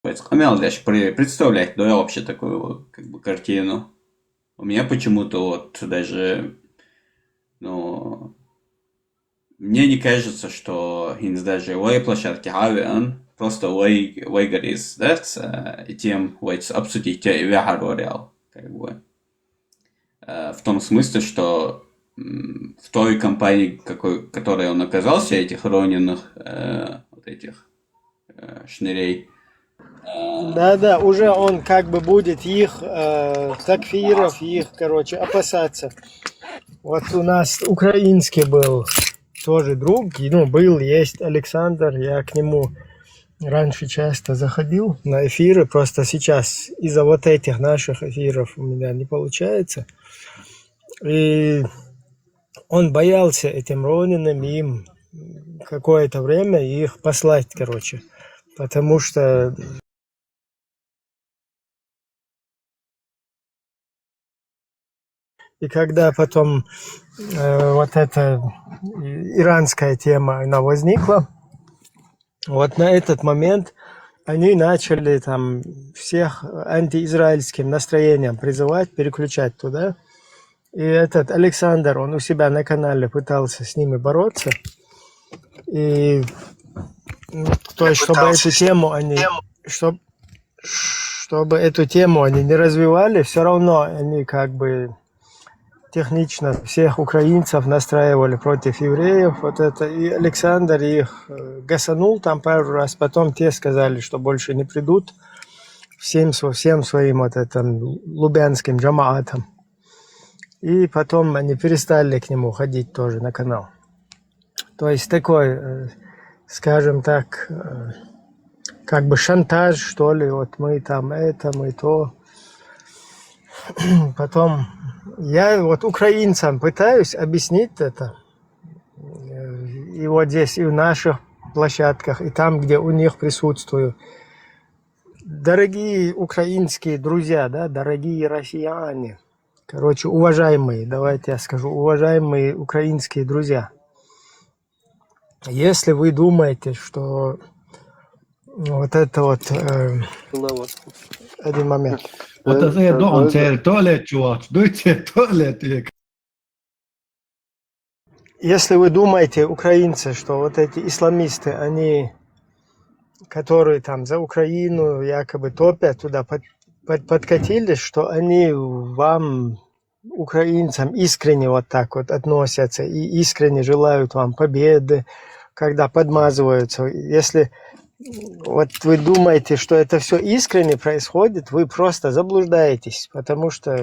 Амелдяш, представлять, да, вообще такую вот, как бы, картину. У меня почему-то вот даже, ну, мне не кажется, что из даже лай площадки Авиан просто лай горис, да, и тем лайц обсудить те и реал, как бы. В том смысле, что в той компании, которой он оказался, этих Рониных, вот этих шнырей, Да-да, уже он как бы будет их такфиров, их, короче, опасаться. Вот у нас украинский был тоже друг, ну, был, есть Александр, я к нему раньше часто заходил на эфиры, просто сейчас из-за вот этих наших эфиров у меня не получается. И он боялся этим Рониным им какое-то время их послать, короче. Потому что и когда потом вот эта иранская тема, она возникла, вот на этот момент они начали там всех антиизраильским настроением призывать, переключать туда. И этот Александр, он у себя на канале пытался с ними бороться. И то есть, чтобы эту тему они, чтобы эту тему они не развивали, все равно они как бы технично всех украинцев настраивали против евреев. Вот это. И Александр их гасанул там пару раз. Потом те сказали, что больше не придут всем своим вот этим лубянским джамаатам. И потом они перестали к нему ходить тоже на канал. То есть такой, скажем так, как бы шантаж, что ли. Вот мы там это, мы то. Потом я вот украинцам пытаюсь объяснить это. И вот здесь, и в наших площадках, и там, где у них присутствую. Дорогие украинские друзья, да, дорогие россияне, короче, уважаемые, давайте я скажу, уважаемые украинские друзья. Если вы думаете, что вот это вот... один момент. Вот это он туалет, чувак, туалет. Если вы думаете, украинцы, что вот эти исламисты, они, которые там за Украину якобы топят, туда подкатились, что они вам, украинцам, искренне вот так вот относятся и искренне желают вам победы, когда подмазываются. Если вот вы думаете, что это все искренне происходит, вы просто заблуждаетесь, потому что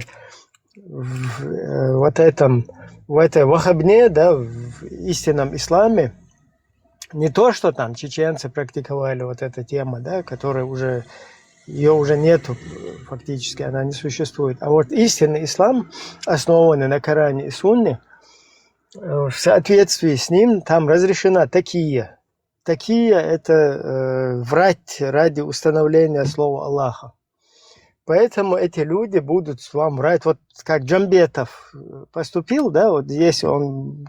в этой вахабне, да, в истинном исламе, не то, что там чеченцы практиковали вот эта тема, да, которая уже, ее уже нету фактически, она не существует. А вот истинный ислам, основанный на Коране и Сунне, в соответствии с ним там разрешена такие. Такие – это врать ради установления слова Аллаха. Поэтому эти люди будут вам врать. Вот как Джамбетов поступил, да, вот здесь он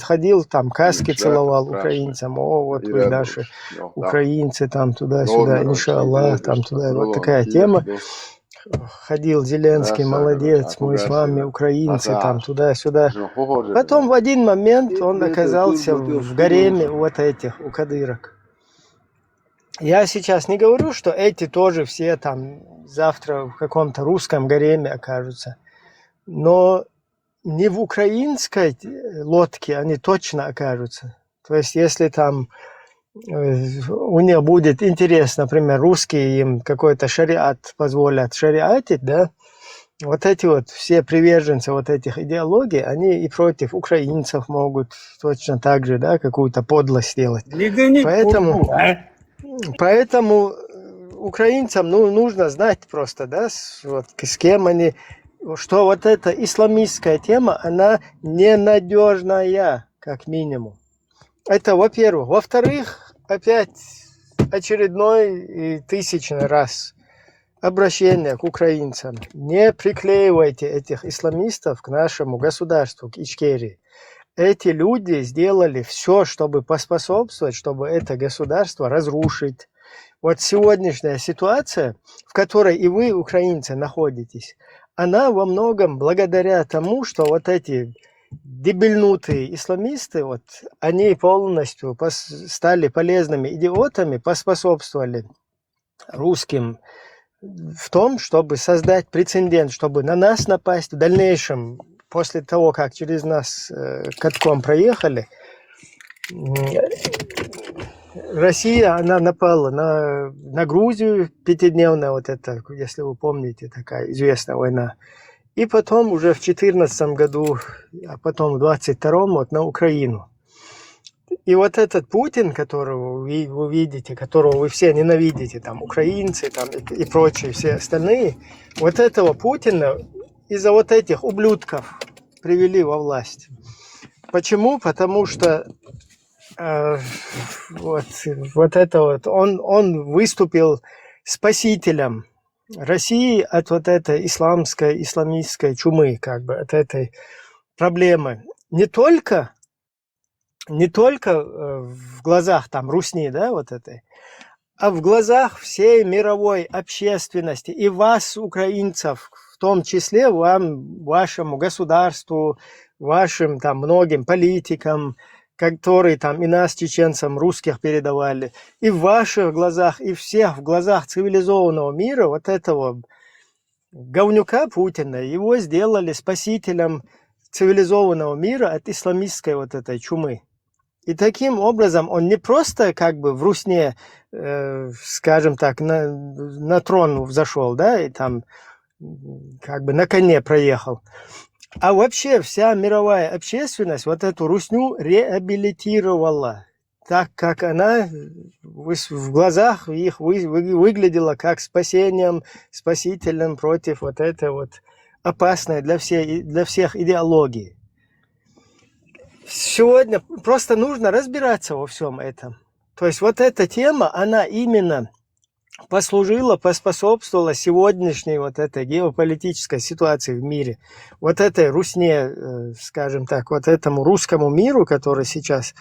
ходил, там каски целовал украинцам. О, вот вы наши украинцы, там туда-сюда, иншаллах, там туда. Вот такая тема. Ходил Зеленский, молодец, мы с вами украинцы, там туда-сюда. Потом в один момент он оказался в гареме у вот этих, у кадырок. Я сейчас не говорю, что эти тоже все там завтра в каком-то русском гареме окажутся. Но не в украинской лодке они точно окажутся. То есть если там у них будет интерес, например, русские им какой-то шариат позволят шариатить, да, вот эти вот все приверженцы вот этих идеологий, они и против украинцев могут точно так же, да, какую-то подлость сделать. Поэтому украинцам нужно знать просто, да, вот, с кем они, что вот эта исламистская тема, она ненадежная, как минимум. Это во-первых. Во-вторых, опять очередной и тысячный раз обращение к украинцам. Не приклеивайте этих исламистов к нашему государству, к Ичкерии. Эти люди сделали все, чтобы поспособствовать, чтобы это государство разрушить. вот сегодняшняя ситуация, в которой и вы, украинцы, находитесь, она во многом благодаря тому, что вот эти дебильнутые исламисты, вот, они полностью стали полезными идиотами, поспособствовали русским в том, чтобы создать прецедент, чтобы на нас напасть в дальнейшем, после того, как через нас катком проехали. Россия, она напала на Грузию, пятидневная вот эта, если вы помните, такая известная война. И потом уже в 2014 году, а потом в 2022 вот на Украину. И вот этот Путин, которого вы видите, которого вы все ненавидите, там, украинцы там, и прочие, все остальные, вот этого Путина из-за вот этих ублюдков привели во власть. Почему? Потому что вот это вот, он выступил спасителем России от вот этой исламистской чумы, как бы, от этой проблемы. Не только в глазах там русни, да, вот этой, а в глазах всей мировой общественности и вас, украинцев, в том числе вам, вашему государству, вашим там многим политикам, которые там и нас, чеченцам, русских передавали, и в ваших глазах, и всех в глазах цивилизованного мира вот этого говнюка Путина, его сделали спасителем цивилизованного мира от исламистской вот этой чумы. И таким образом он не просто как бы в русне, скажем так, на трон взошел, да, и там как бы на коне проехал, а вообще вся мировая общественность вот эту русню реабилитировала, так как она в глазах их выглядела как спасением, спасителем против вот этой вот опасной для всех идеологии. Сегодня просто нужно разбираться во всем этом. То есть вот эта тема, она именно поспособствовала сегодняшней вот этой геополитической ситуации в мире. Вот этой русне, скажем так, вот этому русскому миру, который сейчас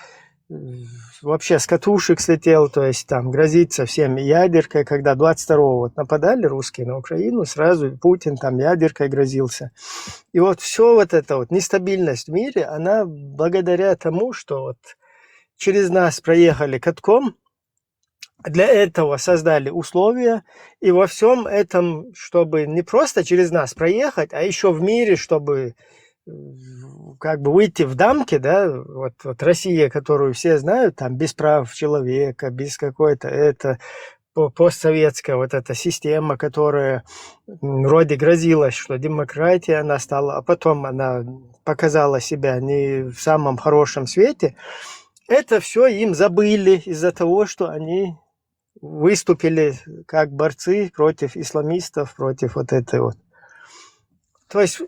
вообще с катушек слетел, то есть там грозится всем ядеркой, когда 22-го вот нападали русские на Украину, сразу Путин там ядеркой грозился. И вот все вот эта вот нестабильность в мире, она благодаря тому, что вот через нас проехали катком, для этого создали условия, и во всем этом, чтобы не просто через нас проехать, а еще в мире, чтобы как бы выйти в дамки, да, вот Россия, которую все знают, там без прав человека, без какой-то это постсоветская вот эта система, которая вроде грозилась, что демократия она стала, а потом она показала себя не в самом хорошем свете, это все им забыли из-за того, что они выступили как борцы против исламистов, против вот этой вот. То есть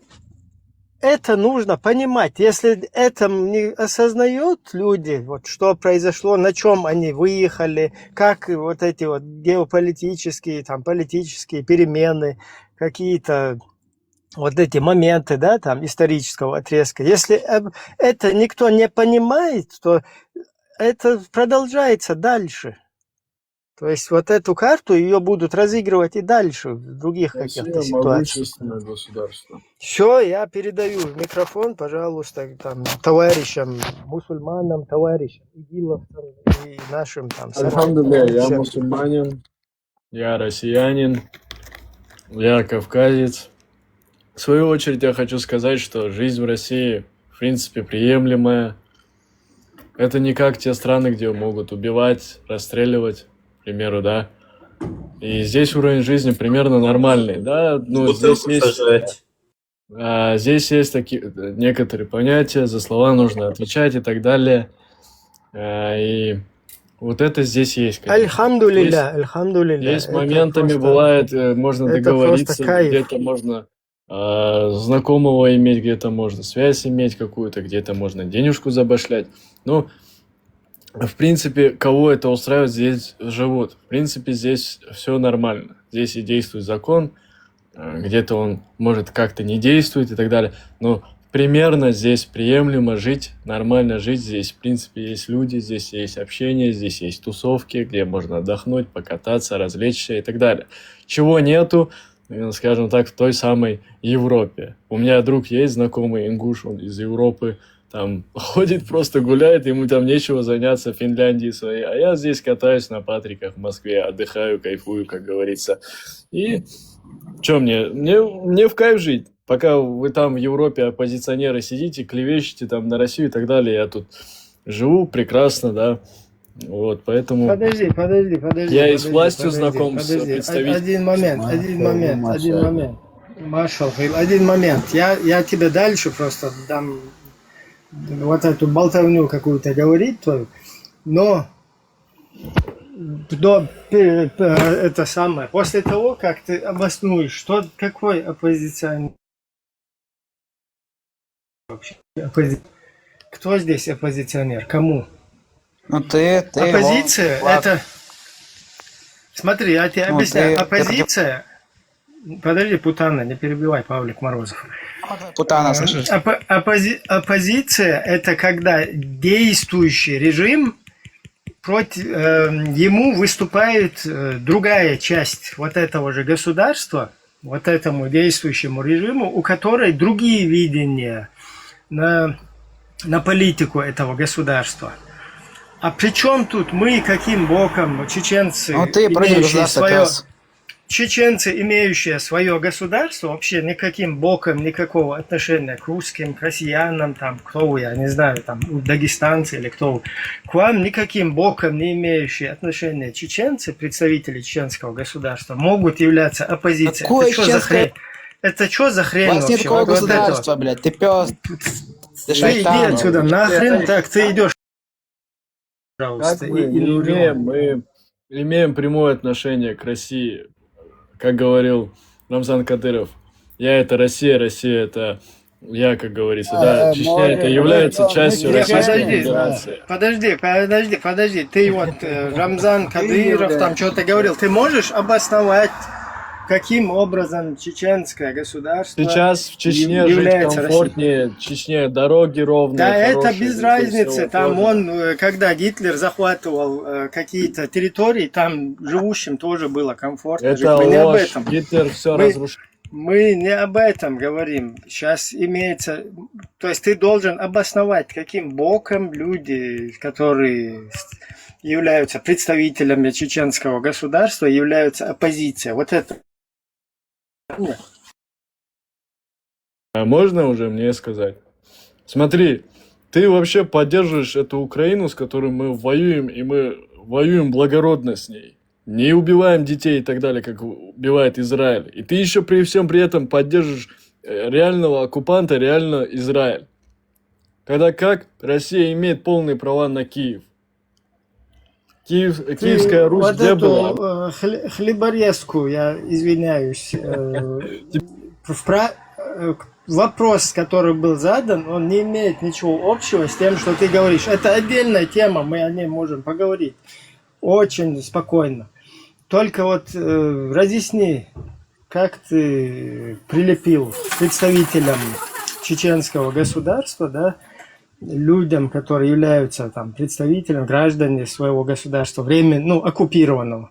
это нужно понимать. Если это не осознают люди, вот что произошло, на чем они выехали, как вот эти вот геополитические, там, политические перемены, какие-то вот эти моменты, да, там, исторического отрезка. Если это никто не понимает, то это продолжается дальше. То есть вот эту карту ее будут разыгрывать и дальше в других каких-то ситуациях. Могущественное государство. Все, я передаю микрофон, пожалуйста, там, товарищам, мусульманам, товарищам, игиловцам и нашим там. Альхамдулилля, я всем. мусульманин, я россиянин, я кавказец. В свою очередь я хочу сказать, что жизнь в России в принципе приемлемая. Это не как те страны, где могут убивать, расстреливать, к примеру, да. И здесь уровень жизни примерно нормальный, да. Ну, здесь есть такие некоторые понятия, за слова нужно отвечать и так далее. И вот это здесь есть. Альхамдулилля, альхамдулилля. Здесь моментами просто, бывает, можно договориться, где-то можно знакомого иметь, где-то можно связь иметь какую-то, где-то можно денежку забашлять. Ну, в принципе, кого это устраивает, здесь живут. В принципе, здесь все нормально. Здесь и действует закон, где-то он может как-то не действует и так далее. Но, в примерно здесь приемлемо жить, нормально жить. Здесь, в принципе, есть люди, здесь есть общение, здесь есть тусовки, где можно отдохнуть, покататься, развлечься и так далее. Чего нету, скажем так, в той самой Европе. У меня друг есть, знакомый ингуш, он из Европы, там ходит, просто гуляет, ему там нечего заняться в Финляндии своей, а я здесь катаюсь на Патриках в Москве, отдыхаю, кайфую, как говорится. И что мне в кайф жить. Пока вы там в Европе оппозиционеры сидите, клевещете там на Россию и так далее, я тут живу прекрасно, да. Вот, поэтому Подожди. я и с властью знаком, с Один представителем. момент. Маршал, один момент. Я тебе дальше просто дам вот эту болтовню какую-то говорить твою, но это самое. После того, как ты обоснуешь, какой оппозиционер вообще? Кто здесь оппозиционер? Кому? Ну ты Оппозиция его, это... Смотри, я тебе объясняю. ты Оппозиция... Подожди, Путана, не перебивай, Павлик Морозов. Путана, слышишь? Оппозиция это когда действующий режим против ему выступает другая часть вот этого же государства, вот этому действующему режиму, у которой другие видения на политику этого государства. А при чем тут мы, каким боком, чеченцы, Ну ты против имеющие государства свое... как раз. Чеченцы, имеющие свое государство, вообще никаким боком никакого отношения к русским, к россиянам, там, кто вы, я не знаю, там, дагестанцы или кто вы, к вам никаким боком не имеющие отношения чеченцы, представители чеченского государства, могут являться оппозицией. Какое Это что за хрень? Это что за У хрень вас нет вообще? такого Вот это государства, вот. блядь, ты пес. Ты Ты иди шайтан. отсюда, нахрен так, ты идешь, пожалуйста, Как мы мы имеем прямое отношение к России, как говорил Рамзан Кадыров. Я это Россия, Россия это я, как говорится, да. Чечня это является частью Российской Федерации. Подожди, ты вот Рамзан Кадыров там что-то говорил, ты можешь обосновать, каким образом чеченское государство Сейчас в Чечне жить является комфортнее, в Чечне дороги ровные, Да, это хорошие, без здесь разницы. всё Там тоже. он, когда Гитлер захватывал какие-то территории, там живущим тоже было комфортно жить. Это Мы не об ложь. этом. Гитлер все Мы- разрушил. Мы не об этом говорим. Сейчас имеется... То есть ты должен обосновать, каким боком люди, которые являются представителями чеченского государства, являются оппозицией. Вот это. А можно уже мне сказать? Смотри, ты вообще поддерживаешь эту Украину, с которой мы воюем, и мы воюем благородно с ней. Не убиваем детей и так далее, как убивает Израиль. И ты еще при всем при этом поддерживаешь реального оккупанта, реально Израиль. Когда как Россия имеет полные права на Киев. Киевская Русь Вот где эту была? хлеборезку, я извиняюсь, вопрос, который был задан, он не имеет ничего общего с тем, что ты говоришь. Это отдельная тема, мы о ней можем поговорить очень спокойно. Только вот разъясни, как ты прилепил представителям чеченского государства, да, людям, которые являются там представителем, граждане своего государства, временно, оккупированного.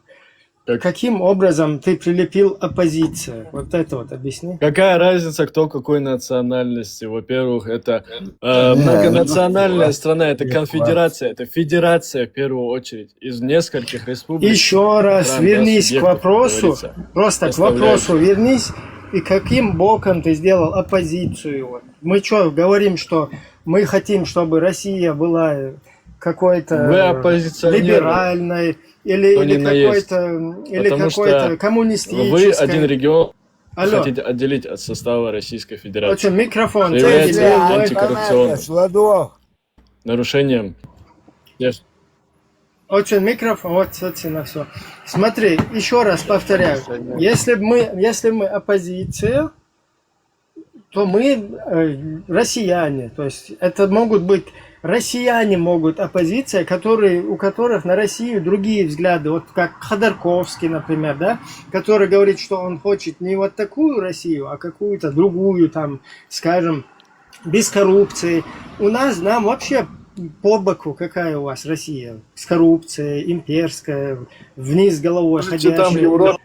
Как- Каким образом ты прилепил оппозицию? Вот это вот объясни. Какая разница, кто какой национальности? Во-первых, это многонациональная страна, это конфедерация, это федерация в первую очередь из нескольких республик. Еще раз стран, да, вернись к субъектов, как вопросу, говорится. просто к Представляешь? вопросу вернись, и каким боком ты сделал оппозицию? Вот. Мы что, говорим, что мы хотим, чтобы Россия была Вы какой-то оппозиционеры. либеральной, Кто или ни на есть. какой-то Потому что коммунистической. Вы один регион Алло, хотите отделить от состава Российской вот Федерации. микрофон. Что является Ты- антикоррупционным нарушением. Очень микрофон, вот на все. Смотри, еще раз повторяю. Если мы оппозиция, то мы россияне. То есть это могут быть россияне, оппозиция, у которых на Россию другие взгляды. Вот как Ходорковский, например, да, который говорит, что он хочет не вот такую Россию, а какую-то другую, там, скажем, без коррупции. У нас, нам вообще по боку, какая у вас Россия? С коррупцией, имперская, вниз головой Слушайте, там в ходящая. Европе,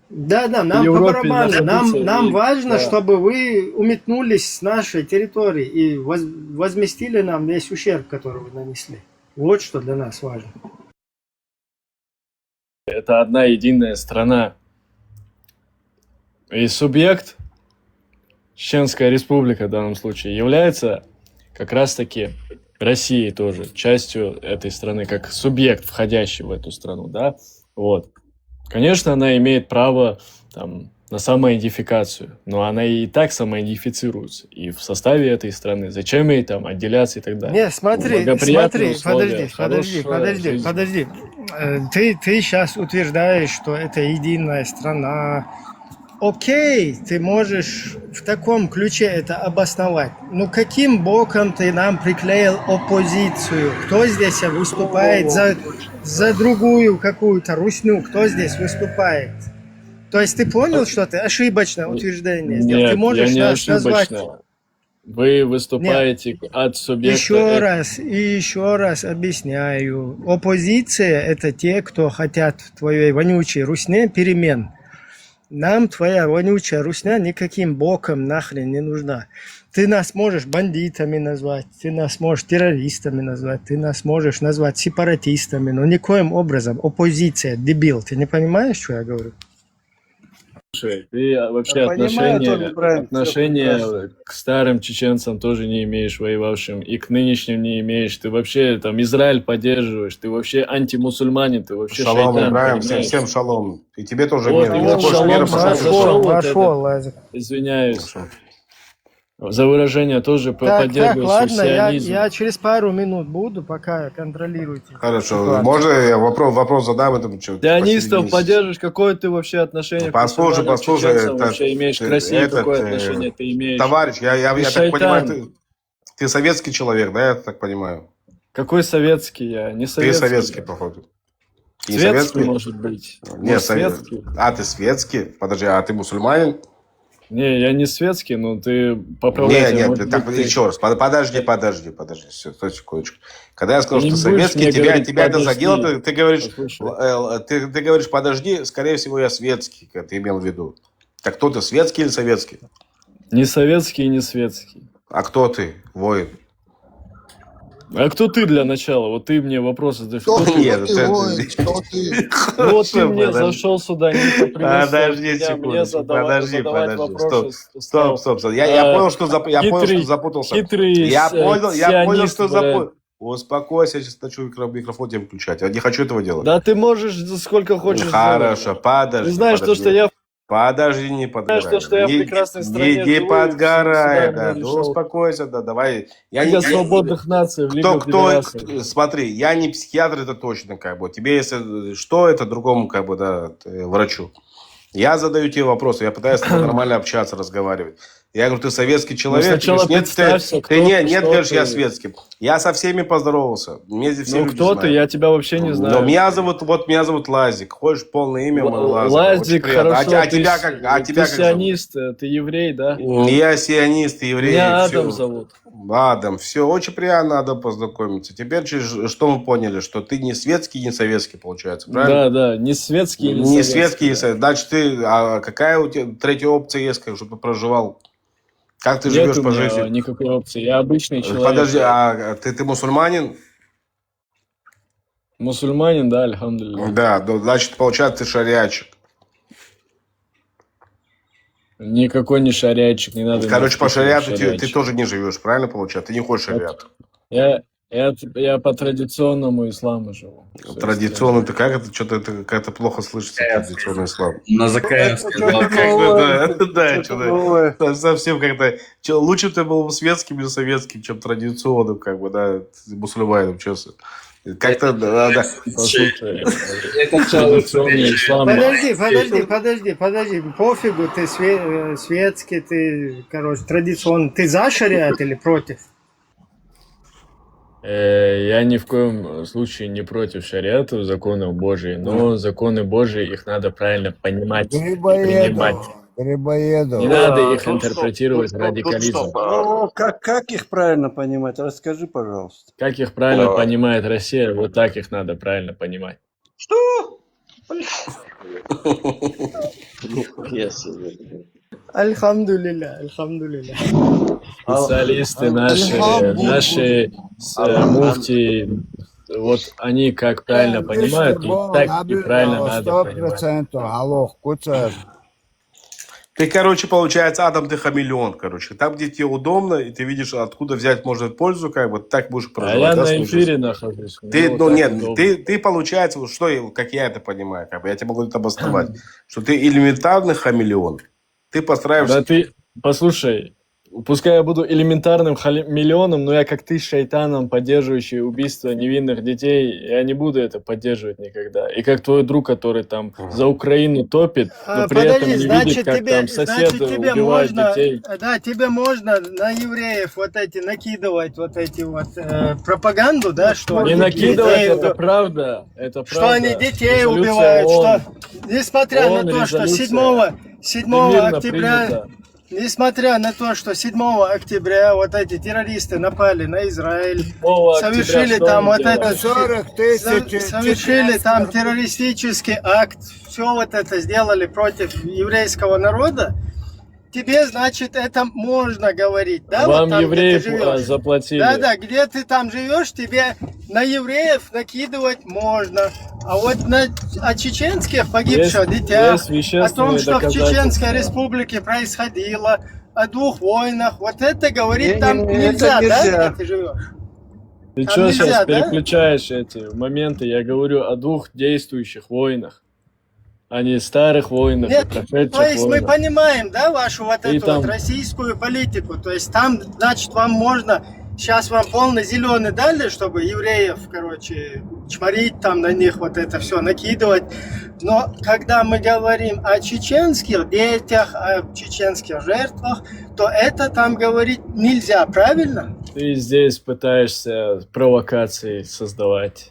Да, в нам по Европе барабану. находится, Нам и важно, да, чтобы вы уметнулись с нашей территории и возместили нам весь ущерб, который вы нанесли. Вот что для нас важно. это одна единая страна. И субъект, Чеченская республика в данном случае, является как раз-таки Россией тоже, частью этой страны, как субъект, входящий в эту страну, да, вот. Конечно, она имеет право там, на самоидентификацию, но она и так самоидентифицируется и в составе этой страны. Зачем ей там отделяться и так далее? Не, смотри, Благоприятные смотри, условия, хорошая жизнь. подожди. Ты сейчас утверждаешь, что это единая страна. Окей, ты можешь в таком ключе это обосновать. Но каким боком ты нам приклеил оппозицию? Кто здесь выступает за другую какую-то русню? Кто здесь выступает? То есть ты понял, что ты ошибочное утверждение сделал? Ты Нет, я можешь не нас назвать... ошибочно. Вы выступаете от субъекта. Еще раз объясняю. Оппозиция – это те, кто хотят в твоей вонючей русне перемен. Нам твоя вонючая русня никаким боком нахрен не нужна. Ты нас можешь бандитами назвать, ты нас можешь террористами назвать, ты нас можешь назвать сепаратистами, но никоим образом оппозиция, дебил. Ты не понимаешь, что я говорю? Слушай, ты вообще Да понимаю, Толя, правильно, отношения всё прекрасно. к старым чеченцам тоже не имеешь, воевавшим, и к нынешним не имеешь. Ты вообще там Израиль поддерживаешь, ты вообще антимусульманин, ты вообще Шалом, шайтан, Ибраим, понимаешь? всем шалом. И тебе тоже Вот, мир. и Не вот хочешь шалом, мира, шалом, пошел. зашел. вот Вошел, это. Лазик. Извиняюсь. Хорошо. За выражение тоже Так, поддерживаю ладно, сионизм. я через пару минут буду, пока контролируйте. Хорошо. ситуацию. Можно я вопрос задам? Это что, Сионистов поддерживаешь, какое ты вообще отношение к Послушай, мусульманам, чеченцам это, вообще имеешь к России, какое отношение ты имеешь? товарищ, я Ты так понимаю, шайтан. ты советский человек, да, я так понимаю? Какой советский я? Не Ты советский. советский, походу. Ты не Светский, может быть. Не, Может, светский. А, ты светский? Подожди, а ты мусульманин? Не, я не светский, но ты поправляй. Не, может так, быть, ты- еще раз, подожди, все, стой секундочку. Когда я сказал, Ты что не ты будешь советский, мне тебя говорить, это подожди. задело, ты говоришь, Послушай. ты говоришь, подожди, скорее всего, я светский, как ты имел в виду. Так кто ты, светский или советский? Не советский и не светский. А кто ты, воин? А кто ты для начала? Вот ты мне вопросы задаешь. Кто Кто ты? Нет, Ты, ой, что ты? Вот ты мне Подожди. зашел сюда, не поприветствовал Подожди меня, секунду, мне задавать вопросы. Стоп. Я понял, что Хитрый- запутался. Хитрый Я понял, сионист, что блядь. запутался. Успокойся, я сейчас начну микрофон тебе включать. Я не хочу этого делать. Да ты можешь сколько хочешь. Хорошо, делать. подожди. Ты знаешь, подожди. что я Подожди, не подгорай. Знаешь, что я в прекрасной стране Не живу, подгорай, сюда да. не Ну, решил. успокойся, да, давай. Лига свободных наций, в Лигу пидорасов. Смотри, я не психиатр, это точно, как бы. Тебе, если что, это другому, как бы, да, врачу. Я задаю тебе вопросы, я пытаюсь с тобой нормально общаться, разговаривать. Я говорю, ты советский человек? сначала Ты говоришь, представься, нет, кто ты ты, нет, что говоришь, ты. я светский. Я со всеми поздоровался. Мне здесь все Ну люди кто ты? знают. Я тебя вообще не знаю. Но меня зовут Лазик. Хочешь полное имя мое Лазик? Очень Лазик, приятно. хорошо. А тебя как? ты зовут? сионист, ты еврей, да? Я сионист, еврей. Меня всё. Адам зовут. Адам, все, очень приятно, Адам, познакомиться. Теперь что мы поняли, что ты не светский, не советский, получается, правильно? Да, не светский, не Не советский. светский, не советский. Значит, какая у тебя третья опция есть, как, чтобы ты проживал? Как ты Нет живешь у по меня жизни? никакой опции. Я обычный человек. Подожди, а ты мусульманин? Мусульманин, да, альхамдулилля. Да, ну, значит, получается, ты шариатчик. Никакой не шариатчик, не надо. Короче, по меня шариату вписывать в ты шариатчик. тоже не живешь, правильно получается? Ты не хочешь шариат. Я по традиционному исламу живу. Традиционно ты как это? Что-то это как-то плохо слышится, традиционный ислам. На ЗК сказал. Да, что-то совсем как-то... Лучше бы ты был светским или советским, чем традиционным, как бы, да, мусульманином, честно. Как-то, да. Послушай, это традиционный ислам. Подожди. Пофигу, ты светский, ты, короче, традиционный. Ты за шариат или против? Я ни в коем случае не против шариата, законов Божьих, но законы Божьи, их надо правильно понимать и принимать. Грибоедов. Не надо их Тут интерпретировать в стоп. радикализм. Ну, как их правильно понимать? Расскажи, пожалуйста. Как их правильно Давай. понимает Россия, вот так их надо правильно понимать. Что? Я себе. Альхамдулилля, альхамдулилля. Специалисты наши муфти, вот они как правильно понимают, и так и правильно надо понимать. 100% Аллах, куцер. Ты, короче, получается, Адам, ты хамелеон, короче. Там, где тебе удобно, и ты видишь, откуда взять можно пользу, как бы, так будешь А проживать. я да, на свою эфире жизнь. нахожусь. Ты, мне ну, вот так нет, удобно. ты, получается, вот что, как я это понимаю, как бы, я тебе могу это обосновать, что ты элементарный хамелеон. Ты подстраиваешься. Да ты, послушай, пускай я буду элементарным хамелеоном, но я как ты шайтаном, поддерживающий убийство невинных детей, я не буду это поддерживать никогда. И как твой друг, который там за Украину топит, но при этом не видит, как там соседи тебе убивают можно, детей. да, тебе можно на евреев вот эти накидывать вот эти вот пропаганду, да, что Не они накидывать, детей это правда. Это что правда. они детей Резолюция убивают, ООН. что несмотря на то, что 7 Всемирно октября, принято. несмотря на то, что 7 октября вот эти террористы напали на Израиль, 7 октября совершили что там они вот делали? этот 40 тысяч. совершили там террористический акт, все вот это сделали против еврейского народа, тебе, значит, это можно говорить, да? Вам вот там, евреев где ты живешь. заплатили. Да, где ты там живешь, тебе на евреев накидывать можно. А вот о чеченских погибших детях, есть вещественные о том, что в доказательства. Чеченской республике происходило, о 2 войнах, вот это говорить там Не-не-не, нельзя, это да, нельзя. где ты живешь? Ты Там что нельзя, сейчас да? переключаешь эти моменты? Я говорю о 2 действующих войнах, а не старых войнах, Нет, и прошедших то есть мы войнах. понимаем, да, вашу вот И эту там- вот российскую политику. То есть там, значит, вам можно, сейчас вам полный зеленый дали, чтобы евреев, короче, чморить там на них, вот это все накидывать. Но когда мы говорим о чеченских детях, о чеченских жертвах, то это там говорить нельзя, правильно? Ты здесь пытаешься провокации создавать.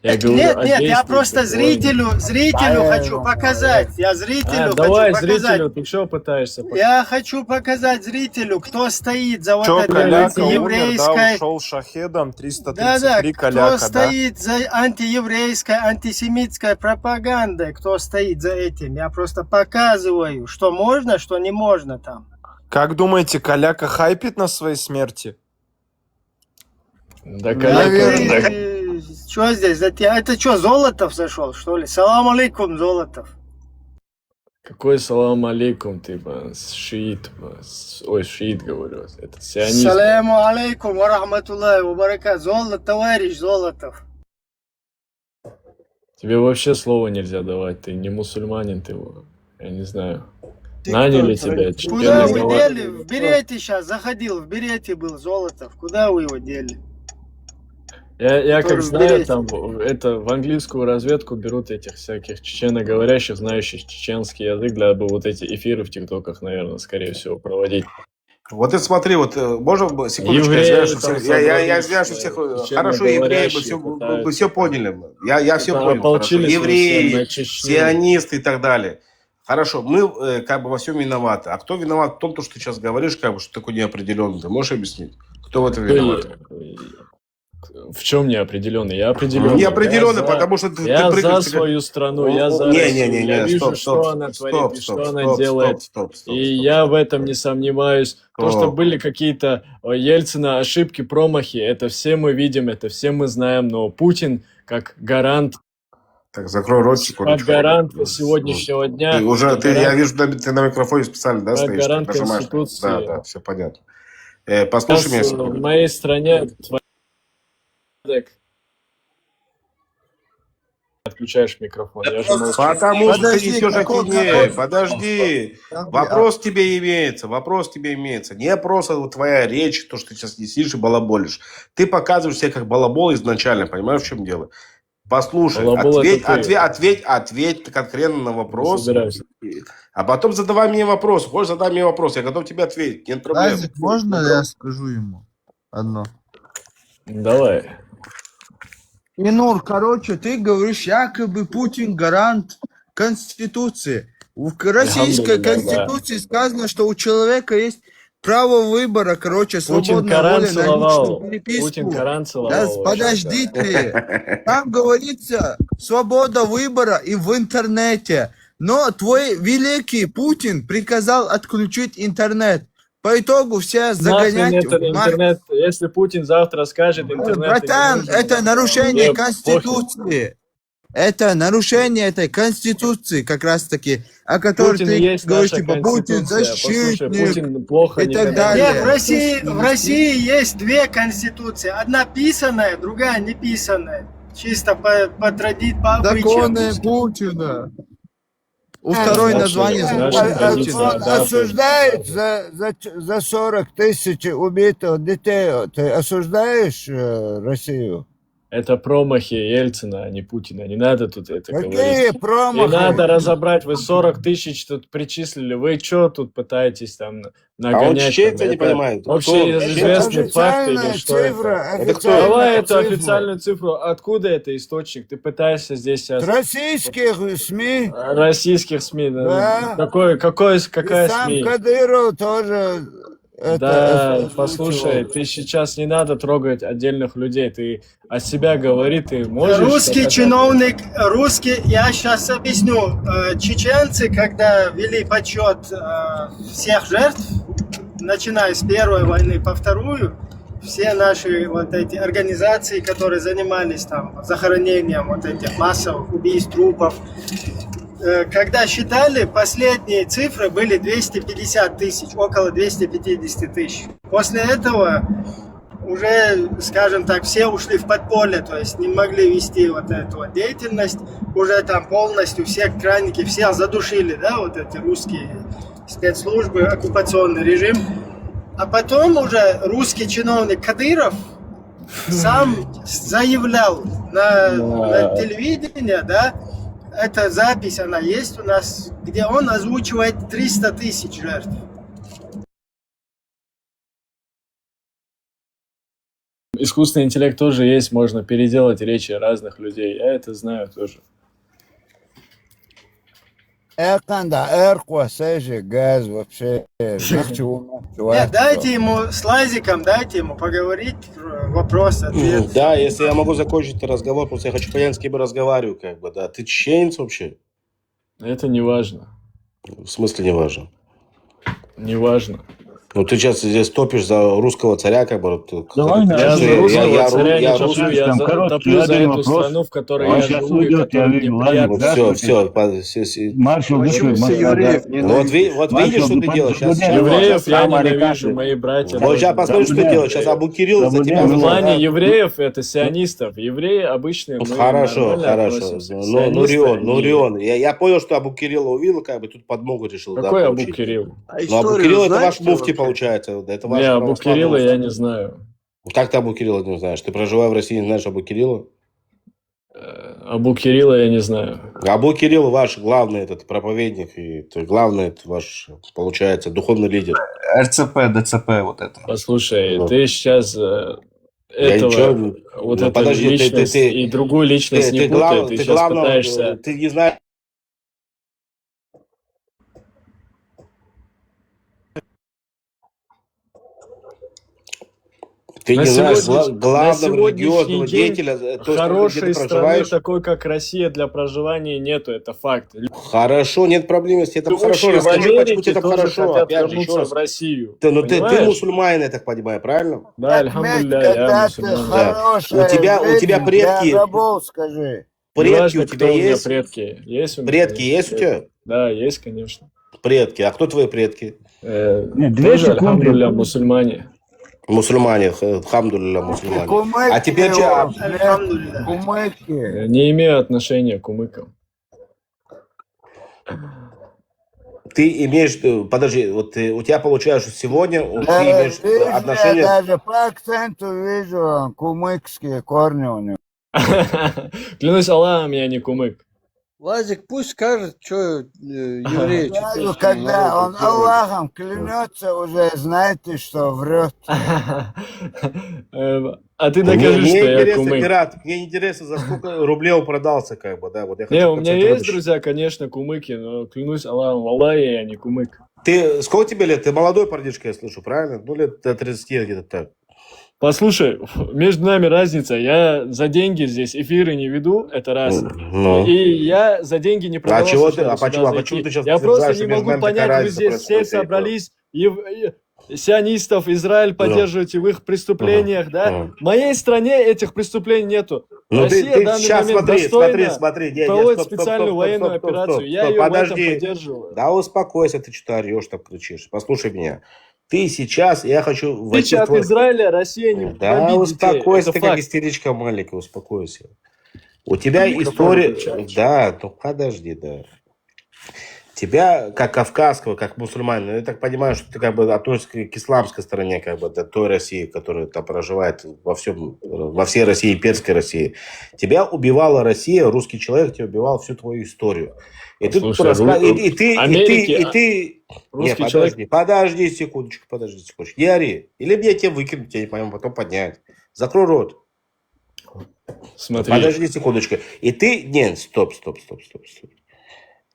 Я говорю Нет, о я действующих просто войнах. зрителю хочу показать. Я зрителю Давай хочу показать. зрителю, ты что пытаешься показать? Я хочу показать зрителю, кто стоит за вот Чё, этой Каляка умер, да, антиеврейской... ушел шахедом, 333 Да-да, кто Каляка, да? стоит за антиеврейской, антисемитской пропагандой, кто стоит за этим. Я просто показываю, что можно, что не можно там. Как думаете, Каляка хайпит на своей смерти? Да, Наверное. Каляка, Что здесь? Это что, Золотов зашел, что ли? Салам алейкум, Золотов. какой салам алейкум, ты, шиит, ой, шиит, говорю, это сионист. Саламу алейкум, ва рахматуллахи ва баракат. Товарищ Золотов. Тебе вообще слова нельзя давать, ты не мусульманин, ты, я не знаю. Ты Наняли кто, тебя, троих? Куда вы член дели? В берете сейчас, заходил, в берете был Золотов. Куда вы его дели? Я как Который знаю, берете. там это в английскую разведку берут этих всяких чеченоговорящих, знающих чеченский язык, для бы вот эти эфиры в ТикТоках, наверное, скорее всего, проводить. Вот ты смотри, вот можно секундочку, Евреи я извиняюсь, там я собрались, извиняюсь у всех. чеченоговорящие Хорошо, евреи, мы все пытаются поняли. Я все Это понял. Хорошо. ополчились Евреи, на Чечню. сионисты и так далее. Хорошо, мы как бы во всем виноваты. А кто виноват в том, что ты сейчас говоришь, как бы, что такое неопределенный? Ты можешь объяснить? Кто в этом виноват? В чем неопределенный? Я определенный. Неопределенный, Я за- потому что ты Я прыгаешь за себе- свою страну, я за Россию. Я вижу, что она творит и что она делает. И я в этом не сомневаюсь. То, что Стоп. были какие-то Ельцина ошибки, промахи, это все мы видим, это все мы знаем. Но Путин, как гарант, Так, закрой рот секундочку. как гарант сегодняшнего дня, Ты уже, как я гарант- вижу, ты на микрофоне специально, да, как стоишь? гарант ты нажимаешь. Конституции. Да, все понятно. Послушай меня Сейчас в секунду. моей стране порядок. Отключаешь микрофон. Я же молчу. Потому что ты Подожди, несешь какой- ахинею. какой- Подожди. Вопрос тебе имеется. Не просто вот твоя речь, то, что ты сейчас несишь и балаболишь. Ты показываешь себя как балабол изначально, понимаешь, в чем дело? Послушай, Балабол это ты. ответь конкретно на вопрос, собираюсь. а потом задавай мне вопрос. Хочешь, задай мне вопрос, я готов тебе ответить, нет проблем. Назик, можно я скажу ему одно? Давай. Инур, короче, ты говоришь, якобы Путин гарант Конституции. В российской Альхамдулилля, да. конституции сказано, что у человека есть право выбора, короче, Путин свободная Коран воля на личную целовал. переписку. Путин Коран Да, целовал. вообще-то. подождите. Там говорится свобода выбора и в интернете. Но твой великий Путин приказал отключить интернет. По итогу все Нахрен загонять это в март. интернет? Если Путин завтра скажет, интернет не Братан, нужен, это нарушение мне Конституции. Это нарушение этой Конституции, как раз таки, о которой Путин и ты есть говоришь, наша типа, Путин конституция. Послушай, защитник. Путин плохо и так никогда далее. не Нет, делал. в России есть две конституции. Одна писанная, другая не писанная. Чисто по традиции, по обычаям. Законы Путина. У второй Наши- название наши закона традиции, Путина. да, осуждает за 40 тысяч убитых детей. Ты осуждаешь Россию? Это промахи Ельцина, а не Путина. Не надо тут это Какие говорить. И промахи? надо разобрать, вы 40 тысяч тут причислили, вы что тут пытаетесь там А он нагонять? чеченца там? не Это понимает. Кто он? общеизвестный Это факт или официальная что это? цифра. Это кто? официальная Давай эту цифра. официальную цифру. Откуда это источник? Ты пытаешься здесь сейчас Российских СМИ. российских СМИ. Да. Какая И сам СМИ? Кадыров тоже Да, озвучивал. послушай, ты сейчас не надо трогать отдельных людей. Ты о себя говори, ты можешь... Русский что-то- чиновник, я сейчас объясню. Чеченцы, когда вели подсчет всех жертв, начиная с первой войны по вторую, все наши вот эти организации, которые занимались там захоронением вот этих массовых убийств, трупов, когда считали, последние цифры были 250 тысяч, около 250 тысяч. После этого уже, скажем так, все ушли в подполье, то есть не могли вести вот эту вот деятельность. Уже там полностью все краники, всех задушили, да, вот эти русские спецслужбы, оккупационный режим. А потом уже русский чиновник Кадыров сам заявлял на телевидении, да, эта запись, она есть у нас, где он озвучивает 300 тысяч жертв. Искусственный интеллект тоже есть, можно переделать речи разных людей. Я это знаю тоже. Эканда, эрква, сежи, газ, вообще. Нет, дайте ему с Лазиком, дайте ему поговорить, вопрос, ответ. Да, если я могу закончить разговор, потому что я хочу понять, с кем я разговариваю, как бы, да. Ты чеченец вообще? Это не важно. В смысле не важно? Не важно. Ну, ты сейчас здесь топишь за русского царя, как бы. Давай, Я за наверное, русского царя не топлю, сейчас я там короткий топлю за один эту вопрос. страну, в которой Он я сейчас живу, и уйдет, я которая мне вижу, приятна. ладно, Все. Маршал, Почему вышел, все евреев не Вот видишь, что ты делаешь? Сейчас, Евреев я Самая ненавижу, река. мои братья. вот сейчас тоже. посмотри, что ты делаешь. Сейчас Абу Кирилл за тебя... Да, В плане Да. евреев это сионистов. Евреи обычные. мы Хорошо. нормально относимся. Ну, Сионисты, они- Рион. Я понял, что Абу Кирилла увидел, как бы тут подмогу решил. да, Какой Абу получить. Кирилл? А Ну, Абу историю Кирилл это знаете ваш муфти, вообще? получается. Это ваш Не, Абу православный Кирилла я муфти. не знаю. Как ты Абу Кирилла не знаешь? Ты, проживая в России, не знаешь Абу Кирилла? Абу Кирилла я не знаю. Абу Кирилл ваш главный этот проповедник, и главный это ваш, получается, духовный лидер. РЦП, ДЦП, вот это. Послушай, Ну. ты сейчас Я этого, ничего- вот Ну, эту подожди, ты- личность ты- и другую личность не путай. Ты сейчас главного, пытаешься... ты не знаешь. Ты На не знаешь сегодняшний- главного на сегодняшний религиозного день деятеля, то, что ты Хорошей где-то страны, проживаешь. такой как Россия, для проживания нету, это факт. Хорошо, нет проблем, если это хорошо. Живущие в Расскажи, почему Америке тебе это тоже хорошо. хотят Опять же, еще вернуться раз. в Россию. Ты Понимаешь? мусульманин, я так понимаю, правильно? Да, Так, альхамдулилля, когда я ты мусульманин. Да. хорошая У тебя жизнь предки- для рабов, скажи. Предки Неважно, у кто тебя у меня есть? предки. Есть у меня, Предки конечно, есть у тебя? Да, есть, конечно. Предки. А кто твои предки? Нет, 2 Тоже, секунды. альхамдулилля, мусульмане. Мусульмане, хамдулилля, мусульмане. Кумыки, А теперь что? Альхамдулилля. Кумыки. Не имею отношения к умыкам. Ты имеешь, подожди, вот у тебя получается, что сегодня ты Я имеешь вижу, я отношения... даже по акценту вижу кумыкские корни у него. Клянусь Аллахом, я не кумык. Лазик пусть скажет, что евреи Сразу, чеченскому когда народу он делают. Аллахом клянется, уже знаете, что врет. А ты Мне, докажи, мне что я интересно, кумык. Пират, мне интересно, за сколько рублей он продался, как бы, да, вот я Не, хочу у в меня конце есть года. друзья, конечно, кумыки, но клянусь Аллахом, Аллахе, я не кумык. Ты, сколько тебе лет? Ты молодой парнишка, я слышу, правильно? Ну, лет до 30 где-то так. Послушай, между нами разница. Я за деньги здесь эфиры не веду, это раз. Ну. И я за деньги не продавался, чего ты- чтобы а сюда почему- а зайти. почему ты сейчас Я просто утверждаешь, не что между могу нами такая понять, вы разница здесь все происходит, я собрались и сионистов, Израиль поддерживаете в их преступлениях, да? Ага. В моей стране этих преступлений нету. Ну, Россия ты в данный сейчас момент смотри, достойно смотри, проводит специальную военную операцию. Я ее в этом подожди. поддерживаю. Да успокойся, ты что-то орешь, так кричишь. Послушай меня. Ты сейчас, я хочу В войти отличие в от твой... Израиля, Россия не Да, бомбит детей. успокойся, Это ты как факт. истеричка маленькая, успокойся. У тебя Микрофон история... выключаешь. Да, ну подожди, да. Тебя, как кавказского, как мусульманина, я так понимаю, что ты как бы относишься к исламской стороне, как бы, до той России, которая там проживает во всей России, перской России. Тебя убивала Россия, русский человек тебя убивал всю твою историю. И ты тут Слушай, и ты... русский Не, человек- подожди секундочку. Не ори. Или мне тебя выкинуть, я не пойму, потом поднять. Закрой рот. Смотри. Подожди секундочку. И ты... Нет, стоп.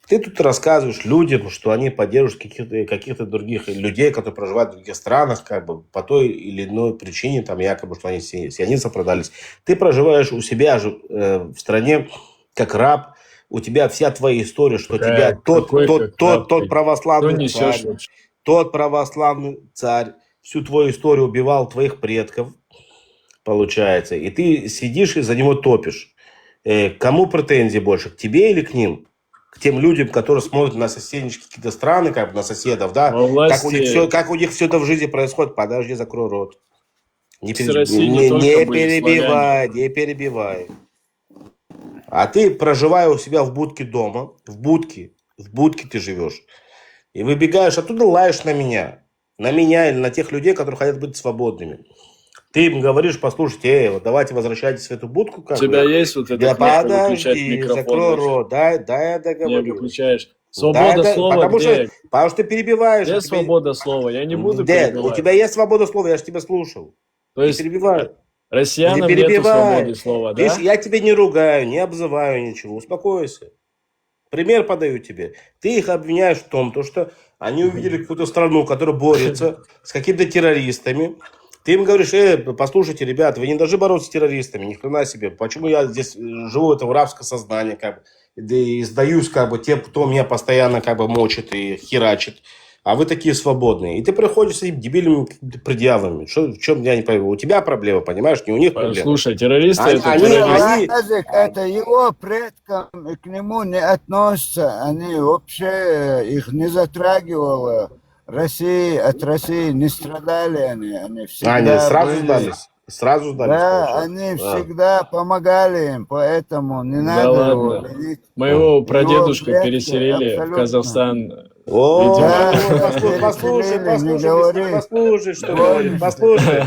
Ты тут рассказываешь людям, что они поддерживают каких-то других людей, которые проживают в других странах, как бы по той или иной причине, там якобы, что они сионистам продались. Ты проживаешь у себя же в стране как раб, у тебя вся твоя история, что тебя тот православный Что несешь царь, вообще? тот православный царь всю твою историю убивал твоих предков, получается, и ты сидишь и за него топишь. Кому претензии больше, к тебе или к ним? К тем людям, которые смотрят на соседние какие-то страны, как бы на соседов, да? Во власти- Как у них все это в жизни происходит. Подожди, закрой рот. Не В России не только были не перебивай. А ты, проживая у себя в будке дома, в будке ты живешь, и выбегаешь оттуда, лаешь на меня или на тех людей, которые хотят быть свободными. Ты им говоришь, послушайте, вот давайте возвращайтесь в эту будку. У Как тебя бы. есть вот Да эта кнопка выключать подожди, микрофон? закрой вообще? рот, дай я Не договорю. выключаешь. Свобода слова потому где? что ты перебиваешь. Где а тебе- свобода слова? Я не буду Дед, у перебивать. тебя есть свобода слова, я же тебя слушал. То Не есть перебивай. россиянам Не нету перебивай. свободы слова, да? Видишь, я тебя не ругаю, не обзываю ничего. Успокойся. Пример подаю тебе. Ты их обвиняешь в том, что они увидели какую-то страну, которая борется с какими-то террористами. Ты им говоришь, послушайте, ребята, вы не должны бороться с террористами, ни хрена себе. Почему я здесь живу, это в рабское сознание, как бы, да и сдаюсь, как бы, тем, кто меня постоянно, как бы, мочит и херачит. А вы такие свободные. И ты приходишь с этими дебильными какими-то предъявами. В чем я не пойму? У тебя проблема, понимаешь, не у них проблема. Слушай, террористы это Они- террористы. Лазик, это его предкам к нему не относятся. Они вообще их не затрагивало. От России не страдали они всегда Они сразу были- сдались. Сразу сдались. Да, получается. они Да. всегда помогали им, поэтому не Да надо его ладно. винить. Моего прадедушку предки переселили в абсолютно. Казахстан. О, Да, послушай, не говори. послушай, что говорит, послушай.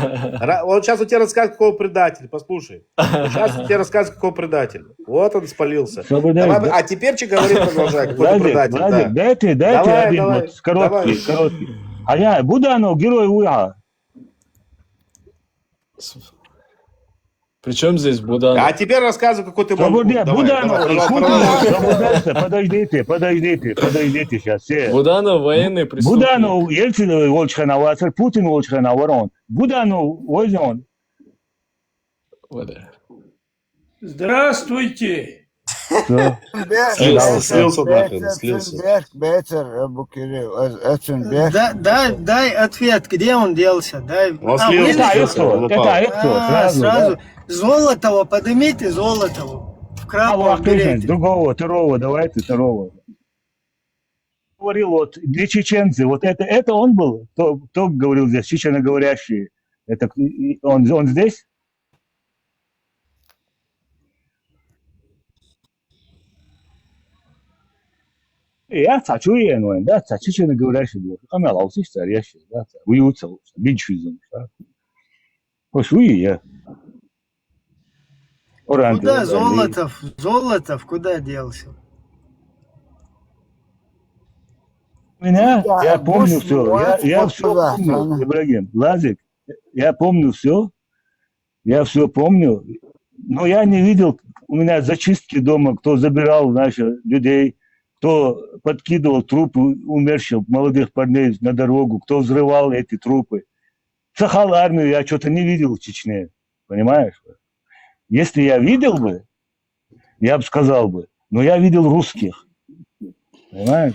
Он сейчас у тебя расскажет, какого предатель, послушай. Сейчас у тебя расскажет, какого предатель. Вот он спалился. Давай, а теперь что говорит, продолжай, какой ты предатель. Да. дайте Давай, один давай, вот короткий. А я Буданов, герой УЯ. Причем здесь Будан? А теперь рассказывай, какой ты мог. Буданов, подождите сейчас. Все. Буданов военный преступник. Буданов, Ельцин Волчханавацер, Путин Волчханаварон. Буданов, возьмем. Вот. Здравствуйте. Слился нахрен, слился. Дай ответ, где он делся? Дай. Он слился. Это сразу. Золотого, поднимите Золотого. В крапу берите. Другого, второго, давайте второго. Говорил, вот, для чеченцы, вот это он был, кто говорил здесь, чеченоговорящие. Это он здесь? Я хочу enoen, да, чеченоговорящий был. Камел аусиш царящий, да, уются, бичвизм, да. Пошли я. Куда Золотов куда делся? Меня, Да, я помню Буш, все, я вот все туда, помню, ага. Ибрагим, Лазик, я помню все, Я все помню. Но я не видел, у меня зачистки дома, кто забирал наших людей, кто подкидывал трупы умерших молодых парней на дорогу, кто взрывал эти трупы. Сахал армию я что-то не видел в Чечне, понимаешь? Если я видел бы, я бы сказал бы, но я видел русских, понимаешь?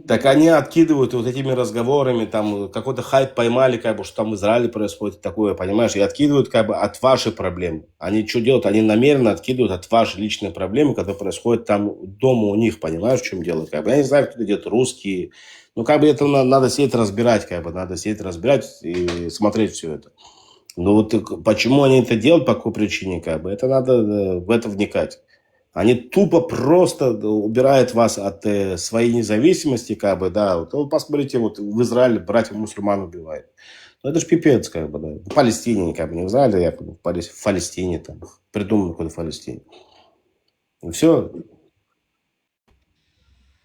Так они откидывают вот этими разговорами, там какой-то хайп поймали, как бы, что там в Израиле происходит такое, понимаешь, и откидывают как бы от вашей проблемы. Они что делают? Они намеренно откидывают от вашей личной проблемы, которые происходят там дома у них, понимаешь, в чем дело? Как бы. Я не знаю, кто это делает, русские. Ну, как бы это надо сидеть разбирать, как бы, надо сидеть разбирать и смотреть все это. Но вот почему они это делают, по какой причине, как бы, это надо в это вникать. Они тупо просто убирают вас от своей независимости, как бы, да. Вот, ну, посмотрите, вот в Израиле братьев мусульман убивают. Ну, это ж пипец, как бы, да. В Палестине, как бы, не в Израиле, я в Палестине, там, придумал какой-то в Палестине. И все.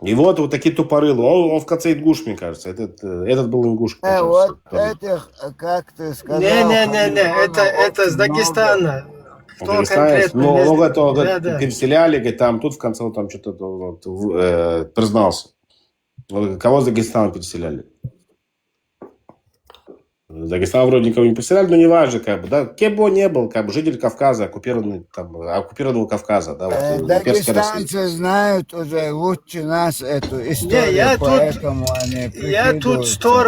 И вот такие тупорылы. Он в конце ингуш, мне кажется. Этот был ингуш. мне кажется, Вот тоже. этих, как ты сказал, Не-не-не-не, это с очень много. Дагестана. Кто Дагестанец. конкретно? Ну, он это Да-да. переселяли, говорит, там, тут в конце он там что-то признался. Вот кого с Дагестана переселяли? С Дагестана вроде никого не переселяли, но не важно, как бы, да. Кем бы он не был, как бы, житель Кавказа, оккупированного Кавказа, да, вот, имперской России. Дагестанцы знают уже лучше нас эту Не, историю, поэтому они я тут 100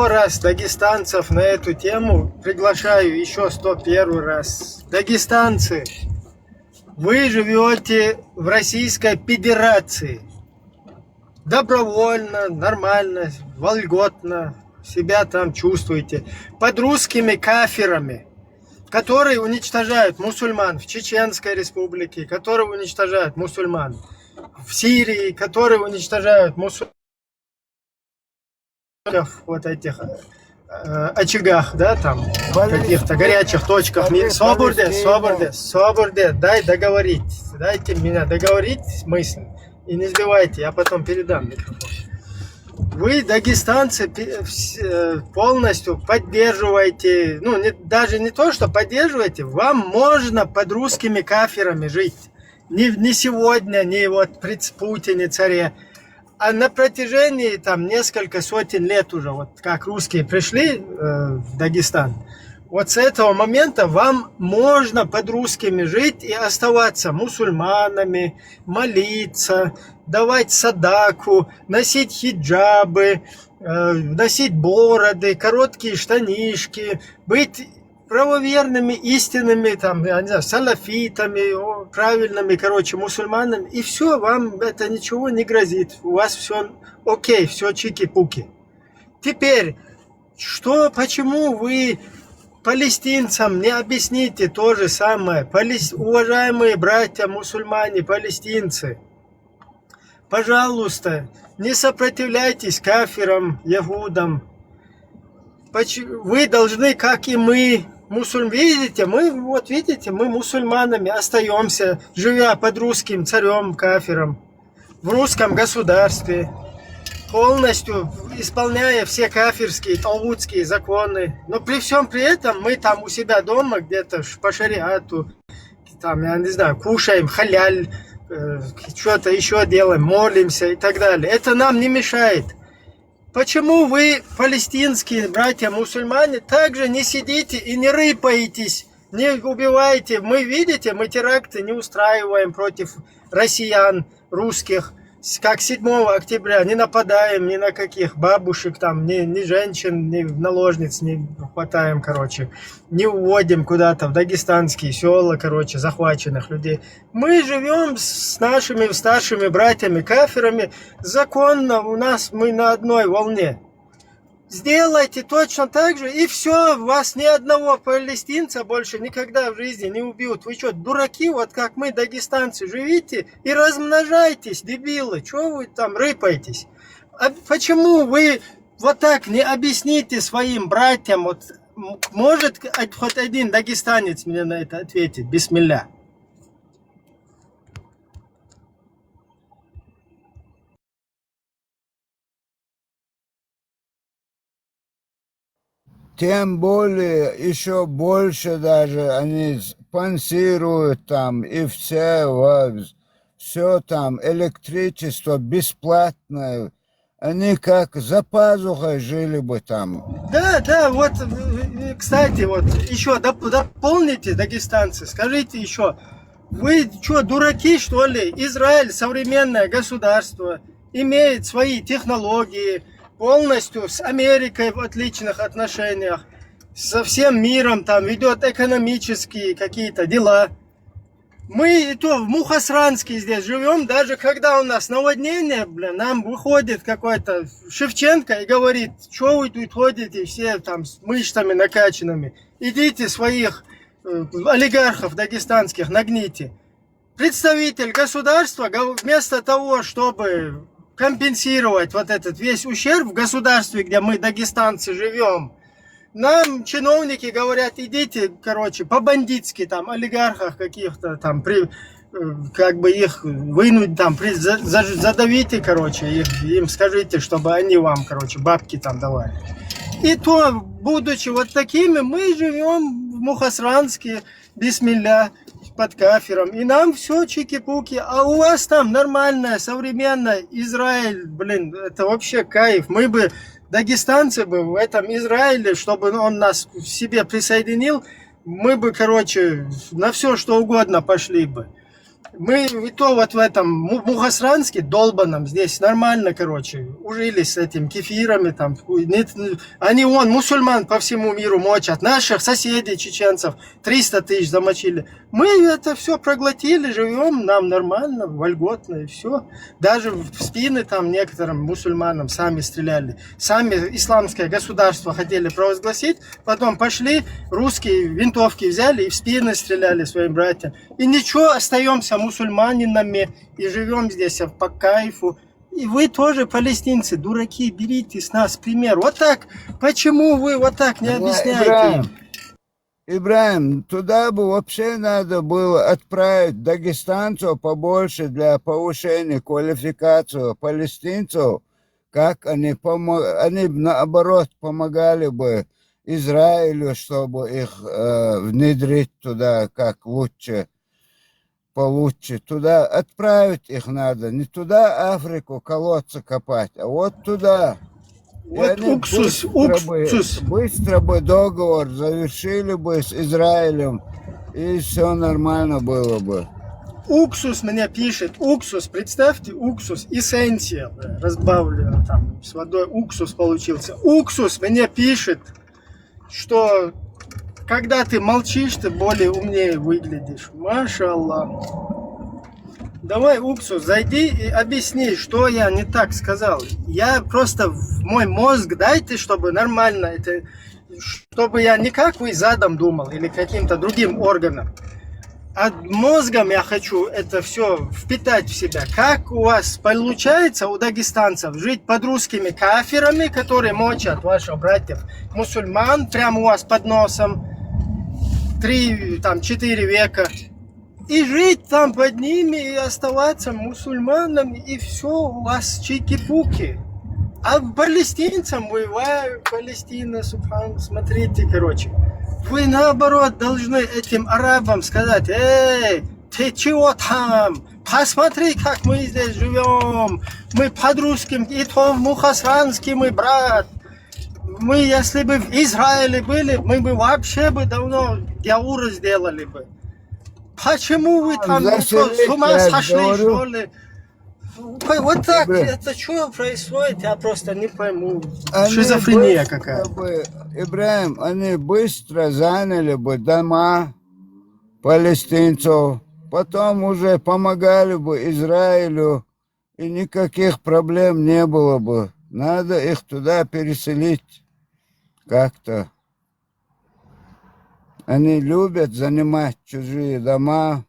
раз дагестанцев на эту тему приглашаю еще 101 раз. Дагестанцы, вы живете в Российской Федерации. Добровольно, нормально, вольготно себя там чувствуете. Под русскими кафирами, которые уничтожают мусульман в Чеченской Республике, которые уничтожают мусульман в Сирии, которые уничтожают мусульман вот этих очагах, да, там, каких-то горячих точках. Свободе, дай договорить. Дайте меня договорить мысль. И не сбивайте, я потом передам микрофон. Вы, дагестанцы, полностью поддерживаете, ну, даже не то, что поддерживаете, вам можно под русскими кафирами жить. Не сегодня, не вот при Путине, царе, а на протяжении там несколько сотен лет уже, вот как русские пришли в Дагестан, вот с этого момента вам можно под русскими жить и оставаться мусульманами, молиться, давать садаку, носить хиджабы, носить бороды, короткие штанишки, быть правоверными, истинными, там, я не знаю, салафитами, правильными, короче, мусульманами, и все, вам это ничего не грозит. У вас все окей, все чики-пуки. Теперь, почему вы палестинцам не объясните то же самое? Уважаемые братья мусульмане, палестинцы, пожалуйста, не сопротивляйтесь кафирам, ягудам. Вы должны, как и мы, видите, мы мусульманами остаемся, живя под русским царем, кафиром, в русском государстве, полностью исполняя все кафирские, талмудские законы. Но при всем при этом мы там у себя дома где-то по шариату, там, я не знаю, кушаем халяль, что-то еще делаем, молимся и так далее. Это нам не мешает. Почему вы, палестинские братья-мусульмане, также не сидите и не рыпаетесь, не убиваете? Мы, видите, мы теракты не устраиваем против россиян, русских, как 7 октября, не нападаем ни на каких бабушек, там, ни женщин, ни наложниц не хватаем, короче, не уводим куда-то в дагестанские села, короче, захваченных людей. Мы живем с нашими старшими братьями-кафирами законно, мы на одной волне. Сделайте точно так же, и все, вас ни одного палестинца больше никогда в жизни не убьют. Вы что, дураки, вот как мы, дагестанцы, живите и размножайтесь, дебилы, что вы там рыпаетесь? А почему вы вот так не объясните своим братьям, вот, может хоть один дагестанец мне на это ответить, бисмилля? тем более еще больше даже они спонсируют там и все там электричество бесплатное. Они как за пазухой жили бы там. Да, да, вот, кстати, вот еще дополните, дагестанцы, скажите еще, вы что, дураки, что ли? Израиль, современное государство, имеет свои технологии, полностью с Америкой в отличных отношениях, со всем миром там ведет экономические какие-то дела. Мы и то в Мухосранске здесь живем, даже когда у нас наводнение, блин, нам выходит какой-то Шевченко и говорит, что вы тут ходите все там с мышцами накачанными, идите своих олигархов дагестанских нагните. Представитель государства вместо того, чтобы компенсировать вот этот весь ущерб в государстве, где мы, дагестанцы, живем, нам чиновники говорят, идите, короче, по-бандитски, там, олигархах каких-то, там, как бы их вынуть, там, задавите, короче, им скажите, чтобы они вам, короче, бабки там давали. И то, будучи вот такими, мы живем в Мухосранске, бисмилля, под кафиром, и нам все чики-пуки, а у вас там нормальная, современная Израиль, блин, это вообще кайф. Мы бы, дагестанцы бы в этом Израиле, чтобы он нас к себе присоединил, мы бы, короче, на все что угодно пошли бы. Мы и то вот в этом Мухосранске долбаном здесь нормально, короче, ужились с этим кефирами там. Они мусульман по всему миру мочат. Наших соседей, чеченцев, 300 тысяч замочили. Мы это все проглотили, живем, нам нормально, вольготно и все. Даже в спины там некоторым мусульманам сами стреляли. Сами исламское государство хотели провозгласить, потом пошли, русские винтовки взяли и в спины стреляли своим братьям. И ничего, остаемся мусульманинами и живем здесь по кайфу. И вы тоже, палестинцы, дураки, берите с нас пример. Вот так. Почему вы вот так не объясняете? Ибраим, туда бы вообще надо было отправить дагестанцев побольше для повышения квалификации палестинцев, как они наоборот помогали бы Израилю, чтобы их внедрить туда как лучше, получше. Туда отправить их надо. Не туда Африку колодцы копать, а вот туда. Вот уксус. Быстро бы договор завершили бы с Израилем, и все нормально было бы. Уксус мне пишет. Уксус, представьте, уксус, эссенция, разбавлена там с водой, уксус получился. Уксус мне пишет, что когда ты молчишь, ты более умнее выглядишь. Машаллах. Давай, уксус, зайди и объясни, что я не так сказал. Я просто в мой мозг дайте, чтобы нормально это, чтобы я не как вы задом думал или каким-то другим органом. А мозгом я хочу это все впитать в себя. Как у вас получается, у дагестанцев, жить под русскими кафирами, которые мочат ваших братьев мусульман прямо у вас под носом 3-4 века, и жить там под ними, и оставаться мусульманами, и все у вас чики-пуки. А палестинцам воевают, Палестина, субхан, смотрите, короче. Вы наоборот должны этим арабам сказать: эй, ты чего там? Посмотри, как мы здесь живем. Мы под русским, и то в Мухосранске мы, брат. Мы, если бы в Израиле были, мы бы вообще бы давно яуры сделали бы. Почему вы там с ума сошли, что ли? Вот так, это что происходит, я просто не пойму. Шизофрения какая-то. Ибраим, они быстро заняли бы дома палестинцев, потом уже помогали бы Израилю, и никаких проблем не было бы. Надо их туда переселить как-то. Они любят занимать чужие дома.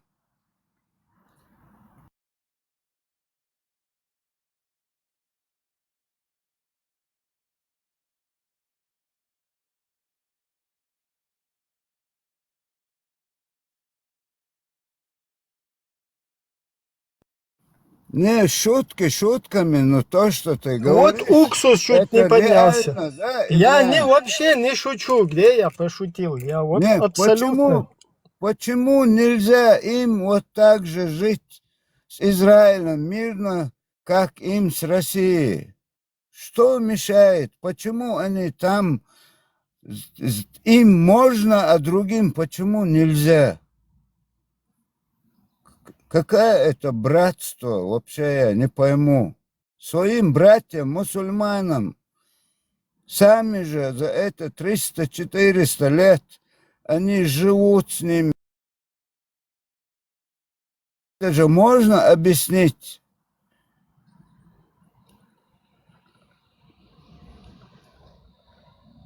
Не, шутки шутками, но то, что ты Вот говоришь, уксус чуть это не поднялся. реально, да, Я Ибрагим? вообще не шучу. Где я пошутил? Я вот Не, абсолютно. почему нельзя им вот так же жить с Израилем мирно, как им с Россией? Что мешает? Почему они там, им можно, а другим почему нельзя? Какое это братство? Вообще я не пойму. Своим братьям, мусульманам, сами же за это 300-400 лет они живут с ними. Это же можно объяснить.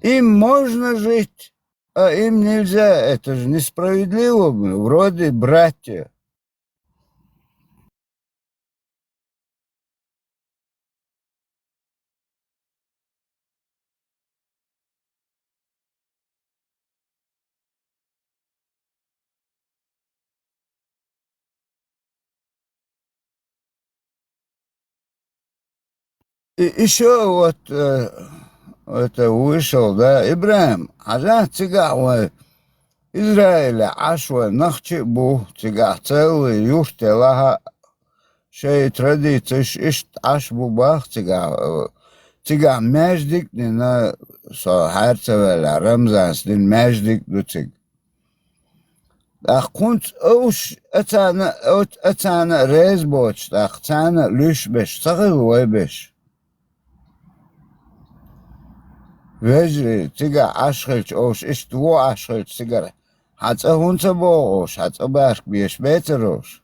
Им можно жить, а им нельзя. Это же несправедливо. Вроде братья. И еще вот это вышел, да, Ибрагим, а цыган Израиля ашва нахчебу цыга целый юрте лаха шей традиция ишт ашбу бах цыга междик не на со харцевела рамзан стин междик до цыг. Ах кунт ош атана резбоч ах цана люшбеш сагы вайбеш. Вежри цыга ашхэлч ош ишт во ашхэлч цыгара. Хаца хунца бош, хаца башк биеш бетерош.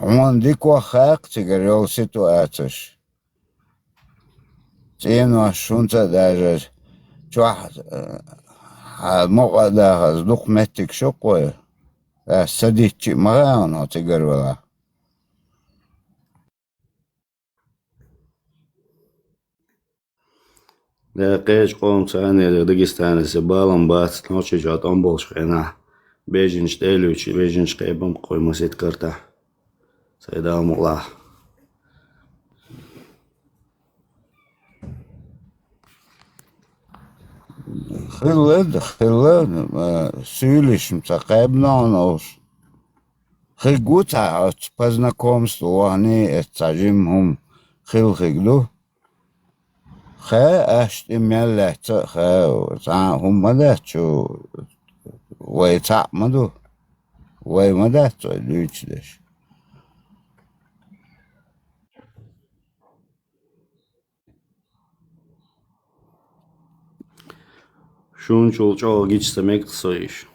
Он дико хак цыгарел ситуацияш. Цену ашунца даже чуах моqada сдух метик шокой. Садичи магаано цыгарвала. ده قيش قوم ثانية دقيستان السبالم بات نوشي جات أمبول شخينا بيجنش تيلوشي بيجنش قيبم قوي مسيت كرتا سيدام الله Хилед сюлишм цакайбнанош. Хигута по знакомству они цажимхум хилхигду. Хэ ашт имяллаца хэ цахум мадачу вай цамаду вай мадачу лючдеш. شون شول شو جيش سميك تصيش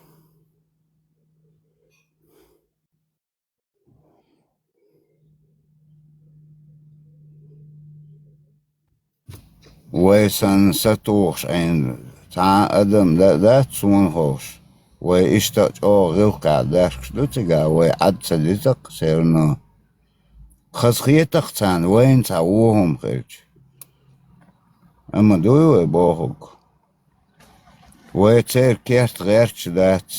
ويسن ستوش عين تاع ادم دا تسون خوش ويشتاق غيوقع داركش دوتيقا ويعد سديتق سيرنا خسخيتق تان وين تعوهم خيرج اما دوي ويبوهوك ويتير كيرت غيرش دات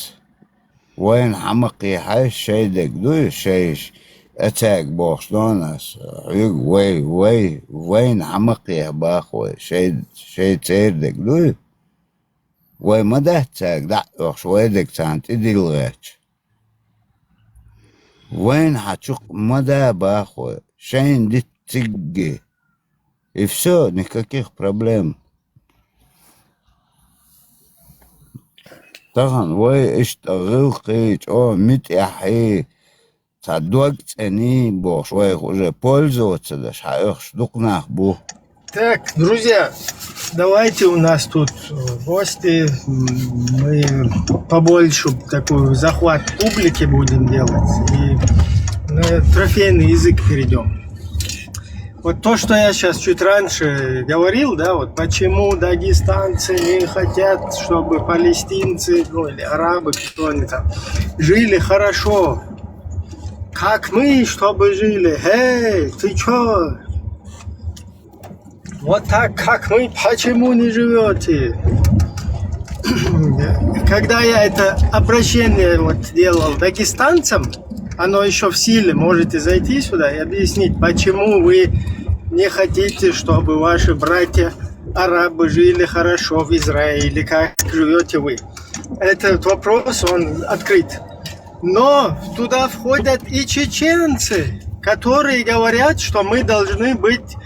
وين حمقي حي شيدك دوي شيش اتاك بوخش دوناس وين حمقي باخوي شي تيردك دوي وي مدى تاك دعوخش ويدك تانت ادي الغيرش وين حتشوق مدى باخوي شين دي تيجي и все, никаких проблем. طبعا وي اشتغل قيج ميت احي صدوق تاني بوش وي уже пользоваться даже хаёх штук нах бу Так, друзья, давайте у нас тут гости. Мы побольше такой захват публики будем делать. И на трофейный язык перейдем. Вот то, что я сейчас чуть раньше говорил, да, вот почему дагестанцы не хотят, чтобы палестинцы, ну или арабы, кто они там, жили хорошо. Как мы, чтобы жили? Эй, ты чё? Вот так, как мы, почему не живете? Когда я это обращение вот делал дагестанцам, оно еще в силе, можете зайти сюда и объяснить, почему вы не хотите, чтобы ваши братья арабы жили хорошо в Израиле, как живете вы. Этот вопрос, он открыт. Но туда входят и чеченцы, которые говорят, что мы должны быть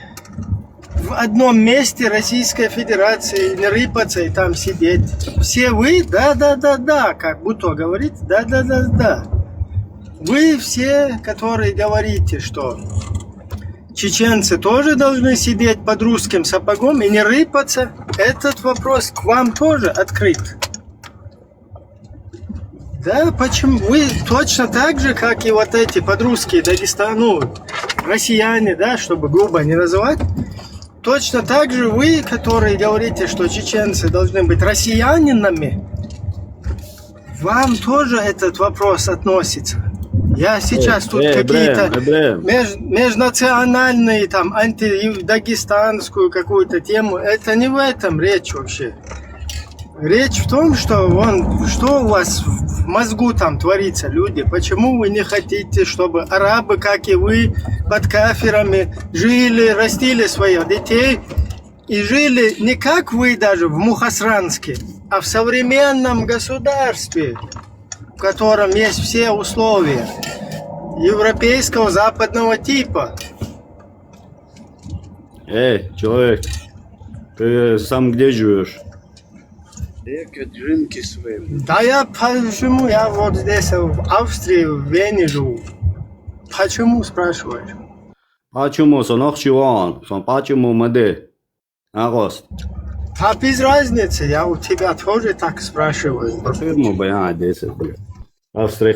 в одном месте Российской Федерации, не рыпаться и там сидеть. Все вы, да, как будто говорит, да. Вы все, которые говорите, что чеченцы тоже должны сидеть под русским сапогом и не рыпаться, этот вопрос к вам тоже открыт. Да, почему? Вы точно так же, как и вот эти подрусские россияне, да, чтобы грубо не называть, точно так же вы, которые говорите, что чеченцы должны быть россиянинами, вам тоже этот вопрос относится. Я сейчас тут какие-то межнациональные, там, антидагестанскую какую-то тему, это не в этом речь вообще. Речь в том, что что у вас в мозгу там творится, люди, почему вы не хотите, чтобы арабы, как и вы, под кафирами жили, растили своих детей и жили не как вы даже в Мухосранске, а в современном государстве, в котором есть все условия европейского западного типа. Эй, человек, ты сам где живешь? Да я почему? Я вот здесь в Австрии, в Вене живу. Почему спрашиваешь? Почему? Почему мы? Агост. А без разницы, я у тебя тоже так спрашиваю. Фирму баян 10. Австрия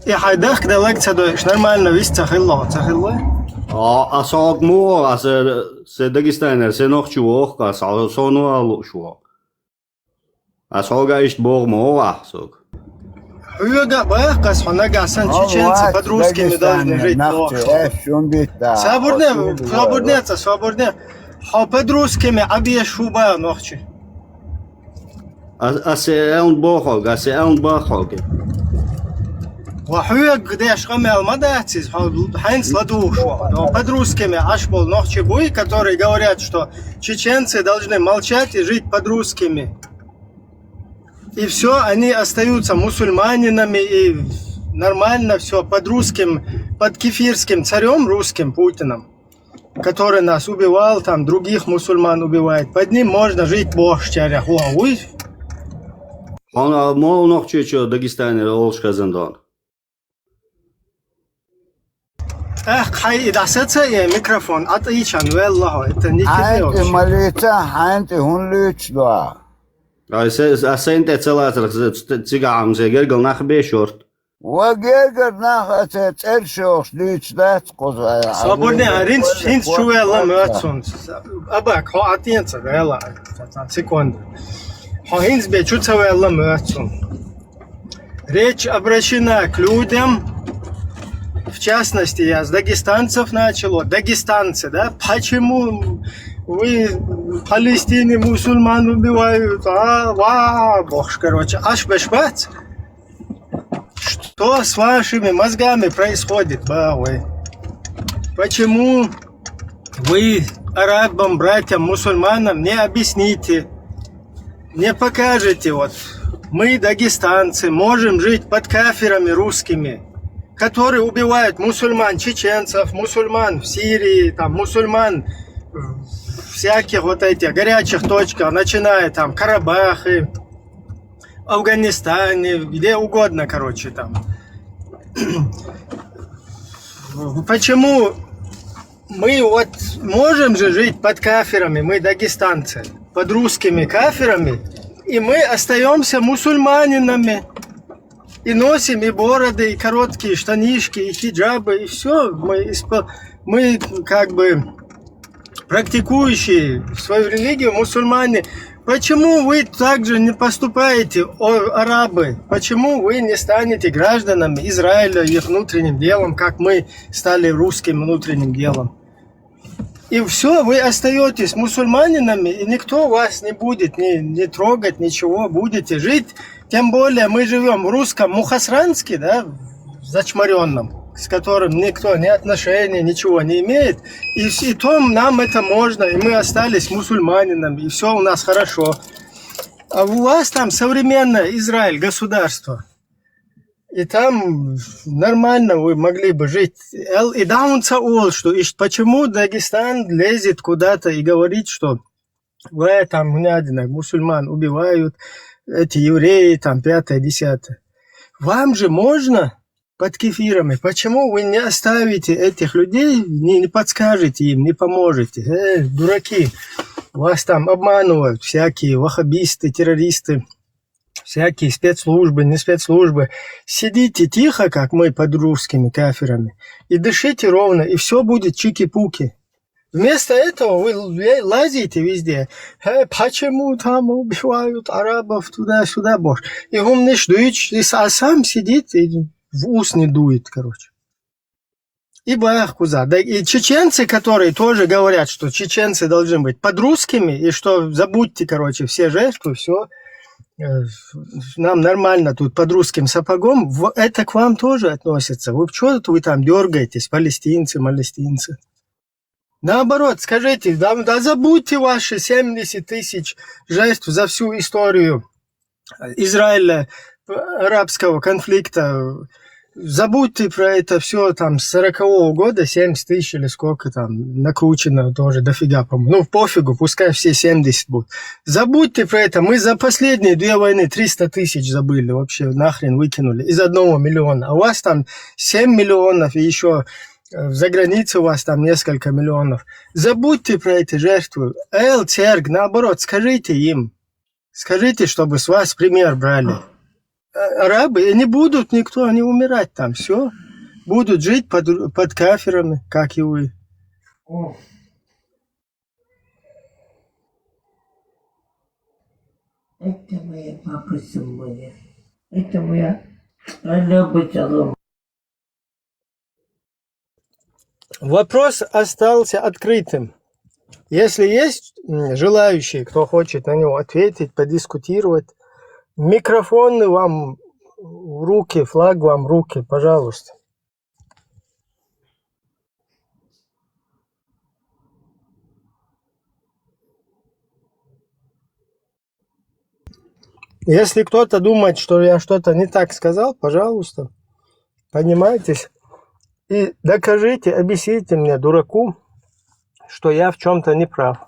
И хайдах да лекция даешь нормально, вис цахилла. А сагму се Дагестана се нохчуох ка сону алушо. А сага ишт богмо ахсок. Хуйга бахкас хонагасан чеченцы под русскими должны жить плохо. Свободнее. А под русскими объешь шуба нохчи. А се он бохог. وحوق قديش غمل мадатис, хайнс ладушо. Но под русскими аж был нохчебуй, которые говорят, что чеченцы должны молчать и жить под русскими. И все, они остаются мусульманинами и нормально все под русским, под кефирским царем русским Путиным, который нас убивал, там других мусульман убивает. Под ним можно жить бошчаря. Он мол нохче что Дагестане олшказандан. Эх, хай, да микрофон, отличен, это не тебе Анти вообще. малица, анти хунлючда. А сенте целатер цигам зе гергал нахбе шорт. Вагергер нахаце цершош лючда скоза. Свободнее, ринс чуэлла мёцун. Абак, хо атенца, вэлла, секунду. Хо хинс бе чуцавэлла мёцун. Речь обращена к людям. В частности, я с дагестанцев начал. Дагестанцы, да? Почему вы в Палестине мусульман убивают? Бог, короче. Аш-беш-бац. Что с вашими мозгами происходит, бавы? Почему вы арабам, братьям, мусульманам не объясните, не покажете, вот, мы, дагестанцы, можем жить под кафирами русскими, которые убивают мусульман, чеченцев, мусульман в Сирии, там, мусульман в всяких вот этих горячих точках, начиная там Карабахи, Афганистане, где угодно, короче, там. Почему мы вот можем же жить под кафирами, мы дагестанцы, под русскими кафирами, и мы остаемся мусульманинами. И носим и бороды, и короткие штанишки, и хиджабы, и все. Мы как бы практикующие свою религию мусульмане. Почему вы также не поступаете, арабы? Почему вы не станете гражданами Израиля их внутренним делом, как мы стали русским внутренним делом? И все, вы остаетесь мусульманинами, и никто вас не будет не трогать, ничего, будете жить. Тем более мы живем в русском Мухосранске, да, зачмаренном, с которым никто ни отношения, ничего не имеет. И то нам это можно, и мы остались мусульманинами, и все у нас хорошо. А у вас там современное Израиль, государство. И там нормально вы могли бы жить. И даунца ол, что почему Дагестан лезет куда-то и говорит, что вы там мусульман убивают, эти евреи, там, 5-10. Вам же можно под кефирами. Почему вы не оставите этих людей, не подскажете им, не поможете? Дураки, вас там обманывают всякие ваххабисты, террористы, всякие спецслужбы, не спецслужбы. Сидите тихо, как мы под русскими кафирами, и дышите ровно, и все будет чики-пуки. Вместо этого вы лазите везде. Почему там убивают арабов туда-сюда, боже. И он не ждет, а сам сидит и в ус не дует, короче. И бахкуза. Да, и чеченцы, которые тоже говорят, что чеченцы должны быть под русскими, и что забудьте, короче, все жертвы, все. Нам нормально тут под русским сапогом. Это к вам тоже относится. Вы что вы там дергаетесь, палестинцы? Наоборот, скажите, да забудьте ваши 70 тысяч жертв за всю историю Израиля, арабского конфликта. Забудьте про это все там с 40-го года, 70 тысяч или сколько там накручено тоже дофига, по-моему. Ну, пофигу, пускай все 70 будут. Забудьте про это. Мы за последние 2 войны 300 тысяч забыли, вообще нахрен выкинули из 1 миллиона. А у вас там 7 миллионов и еще... За границей у вас там несколько миллионов. Забудьте про эти жертвы. Церк, наоборот, скажите им. Скажите, чтобы с вас пример брали. Арабы не будут никто не умирать там. Все. Будут жить под кафирами, как и вы. Это моя папа сегодня. Это моя любовь. Вопрос остался открытым. Если есть желающие, кто хочет на него ответить, подискутировать, микрофоны вам в руки, флаг вам в руки, пожалуйста. Если кто-то думает, что я что-то не так сказал, пожалуйста, поднимайтесь. И докажите, объясните мне, дураку, что я в чем-то не прав.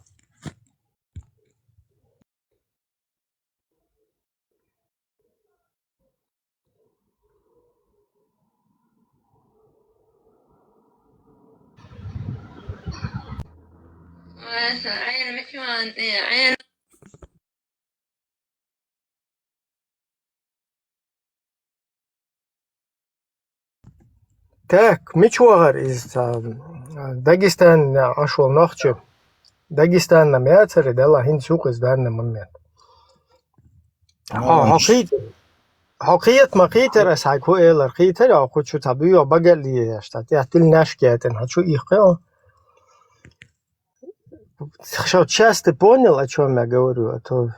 Так, Мичуагар из Дагестана ошел ночью. Дагестан на мяцере дала хинчук из данный момент. حقیقت مقیتر از حکو ایلر قیتر یا خود شو طبیعی یا بگلی اشتاد یا تل نشکیتن хочу ایقه часто понял, о чем я говорю, а то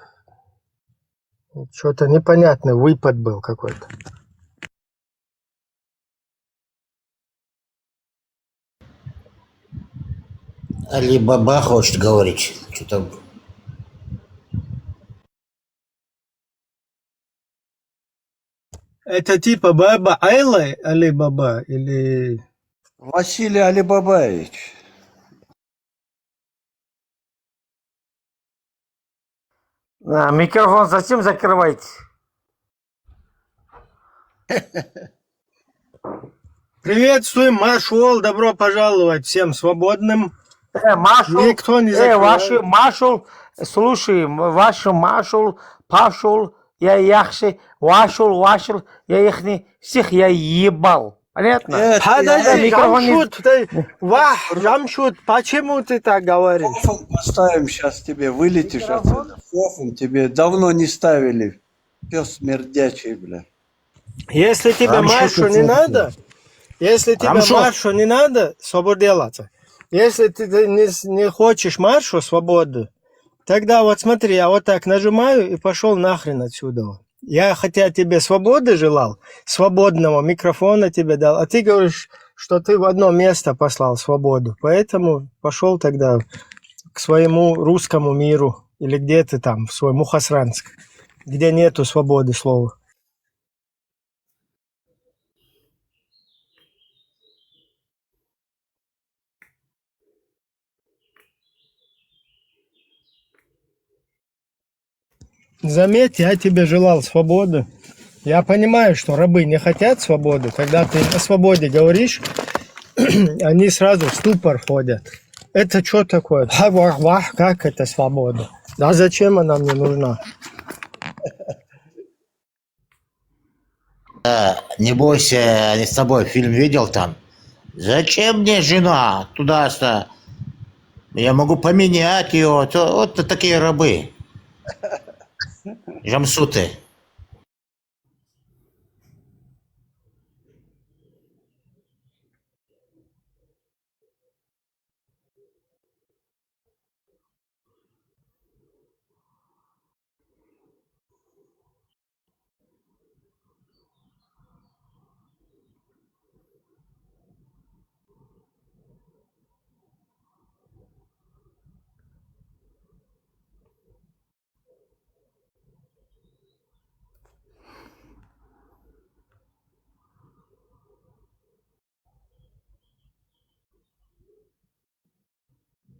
что-то непонятный выпад был какой-то. Али Баба хочет говорить. Что-то... Это типа Баба Айла Али Баба или... Василий Алибабаевич. Микрофон зачем закрываете? Приветствуем, Машул, добро пожаловать всем свободным. Машул, Никто не закрывает. Машул, слушай, ваш Машул, пошел, я яхши, вашул, я их не всех я ебал. Понятно? Подожди, Микрофон не- Жамшут, почему ты так говоришь? Фофан поставим сейчас тебе, вылетишь отсюда. Фофан тебе давно не ставили. Пес смердячий, бля. Если тебе Машу не надо, Машу не надо, свободелаться. Если ты не хочешь Машу, свободу, тогда вот смотри, я вот так нажимаю и пошел нахрен отсюда. Я хотя тебе свободы желал, свободного микрофона тебе дал, а ты говоришь, что ты в одно место послал свободу. Поэтому пошел тогда к своему русскому миру, или где ты там, в свой Мухосранск, где нету свободы слова. Заметь, я тебе желал свободы. Я понимаю, что рабы не хотят свободы. Когда ты о свободе говоришь, они сразу в ступор входят. Это что такое? Как это свобода? Да зачем она мне нужна? Не бойся, они с тобой фильм видел там? Зачем мне жена? Туда-сюда. Я могу поменять ее. Вот такие рабы. Жамсуты.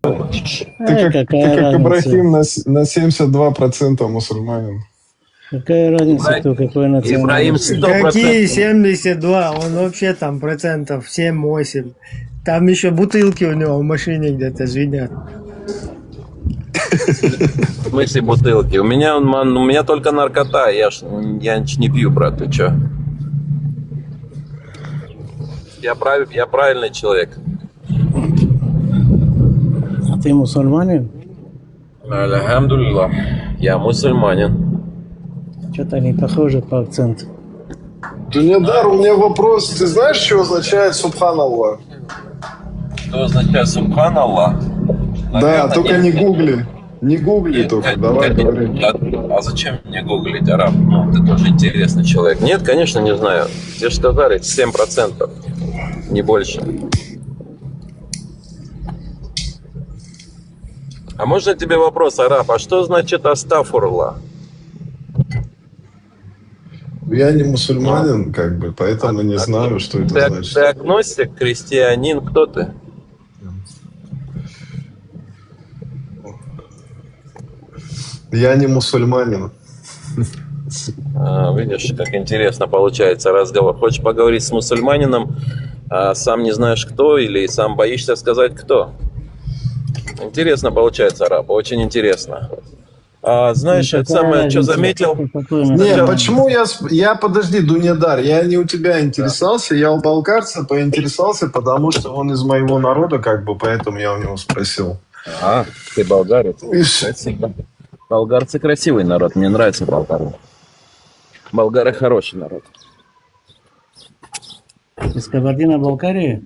Ты как Ибрахим на 72% мусульманин. Какая разница, кто какой национальности? Какие 72? Он вообще там процентов 7-8. Там еще бутылки у него в машине где-то звенят. В смысле бутылки? У меня только наркота, я не пью, брат, ты чё? Я правильный человек. А ты мусульманин? Альхамдулилlah, я мусульманин. Что-то не похоже по акценту. Дунедар, у меня вопрос. Ты знаешь, что означает Субханаллах? Что означает Субханаллах? Да, только не гугли. Не гугли только, давай говори. А зачем мне гуглить, араб? Ну, ты тоже интересный человек. Нет, конечно, не знаю. Тебе же сказали, 7%, не больше. А можно тебе вопрос, араб? А что значит астафурла? Я не мусульманин, как бы, поэтому не знаю, что это значит. Ты агностик, христианин, кто ты? Я не мусульманин. Видишь, как интересно получается разговор. Хочешь поговорить с мусульманином, а сам не знаешь кто, или сам боишься сказать кто? Интересно получается, араб, очень интересно. Знаешь, это самое, что заметил? Не, почему я подожди, Дунедар, я не у тебя интересовался, я у болгарца поинтересовался, потому что он из моего народа, как бы, поэтому я у него спросил. Ты болгарец. Спасибо. Болгарцы красивый народ, мне нравится болгары. Болгары хороший народ. Из Кабардино-Балкарии?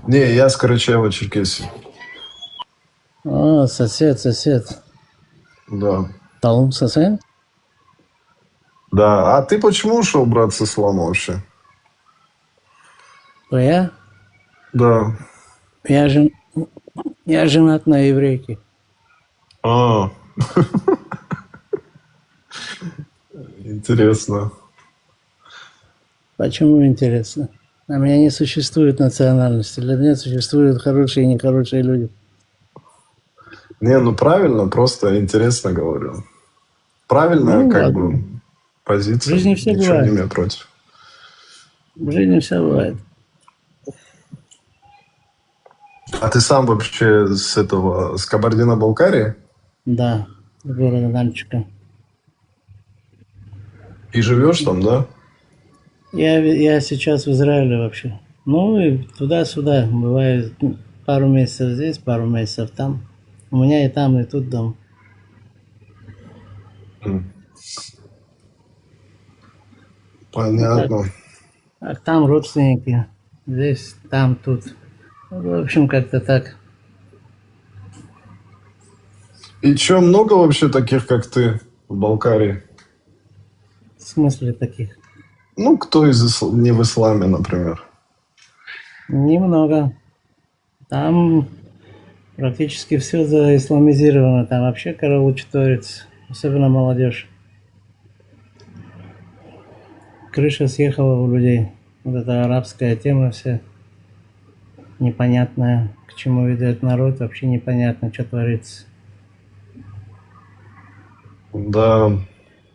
Не, я с Карачаево-Черкесии. О, сосед. Да. Талум сосед? Да, а ты почему ушел, брат, с ислама вообще? Я? Да. Я женат на еврейке. Интересно. Почему интересно? У меня не существует национальности. Для меня существуют хорошие и нехорошие люди. Не, ну правильно, просто интересно говорю. Правильная, Ну, как ладно. бы, позиция. В жизни все Ничего бывает. не имею против. В жизни все бывает. А ты сам вообще с Кабардино-Балкарии? Да, с города Нальчика. И живешь там, да? Я сейчас в Израиле вообще. Ну и туда-сюда. Бывает пару месяцев здесь, пару месяцев там. У меня и там, и тут дом. Понятно. А там родственники. Здесь, там, тут. В общем, как-то так. И чё, много вообще таких, как ты, в Балкарии? В смысле таких? Ну, кто не в исламе, например? Немного. Там практически все заисламизировано. Там вообще караул читорец. Особенно молодежь. Крыша съехала у людей. Вот эта арабская тема вся непонятная. К чему ведет народ, вообще непонятно, что творится. Да.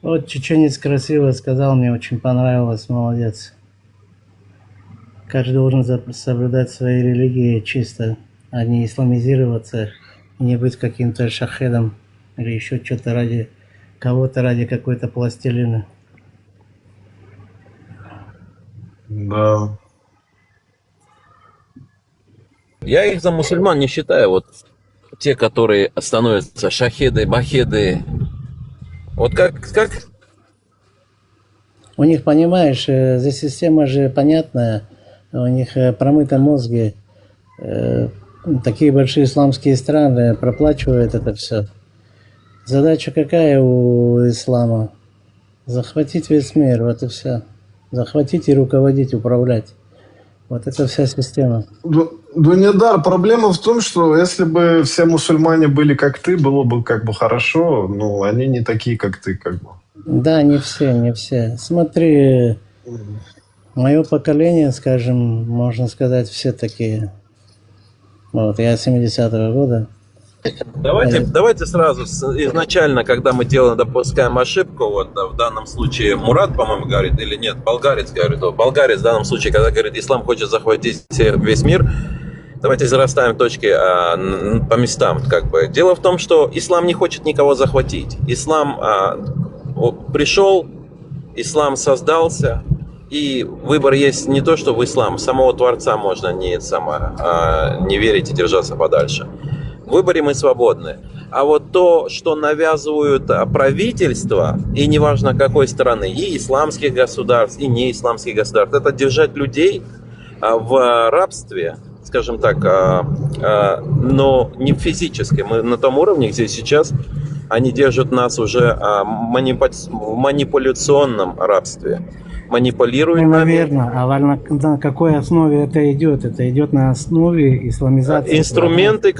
Вот чеченец красиво сказал, мне очень понравилось, молодец. Каждый должен соблюдать свои религии чисто, а не исламизироваться, и не быть каким-то шахедом или еще что-то ради кого-то, ради какой-то пластилины. Да. Я их за мусульман не считаю. Вот те, которые становятся шахеды, бахеды. Вот как... У них, понимаешь, здесь система же понятная, у них промыты мозги. Такие большие исламские страны проплачивают это все. Задача какая у ислама? Захватить весь мир, вот и все. Захватить и руководить, управлять. Вот это вся система. Дунедар, проблема в том, что если бы все мусульмане были как ты, было бы как бы хорошо, но они не такие, как ты, как бы. Да, не все, не все. Смотри, мое поколение, скажем, можно сказать, все такие. Вот, я 70-го года. Давайте сразу изначально, когда мы допускаем ошибку, вот в данном случае Мурат, по-моему, говорит, или нет, болгарец говорит, болгарец в данном случае, когда говорит, ислам хочет захватить весь мир, давайте зарастаем точки по местам, как бы. Дело в том, что ислам не хочет никого захватить. Ислам пришел, ислам создался, и выбор есть не то, что в ислам, самого Творца можно не верить и держаться подальше. В выборе мы свободны. А вот то, что навязывают правительства, и неважно какой страны, и исламских государств, и не исламских государств, это держать людей в рабстве, скажем так, но не физически. Мы на том уровне, где сейчас они держат нас уже в манипуляционном рабстве. Манипулируют нами. Наверное, а на какой основе это идет? Это идет на основе исламизации. Инструменты,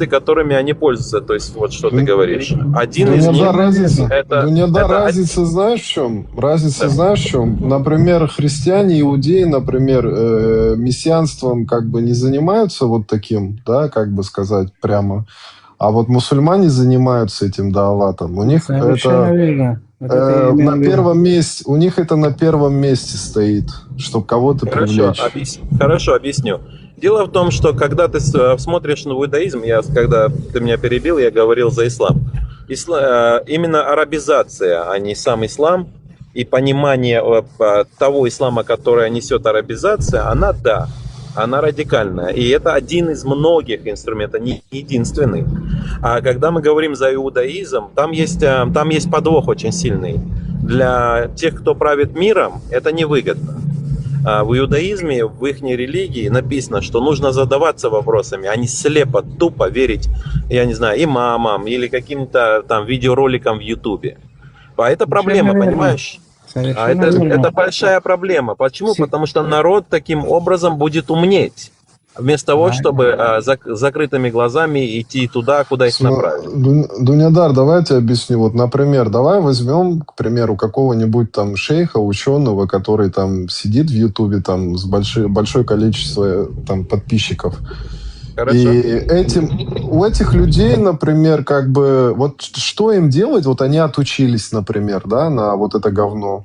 которыми они пользуются. То есть, вот что ты говоришь. Один из них... Разница знаешь в чем? Разница знаешь в чем? Например, христиане, иудеи, например, мессианством как бы не занимаются вот таким, да, как бы сказать прямо. А вот мусульмане занимаются этим дааватом. У них это на первом месте. У них это на первом месте стоит, чтобы кого-то привлечь. Хорошо, объясню. Дело в том, что когда ты смотришь на иудаизм, когда ты меня перебил, я говорил за ислам. Именно арабизация, а не сам ислам, и понимание того ислама, которое несет арабизация, она радикальная. И это один из многих инструментов, не единственный. А когда мы говорим за иудаизм, там есть подвох очень сильный. Для тех, кто правит миром, это невыгодно. В иудаизме, в их религии написано, что нужно задаваться вопросами, а не слепо, тупо верить, я не знаю, имамам или каким-то там видеороликам в Ютубе. А это проблема, понимаешь? Это большая проблема. Почему? Потому что народ таким образом будет умнеть. Вместо того, чтобы закрытыми глазами идти туда, куда их направили. Дунедар, давай я тебе объясню. Вот, например, давай возьмем, к примеру, какого-нибудь там шейха, ученого, который там сидит в Ютубе там с большое количество там подписчиков. Хорошо. И у этих людей, например, как бы, вот что им делать? Вот они отучились, например, да, на вот это говно.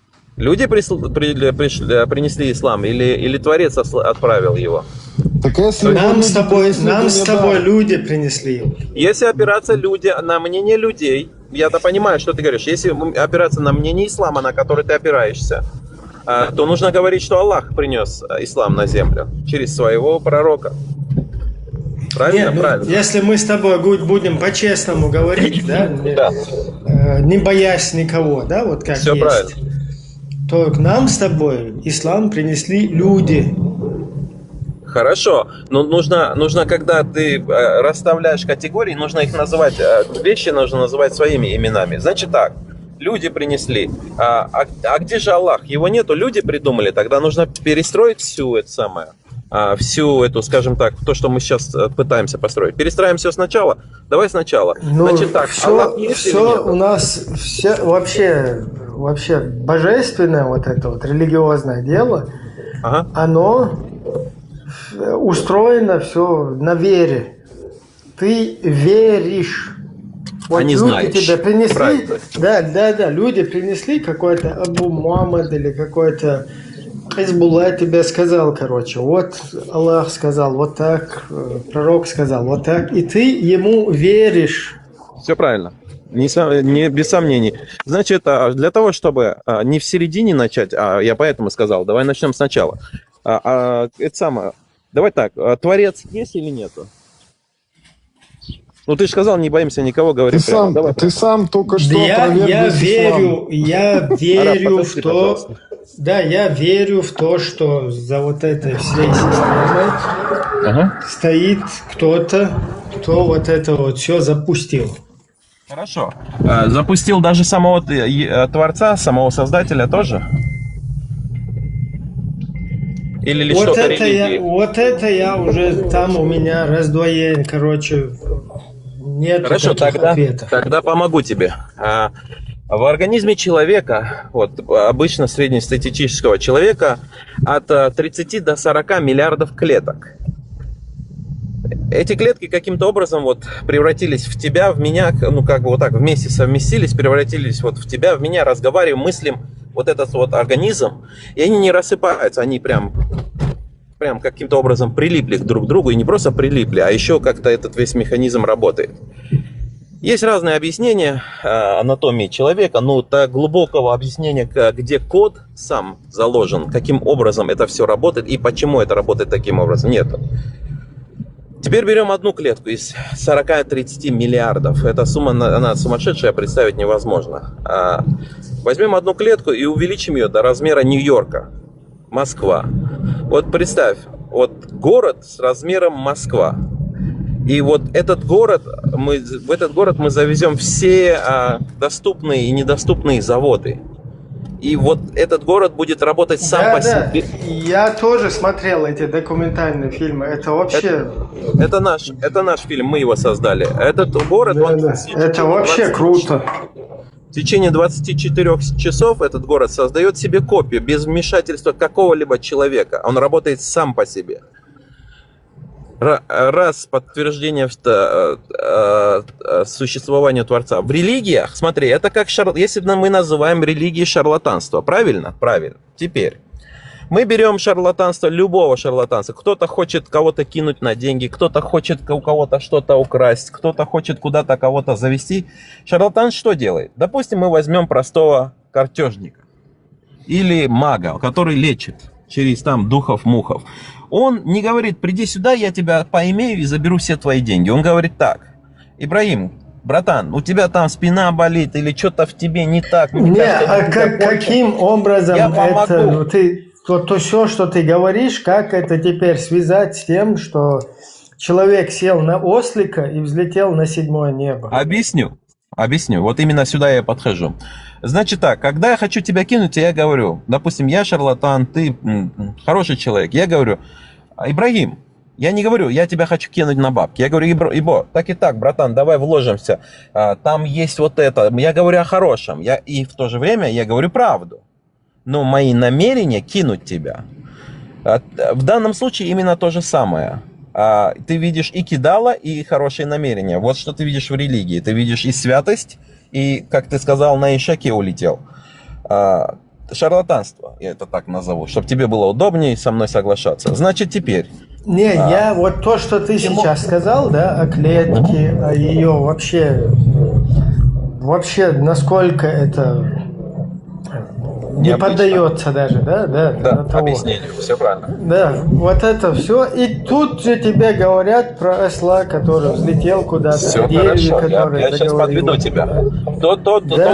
Люди принесли ислам или Творец отправил его? Так если Нам с тобой люди принесли его. Если опираться на мнение людей, я-то понимаю, что ты говоришь, если опираться на мнение ислама, на который ты опираешься, то нужно говорить, что Аллах принес ислам на землю через своего пророка. Правильно? Нет, Правильно. Если мы с тобой будем по-честному говорить, да, не боясь никого, да, вот как Все есть, правильно. то к нам с тобой ислам принесли люди. Хорошо, но нужно, когда ты расставляешь категории, нужно их называть, вещи нужно называть своими именами. Значит так, люди принесли. А где же Аллах? Его нету, люди придумали. Тогда нужно перестроить всю эту, скажем так, то, что мы сейчас пытаемся построить. Перестраиваем все сначала? Давай сначала. Значит так, Аллах есть или все нет? у нас вообще божественное вот это вот религиозное дело, оно устроено все на вере. Ты веришь. Вот не люди знаешь. тебе принесли, Правильно. да, люди принесли какой-то Абу Мухаммад или какой-то Хизбулла тебе сказал, короче, вот Аллах сказал, вот так, пророк сказал, вот так, и ты ему веришь. Все правильно. Не без сомнений. Значит, для того, чтобы не в середине начать, я поэтому сказал, давай начнем сначала. Это самое. Давай так, Творец есть или нету? Ну, ты же сказал, не боимся никого говорить прямо. Давай Ты сам только что я опроверг весь ислам. верю Араб, в подожди, то, пожалуйста. да, я верю в то, что за вот этой всей системой стоит кто-то, кто вот это вот все запустил. Хорошо. Запустил даже самого Творца, самого Создателя тоже? Или лишь что-то религии? Вот это я уже, там у меня раздвоение, короче, нет Хорошо, таких ответов. тогда помогу тебе. В организме человека, вот обычно среднестатистического человека, от 30 до 40 миллиардов клеток. Эти клетки каким-то образом вот превратились в тебя, в меня, ну как бы вот так вместе совместились, превратились вот в тебя, в меня, разговариваем, мыслим, вот этот вот организм, и они не рассыпаются, они прям каким-то образом прилипли друг к другу, и не просто прилипли, а еще как-то этот весь механизм работает. Есть разные объяснения анатомии человека, но так глубокого объяснения, где код сам заложен, каким образом это все работает и почему это работает таким образом, нет. Теперь берем одну клетку из 40-30 миллиардов. Эта сумма, она сумасшедшая, представить невозможно. Возьмем одну клетку и увеличим ее до размера Нью-Йорка, Москва. Вот представь, вот город с размером Москва. И вот в этот город мы завезем все доступные и недоступные заводы. И вот этот город будет работать сам по себе. Я тоже смотрел эти документальные фильмы. Это вообще... Это наш фильм, мы его создали. Этот город... Это вообще круто. В течение 24 часов этот город создает себе копию без вмешательства какого-либо человека. Он работает сам по себе. Раз подтверждение существования Творца. В религиях, смотри, это как если мы называем религией шарлатанство, правильно? Правильно. Теперь мы берем шарлатанство, любого шарлатанства. Кто-то хочет кого-то кинуть на деньги, кто-то хочет у кого-то что-то украсть, кто-то хочет куда-то кого-то завести. Шарлатан что делает? Допустим, мы возьмем простого картежника или мага, который лечит через там духов-мухов. Он не говорит, приди сюда, я тебя поимею и заберу все твои деньги. Он говорит так: Ибрагим, братан, у тебя там спина болит или что-то в тебе не так. Каким образом я это... То все, что ты говоришь, как это теперь связать с тем, что человек сел на ослика и взлетел на 7-е небо? Объясню. Вот именно сюда я подхожу. Значит так, когда я хочу тебя кинуть, я говорю, допустим, я шарлатан, ты хороший человек, я говорю, Ибрагим, я не говорю, я тебя хочу кинуть на бабки, я говорю, Ибо, так и так, братан, давай вложимся, там есть вот это, я говорю о хорошем, и в то же время я говорю правду, но мои намерения кинуть тебя. В данном случае именно то же самое. Ты видишь и кидала, и хорошие намерения. Вот что ты видишь в религии. Ты видишь и святость, и, как ты сказал, на ишаке улетел. шарлатанство, я это так назову, чтобы тебе было удобнее со мной соглашаться. Значит, теперь... Не, я вот то, что ты сейчас сказал, да, о клетке, о ее вообще, насколько это не поддается даже, да, Да, объяснению, все правильно. Да, вот это все. И тут же тебе говорят про осла, который взлетел куда-то, Все о дереве, хорошо, который я сейчас заговорил. подведу тебя.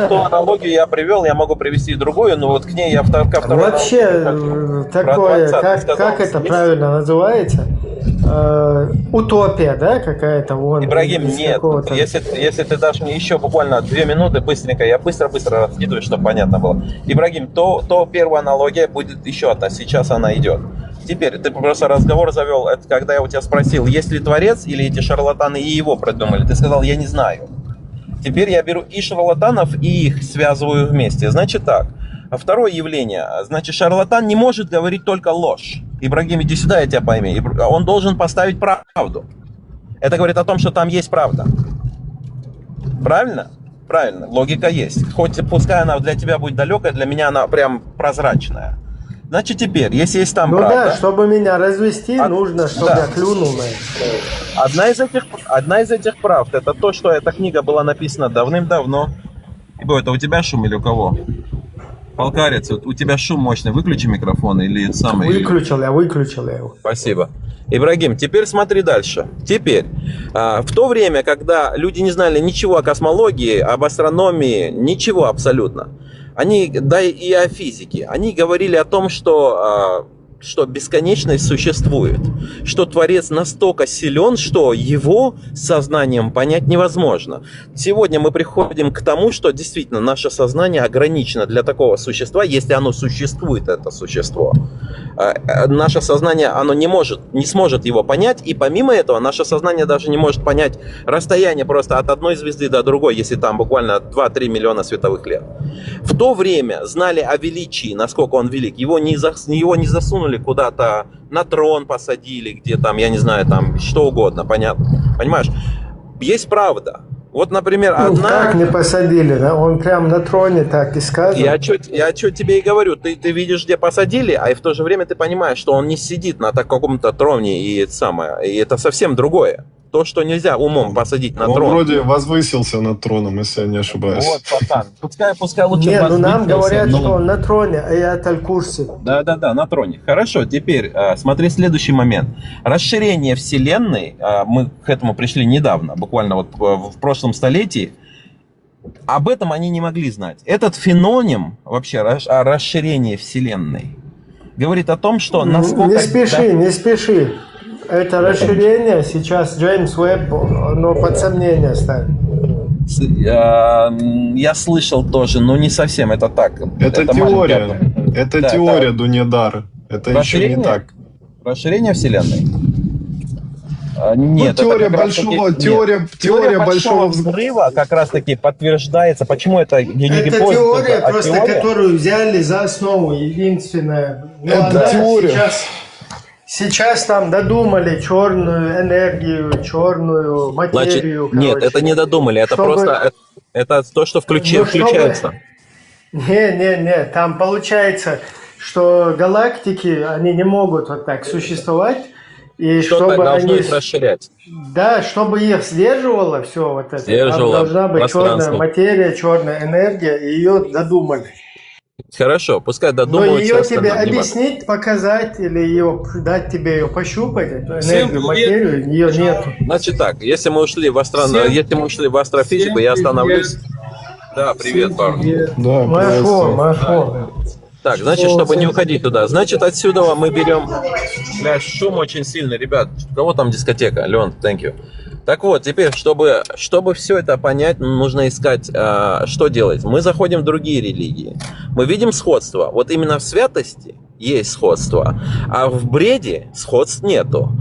Ту аналогию я привел, я могу привести и другую, но вот к ней я ко второй Вообще аналогии, такое, про Творца, ты как сказал, это есть? правильно называется? Утопия, да, какая-то вон. Ибрагим, из нет. какого-то- Если ты дашь мне еще буквально 2 минуты, быстренько, я быстро-быстро раскидываю, чтобы понятно было. Ибрагим, то первая аналогия будет еще одна, сейчас она идет. Теперь, ты просто разговор завел, это когда я у тебя спросил, есть ли Творец или эти шарлатаны и его придумали. Ты сказал, я не знаю. Теперь я беру и шарлатанов, и их связываю вместе. Значит так. А второе явление. Значит, шарлатан не может говорить только ложь. Ибрагим, иди сюда, я тебя пойму. Он должен поставить правду. Это говорит о том, что там есть правда. Правильно? Правильно. Логика есть. Хоть пускай она для тебя будет далекая, для меня она прям прозрачная. Значит, теперь, если есть там Ну правда... да, чтобы меня развести, нужно, чтобы да. я клюнул на это. Одна из этих правд, это то, что эта книга была написана давным-давно. Ибо это у тебя шум или у кого? Полкарец, у тебя шум мощный. Выключи микрофон или самый... Выключил я его. Спасибо. Ибрагим, теперь смотри дальше. Теперь, в то время, когда люди не знали ничего о космологии, об астрономии, ничего абсолютно, да и о физике, они говорили о том, что бесконечность существует, что Творец настолько силен, что его сознанием понять невозможно. Сегодня мы приходим к тому, что действительно наше сознание ограничено для такого существа, если оно существует, это существо. Наше сознание, оно не сможет его понять, и помимо этого наше сознание даже не может понять расстояние просто от одной звезды до другой, если там буквально 2-3 миллиона световых лет. В то время знали о величии, насколько он велик. Его не засунули куда-то, на трон посадили, где там, я не знаю, там что угодно, понятно? Понимаешь? Есть правда. Вот, например, Как не посадили, да? Он прям на троне так и сказал. Я что тебе и говорю, ты видишь, где посадили, а и в то же время ты понимаешь, что он не сидит на каком-то троне, и это совсем другое. То, что нельзя умом посадить на трон. Он вроде возвысился над троном, если я не ошибаюсь. Вот, пацан, пускай лучше Не, ну нам возвысился, говорят, но- что он на троне, а я в курсе. Да, на троне. Хорошо, теперь смотри следующий момент. Расширение Вселенной, мы к этому пришли недавно, буквально вот в прошлом столетии, об этом они не могли знать. Этот феноним, вообще, расширение Вселенной, говорит о том, что насколько... Не спеши. Это расширение сейчас Джеймс Уэбб, но под сомнение ставит. Я слышал тоже, но не совсем это так. Это теория. Это Да, теория Дуньядар. Это еще не Расширение? так. Расширение Вселенной? Нет, теория это как раз большого- таки- теория нет. большого большого взрыва как раз таки подтверждается. Почему это не Это гипотеза, теория, а просто теория? которую взяли за основу, единственная. Ну, Это она теория. Сейчас там додумали черную энергию, черную Значит, материю. нет, короче. это не додумали, это Чтобы- просто это то, что Ну, чтобы- включается. Не, там получается, что галактики, они не могут вот так существовать, и Что-то чтобы должно они... их расширять. Да, чтобы их сдерживало все вот это, Сдерживало там должна быть черная пространство. материя, черная энергия, и ее додумали. Хорошо, пускай Но додумают. ее всё тебе остальное, не объяснить, показать, или ее дать тебе ее пощупать, эту Всем энергию, привет. материю, ее нету. важно. Значит так, если мы ушли в астрофизику, Всем я остановлюсь. Да, привет, парни. Да, Мафо. Так, значит, чтобы не уходить туда. Значит, отсюда мы берем... Бля, шум очень сильный, ребят. У кого там дискотека? Леон, thank you. Так вот, теперь, чтобы все это понять, нужно искать, что делать. Мы заходим в другие религии. Мы видим сходство. Вот именно в святости есть сходство, а в бреде сходств нету.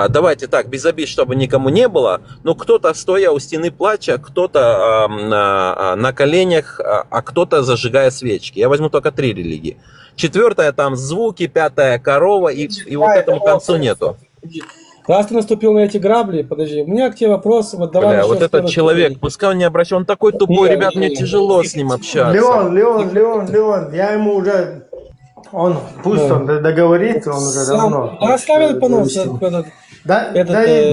Давайте так, без обид, чтобы никому не было. Ну, кто-то стоя у стены плача, кто-то на коленях, а кто-то зажигая свечки. Я возьму только 3 религии. 4-я там звуки, 5-я корова, и вот этому концу нету. Раз ты наступил на эти грабли, подожди, у меня к тебе вопрос, вот давай Бля, начнем вот с этот первых человек, твоих. пускай он не обращен, он такой тупой, Не, ребят, мне тяжело с ним общаться. Леон, я ему уже... Пусть он договорит, он уже давно. Да, оставил понос. Да, Да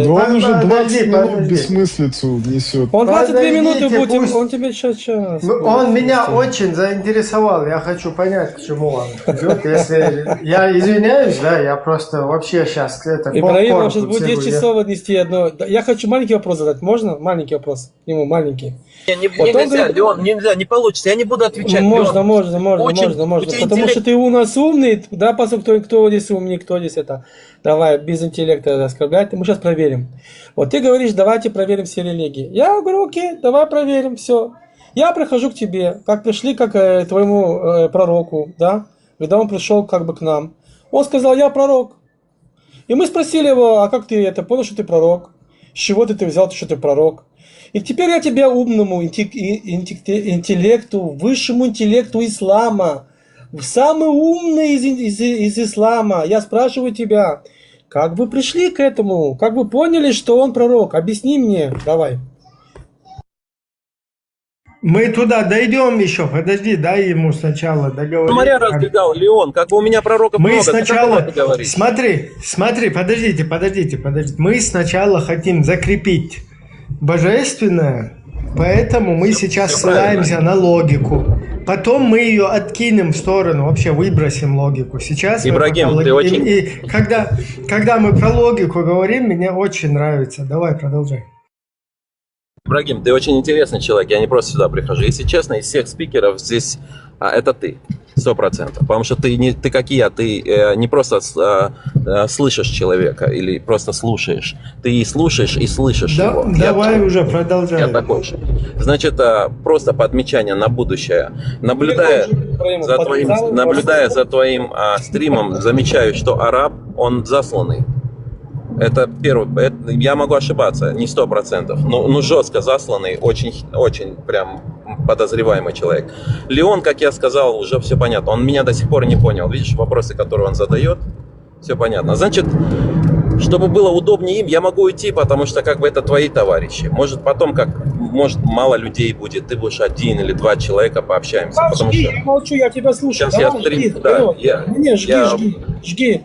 он уже 20 подожди, минут подожди. бессмыслицу несет. Он 22 минуты Подождите, будет, пусть- он тебе сейчас... Он меня очень заинтересовал. Я хочу понять, к чему он идет. Если я извиняюсь, да, я просто вообще сейчас это Ибраим, попкорн он сейчас тут будет 10 сижу, я- часов отнести одно. Да, я хочу маленький вопрос задать. Можно? Маленький вопрос. Ему маленький. Не, Вот он нельзя, говорит- Леон, нельзя, не получится, я не буду отвечать. Можно, Леон. можно. Очень- Потому у тебя что ты у нас умный, да, поскольку кто здесь умник, кто здесь это. Давай, без интеллекта оскорблять. Мы сейчас проверим. Вот ты говоришь, давайте проверим все религии. Я говорю, окей, давай проверим, все. Я прихожу к тебе, как пришли как твоему пророку, да, когда он пришел как бы к нам. Он сказал, я пророк. И мы спросили его, а как ты это понял, что ты пророк? С чего ты взял, что ты пророк? И теперь я тебя умному интеллекту, высшему интеллекту ислама, самый умный из ислама, я спрашиваю тебя, как вы пришли к этому? Как вы поняли, что он пророк? Объясни мне, давай. Мы туда дойдем еще. Подожди, дай ему сначала договорить. Моря разбегал, Леон, как бы у меня пророков Мы много, ты как сначала, это говоришь? смотри, подождите. Мы сначала хотим закрепить божественное, поэтому мы сейчас Всё ссылаемся на логику. Потом мы ее откинем в сторону, вообще выбросим логику. Сейчас Ибрагим, мы пока ты логи- очень- и когда мы про логику говорим, мне очень нравится. Давай, продолжай. Ибрагим, ты очень интересный человек, я не просто сюда прихожу. Если честно, из всех спикеров здесь это ты, 100%. Потому что ты как и я, ты не просто слышишь человека или просто слушаешь. Ты и слушаешь, и слышишь его. Давай уже продолжай. Я такой же. Значит, просто подмечание на будущее. Наблюдая за твоим стримом, замечаю, что араб, он засланный. Это первый, я могу ошибаться, не 100%, но жестко засланный, очень прям подозреваемый человек. Леон, как я сказал, уже все понятно, он меня до сих пор не понял. Видишь, вопросы, которые он задает, все понятно. Значит, чтобы было удобнее им, я могу уйти, потому что как бы это твои товарищи. Может потом, может мало людей будет, ты будешь 1 или 2 человека, пообщаемся. Потому Жги, что я молчу, я тебя слушаю. сейчас я Давай, стрим, жги, да, вперед. Жги.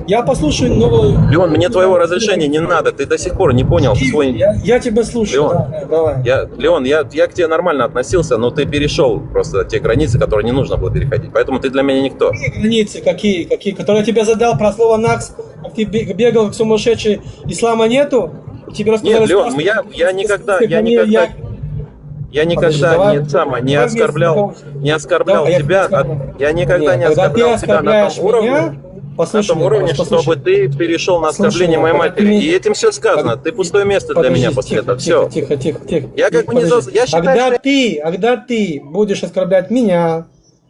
Я послушаю новую... Леон, мне твоего разрешения не надо, ты до сих пор не понял свой... Я тебя слушаю, Леон, да, давай. Леон, я к тебе нормально относился, но ты перешел просто те границы, которые не нужно было переходить. Поэтому ты для меня никто. Какие границы, какие, которые я тебе задал про слово «накс», как ты бегал как сумасшедший, ислама нету? Тебе рассказали Нет, Леон, сказку, я никогда Подожди, давай. не оскорблял тебя, я никогда не оскорблял тебя на том уровне, чтобы ты перешел на оскорбление моей матери. И этим все сказано. Ты пустое место для меня после этого. Все. Тихо. Я как бы не Подожди. я считаю, Когда ты будешь оскорблять меня,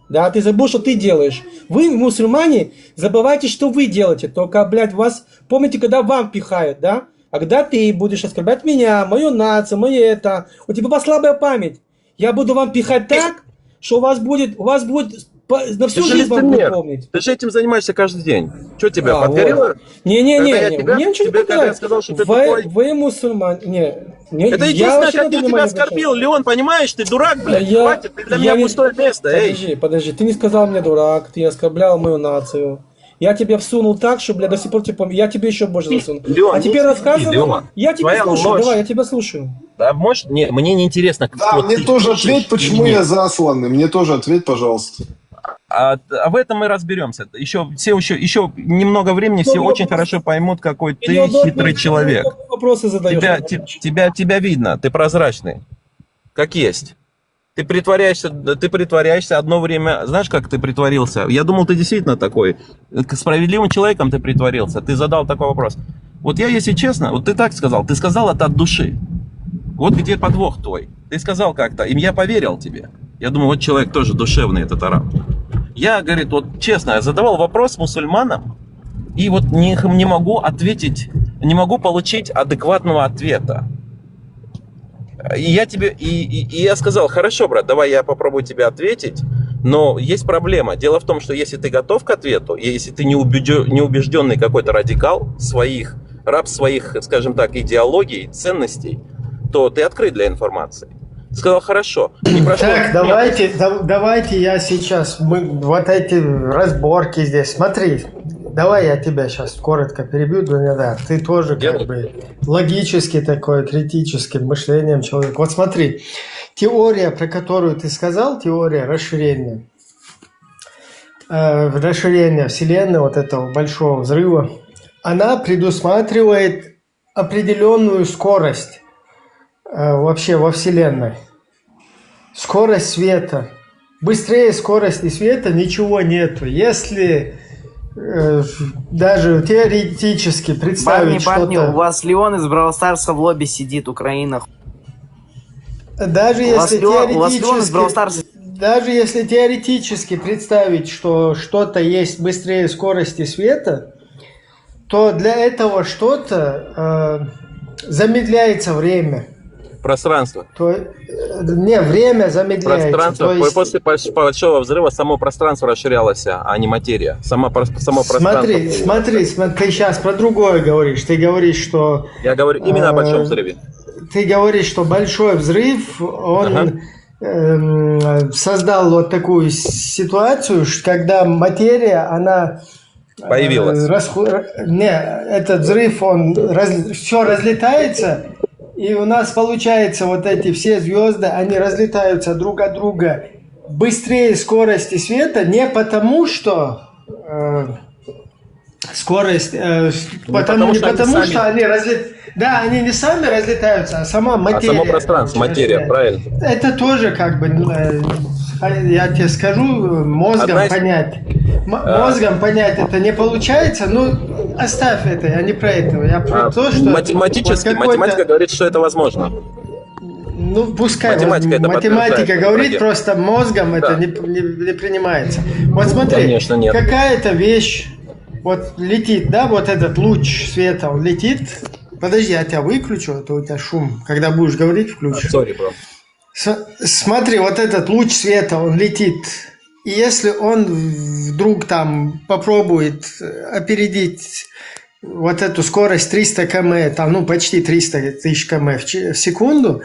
да, ты забыл, что ты делаешь. Вы, мусульмане, забывайте, что вы делаете. Только, блядь, вас, помните, когда вам пихают, да? А когда ты будешь оскорблять меня, мою нацию, мое это, у тебя слабая память. Я буду вам пихать так, что у вас будет на всю жизнь вам будет помнить. Ты же этим занимаешься каждый день. Что тебя, подгорело? Вот. Не, мне ничего не когда я подгорает. сказал, что ты тупой. Вы мусульмане. Это единственное, как я тебя оскорбил, Леон, понимаешь? Ты дурак, блядь, хватит, ты для меня пустое место, эй. Подожди, ты не сказал мне дурак, ты оскорблял мою нацию. Я тебя всунул так, что, блядь, до сих пор тебе помню. Я тебе еще больше засунул. Леон, А теперь рассказывай. Леон, Я тебя твоя слушаю, ложь. давай, я тебя слушаю. Да, может, мне не интересно, Да, вот мне ты тоже слушаешь ответь, почему или я нет. засланный. Мне тоже ответь, пожалуйста. А в этом мы разберемся. Еще немного времени, все очень хорошо поймут, какой ты хитрый человек. Вопросы задаешь. Тебя видно, ты прозрачный. Как есть. Ты притворяешься одно время. Знаешь, как ты притворился? Я думал, ты действительно такой. Справедливым человеком ты притворился. Ты задал такой вопрос. Вот я, если честно, вот ты так сказал. Ты сказал это от души. Вот где подвох твой. Ты сказал как-то, и я поверил тебе. Я думаю, вот человек тоже душевный, этот араб. Я, говорит, вот честно, я задавал вопрос мусульманам, и вот не могу ответить, не могу получить адекватного ответа. И я сказал, хорошо, брат, давай я попробую тебе ответить, но есть проблема. Дело в том, что если ты готов к ответу, и если ты не убежденный какой-то радикал в своих раб своих, скажем так, идеологий, ценностей, то ты открыт для информации. Ты сказал, хорошо. Не прошло... Так, давайте я сейчас, вот эти разборки здесь, смотри, давай я тебя сейчас коротко перебью, да, ты тоже как бы логически такой, критическим мышлением человек. Вот смотри, теория, про которую ты сказал, теория расширения Вселенной, вот этого большого взрыва, она предусматривает определенную скорость вообще во Вселенной. Скорость света. Быстрее скорости света ничего нету. Если даже теоретически представить Парни, что-то... у вас Леон из Brawl Старса в лобби сидит, Украина. Даже У вас если Леон из Brawl Старса... Даже если теоретически представить, что что-то есть быстрее скорости света, то для этого что-то замедляется время. Пространство. Не, время замедляется. Пространство. То есть... После большого взрыва само пространство расширялось, а не материя. Само пространство. Смотри, ты сейчас про другое говоришь. Ты говоришь, что... Я говорю именно о большом взрыве. Ты говоришь, что большой взрыв, он создал вот такую ситуацию, когда материя, она... Появилась. Этот взрыв, все разлетается, и у нас получается вот эти все звезды, они разлетаются друг от друга быстрее скорости света, не потому что скорость, потому что они разлетаются. Да, они не сами разлетаются, а сама материя. А само пространство, материя, правильно. Это тоже как бы, я тебе скажу, мозгом понять. Мозгом понять это не получается, ну оставь это, я не про это. Я про то, что... Математика говорит, что это возможно. Ну, пускай математика говорит, просто мозгом это не принимается. Вот смотри, конечно, нет. какая-то вещь, вот летит, да, вот этот луч света, он летит. Подожди, я тебя выключу, а то у тебя шум. Когда будешь говорить, включишь. Sorry, bro. Смотри, вот этот луч света, он летит. И если он вдруг там попробует опередить вот эту скорость 300 км, там, ну, почти 300 тысяч км в секунду,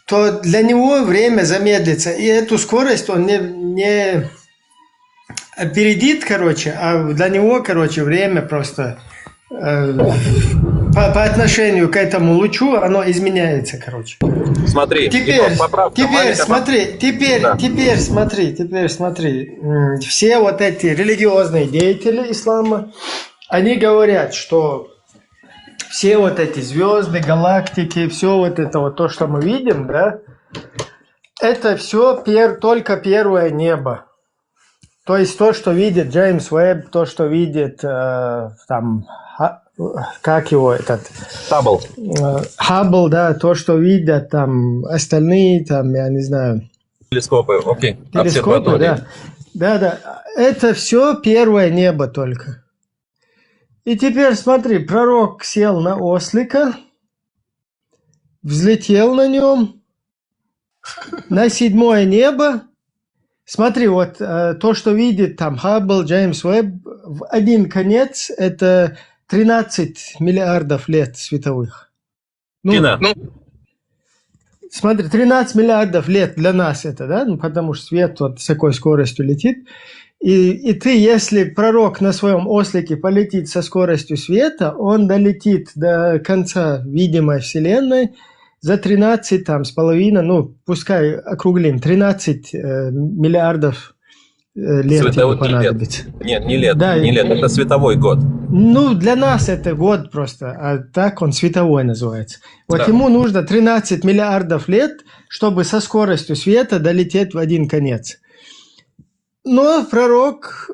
то для него время замедлится. И эту скорость он не опередит, короче, а для него, короче, время просто... По отношению к этому лучу оно изменяется, короче. Смотри, теперь смотри. Все вот эти религиозные деятели ислама, они говорят, что все вот эти звезды, галактики, все вот это вот то, что мы видим, да, это все только первое небо. То есть то, что видит Джеймс Уэбб, то, что видит там... Как его этот? Хаббл, да, то, что видят там остальные, там, я не знаю. Телескопы, окей. Телескопы, да. Да. Это все первое небо только. И теперь смотри, пророк сел на ослика, взлетел на нем, на 7-е небо. Смотри, вот то, что видит там Хаббл, Джеймс Уэбб, в один конец это 13 миллиардов лет световых. Смотри, 13 миллиардов лет для нас это, да? Ну, потому что свет вот с такой скоростью летит. И ты, если пророк на своем ослике полетит со скоростью света, он долетит до конца видимой Вселенной за 13 там, с половиной, ну, пускай округлим, 13 миллиардов лет ему понадобится. Нет, не лет, это световой год. Ну, для нас это год просто, а так он световой называется. Вот ему нужно 13 миллиардов лет, чтобы со скоростью света долететь в один конец. Но пророк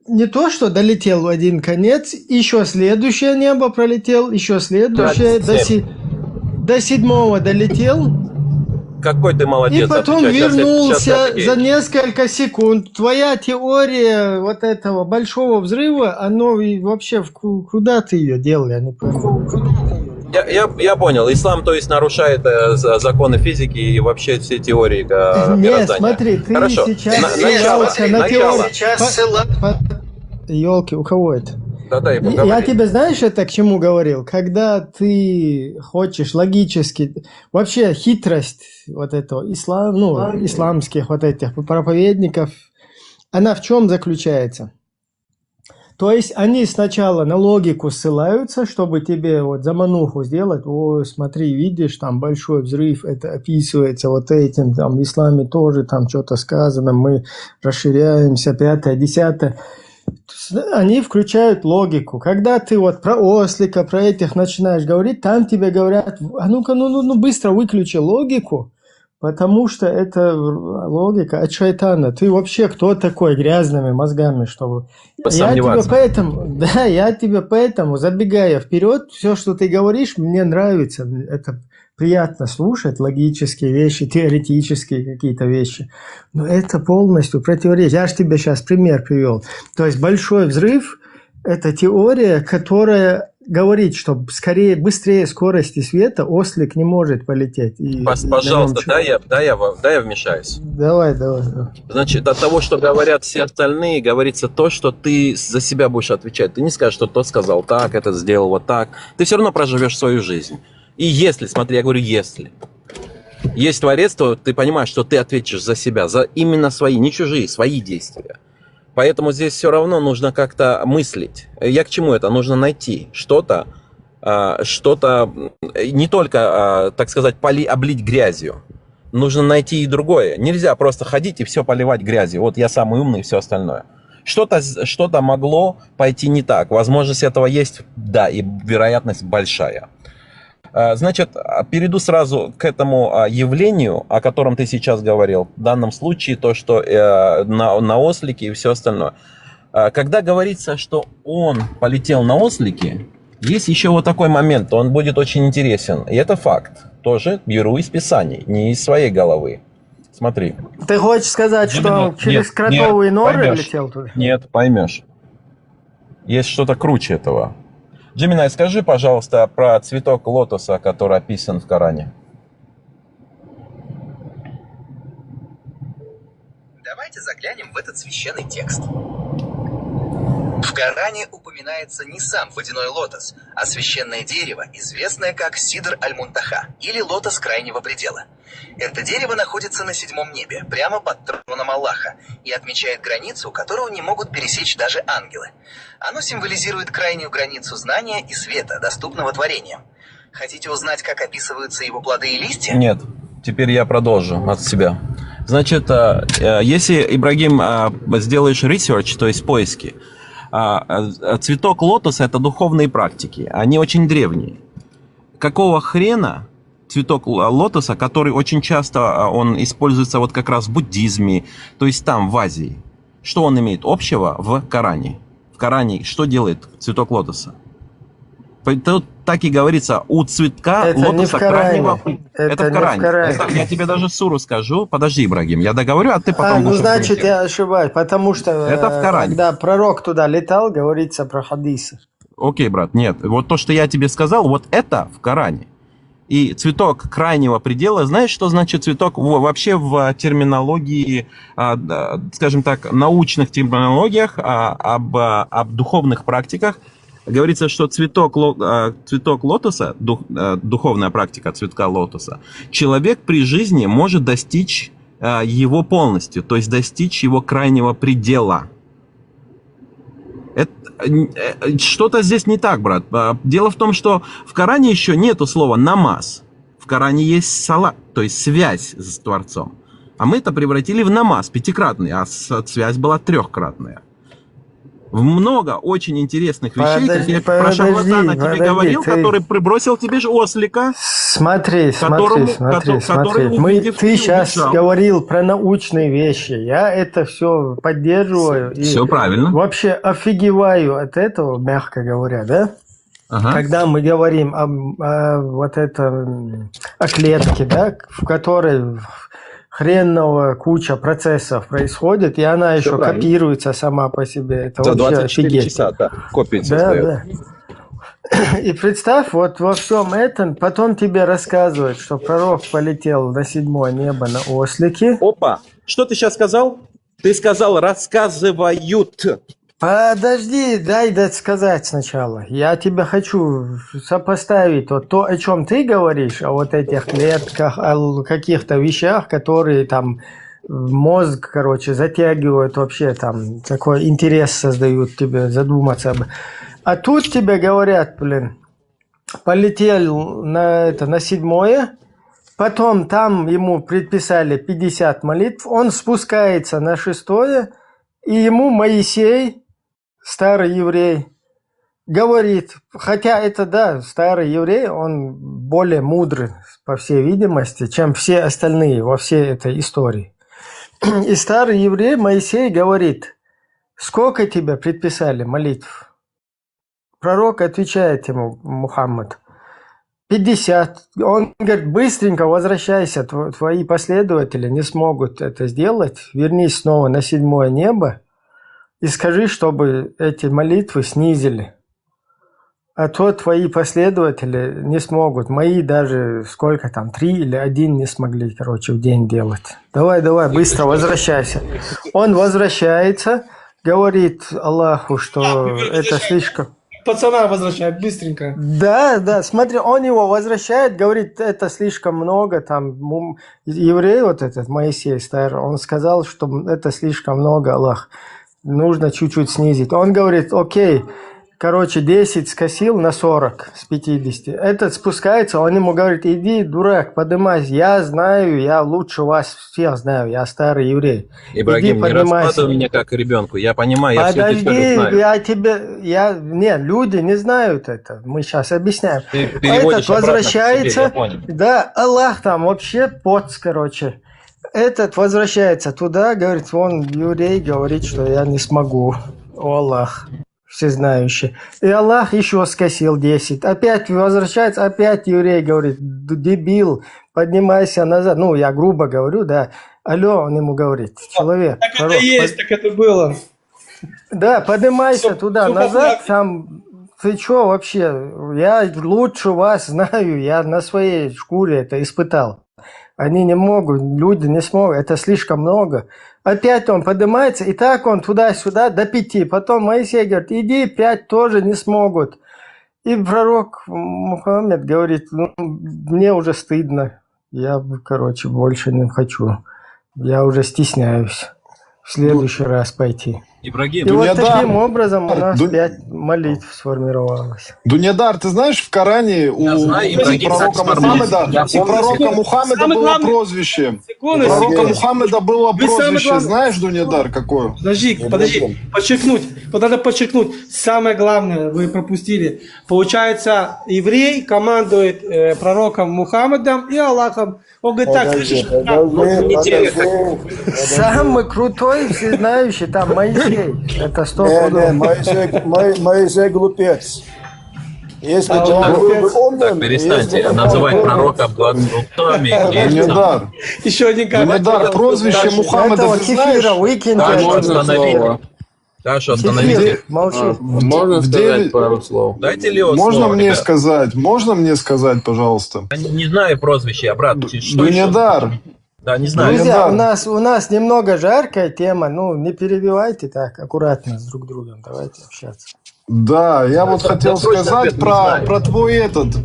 не то, что долетел в один конец, еще следующее небо пролетел, еще следующее, до 7-го долетел. Какой ты молодец. И потом вернулся за несколько секунд. Твоя теория вот этого большого взрыва, оно и вообще куда ты ее делал, я не понимаю. Я понял. Ислам, то есть, нарушает законы физики и вообще все теории мироздания. Нет, смотри, ты хорошо. сейчас ссылался на теорию. Елки, у кого это? Да-да, Ибн, Я говори. тебе, знаешь, это к чему говорил? Когда ты хочешь логически... Вообще хитрость вот этого исламских вот этих проповедников, она в чем заключается? То есть они сначала на логику ссылаются, чтобы тебе вот замануху сделать. Ой, смотри, видишь, там большой взрыв, это описывается вот этим, там в исламе тоже там что-то сказано, мы расширяемся, 5-е, 10-е. Они включают логику. Когда ты вот про ослика, про этих начинаешь говорить, там тебе говорят, а ну-ка, ну быстро выключи логику, потому что это логика от шайтана. Ты вообще кто такой грязными мозгами, чтобы... Посомневаться. Я тебе поэтому, забегая вперед, все, что ты говоришь, мне нравится. Это приятно слушать, логические вещи, теоретические какие-то вещи. Но это полностью противоречит. Я же тебе сейчас пример привел. То есть большой взрыв – это теория, которая говорит, что скорее, быстрее скорости света ослик не может полететь. И Пожалуйста, дай я вмешаюсь. Давай. Значит, от того, что говорят все остальные, говорится то, что ты за себя будешь отвечать. Ты не скажешь, что тот сказал так, это сделал вот так. Ты все равно проживешь свою жизнь. И если, смотри, я говорю, если есть Творец, то ты понимаешь, что ты ответишь за себя, за именно свои, не чужие, свои действия. Поэтому здесь все равно нужно как-то мыслить. Я к чему это? Нужно найти что-то, не только, так сказать, облить грязью. Нужно найти и другое. Нельзя просто ходить и все поливать грязью. Вот я самый умный и все остальное. Что-то могло пойти не так. Возможность этого есть, да, и вероятность большая. Значит, перейду сразу к этому явлению, о котором ты сейчас говорил. В данном случае то, что на ослике и все остальное. Когда говорится, что он полетел на ослике, есть еще вот такой момент, он будет очень интересен. И это факт. Тоже беру из Писаний, не из своей головы. Смотри. Ты хочешь сказать, что через кротовые норы поймешь. летел туда? Нет, поймешь. Есть что-то круче этого. Джеминай, скажи, пожалуйста, про цветок лотоса, который описан в Коране. Давайте заглянем в этот священный текст. В Коране упоминается не сам водяной лотос, а священное дерево, известное как Сидр аль-Мунтаха, или лотос крайнего предела. Это дерево находится на 7-м небе, прямо под троном Аллаха, и отмечает границу, которую не могут пересечь даже ангелы. Оно символизирует крайнюю границу знания и света, доступного творениям. Хотите узнать, как описываются его плоды и листья? Нет, теперь я продолжу от себя. Значит, если, Ибрагим, сделаешь research, то есть поиски, цветок лотоса – это духовные практики, они очень древние. Какого хрена цветок лотоса, который очень часто он используется вот как раз в буддизме, то есть там, в Азии, что он имеет общего в Коране? В Коране что делает цветок лотоса? Тут так и говорится, у цветка Это лотоса не в Коране. крайнего... Это в не в Коране. Коране. Я тебе даже суру скажу. Подожди, Ибрагим, я договорю, а ты потом... будешь Значит, аргументировать. я ошибаюсь, потому что Это в Коране. когда пророк туда летал, говорится про хадисы. Окей, брат, нет. Вот то, что я тебе сказал, вот это в Коране. И цветок крайнего предела, знаешь, что значит цветок вообще в терминологии, скажем так, научных терминологиях, об духовных практиках? Говорится, что цветок лотоса, духовная практика цветка лотоса, человек при жизни может достичь его полностью, то есть достичь его крайнего предела. Что-то здесь не так, брат. Дело в том, что в Коране еще нету слова намаз. В Коране есть салат, то есть связь с Творцом. А мы это превратили в намаз, 5-кратный, а связь была 3-кратная. Много очень интересных вещей, как я про шарлатана тебе говорил, который прибросил тебе же ослика. Смотри. Который Ты сейчас говорил про научные вещи. Я это все поддерживаю. Все правильно. Вообще офигеваю от этого, мягко говоря, да? Ага. Когда мы говорим о клетке, да, в которой хреново куча процессов происходит, и она еще копируется сама по себе. Это за вообще 24 офигеть. часа, да, копия создает. Да. И представь, вот во всем этом, потом тебе рассказывают, что пророк полетел на 7-е небо на ослике. Опа! Что ты сейчас сказал? Ты сказал рассказывают. Подожди, дай дать сказать сначала. Я тебе хочу сопоставить вот то, о чем ты говоришь, о вот этих клетках, о каких-то вещах, которые там мозг, короче, затягивают вообще, там такой интерес создают тебе задуматься. А тут тебе говорят, блин, полетел на 7-е, потом там ему предписали 50 молитв, он спускается на 6-е, и ему Моисей, старый еврей, говорит, хотя это, да, старый еврей, он более мудрый, по всей видимости, чем все остальные во всей этой истории. И старый еврей Моисей говорит, сколько тебе предписали молитв? Пророк отвечает ему, Мухаммад, 50. Он говорит, быстренько возвращайся, твои последователи не смогут это сделать, вернись снова на 7-е небо и скажи, чтобы эти молитвы снизили. А то твои последователи не смогут. Мои даже сколько там, 3 или 1 не смогли, короче, в день делать. Давай, быстро возвращайся. Он возвращается, говорит Аллаху, что это слишком... Пацана возвращает быстренько. Да, смотри, он его возвращает, говорит, это слишком много, там, еврей вот этот, Моисей старый, он сказал, что это слишком много, Аллах, нужно чуть-чуть снизить. Он говорит, окей, короче, 10 скосил на 40 с 50. Этот спускается, он ему говорит, иди, дурак, поднимайся, я знаю, я лучше вас всех знаю, я старый еврей. Ибрагим, Иди, не раскладывай меня как ребенку. Я понимаю, я всю эту историю знаю. Нет, люди не знают это, мы сейчас объясняем. Ты переводишь Этот обратно к возвращается, себе, я понял. да, Аллах там вообще поц, короче. Этот возвращается туда, говорит, он еврей, говорит, что я не смогу. О, Аллах, всезнающий. И Аллах еще скосил 10. Опять возвращается, опять еврей говорит, дебил, поднимайся назад. Ну, я грубо говорю, да. Алло, он ему говорит, человек. Так пророк, это есть, так это было. да, поднимайся туда, всё назад, поправь. там, ты чё вообще, я лучше вас знаю, я на своей шкуре это испытал. Они не могут, люди не смогут, это слишком много. Опять он поднимается, и так он туда-сюда до 5. Потом Моисей говорит, иди, 5 тоже не смогут. И пророк Мухаммед говорит, ну, мне уже стыдно, я, короче, больше не хочу, я уже стесняюсь в следующий раз пойти. Ибрагим, И вот Дуньядар, таким образом у нас Ду- 5 молитв сформировалось. Дуньядар, ты знаешь, в Коране у знаю, Ибрагим, пророка как Мухаммеда, Я у помню, пророка Мухаммеда Самый было главный- прозвище. У Секунду, пророка секунду. Мухаммеда было Вы самый прозвище, главный. знаешь, Дуньядар, какое? Подожди, подчеркнуть. Вот надо подчеркнуть. Самое главное, вы пропустили. Получается, еврей командует пророком Мухаммедом и Аллахом. Он говорит, так, слышишь? Самый крутой, всезнающий, там Моисей. Это 100%. Моисей глупец. Если бы он был бы умным, Так, перестаньте называть пророка Глотами. Дуньядар, Еще один Дуньядар, прозвище Мухаммеда Этого ты знаешь? кефира выкиньте. Ташу остановите. Ташу остановите. Кефир, молчи. Можно сказать пару слов? Дайте Лео Можно слово, мне ребят. сказать? Можно мне сказать, пожалуйста? Я не знаю прозвище, брат. Что еще? Дуньядар, Да, не знаю. Друзья, Дуньядар. у нас немного жаркая тема, ну не перебивайте так, аккуратно с друг другом, давайте общаться. да, я вот хотел срочно сказать ответ не знаю.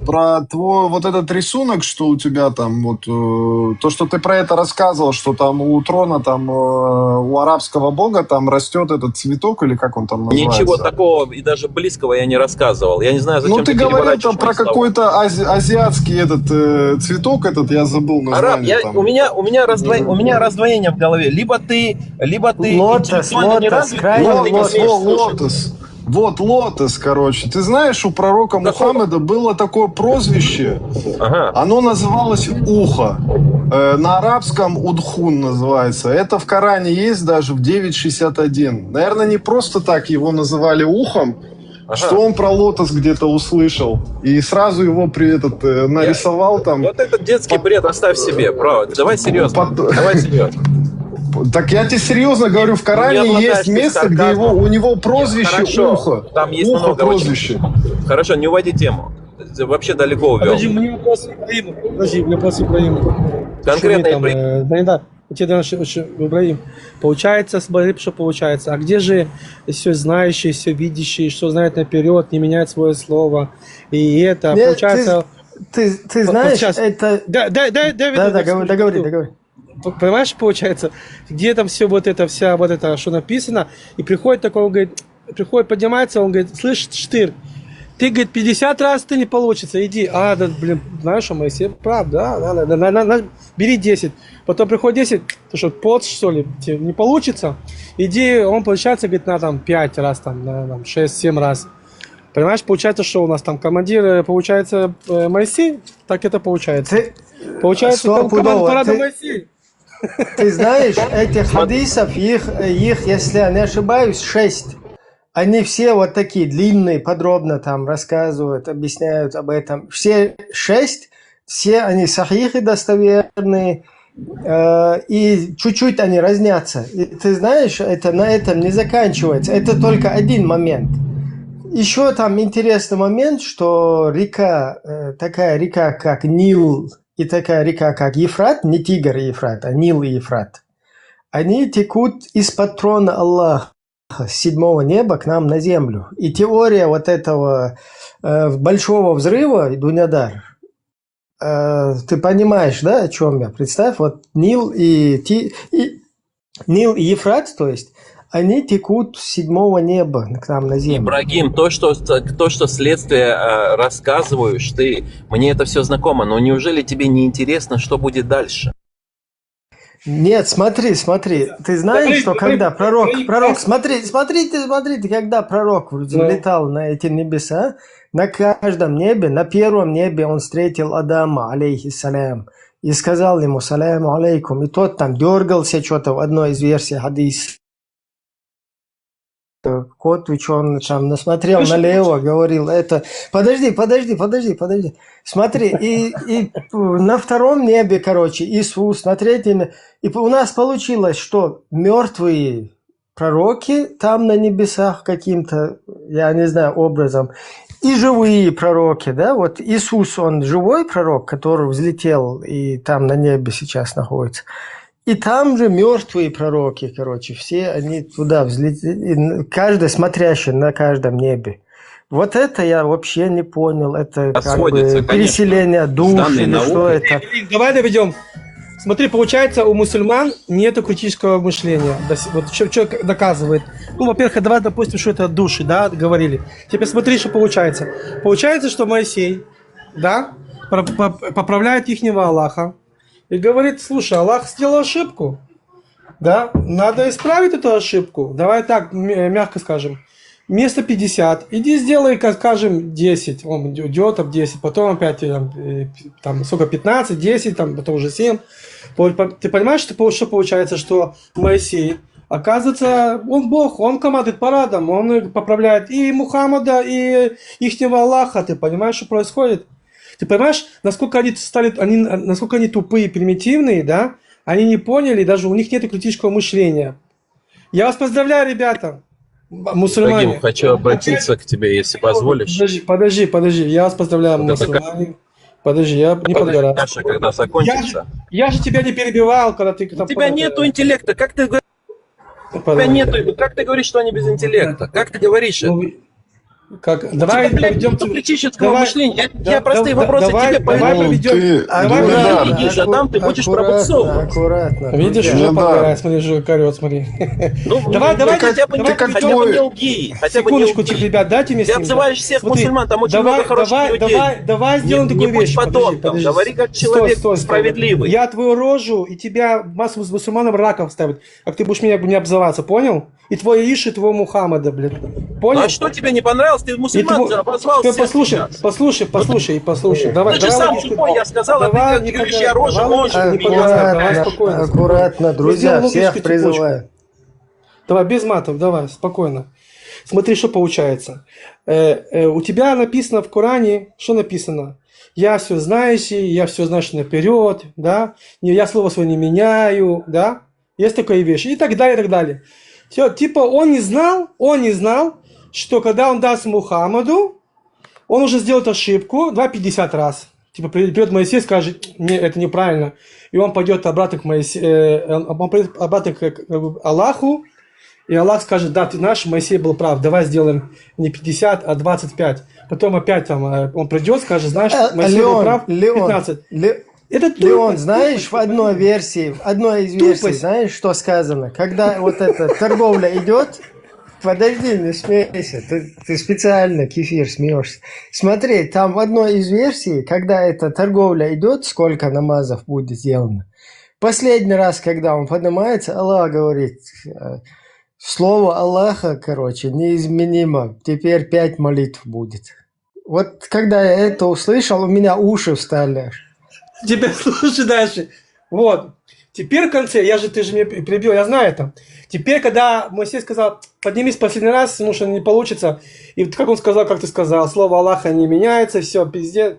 про твой вот этот рисунок, что у тебя там, вот, то, что ты про это рассказывал, что там у трона, там, у арабского бога там растет этот цветок, или как он там называется? Ничего такого и даже близкого я не рассказывал. Я не знаю, зачем Ну, ты говорил переворачиваешь там про мои слова. какой-то азиатский этот цветок этот, я забыл Араб, название. там. у меня раздвоение в голове. Либо ты Лотос, интеллектуально не развит, крайний либо ты не умеешь слушать. Лотос. Вот лотос, короче. Ты знаешь, у пророка Мухаммеда было такое прозвище. Ага. Оно называлось ухо. На арабском удхун называется. Это в Коране есть даже в 9.61. Наверное, не просто так его называли ухом, что он про лотос где-то услышал. И сразу его нарисовал там. Вот этот детский бред оставь себе, право. Давай серьезно. Давай серьезно. Так я тебе серьезно говорю, в Коране Не обладаешь есть место, где сарказмом. у него прозвище Хорошо. ухо. Там есть ухо много прозвище. очень. Хорошо, не уводи тему. Ты вообще далеко увел. Подожди, мне вопрос Ибрагиму. Подожди, мне вопрос Ибрагиму. Конкретно Что мне там, у тебя Ибрагим, получается, смотри, что получается. А где же все знающий, все видящий, что знает наперед, не меняет свое слово? И это, Нет, получается... ты знаешь, сейчас. это... Договори. Понимаешь, получается, где там все вот это, вся вот это, что написано, и приходит такой, он говорит, поднимается, он говорит, слышь, Штыр, ты, говорит, 50 раз ты не получится, иди. Да, блин, знаешь, что Моисей прав, да, бери 10. Потом приходит 10, ты что, пот, что ли, тебе не получится? Иди, он, получается, говорит, на там 5 раз, там, на 6-7 раз. Понимаешь, получается, что у нас там командир, получается, Моисей, так это получается. Получается, там команда парада Моисей. Ты знаешь, этих хадисов, их, если я не ошибаюсь, 6. Они все вот такие длинные, подробно там рассказывают, объясняют об этом. Все 6, все они сахихи достоверные, и чуть-чуть они разнятся. И ты знаешь, это на этом не заканчивается. Это только один момент. Еще там интересный момент, что река, такая река, как Нил, и такая река, как Ефрат, не Тигр и Ефрат, а Нил и Ефрат, они текут из-под трона Аллаха, с 7-го неба к нам на землю. И теория вот этого большого взрыва, Дуньядар, ты понимаешь, да, о чем я? Представь, вот Нил и Ефрат, то есть, они текут с 7-го неба к нам на землю. Ибрагим, то, что следствие рассказываешь, мне это все знакомо, но неужели тебе не интересно, что будет дальше? Нет, смотри, ты знаешь, что когда пророк, смотрите, когда пророк взлетал на эти небеса, на каждом небе, на первом небе он встретил Адама, алейхиссалям, и сказал ему, саляму алейкум, и тот там дергался что-то в одной из версий хадиса. Кот ученый там насмотрел налево, говорил, это... Подожди. Смотри, и на втором небе, короче, Иисус, на третьем... И у нас получилось, что мертвые пророки там на небесах каким-то, я не знаю, образом, и живые пророки, да, вот Иисус, он живой пророк, который взлетел и там на небе сейчас находится. И там же мертвые пророки, короче, все они туда взлетели, каждый смотрящий на каждом небе. Вот это я вообще не понял, это как бы переселение душ или что это. Давай доведем. Смотри, получается, у мусульман нету критического мышления. Вот что доказывает. Ну, во-первых, давай допустим, что это души, да, говорили. Теперь смотри, что получается. Получается, что Моисей, да, поправляет ихнего Аллаха. И говорит, слушай, Аллах сделал ошибку, да, надо исправить эту ошибку. Давай так, мягко скажем, вместо 50, иди сделай, как скажем, 10. Он идет об 10, потом опять там сколько, 15, 10, там, потом уже 7. Ты понимаешь, что получается, что Моисей, оказывается, он Бог, он командует парадом, он поправляет и Мухаммада, и ихнего Аллаха. Ты понимаешь, что происходит? Ты понимаешь, насколько они тупые, примитивные, да? Они не поняли, даже у них нет критического мышления. Я вас поздравляю, ребята, мусульмане. Ибрагим, хочу обратиться к тебе, если позволишь. Подожди, я вас позволяю, мусульмане. Подожди, я не подгораю. Каша, когда закончится. Я же тебя не перебивал, когда ты... У тебя нету интеллекта, как ты говоришь, что они без интеллекта? Как ты говоришь это? Давай пойдем критического мышления. Я простые вопросы тебе проведу. Давай видишь, а там ты будешь пробуксовывать. Аккуратно. Видишь, что пока, смотри, орёт, смотри. Давай, хотя бы не лги. Секундочку, ребят, дайте мне. Ты обзываешь всех мусульман, там очень много хороших людей. Давай сделаем такую вещь. Подонком, говори как человек справедливый. Я твою рожу, и тебя массу мусульманам раком ставят. Как ты будешь меня не обзываться, понял? И твой Иш, и твой Мухаммада, блядь. Понял? А что тебе не понравилось? Ты мусульман обозвал всех. Послушай. Давай, ты же сам тупой, я сказал, а ты говоришь, я рожу меня. Аккуратно, друзья, всех призываю. Давай, без матов, давай, спокойно. Смотри, что получается. У тебя написано в Коране, что написано? Я все знающий, я все знаю наперед, да? Я слово свое не меняю, да? Есть такая вещь. И так далее, и так далее. Типа он не знал, что когда он даст Мухаммаду, он уже сделает ошибку 50 раз. Типа придет Моисей, скажет, не, это неправильно. И он пойдет обратно к Моисею, он пойдет обратно к Аллаху, и Аллах скажет, да, ты наш, Моисей был прав, давай сделаем не 50, а 25. Потом опять там он придет, скажет, знаешь, Моисей был прав, 15. Это тупость. Леон, знаешь, в одной из версий, знаешь, что сказано? Когда вот эта торговля идет, подожди, не смейся, ты специально, кефир, смеешься. Смотри, там в одной из версий, когда эта торговля идет, сколько намазов будет сделано. Последний раз, когда он поднимается, Аллах говорит, слово Аллаха, короче, неизменимо, теперь 5 молитв будет. Вот когда я это услышал, у меня уши встали. Теперь слушай дальше. Вот. Теперь в конце, ты же меня перебил, я знаю это. Теперь, когда Моисей сказал, поднимись последний раз, потому что не получится. И как он сказал, как ты сказал, слово Аллаха не меняется, все, пиздец,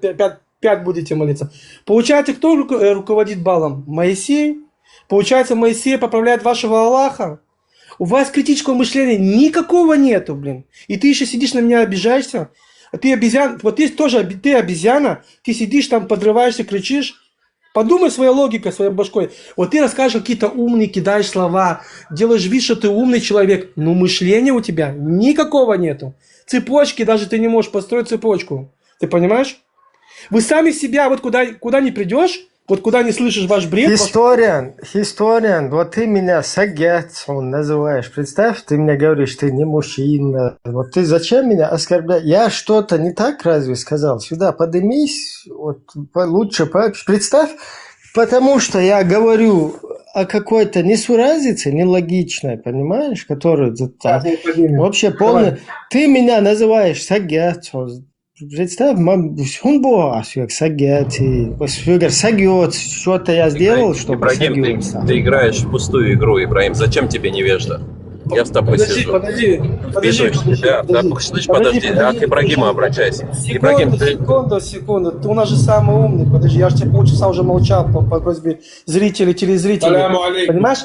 5 будете молиться. Получается, кто руководит балом? Моисей. Получается, Моисей поправляет вашего Аллаха. У вас критического мышления никакого нету, блин. И ты еще сидишь на меня обижаешься. Ты обезьян, вот ты тоже, ты обезьяна, ты сидишь там, подрываешься, кричишь. Подумай своей логикой, своей башкой. Вот ты расскажешь какие-то умные, кидаешь слова, делаешь вид, что ты умный человек, но мышления у тебя никакого нету. Цепочки, даже ты не можешь построить цепочку. Ты понимаешь? Вы сами себя, вот куда не придешь, вот куда не слышишь ваш бред. Historian, вот ты меня сагятсон называешь. Представь, ты мне говоришь, ты не мужчина. Вот ты зачем меня оскорбляешь? Я что-то не так разве сказал? Сюда поднимись, вот, лучше представь, потому что я говорю о какой-то несуразице, нелогичной, понимаешь, которую вообще полная. Ты меня называешь сагятсон. Представь, он бог, сагет, что-то я сделал, чтобы Ибрагим, ты играешь в пустую игру, Ибрагим. Зачем тебе невежда? Я с тобой сижу. Подожди. Подожди, а к Ибрагиму обращайся. Ибрагим, Секунду. Ты у нас же самый умный. Подожди, я же тебе полчаса уже молчал по просьбе зрителей, телезрителей. Понимаешь?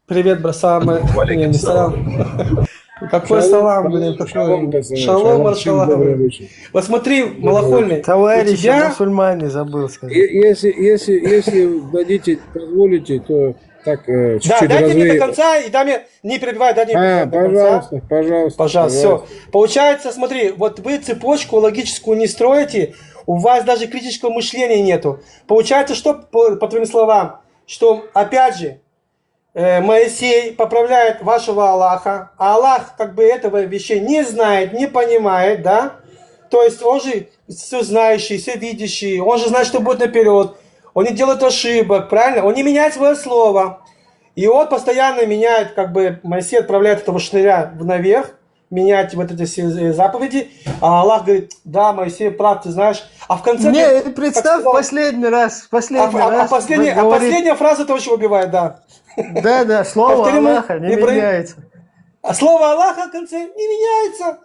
Привет, брат, самый. Не, салам. Какой салам, блин, шалом, аршалам. Вот смотри, малохольный. Товарищи мусульмане, забыл сказать. Если дадите, позволите, то так чуть-чуть да, дайте мне до конца, и дай мне, не перебивай, дай мне до конца. Пожалуйста, все. Получается, смотри, вот вы цепочку логическую не строите, у вас даже критического мышления нету. Получается, что, по твоим словам, что, опять же, Моисей поправляет вашего Аллаха, а Аллах как бы этого вещей не знает, не понимает, да? То есть он же все знающий, все видящий, он же знает, что будет наперед, он не делает ошибок, правильно? Он не меняет свое слово. И он постоянно меняет, как бы Моисей отправляет этого шныря наверх, менять вот эти все заповеди, а Аллах говорит, да, Моисей прав, ты знаешь. А в конце... представь, последний раз. Последняя фраза того, что убивает, да. Да, слово Аллаха не меняется. А слово Аллаха в конце не меняется.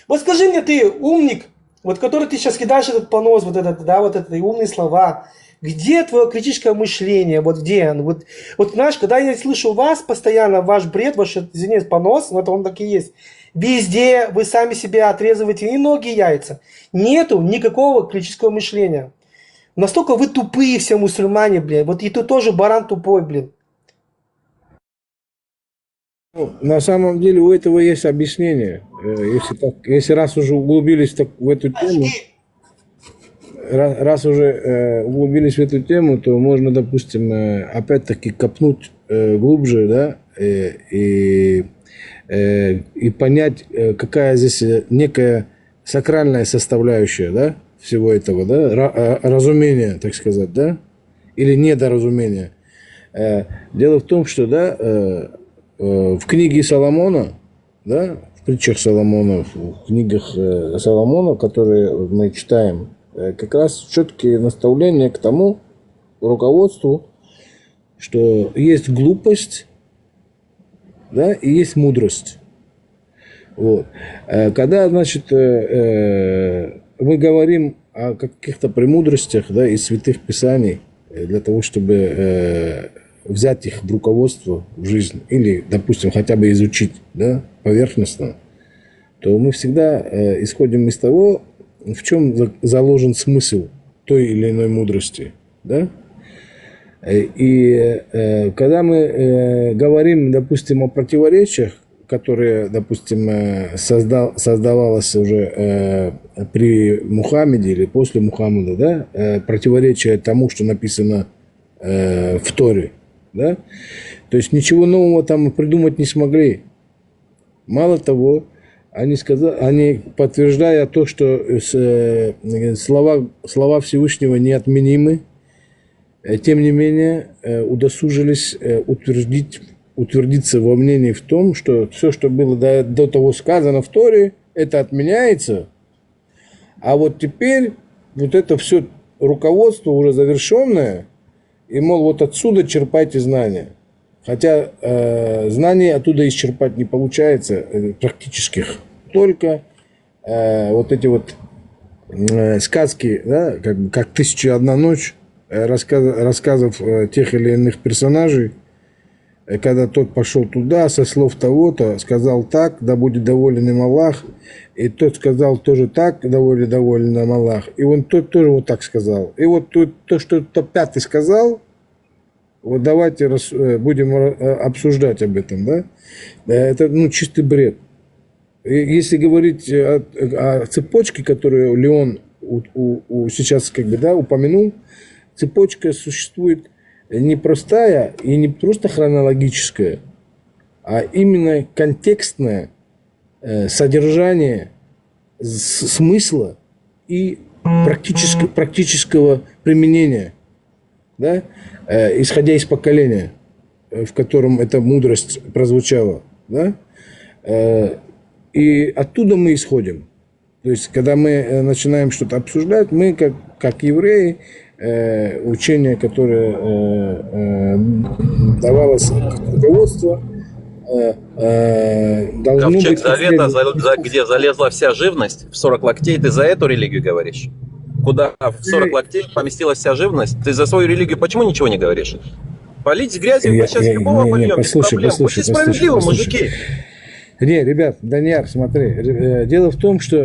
Вот скажи мне, ты умник, вот который ты сейчас кидаешь этот понос, вот этот, да, вот это умные слова. Где твое критическое мышление? Вот где оно? Вот знаешь, когда я слышу вас постоянно, ваш бред, ваш, извините, понос, но это он так и есть. Везде вы сами себя отрезываете и ноги, и яйца. Нету никакого критического мышления. Настолько вы тупые все мусульмане, блин. Вот и ты тоже баран тупой, блин. На самом деле у этого есть объяснение. Если раз уже углубились в эту тему, углубились в эту тему, то можно, допустим, опять-таки копнуть глубже, да, и понять, какая здесь некая сакральная составляющая, да, всего этого, да, разумения, так сказать, да, или недоразумения. Дело в том, что, да, в книге Соломона, да, в притчах Соломона, в книгах Соломона, которые мы читаем, как раз четкие наставления к тому руководству, что есть глупость, да, и есть мудрость. Вот. Когда, значит, мы говорим о каких-то премудростях, да, из святых писаний, для того, чтобы взять их в руководство в жизнь, или, допустим, хотя бы изучить, да, поверхностно, то мы всегда исходим из того, в чем заложен смысл той или иной мудрости, да? И когда мы говорим, допустим, о противоречиях, которые, допустим, создавалось уже при Мухаммеде или после Мухаммеда, да, противоречие тому, что написано в Торе, да, то есть ничего нового там придумать не смогли. Мало того, они подтверждая то, что слова Всевышнего неотменимы, тем не менее удосужились утвердиться во мнении в том, что все, что было до того сказано в Торе, это отменяется, а вот теперь вот это все руководство уже завершенное, и, мол, вот отсюда черпайте знания. Хотя знаний оттуда исчерпать не получается, практических. Только вот эти вот сказки, да, как «Тысяча и одна ночь», рассказов тех или иных персонажей, когда тот пошел туда, со слов того-то, сказал так, да будет доволен им Аллах, и тот сказал тоже так, да будет доволен им Аллах, и он тот тоже вот так сказал. И вот то, что тот пятый сказал, вот давайте будем обсуждать об этом, да? Это, чистый бред. И если говорить о цепочке, которую Леон сейчас упомянул, цепочка существует не простая и не просто хронологическая, а именно контекстное содержание смысла и практического применения, да? Исходя из поколения, в котором эта мудрость прозвучала, да? И оттуда мы исходим. То есть, когда мы начинаем что-то обсуждать, мы, как евреи, учение, которое давалось как руководство, должно Ковчег быть... Завета, где залезла вся живность, в 40 локтей, ты за эту религию говоришь? Куда в 40 локтей поместилась вся живность? Ты за свою религию почему ничего не говоришь? Полить грязью, мы сейчас любого польем, без проблем. Будьте справедливы, мужики. Не, ребят, Данияр, смотри. Дело в том, что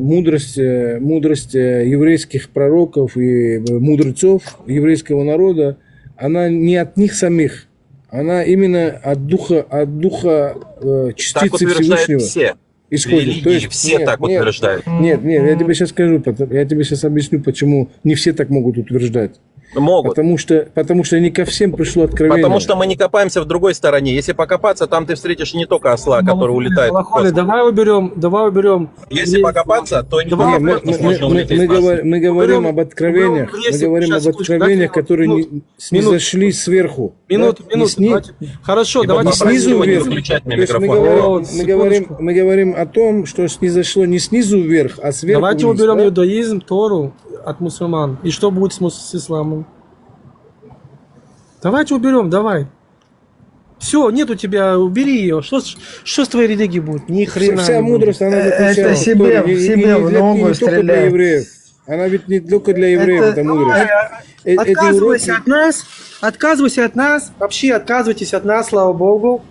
мудрость еврейских пророков и мудрецов еврейского народа, она не от них самих. Она именно от духа частицы Всевышнего. Все. Исходит. Религии, То есть, все так утверждают. Нет, я тебе сейчас скажу, я тебе сейчас объясню, почему не все так могут утверждать. Могут. Потому что не ко всем пришло откровение. Потому что мы не копаемся в другой стороне. Если покопаться, там ты встретишь не только осла, который улетает. Давай уберем. Если покопаться, то не можно улететь. Мы говорим об откровениях. Мы говорим об откровениях, которые не зашли сверху. Минуту. Хорошо, давайте снизу вверх. Мы говорим о том, что не зашло не снизу вверх, а сверху. Давайте уберем иудаизм, Тору от мусульман. И что будет с исламом? Давайте уберем, давай. Все, нет у тебя, убери ее. Что с твоей религией будет? Ни хрена. Вся мудрость, она заключается это себе в ногу стреляет. Она ведь не только для евреев, это мудрость. Отказывайся от нас. Вообще отказывайтесь от нас, слава Богу.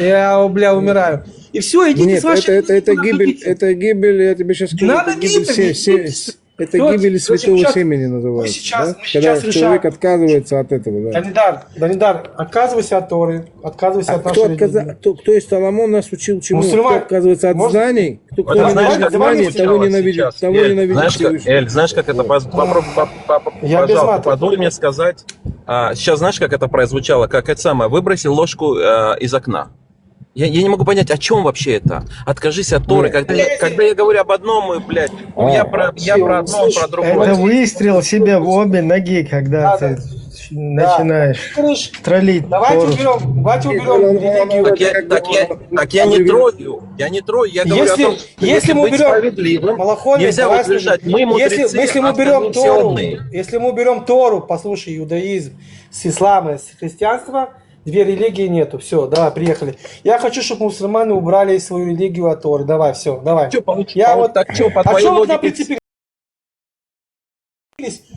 Я, умираю. И все, идите нет, с вашей... это гибель, я тебе сейчас скажу. Надо гибель. Это гибель святого семени называется. Когда человек отказывается от этого. Да. Данидар, отказывайся от Торы, отказывайся от нашей религии. Кто из Соломон нас учил чему? Мусульман. Кто отказывается от знаний, кто ненавидит знания, того ненавидит Всевышнего. Эль, знаешь, как это... Пожалуйста, позволь мне сказать. Сейчас знаешь, как это прозвучало? Как это самое, выбросил ложку из окна. Я не могу понять, о чем вообще это. Откажись от Торы. Когда я говорю об одном, блядь, я про одно, про другое. Это выстрел себе в обе ноги, когда ты начинаешь троллить. Давайте уберем религию. Так я не трою. Я говорю о том, что если мы быть уберем справедливым, Малахоне, нельзя утверждать, мы мудрецы, если мы уберем Тору, послушай, иудаизм с ислама, с христианства, две религии нету. Все, давай, приехали. Я хочу, чтобы мусульмане убрали свою религию от Торы. Давай, все, давай. Что по твоей логике?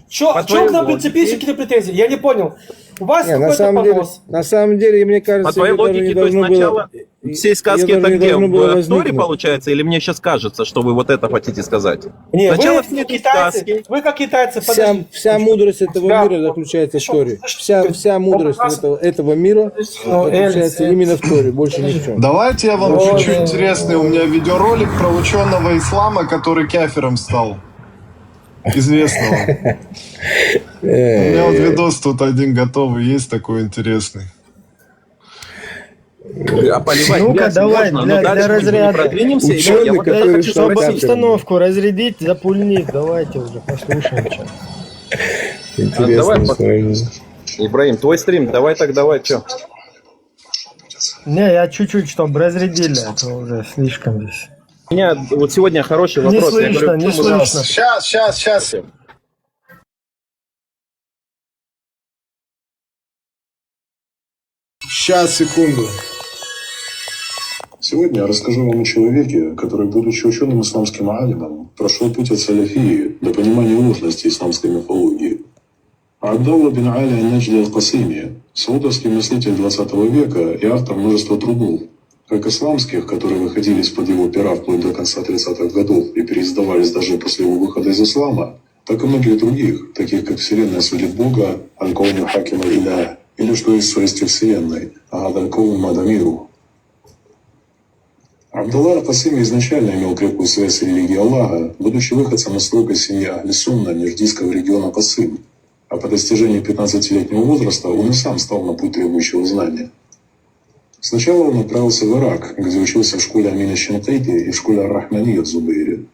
Что к нам прицепились, какие-то претензии? Я не понял. У вас Не, какой-то понос. на самом деле, мне кажется, По твоей ее даже логике, не то есть должно начало было... всей сказки ее это даже не где? должно было В Торе возникнуть. получается? Или мне сейчас кажется, что вы вот это хотите сказать? Не, Начало вы всей как этой китайцы, сказки. вы как китайцы, Вся, подождите. вся мудрость этого мира заключается в Торе. Вся мудрость этого мира заключается именно в Торе, больше ни в чем. Давайте я вам чуть-чуть интересный. У меня видеоролик про ученого ислама, который кафиром стал. Известного. У меня вот видос тут один готовый есть, такой интересный. А поливать Ну-ка, грязь давай, можно, для но дальше мы не разряда. продвинемся. Или Ученый, я вот который хочу стал Чтобы спросить. обстановку разрядить, запульнить, давайте уже послушаем. Что. Интересно. Давай, сравнение. Ибраим, твой стрим, давай, что? Не, я чуть-чуть, чтобы разрядили, а то уже слишком здесь. У меня вот сегодня хороший Не вопрос. Я слышно, говорю, не в чем слышно. Сейчас. Сейчас, секунду. Сегодня я расскажу вам о человеке, который, будучи ученым исламским алимом, прошел путь от саляфии до понимания ложности исламской мифологии. Абдалла бин Али ан-Наджди аль-Касими, саудовский мыслитель 20 века и автор множества трудов, как исламских, которые выходили из-под его пера вплоть до конца 30-х годов и переиздавались даже после его выхода из ислама, так и многих других, таких как «Вселенная судит Бога», «Аль-Кауну хакима илля», или «Что есть в совести Вселенной», «Агад-аль-Кауну мадамиру». Абдалла аль-Касими изначально имел крепкую связь с религией Аллаха, будучи выходцем из строгой семьи Ахли-Сунна ниждийского региона Касым, а по достижении 15-летнего возраста он и сам стал на путь требующего знания. Сначала он отправился в Ирак, где учился в школе Амина Шинкайти и в школе Ар-Рахмании в Зубейре.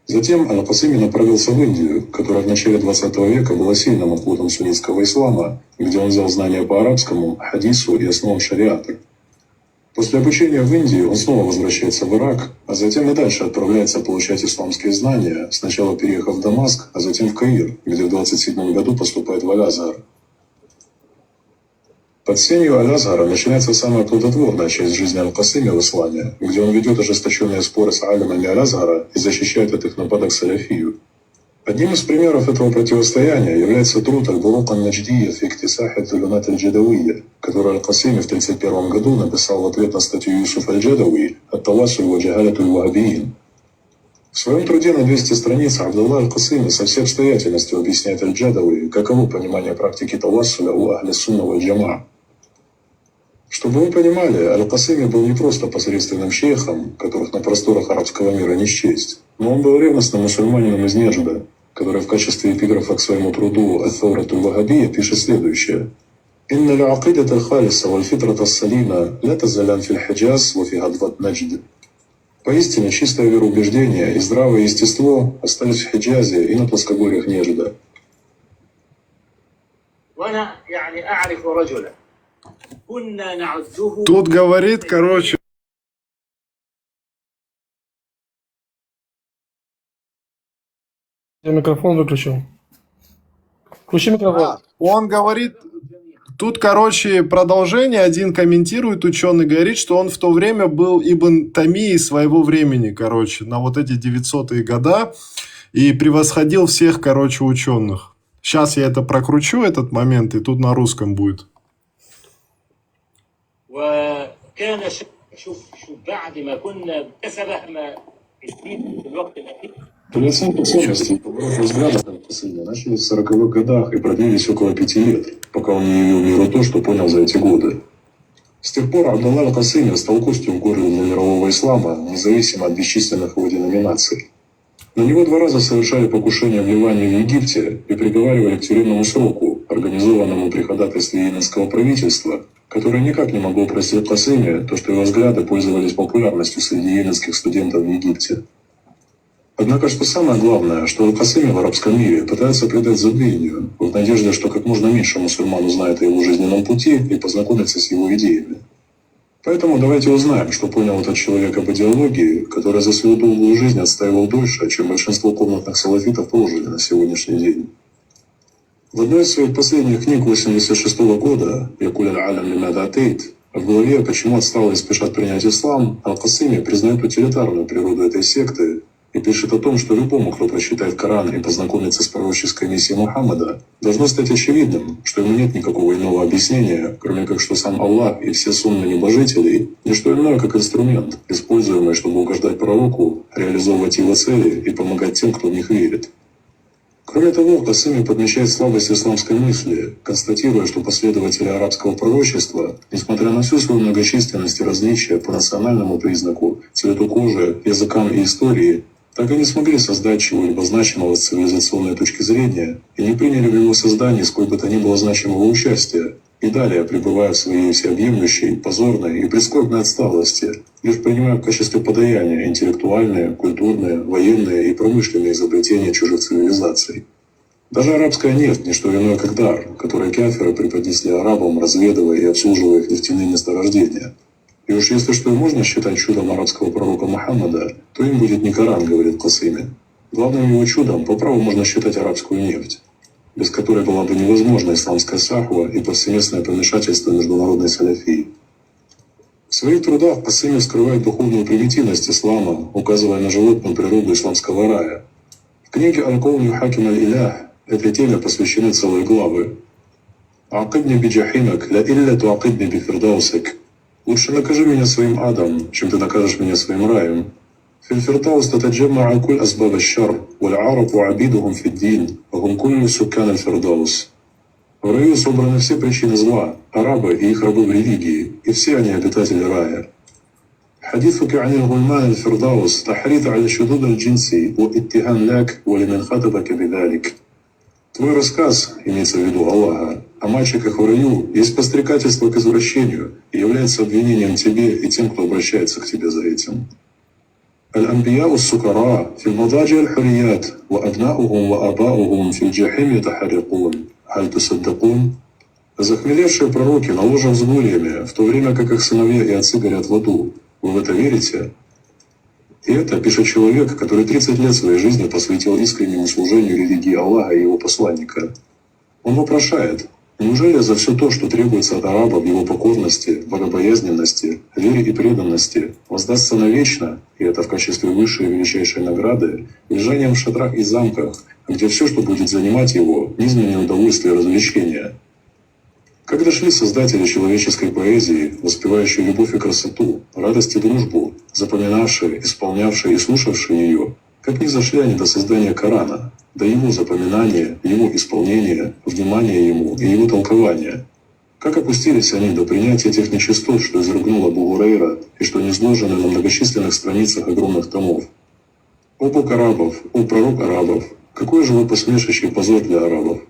Затем аль-Касими направился в Индию, которая в начале 20 века была сильным оплотом суннитского ислама, где он взял знания по арабскому, хадису и основам шариата. После обучения в Индии он снова возвращается в Ирак, а затем и дальше отправляется получать исламские знания, сначала переехав в Дамаск, а затем в Каир, где в 27 году поступает в Аль-Азгар. Под сенью Аль-Азгара начинается самая плодотворная часть жизни Аль-Касими в исламе, где он ведет ожесточенные споры с алимами Аль-Азгара и защищает от их нападок саляфию. Одним из примеров этого противостояния является труд Аль-Бурук ан-Надждия фи иктисахи ад-Дулунат аль-Джадавийя, который Аль-Касими в 1931 году написал в ответ на статью Юсуф аль-Джадавий «Ат-Тавассуль ва джахаляту аль-Вахабиин». В своем труде на 200 страниц Абдалла аль-Касими со всей обстоятельностью объясняет аль-Джадавий, каково понимание практики тавассуля у Ахли-Сунна валь-Джамаа. Чтобы вы понимали, Аль-Касими был не просто посредственным шейхом, которых на просторах арабского мира не счесть, но он был ревностным мусульманином из Неджда, который в качестве эпиграфа к своему труду «Ат-Таурату аль-Вахабия» пишет следующее. «Инна аль-акидат аль-халиса валь-фитрат ас-салима ля тазалян фил-Хиджаз ва фи гадват Наджд». Поистине чистое вероубеждение и здравое естество остались в Хиджазе и на плоскогорьях Неджда. Тут говорит, короче... Я микрофон выключил. Включи микрофон. Он говорит... Тут, короче, продолжение. Один комментирует, ученый, говорит, что он в то время был Ибн Тамией своего времени, короче, на вот эти 900-е года и превосходил всех, короче, ученых. Сейчас я это прокручу, этот момент, и тут на русском будет. Переоценка ценностей и взглядов Аль-Касими начались в 40-х годах и продлились около 5 лет, пока он не явил миру то, что понял за эти годы. С тех пор Абдалла аль-Касими стал костью в горле для мирового ислама, независимо от бесчисленных его деноминаций. На него 2 раза совершали покушения в Ливане и в Египте и приговаривали к тюремному сроку, организованному при ходатайстве йеменского правительства, которое никак не могло простить Касими то, что его взгляды пользовались популярностью среди йеменских студентов в Египте. Однако, что самое главное, что Аль-Касими в арабском мире пытается придать забвению, в надежде, что как можно меньше мусульман узнает о его жизненном пути и познакомится с его идеями. Поэтому давайте узнаем, что понял этот человек об идеологии, которая за свою долгую жизнь отстаивал дольше, чем большинство комнатных салафитов прожили на сегодняшний день. В одной из своих последних книг 1986 года «Якуль аль-алям лимада атейт» в главе «Почему отсталые спешат принять ислам» Аль-Касими признает утилитарную природу этой секты и пишет о том, что любому, кто прочитает Коран и познакомится с пророческой миссией Мухаммада, должно стать очевидным, что ему нет никакого иного объяснения, кроме как что сам Аллах и все сунны небожителей – не что иное, как инструмент, используемый, чтобы угождать пророку, реализовывать его цели и помогать тем, кто в них верит. Кроме того, Касыми подмечает слабость исламской мысли, констатируя, что последователи арабского пророчества, несмотря на всю свою многочисленность и различия по национальному признаку, цвету кожи, языкам и истории, так и не смогли создать чего-либо значимого с цивилизационной точки зрения и не приняли в его создании сколь бы то ни было значимого участия, и далее, пребывая в своей всеобъемлющей, позорной и прискорбной отсталости, лишь принимая в качестве подаяния интеллектуальные, культурные, военные и промышленные изобретения чужих цивилизаций. Даже арабская нефть – не что иное, как дар, который кафиры преподнесли арабам, разведывая и обслуживая их нефтяные месторождения. И уж если что и можно считать чудом арабского пророка Мухаммада, то им будет не Коран, говорит Касыми. Главным его чудом по праву можно считать арабскую нефть, без которой была бы невозможна исламская сахва и повсеместное помешательство международной саляфии. В своих трудах Касыми вскрывает духовную примитивность ислама, указывая на животную природу исламского рая. В книге «Аль-Каун юхаким аль-Илях» этой теме посвящены целые главы. «А'акидни биджахимак, ла илля ту'акидни бифирдаусак». «Лучше накажи меня своим адом, чем ты накажешь меня своим раем». في الفردوس تتجمع كل أسباب الشر والعرب وعبيدهم في الدين وهم كل سكان الفردوس. В раю собраны все причины зла, арабы и их рабы в религии, и все они обитатели рая. حديثك عن الغلمان الفردوس تحريض على الشذوذ الجنسي واتهام لك ولمن خاطبك بذلك. Твой рассказ, имеется в виду Аллаха, о мальчиках в раю есть подстрекательство к извращению и является обвинением тебе и тем, кто обращается к тебе за этим. الأنبياء السكراء في المضاجع الحريات وأبناؤهم وآباؤهم في الجحيم يتحرقون. هل تصدقون؟ Захмелевшие пророки на ложах с гульями, в то время как их сыновья и отцы горят в аду. Вы в это верите? И это пишет человек, который 30 лет своей жизни посвятил искреннему служению религии Аллаха и его посланника. Он вопрошает: неужели за все то, что требуется от араба в его покорности, богобоязненности, вере и преданности, воздастся навечно, и это в качестве высшей и величайшей награды, лежанием в шатрах и замках, где все, что будет занимать его, низменное удовольствие и развлечения? Как дошли создатели человеческой поэзии, воспевающие любовь и красоту, радость и дружбу, запоминавшие, исполнявшие и слушавшие ее, как не зашли они до создания Корана, до его запоминания, его исполнения, внимания ему и его толкования? Как опустились они до принятия тех нечистот, что изрыгнул Абу Гурейра и что не изложены на многочисленных страницах огромных томов? О Бог арабов, о пророк арабов, какой же вы посмешище и позор для арабов!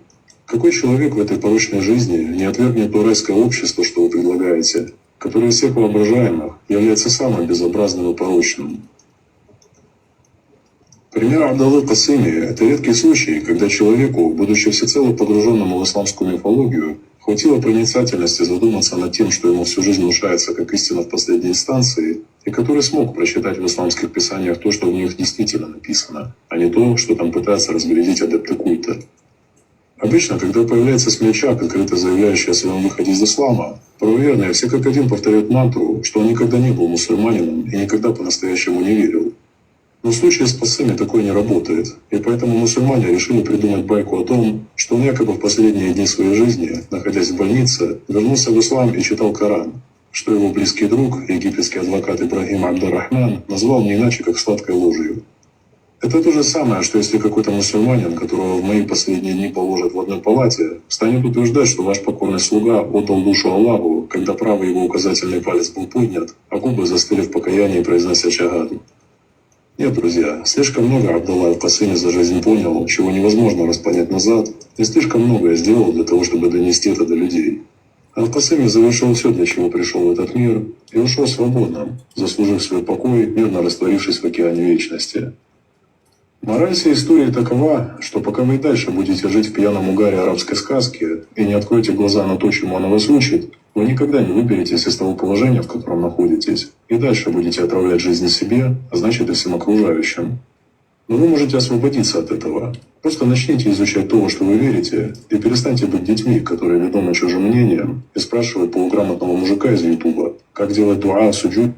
Какой человек в этой порочной жизни не отвергнет то райское общество, что вы предлагаете, которое из всех воображаемых является самым безобразным и порочным? Пример Абдаллы Касыми – это редкий случай, когда человеку, будучи всецело погруженному в исламскую мифологию, хватило проницательности задуматься над тем, что ему всю жизнь внушается как истина в последней инстанции, и который смог прочитать в исламских писаниях то, что в них действительно написано, а не то, что там пытаются разглядеть адепты культа. Обычно, когда появляется смельчак, открыто заявляющий о своем выходе из ислама, правоверные все как один повторяют мантру, что он никогда не был мусульманином и никогда по-настоящему не верил. Но в случае с Касыми такое не работает, и поэтому мусульмане решили придумать байку о том, что он якобы в последние дни своей жизни, находясь в больнице, вернулся в ислам и читал Коран, что его близкий друг, египетский адвокат Ибрагим Абдар-Рахман, назвал не иначе, как сладкой ложью. Это то же самое, что если какой-то мусульманин, которого в мои последние дни положат в одной палате, станет утверждать, что ваш покорный слуга отдал душу Аллаху, когда правый его указательный палец был поднят, а губы застыли в покаянии, произнося шагаду. Нет, друзья, слишком много Абдалла Касыми за жизнь понял, чего невозможно распонять назад, и слишком многое сделал для того, чтобы донести это до людей. Аль-Касыми завершил все, для чего пришел в этот мир, и ушел свободным, заслужив свой покой, мирно растворившись в океане вечности. Мораль всей истории такова, что пока вы и дальше будете жить в пьяном угаре арабской сказки и не откроете глаза на то, чему она вас учит, вы никогда не выберетесь из того положения, в котором находитесь, и дальше будете отравлять жизнь себе, а значит и всем окружающим. Но вы можете освободиться от этого. Просто начните изучать то, во что вы верите, и перестаньте быть детьми, которые ведомы чужим мнением, и спрашивают полуграмотного мужика из Ютуба, как делать дуа, суджуд.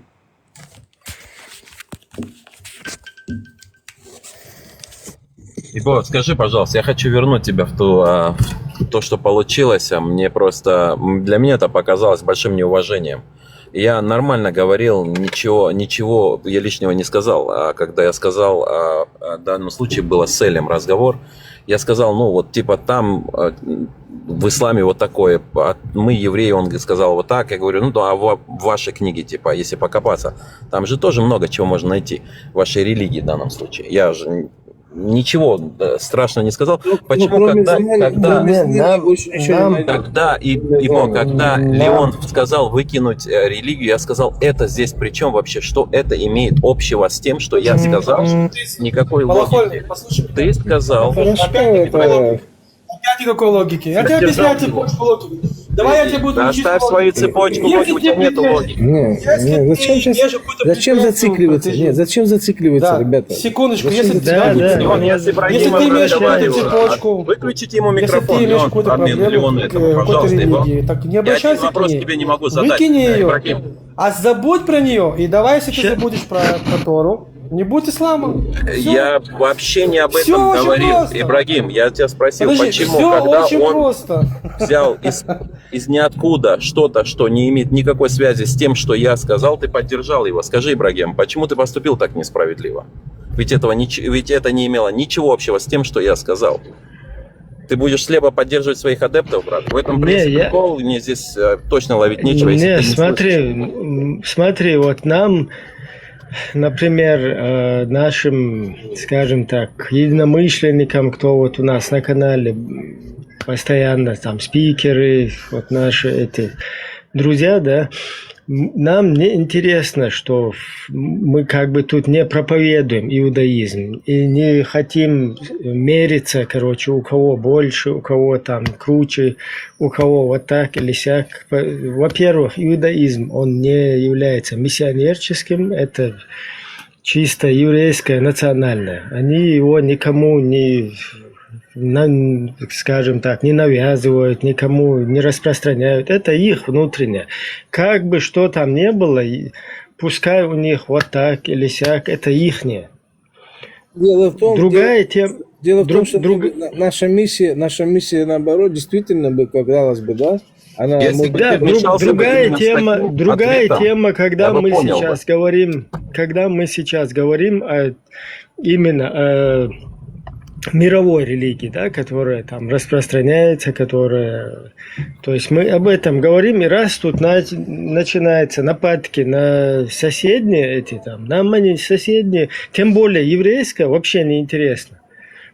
Ибо, скажи, пожалуйста, я хочу вернуть тебя в то, что получилось. Мне просто, для меня это показалось большим неуважением. Я нормально говорил, ничего я лишнего не сказал. А когда я сказал, в данном случае было с Элем разговор, я сказал, ну вот типа там в исламе вот такое, мы евреи, он сказал вот так, я говорю, ну а в вашей книге, типа, если покопаться, там же тоже много чего можно найти, в вашей религии в данном случае. Я же ничего страшного не сказал. Почему, когда Леон сказал выкинуть религию, я сказал, это здесь при чем вообще? Что это имеет общего с тем, что я сказал? Никакой логики. Ты сказал... Опять никакой логики. Я тебе объясняю цепочку логики. Давай я тебе буду учить оставь свою цепочку логики, у тебя нет логики. Зачем зацикливаться? Нет, зачем зацикливаться, ребята? Секундочку, Зачем если ты имеешь какую-то цепочку, выключите ему микрофон, если ты имеешь какую-то проблему какой-то религии, так не обращайся к вопрос ней. тебе не могу задать. Выкини ее, Ибрагим. а забудь про нее. И давай, если ты забудешь про Тору, не будь исламом. Всё. Я вообще не об Всё этом очень говорил. просто. Ибрагим, я тебя спросил, Подожди, почему, всё когда очень он просто. взял из ниоткуда что-то, что не имеет никакой связи с тем, что я сказал, ты поддержал его. Скажи, Ибрагим, почему ты поступил так несправедливо? Ведь это не имело ничего общего с тем, что я сказал. Ты будешь слепо поддерживать своих адептов, брат? В этом принципе прикол, мне здесь точно ловить нечего. Если ты не смотри, вот нам, например, нашим, скажем так, единомышленникам, кто вот у нас на канале постоянно, там, спикеры, вот наши эти друзья, да, нам не интересно, что мы как бы тут не проповедуем иудаизм и не хотим мериться, короче, у кого больше, у кого там круче, у кого вот так или сяк. Во-первых, иудаизм, он не является миссионерческим, это чисто еврейское, национальное. Они его никому не, скажем так, не навязывают, никому не распространяют. Это их внутреннее. Как бы что там ни было, пускай у них вот так или сяк, это ихнее. Дело в том, что наша миссия, наоборот, действительно, казалось бы, да, она другая тема, когда мы сейчас говорим именно о мировой религии, да, которая там распространяется, которая... То есть мы об этом говорим, и раз тут начинаются нападки на соседние эти там, нам они соседние, тем более еврейское, вообще не интересно.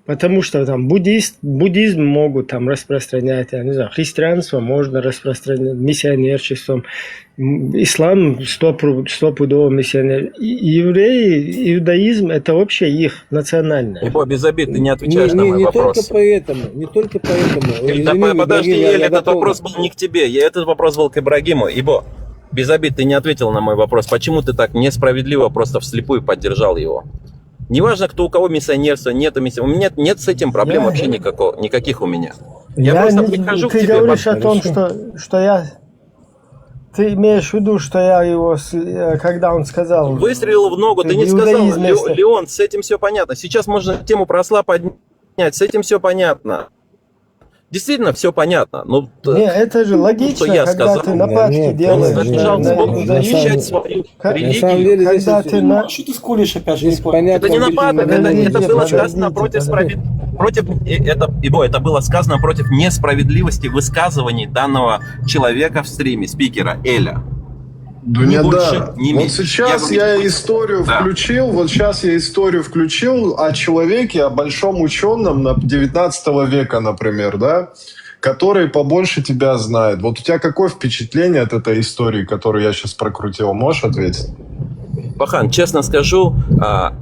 Потому что там буддизм могут там распространять, я не знаю, христианство можно распространять, миссионерчеством, ислам стопудово миссионер. Евреи, иудаизм это вообще их национальное. Ибо без обид ты не отвечаешь на мой вопрос. Не только поэтому. Подожди, этот вопрос был не к тебе, этот вопрос был к Ибрагиму. Ибо без обид ты не ответил на мой вопрос. Почему ты так несправедливо просто вслепую поддержал его? Неважно, кто у кого миссионерство, нет миссионерства. У меня нет с этим проблем вообще никаких у меня. Я просто прихожу к тебе. Ты говоришь о том, что я... Ты имеешь в виду, что я его, когда он сказал... Выстрелил в ногу, ты не сказал, Леон, с этим все понятно. Сейчас можно тему про осла поднять, с этим все понятно. Действительно, все понятно. Но не, это же логично, я когда сказал, ты нападки делаешь. защищать свою религию. Когда ты Что ты скулишь опять же? Это не нападок, это было сказано это было сказано против несправедливости высказываний данного человека в стриме, спикера Эля. Дуня, больше, не вот меньше. сейчас я историю включил о человеке, о большом ученом 19 века, например, да, который побольше тебя знает. Вот у тебя какое впечатление от этой истории, которую я сейчас прокрутил? Можешь ответить? Пахан, честно скажу,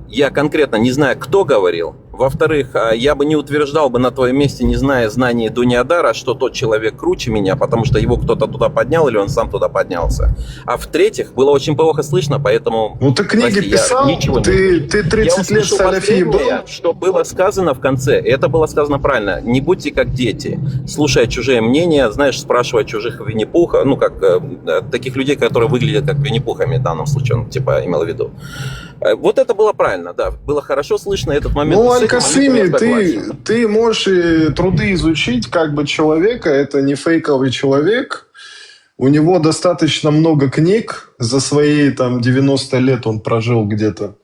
я конкретно не знаю, кто говорил. Во-вторых, я бы не утверждал бы на твоем месте, не зная знаний Дуниадара, что тот человек круче меня, потому что его кто-то туда поднял или он сам туда поднялся. А в-третьих, было очень плохо слышно, поэтому... Ну ты книги писал, ты 30 лет салафи был? Что было сказано в конце, это было сказано правильно. Не будьте как дети, слушая чужие мнения, знаешь, спрашивая чужих Винни-Пуха, ну как таких людей, которые выглядят как Винни-Пухами в данном случае, он типа имел в виду. Вот это было правильно, да. Было хорошо слышно этот момент. Ну, С этим Аль-Касыми, я согласен. ты можешь и труды изучить как бы человека, это не фейковый человек. У него достаточно много книг, за свои там 90 лет он прожил где-то.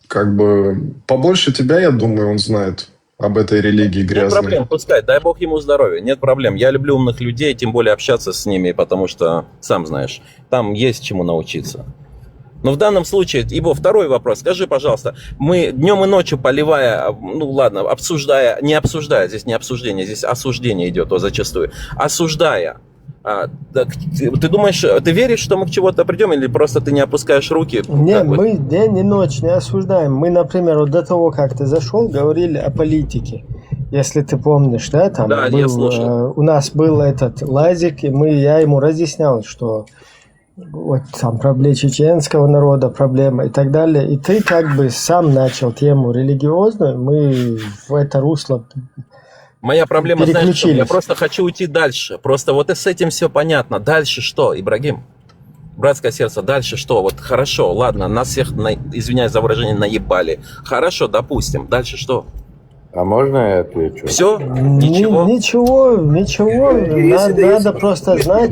Как бы побольше тебя, я думаю, он знает об этой религии Нет грязной. проблем, пускай, дай бог ему здоровья, нет проблем. Я люблю умных людей, тем более общаться с ними, потому что, сам знаешь, там есть чему научиться. Но в данном случае, Ибо, второй вопрос. Скажи, пожалуйста, мы днем и ночью поливая, ну ладно, обсуждая, не обсуждая, здесь не обсуждение, здесь осуждение идет, зачастую, осуждая, ты думаешь, ты веришь, что мы к чему-то придем, или просто ты не опускаешь руки? Не, мы день и ночь не осуждаем. Мы, например, вот до того, как ты зашел, говорили о политике. Если ты помнишь, да, там Да, я слушал. у нас был этот Лазик, и я ему разъяснял, что вот там проблема чеченского народа, проблема и так далее. И ты как бы сам начал тему религиозную, мы в это русло Моя проблема, знаешь, что? Я переключились. просто хочу уйти дальше. Просто вот и с этим все понятно. Дальше что, Ибрагим? Братское сердце, дальше что? Вот хорошо, ладно, нас всех, извиняюсь за выражение, наебали. Хорошо, допустим. Дальше что? А можно я отвечу? Все? Ничего? Ничего. Надо просто знать,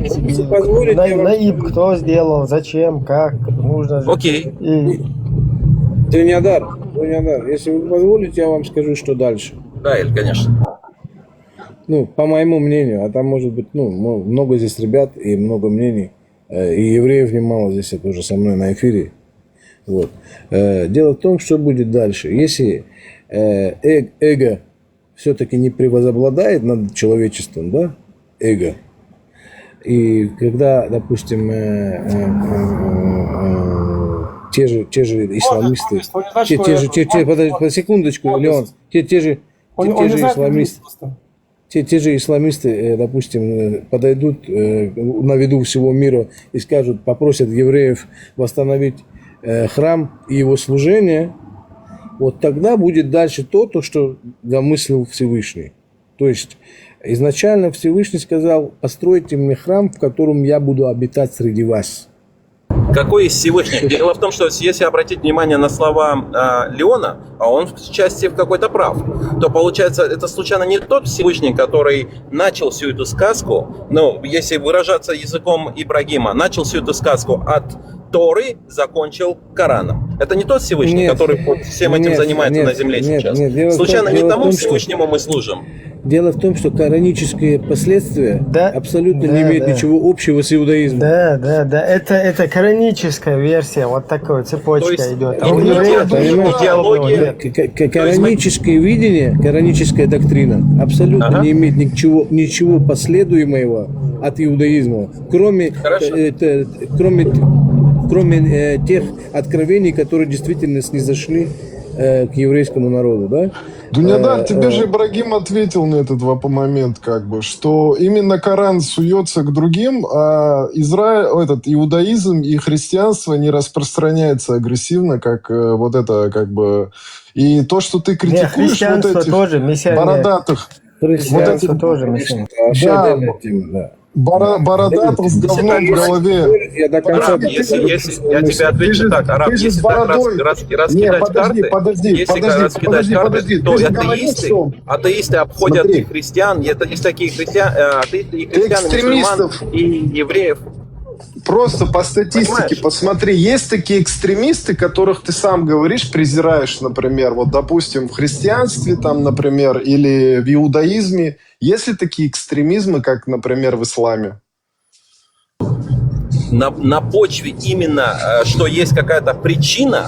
наиб, кто сделал, зачем, как, нужно же. Окей. Дунядар, если вы позволите, я вам скажу, что дальше. Да, Эль, конечно. Ну, по моему мнению, а там может быть, ну, много здесь ребят и много мнений, и евреев немало здесь тоже со мной на эфире. Вот. Дело в том, что будет дальше. Если эго все-таки не превозобладает над человечеством, да, эго, и когда, допустим, те же исламисты, подожди, секундочку, Леон, те же исламисты, допустим, подойдут на виду всего мира и скажут, попросят евреев восстановить храм и его служение, вот тогда будет дальше то, что замыслил Всевышний. То есть изначально Всевышний сказал, постройте мне храм, в котором я буду обитать среди вас. Какой из Всевышний? Дело в том, что если обратить внимание на слова Леона, а он в части в какой-то прав, то получается, это случайно не тот Всевышний, который начал всю эту сказку, ну, если выражаться языком Ибрагима, начал всю эту сказку от Торы, закончил Кораном. Это не тот Всевышний, который вот всем этим занимается на земле сейчас. Случайно не тому Всевышнему мы служим. Дело в том, что коранические последствия абсолютно не имеют ничего общего с иудаизмом. Да. Это кораническая версия, вот такой цепочка идет. Кораническое видение, кораническая доктрина абсолютно не имеет ничего последуемого от иудаизма, кроме тех откровений, которые действительно снизошли к еврейскому народу, да? Дунядар, тебе же Ибрагим ответил на этот момент, как бы, что именно Коран суется к другим, а иудаизм и христианство не распространяется агрессивно, как вот это, как бы... И то, что ты критикуешь вот этих тоже бородатых... Христианство тоже Да. Бородатых с говном в голове. Если я тебе отвечу так, Араб, если так раскидать карты, то атеисты обходят и христиан, есть такие атеисты и христиан, и мусульман, и евреев. Просто по статистике посмотри, есть такие экстремисты, которых ты сам говоришь, презираешь, например, вот, допустим, в христианстве, там, например, или в иудаизме. Есть ли такие экстремизмы, как, например, в исламе? На почве именно, что есть какая-то причина,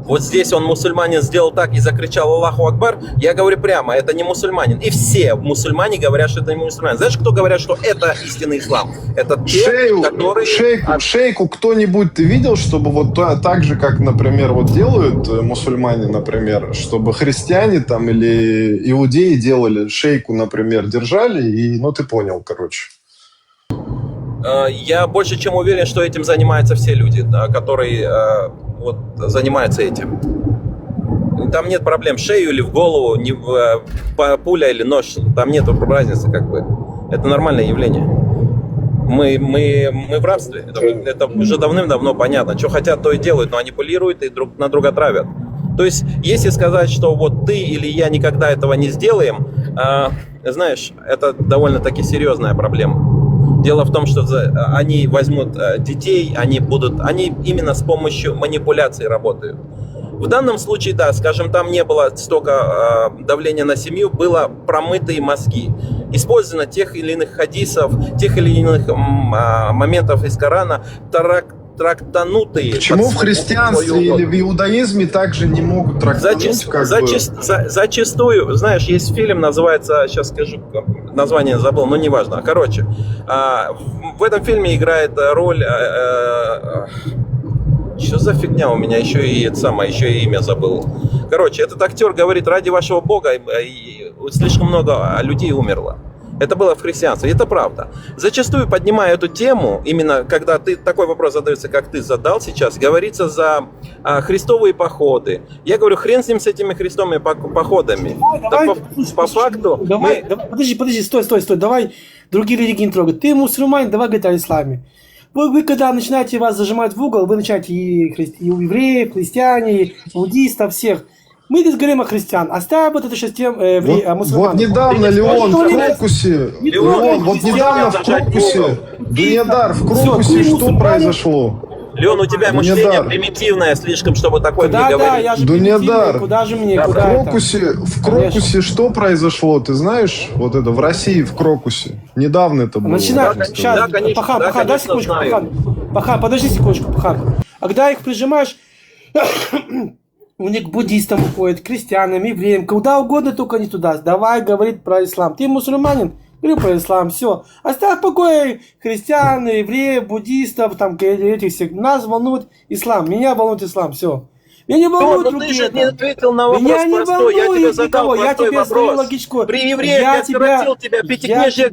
вот здесь он, мусульманин, сделал так и закричал Аллаху Акбар, я говорю прямо, это не мусульманин. И все мусульмане говорят, что это не мусульманин. Знаешь, кто говорят, что это истинный ислам? Это те, которые... Шейку кто-нибудь ты видел, чтобы вот так же, как, например, вот делают мусульмане, например, чтобы христиане там или иудеи делали, шейку, например, держали, и, ну, ты понял, короче. Я больше чем уверен, что этим занимаются все люди, которые вот занимаются этим. Там нет проблем, шею или в голову, не пуля или нож, там нет разницы, как бы. Это нормальное явление. Мы в рабстве. Это уже давным-давно понятно. Что хотят, то и делают, но манипулируют и друг на друга травят. То есть, если сказать, что вот ты или я никогда этого не сделаем, знаешь, это довольно-таки серьезная проблема. Дело в том, что они возьмут детей, они именно с помощью манипуляций работают. В данном случае, да, скажем, там не было столько давления на семью, было промытые мозги. Использовано тех или иных хадисов, тех или иных моментов из Корана, трактанутые. Почему в христианстве или в иудаизме также не могут трактануть? Зачастую, знаешь, есть фильм, называется, сейчас скажу, название забыл, но неважно. Короче, в этом фильме играет роль... Что за фигня у меня? Еще и имя забыл. Короче, этот актер говорит: ради вашего Бога и слишком много людей умерло. Это было в христианстве, это правда. Зачастую, поднимая эту тему, именно когда такой вопрос задается, как ты задал сейчас, говорится за христовые походы. Я говорю, хрен с ним, с этими христовыми походами. По факту... Подожди, стой. Давай другие религии не трогать. Ты мусульманин, давай говорить о исламе. Вы когда начинаете вас зажимать в угол, вы начинаете и у евреев, христиане, и буддистов, всех. Мы здесь говорим о христиан. Оставь вот это сейчас тем мусульман. Вот недавно, Леон, в Крокусе, Дунядар, в Крокусе что произошло? Леон, у тебя мышление примитивное слишком, чтобы такое мне говорить. Да, я же примитивный, куда же мне, В Крокусе что произошло, ты знаешь? Вот это в России, в Крокусе. Недавно это было. Сейчас, Пахан, дай секундочку, Пахан, подожди секундочку, Пахан. А когда их прижимаешь, у них к буддистам уходят, к крестьянам, евреям, куда угодно, только не туда. Давай говорить про ислам. Ты мусульманин? Говорю про ислам, все. Оставь в покое христиан, евреев, буддистов, там, этих всех. Нас волнует ислам, меня волнует ислам, все. Меня не волнует другие. Ты же не ответил на вопрос простой. Я тебе задал простой вопрос. При евреях я спросил тебя, пятикнижие,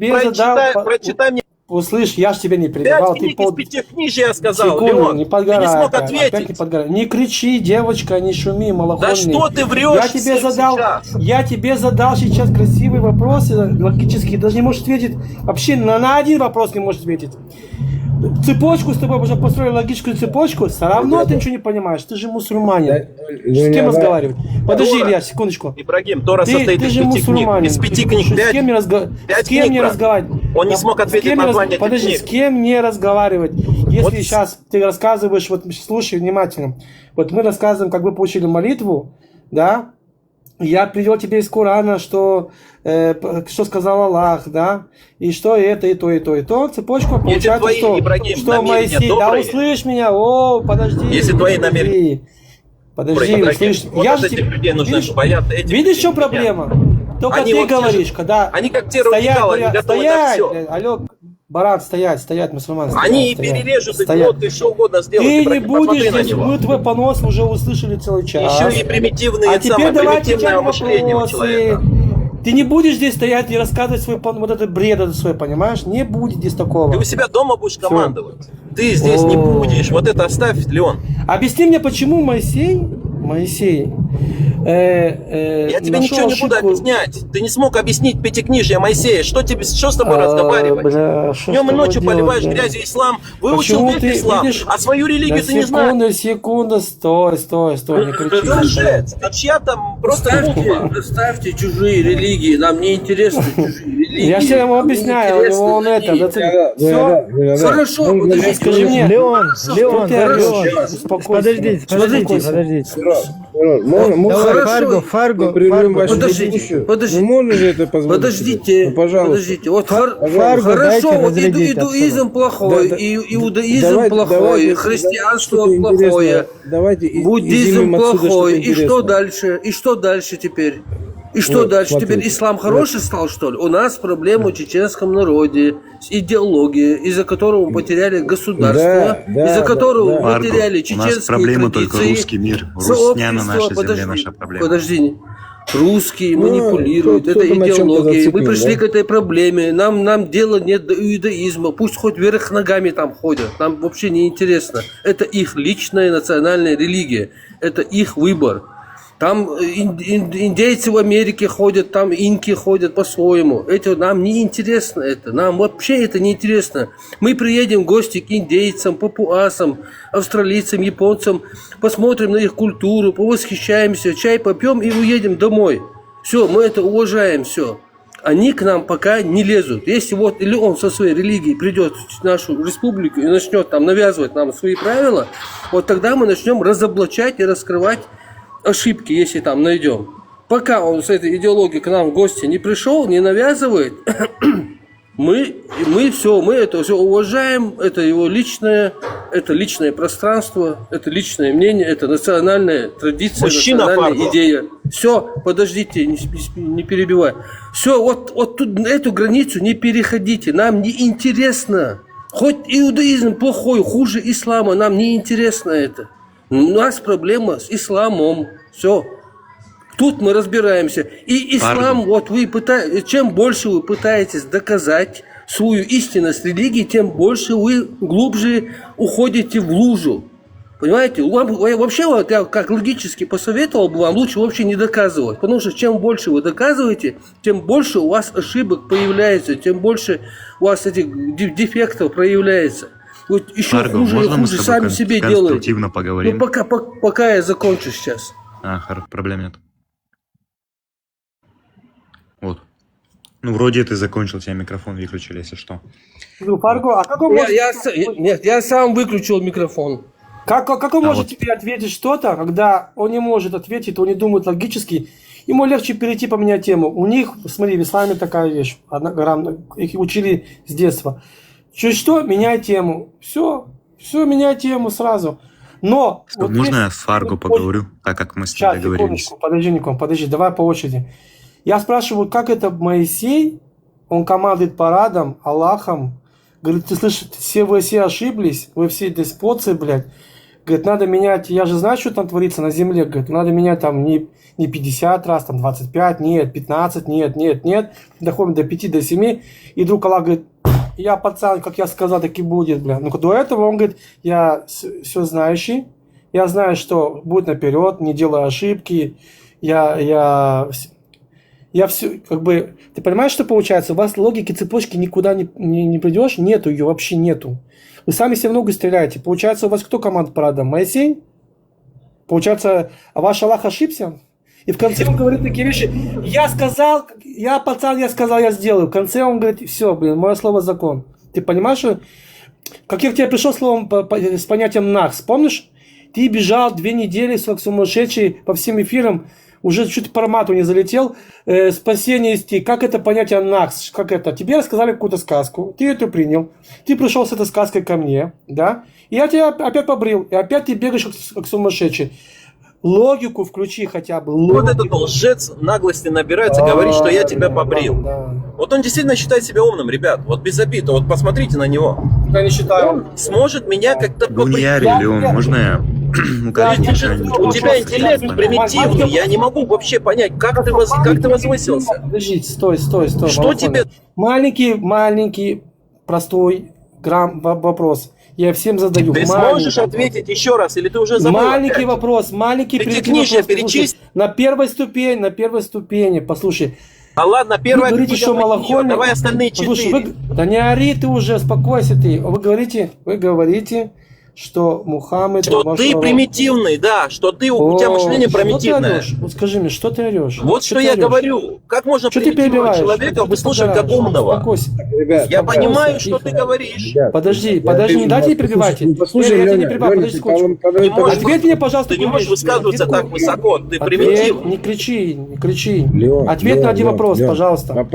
прочитай мне. Услышь, я же тебя не передавал. Ты из пятикнижия сказал, секунду, Леон. Не подгорай, ты не смог ответить. Не кричи, девочка, не шуми, малохольный. Да что ты врешь я тебе задал сейчас красивые вопросы, логические. Даже не можешь ответить. Вообще на один вопрос не можешь ответить. Цепочку с тобой уже построили, логическую цепочку, все равно ты ничего не понимаешь. Ты же мусульманин. С кем разговаривать? Подожди, Илья, секундочку. Ибрагим, Тора состоит из 5 книг. Из 5 книг. С кем мне разговаривать? Он не смог ответить на название. Подожди, с кем мне разговаривать? Если сейчас ты рассказываешь, вот слушай внимательно. Вот мы рассказываем, как вы получили молитву, да? Я привел тебе из Корана, что сказал Аллах, да, и что это, и то, и то, и то. Цепочку получается, твои, что, Ибрагим, что Моисей, да услышь меня, подожди. Если твои намерения. Подожди, услышь. Вот я от этих людей нужно бояться. Видишь, в чем проблема? Только они ты говоришь, когда... Они как те радикалы, они готовы на все. Алло, баран, стоять, мусульман. Они перережут их, ты что угодно сделаешь. Ты не будешь здесь, мы твой понос уже услышали целый час. Еще и примитивные, теперь примитивное мышление у человека. Ты не будешь здесь стоять и рассказывать свой вот этот бред свой, понимаешь? Не будет здесь такого. Ты у себя дома будешь командовать. Ты здесь не будешь. Вот это оставь, Леон. Объясни мне, почему Моисей я тебе ничего не буду объяснять. Ты не смог объяснить пятикнижие Моисея. Что с тобой разговаривать? Днем и ночью поливаешь грязью ислам. Выучил весь ислам, а свою религию ты не знаешь. Секунду, стой, не кричи. А чья там просто Оставьте чужие религии, нам не интересны чужие религии. Я все ему объясняю, он это. Все, хорошо, скажи мне. Леон, подождите. Фарго. Подождите. Можно же это позволить? Подождите. Пожалуйста. Вот хорошо, вот индуизм плохой, иудаизм плохой, христианство плохое, буддизм плохой. И что дальше? И что дальше теперь? И что дальше? Смотрите. Теперь ислам хороший стал, что ли? У нас проблемы в чеченском народе с идеологией, из-за которого мы потеряли государство, из-за которого мы потеряли чеченские проблема традиции. только русский мир. Русня на нашей земле наша проблема. Подожди. Русские манипулируют, это идеология. Мы пришли к этой проблеме. Нам дела нет до иудаизма. Пусть хоть вверх ногами там ходят. Нам вообще не интересно. Это их личная национальная религия. Это их выбор. Там индейцы в Америке ходят, там инки ходят по-своему. Это нам не интересно это. Нам вообще это не интересно. Мы приедем в гости к индейцам, папуасам, австралийцам, японцам, посмотрим на их культуру, повосхищаемся, чай попьем и уедем домой. Все, мы это уважаем, все. Они к нам пока не лезут. Если вот или он со своей религией придет в нашу республику и начнет там навязывать нам свои правила, вот тогда мы начнем разоблачать и раскрывать ошибки, если там найдем. Пока он с этой идеологией к нам в гости не пришел, не навязывает, мы это все уважаем, это его личное пространство, это личное мнение, это национальная традиция, Мужчина, национальная идея. Все, подождите, не перебивай. Все, вот тут эту границу не переходите, нам не интересно. Хоть иудаизм плохой, хуже ислама, нам не интересно это. У нас проблема с исламом. Все. Тут мы разбираемся. И ислам, вот чем больше вы пытаетесь доказать свою истинность религии, тем больше вы глубже уходите в лужу. Понимаете? Вообще, вот я как логически посоветовал бы вам лучше вообще не доказывать. Потому что чем больше вы доказываете, тем больше у вас ошибок появляется, тем больше у вас этих дефектов проявляется. Вот еще Фарго, хуже и хуже сами себе делаете. Конструктивно поговорим. Ну, пока я закончу сейчас. Проблем нет. Вот. Ну, вроде ты закончил, тебя микрофон выключили, если что. Фарго, а как он может... Нет, я сам выключил микрофон. Как он может тебе ответить что-то, когда он не может ответить, он не думает логически, ему легче перейти, поменять тему. У них, смотри, в исламе такая вещь, их учили с детства. Чуть что, меняй тему. Все, меняй тему сразу. Но... Вот можно я с Фарго поговорю, так как мы с тобой договорились? Подожди, давай по очереди. Я спрашиваю, как это Моисей, он командует парадом, Аллахом, говорит, ты слышишь, вы все ошиблись, вы все деспоты, блядь. Говорит, надо менять, я же знаю, что там творится на земле, говорит, надо менять там не 50 раз, там 25, нет, 15, нет. Доходим до 5, до 7, и вдруг Аллах говорит, я пацан, как я сказал, так и будет, блядь. Ну, до этого он говорит, я все знающий, я знаю, что будет наперед, не делаю ошибки, я все, как бы, ты понимаешь, что получается? У вас логики цепочки никуда не придешь, нету ее, вообще нету. Вы сами себе много стреляете. Получается, у вас кто команда парада? Моисей? Получается, а ваш Аллах ошибся? И в конце он говорит такие вещи. Я сказал, я пацан, я сказал, я сделаю. В конце он говорит, все, блин, мое слово закон. Ты понимаешь, что... Как я к тебе пришел словом с понятием нахс, помнишь? Ты бежал 2 недели, сумасшедший, по всем эфирам, уже чуть по аромату не залетел, спасение исти. Как это понятие нахс? Как это? Тебе рассказали какую-то сказку, ты эту принял, ты пришел с этой сказкой ко мне, да? И я тебя опять побрил, и опять ты бегаешь как сумасшедший. Логику включи хотя бы. Вот этот лжец наглости набирается, говорит, что я тебя побрил. Вот он действительно считает себя умным, ребят. Вот без обид. Вот посмотрите на него. Я не считаю. Он сможет меня как-то побрить. Леон, можно я? У тебя интеллект примитивный. Я не могу вообще понять, как ты возвысился. Подожди, стой. Что тебе... Маленький, простой вопрос. Я всем задаю. Ты сможешь ответить еще раз, или ты уже забыл? Маленький вопрос, Пятикнижие перечисли. На первой ступени, послушай. А ладно, первая... Вы говорите, что малохольный... Давай остальные 4. Послушай, да не ори ты уже, успокойся ты. Вы говорите, что Мухаммед... Что ты примитивный, да, что ты, у тебя мышление примитивное. Вот скажи мне, что ты орешь? Вот что я говорю. Как можно примитивного человека выслушать как умного? Я понимаю, что ты говоришь. Подожди, не дайте перебивать. Послушай, я не перебиваю, подожди секундочку. Ответь мне, пожалуйста. Ты не можешь высказываться так высоко, ты примитивный. Не кричи. Ответь на один вопрос, пожалуйста.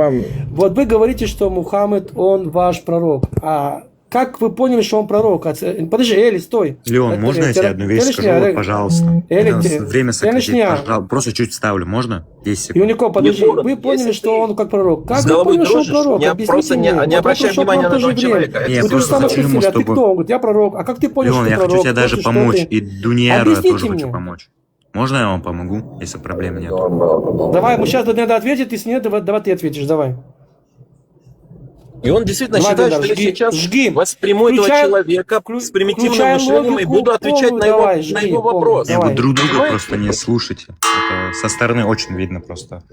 Вот вы говорите, что Мухаммед, он ваш пророк. А как вы поняли, что он пророк? Подожди, Эли, стой. Леон, можно я тебе одну вещь скажу? Вот, пожалуйста. Время сократить, пожалуйста. Просто чуть вставлю, можно? 10 секунд. Юнико, подожди, вы поняли, что он как пророк. Как вы поняли, что он пророк? Просто не обращай внимания на этого человека. Я просто хочу ему, чтобы... А ты кто? Он говорит, я пророк. А как ты понял, Леон, что я пророк? хочу тебе даже помочь. И Дунияру я тоже мне. хочу помочь. Можно я вам помогу, если проблем нет? Давай, мы сейчас надо ответить, если нет, давай ты ответишь, давай. И он действительно считает, что я сейчас восприму этого человека с примитивным мышлением и буду отвечать на его вопрос. Вы друг друга просто не слушайте. Это со стороны очень видно просто.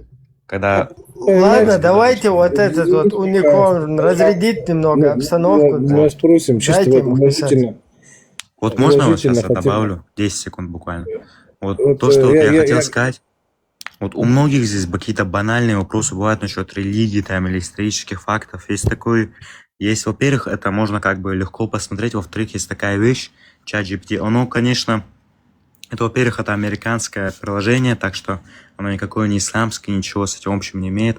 Когда... Ладно, давайте вот этот вот уникорн разрядить немного обстановку. Мы спросим, чисто уважительно. Вот можно я вот сейчас добавлю? 10 секунд буквально. Вот то, что я хотел сказать. Вот у многих здесь какие-то банальные вопросы бывают насчет религии там, или исторических фактов. Есть такой... Есть, во-первых, это можно как бы легко посмотреть. Во-вторых, есть такая вещь, ChatGPT. Оно, конечно... Это, во-первых, это американское приложение, так что оно никакое не исламское, ничего с этим общим не имеет.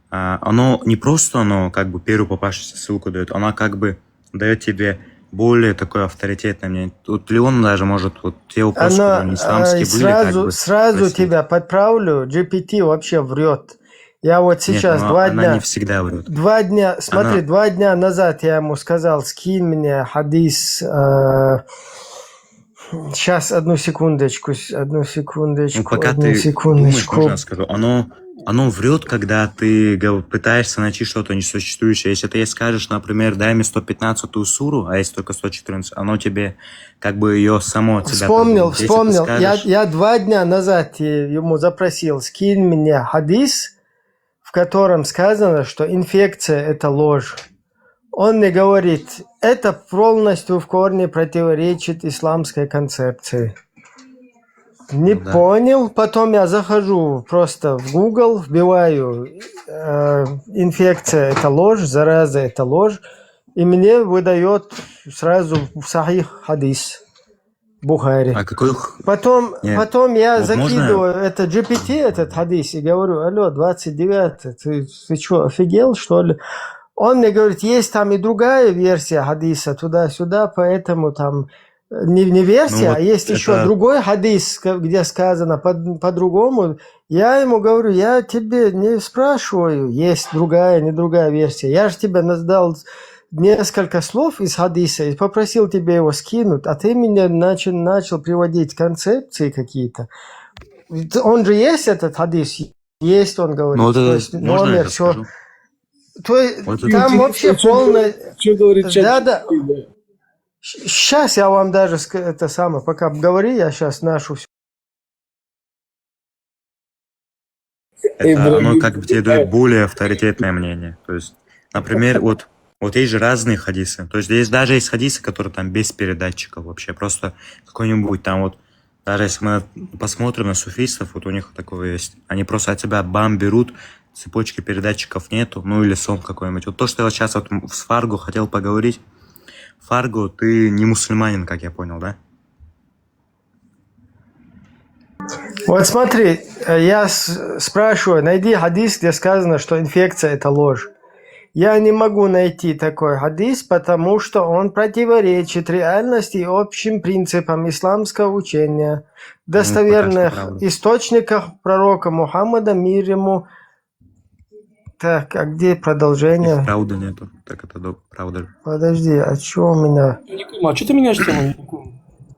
Оно не просто, оно как бы первую попавшуюся ссылку дает, оно как бы дает тебе более такое авторитетное мнение. Тут Леон даже может вот те вопросы, которые не исламские были, сразу тебя подправлю, GPT вообще врет. Я вот сейчас Нет, она не всегда врет. 2 дня, смотри, 2 дня назад я ему сказал, скинь мне хадис... Сейчас, одну секундочку. Пока ты думаешь, можно скажу, оно врет, когда ты пытаешься найти что-то несуществующее. Если ты ей скажешь, например, дай мне 115-ю суру, а есть только 114, оно тебе как бы ее само от себя... Вспомнил. Скажешь... Я 2 дня назад ему запросил, скинь мне хадис, в котором сказано, что инфекция – это ложь. Он мне говорит, это полностью в корне противоречит исламской концепции. Не понял. Потом я захожу просто в Google, вбиваю инфекция – это ложь, зараза – это ложь, и мне выдает сразу сахих хадис Бухари. А какой... Потом я вот закидываю это GPT, этот хадис, и говорю, алло, 29-й, ты что, офигел, что ли? Он мне говорит, есть там и другая версия хадиса туда-сюда, поэтому там не версия, а есть еще другой хадис, где сказано по-другому. Я ему говорю, я тебе не спрашиваю, есть другая, не другая версия. Я же тебе дал несколько слов из хадиса и попросил тебе его скинуть, а ты меня начал приводить концепции какие-то. Он же есть этот хадис? Есть, он говорит. Ну, то есть номер, все. Скажу? То есть, там вообще полное... Что говорит ChatGPT? Да. Сейчас я вам даже это самое, пока говори, я сейчас нашу... Это оно как бы тебе дает более авторитетное мнение. То есть, например, вот есть же разные хадисы. То есть даже есть хадисы, которые там без передатчиков вообще. Просто какой-нибудь там вот... Даже если мы посмотрим на суфистов, вот у них такое есть. Они просто от тебя бам берут, цепочки передатчиков нету, ну или сон какой-нибудь. Вот то, что я вот сейчас вот с Фарго хотел поговорить. Фарго, ты не мусульманин, как я понял, да? Вот смотри, я спрашиваю, найди хадис, где сказано, что инфекция – это ложь. Я не могу найти такой хадис, потому что он противоречит реальности и общим принципам исламского учения, достоверных источниках пророка Мухаммада, мир ему. Так, а где продолжение? Правды нету. Так это правда. Подожди, а что у меня? А что ты меняешь тему?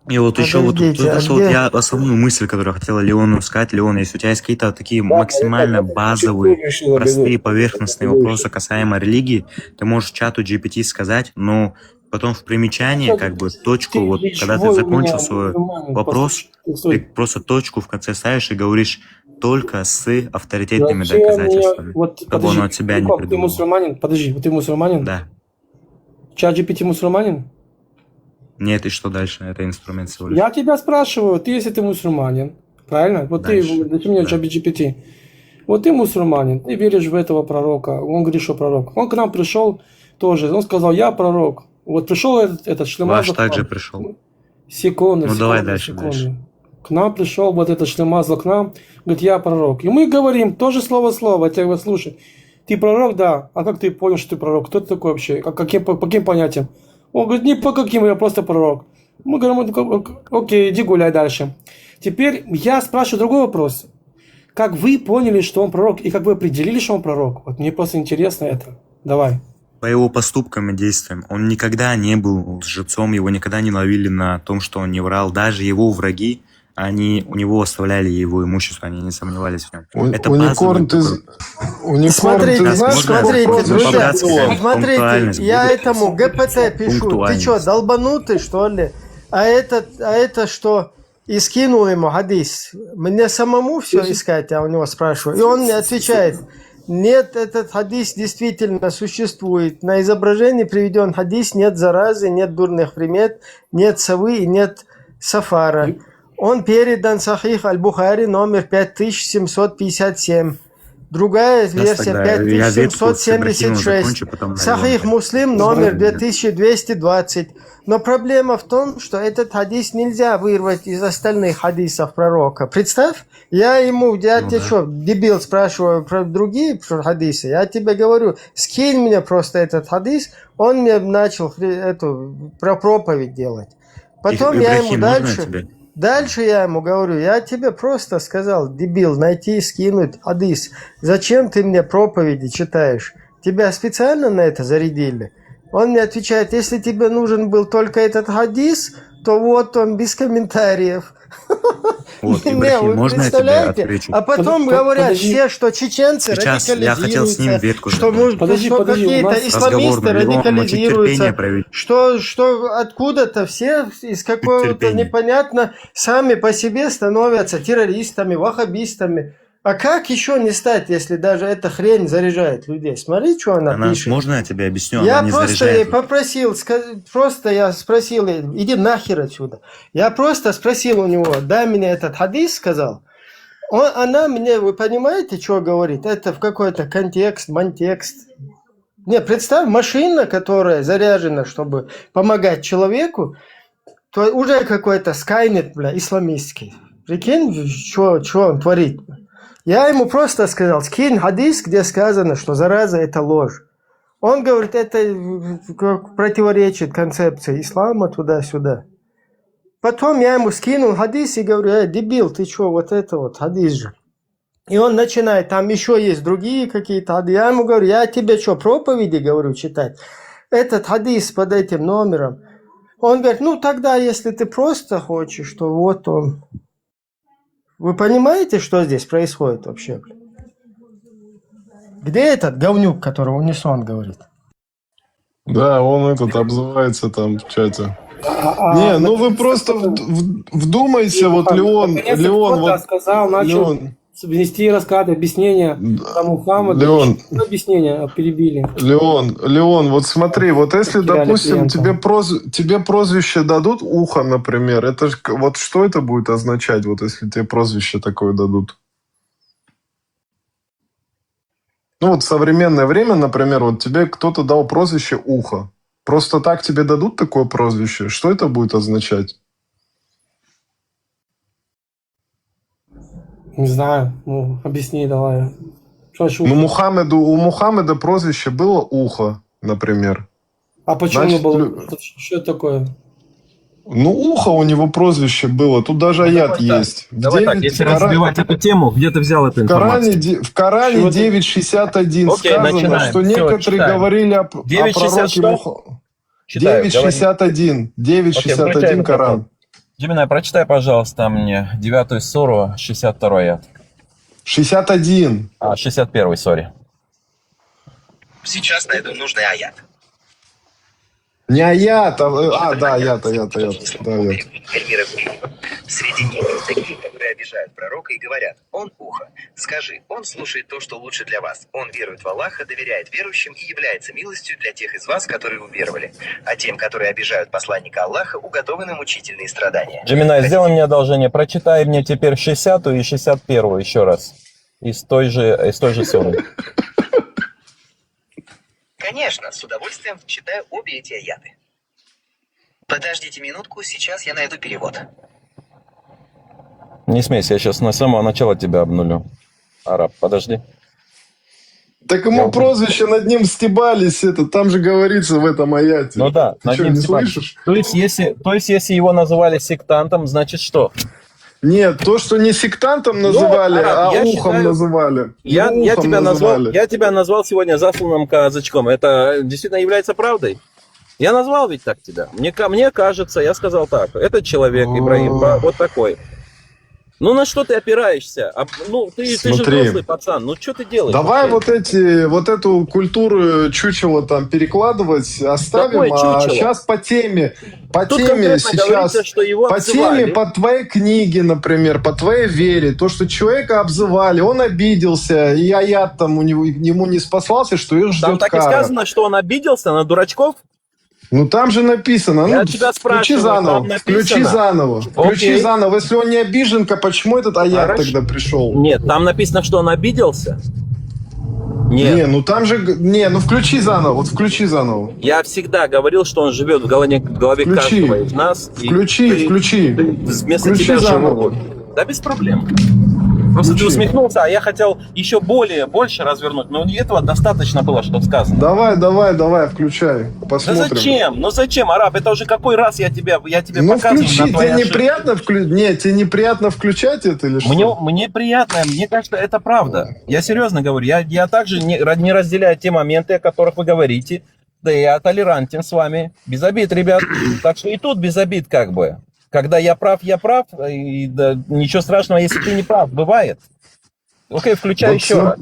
И вот еще вот то, что вот я основную мысль, которую хотела Леону сказать, Леон, если у тебя есть какие-то такие максимально базовые, простые, поверхностные вопросы касаемо религии, ты можешь чату GPT сказать, но потом в примечании, как бы, точку, вот, когда ты закончил свой вопрос, ты просто точку в конце ставишь и говоришь только с авторитетными доказательствами, чтобы он от себя не придумал. Ты мусульманин? Подожди, ты мусульманин? Да. Чат GPT мусульманин? Нет, и что дальше? Это инструмент всего лишь. Я тебя спрашиваю, ты если ты мусульманин, правильно? Вот дальше. Ты мне чат GPT. Вот ты мусульманин, ты веришь в этого пророка, он говорит, что пророк. Он к нам пришел тоже, он сказал, я пророк. Вот пришел этот шлемаз. Ваш также пришел. Секунду. Ну давай дальше. К нам пришел вот этот шлемазл к нам, говорит, я пророк. И мы говорим тоже слово-слово, я тебя говорю, слушай, ты пророк, да, а как ты понял, что ты пророк? Кто ты такой вообще? По каким понятиям? Он говорит, не по каким, я просто пророк. Мы говорим, окей, иди гуляй дальше. Теперь я спрашиваю другой вопрос. Как вы поняли, что он пророк, и как вы определили, что он пророк? Вот мне просто интересно это. Давай. По его поступкам и действиям. Он никогда не был лжецом, его никогда не ловили на том, что он не врал. Даже его враги, они у него оставляли его имущество, они не сомневались в нем. Это Уникорн, Смотрите, друзья, смотрите, я этому ГПТ пишу. Ты что, долбанутый, что ли? А это что? и скинул ему хадис. Мне самому все искать, я у него спрашиваю. И он мне отвечает, нет, этот хадис действительно существует. На изображении приведен хадис, нет заразы, нет дурных примет, нет совы и нет сафара. Он передан Сахих Аль-Бухари номер 5757. Другая версия 5776. Сахих Муслим номер 2220. Но проблема в том, что этот хадис нельзя вырвать из остальных хадисов пророка. Представь, я тебе что, дебил, спрашиваю про другие хадисы. Я тебе говорю, скинь мне просто этот хадис. Он мне начал про проповедь делать. Потом я ему дальше я ему говорю, я тебе просто сказал, дебил, найти и скинуть хадис. Зачем ты мне проповеди читаешь? Тебя специально на это зарядили? Он мне отвечает, если тебе нужен был только этот хадис, то вот он, без комментариев. Вот, Ибрахим, можно я тебе отвечу? А потом говорят все, что чеченцы сейчас я хотел с ним ветку что какие-то исламисты радикализируются, что откуда-то все из какого-то непонятно сами по себе становятся террористами, ваххабистами. А как еще не стать, если даже эта хрень заряжает людей? Смотри, что она пишет. Можно я тебе объясню? Я она не просто заряжает. ей попросил, я спросил, иди нахер отсюда. Я просто спросил у него, дай мне этот хадис, сказал. Она мне, вы понимаете, что говорит? Это в какой-то монтекст. Не, представь, машина, которая заряжена, чтобы помогать человеку, то уже какой-то скайнет, исламистский. Прикинь, что он творит. Я ему просто сказал, скинь хадис, где сказано, что зараза – это ложь. Он говорит, это противоречит концепции ислама туда-сюда. Потом я ему скинул хадис и говорю, дебил, ты что, вот это вот хадис же. И он начинает, там еще есть другие какие-то хадисы. Я ему говорю, я тебе что, проповеди, говорю, читать? Этот хадис под этим номером. Он говорит, ну тогда, если ты просто хочешь, то вот он. Вы понимаете, что здесь происходит вообще? Где этот говнюк, который унисон говорит? Да, он обзывается там в чате. Не, ну вы просто вдумайте, вот Леон, вот... сказал, начал внести рассказ, объяснение про Мухаммада. Леон, объяснение перебили. Леон, вот смотри, вот если, допустим, тебе прозвище дадут ухо, например, это ж, вот что это будет означать, вот если тебе прозвище такое дадут? Ну вот в современное время, например, вот тебе кто-то дал прозвище ухо. Просто так тебе дадут такое прозвище? Что это будет означать? Не знаю, ну, объясни давай. Ну, у Мухаммеда прозвище было ухо, например. А почему Значит, было? Что это такое? Ну, ухо у него прозвище было, тут даже аят есть. Давай так, если разбивать эту тему, где ты взял эту информацию? В Коране 9.61 сказано, что некоторые говорили о пророке Мухаммаде. 9.61 Коран. Джиминай, прочитай, пожалуйста, мне 9 суру, 62 аят. 61. 61, сори. Сейчас найду нужный аят. Не аят, да, аят. Среди них есть такие, которые обижают пророка и говорят, он ухо. Скажи, он слушает то, что лучше для вас. Он верует в Аллаха, доверяет верующим и является милостью для тех из вас, которые уверовали. А тем, которые обижают посланника Аллаха, уготованы мучительные страдания. Джиминай, сделай мне одолжение, прочитай мне теперь 60-ю и 61-ю еще раз. Из той же суры. Конечно, с удовольствием читаю обе эти аяты. Подождите минутку, сейчас я найду перевод. Не смейся, я сейчас с самого начала тебя обнулю. Араб, подожди. Так ему прозвище над ним стебались, там же говорится в этом аяте. Ну да, ты что, не слышишь? То есть, если его называли сектантом, значит что? Нет, то, что не сектантом называли, ухом называли. Я тебя назвал сегодня засланным казачком. Это действительно является правдой? Я назвал ведь так тебя. Мне кажется, я сказал так. Этот человек, Ибрагим, вот такой. Ну на что ты опираешься? Ну ты же Смотри. взрослый пацан, ну что ты делаешь? Давай вообще? вот эту культуру чучела там перекладывать оставим, Какое а чучело? сейчас по теме Тут конкретно сейчас, говорится, что его по обзывали. теме, по твоей книге, например, по твоей вере, то, что человека обзывали, он обиделся, и аят там ему не спасался, что их ждет Там так и кара. сказано, что он обиделся на дурачков? Ну там же написано, Я ну тебя включи спрашиваю, заново, там написано. включи заново, включи Окей. заново. Если он не обиженка, почему этот аят Хорошо. тогда пришел? Нет, там написано, что он обиделся. Нет. Не, ну там же, ну включи заново, вот включи заново. Я всегда говорил, что он живет в голове Включи. каждого из нас. и Включи. Вместо Включи тебя заново. живут. Да без проблем. Просто ты усмехнулся, а я хотел еще больше развернуть, но этого достаточно было, что сказано. Давай, включай, посмотрим. Да зачем? Ну зачем, араб? Это уже какой раз я тебе Ну показываю включи, на твои тебе ошибки. неприятно тебе неприятно включать это или что? Мне приятно, мне кажется, это правда. Я серьезно говорю, я также не разделяю те моменты, о которых вы говорите. Да я толерантен с вами. Без обид, ребят. Так что и тут без обид как бы. Когда я прав, и да, ничего страшного, если ты не прав, бывает. Окей, включай Вот еще раз.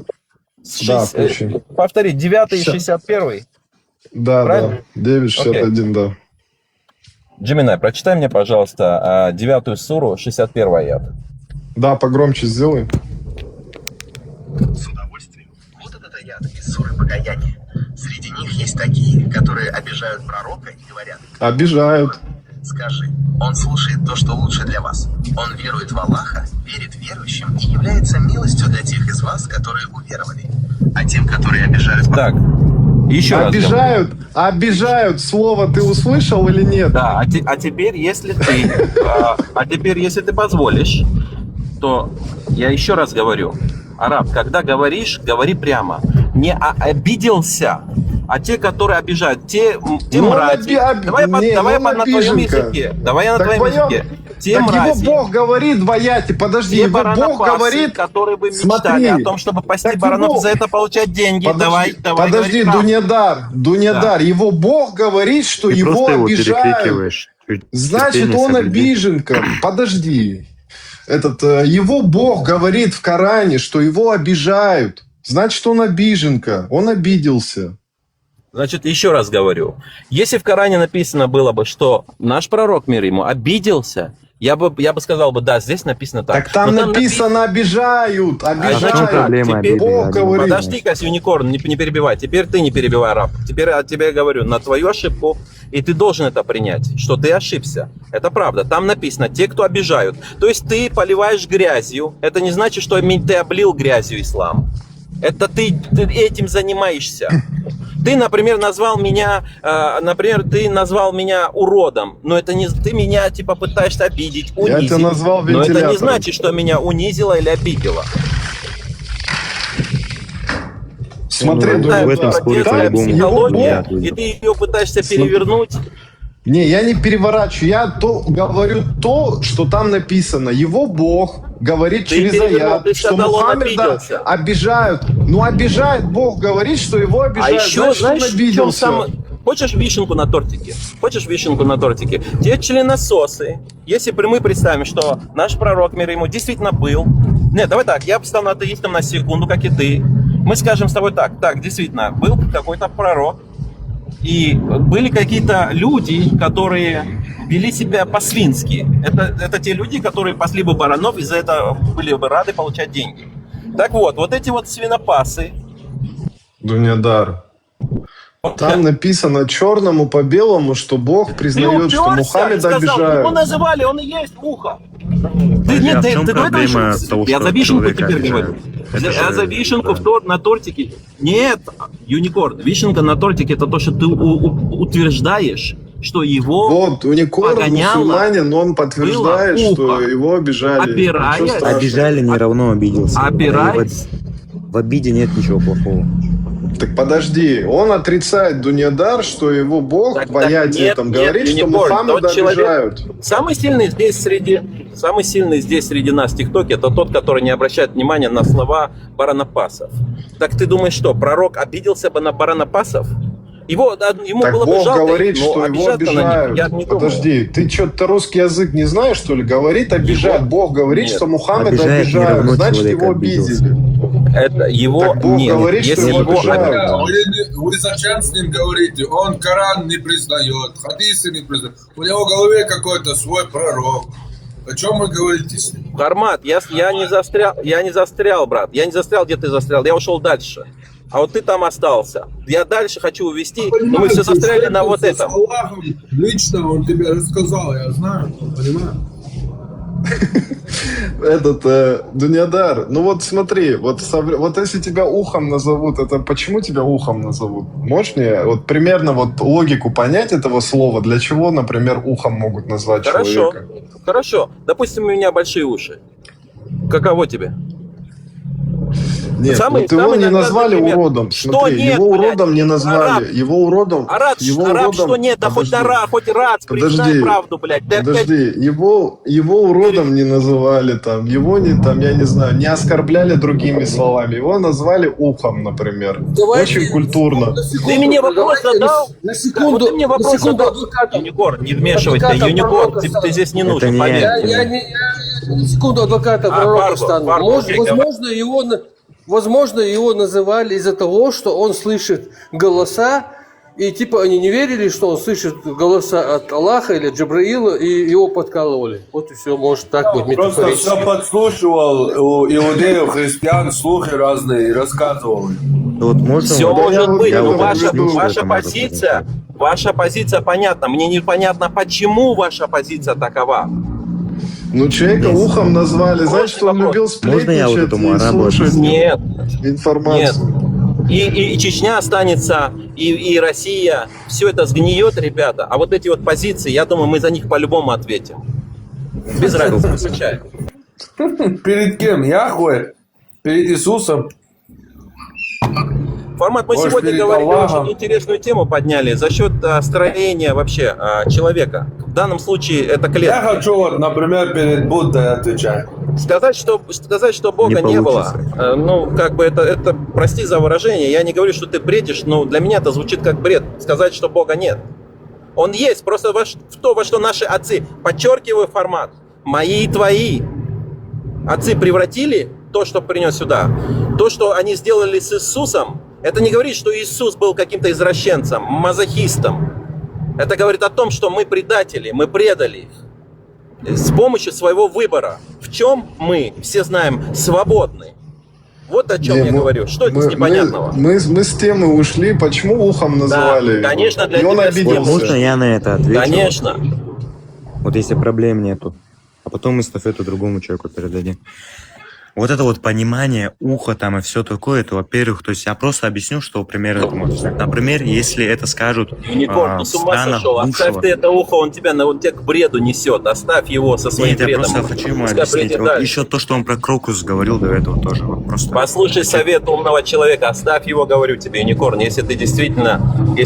Да, включи. Повтори, 9 и Всё. 61. Да, Правильно? 9.61, да. Джиминай, прочитай мне, пожалуйста, 9 суру, 61 аят. Да, погромче сделай. С удовольствием. Вот этот аят из суры Покаяния. Среди них есть такие, которые обижают пророка и говорят: Обижают. скажи, он слушает то, что лучше для вас. Он верует в Аллаха, верит верующим и является милостью для тех из вас, которые уверовали. А тем, которые обижают... Так, еще раз. Обижают. Слово ты услышал или нет? Да, а теперь, если ты позволишь, то я еще раз говорю, араб, когда говоришь, говори прямо. Не обиделся, а те, которые обижают, те мрази. Давай на твоем языке. Давай я на твоем языке. Те так мрази. его Бог говорит, двояти, подожди, Те его Бог баранопасы, говорит, которые бы мечтали смотри, о том, чтобы пасти так баранов его- и за это получать деньги. Подожди, Давай говори правду. Дуньядар, его Бог говорит, что Ты его просто его обижают. перекрикиваешь. Чуть Значит, терпение он соблюди. обиженка. Подожди. Его Бог говорит в Коране, что его обижают. Значит, он обиженка. Он обиделся. Значит, еще раз говорю. Если в Коране написано было бы, что наш пророк, мир ему, обиделся, я бы сказал бы, да, здесь написано так. Так там Но написано обижают. значит, Обижают. теперь Бог говорит. Подожди-ка, Юникорн, не перебивай. Теперь ты не перебивай, раб. Теперь от тебя я говорю на твою ошибку, и ты должен это принять, что ты ошибся. Это правда. Там написано, те, кто обижают. То есть ты поливаешь грязью. Это не значит, что ты облил грязью ислам. Это ты этим занимаешься. Ты, например, назвал меня уродом, но это не ты меня типа пытаешься обидеть, унизить. тебя назвал но это не вентилятором. значит, что меня унизило или обидело. Смотри, Это в этом споре протестная по-любому психология, нет. и ты ее пытаешься перевернуть. Не, я не переворачиваю. Я говорю то, что там написано. Его Бог говорит Ты через перевернул, аят, ты что сказал, он Мухаммеда обиделся. обижают. Ну, обижает Бог, говорит, что его А обижают. еще, Значит, знаешь, он в чем обиделся. самое... Хочешь вишенку на тортике? Те членососы, если мы представим, что наш пророк, мир ему, действительно был... Нет, давай так, я стану атеистом на секунду, как и ты. Мы скажем с тобой так, действительно, был какой-то пророк, и были какие-то люди, которые вели себя по-свински. Это те люди, которые пасли бы баранов, и за это были бы рады получать деньги. Так вот эти вот свинопасы... Дуньядар. Там написано черному по белому, что Бог признает, что Мухаммеда обижают. Его называли, он и есть муха. Подожди, а в чем проблема того, Я что за вишенку человека теперь обижают? говорю. Это Я же- за вишенку да. на тортике. Нет, Юникорн, вишенка на тортике это то, что ты утверждаешь, что его Вот, Уникорн, погоняло, мусульманин, он подтверждает, было что ухо. его обижали. Опираясь- Ничего страшного. Обижали не равно обиделся. Опираясь- В обиде нет ничего плохого. Так подожди, он отрицает Дуньядар, что его Бог в аяте нет, этом нет, говорит, что Юникорн, Мухаммеда тот человек- обижают. Самый сильный здесь среди нас в ТикТоке это тот, который не обращает внимания на слова баранопасов. Так ты думаешь, что пророк обиделся бы на баранопасов? Ему Так было бы Бог жалко, говорит, но что его обижаться на них обижают. я не думаю. Подожди, ты что-то русский язык не знаешь, что ли? Говорит, обижают. Бог говорит, Нет. что Мухаммеда Обижает не обижают. равно Значит, человека его обиделся. обидели. Это его Так Бог нет. говорит, что Если его его обижают. Вы зачем с ним говорите? Он Коран не признает, хадисы не признает. У него в голове какой-то свой пророк. О чем вы говорите с ним? Хармат, я не застрял, брат. Я не застрял, где ты застрял. Я ушел дальше. А вот ты там остался. Я дальше хочу увести, но мы все застряли на вот этом. С Аллахом лично он тебе рассказал, я знаю, понимаю. Дуньядар, ну вот смотри, вот если тебя ухом назовут, это почему тебя ухом назовут? Можешь мне вот примерно вот логику понять этого слова? Для чего, например, ухом могут назвать человека? Хорошо. Допустим, у меня большие уши. Каково тебе? Нет, вот его не назвали уродом. Смотри, его уродом не назвали. Его уродом... Араб, что нет? Да хоть рад, признай правду, блядь. Подожди, его уродом не называли там, его я не знаю, не оскорбляли другими словами. Его назвали ухом, например. Очень культурно. Ты мне вопрос задал? На секунду, адвоката. Юникор, не вмешивайся, Юникор, ты здесь не нужен, поверь. На секунду адвоката пророка стану. Возможно, его называли из-за того, что он слышит голоса, и типа они не верили, что он слышит голоса от Аллаха или Джабраила, и его подкалывали. Вот и все, может так быть. Просто все подслушивал у иудеев, христиан, слухи разные и рассказывал. Вот можно все может быть, но ваша позиция понятна. Мне непонятно, почему ваша позиция такова. Ну, человека ухом назвали, значит, что он любил сплетничать и слушать информацию. Нет. И Чечня останется, и Россия. Все это сгниет, ребята. А вот эти вот позиции, я думаю, мы за них по-любому ответим. Без разницы, включай. Перед кем? Яхве? Перед Иисусом? Формат, мы сегодня говорили, очень интересную тему подняли за счет строения вообще человека. В данном случае это клетка. Я хочу, вот, например, перед Буддой отвечать. Сказать, что Бога не было, ну, как бы это, прости за выражение, я не говорю, что ты бредишь, но для меня это звучит как бред. Сказать, что Бога нет. Он есть, просто во что наши отцы, подчеркиваю формат, мои и твои отцы превратили то, что принес сюда, то, что они сделали с Иисусом. Это не говорит, что Иисус был каким-то извращенцем, мазохистом. Это говорит о том, что мы предатели, мы предали их с помощью своего выбора. В чем мы, все знаем, свободны. Вот о чем я говорю. Что это непонятного? Мы с темы ушли. Почему ухом назвали? Да, конечно, для и он тебя обиделся. Можно я на это отвечу? Конечно. Вот если проблем нету. А потом мы эстафету другому человеку передадим. Вот это вот понимание уха там и все такое, это, во-первых, то есть я просто объясню, что примерно это можно сказать. Например, если это скажут Юникорн, ты с ума сошел, оставь ты это ухо, он тебя к бреду несет, оставь его со своим бредом. Я просто хочу ему объяснить. Вот еще то, что он про крокус говорил до этого тоже. Вот просто. Послушай совет умного человека, оставь его, говорю тебе, Юникорн, если ты действительно и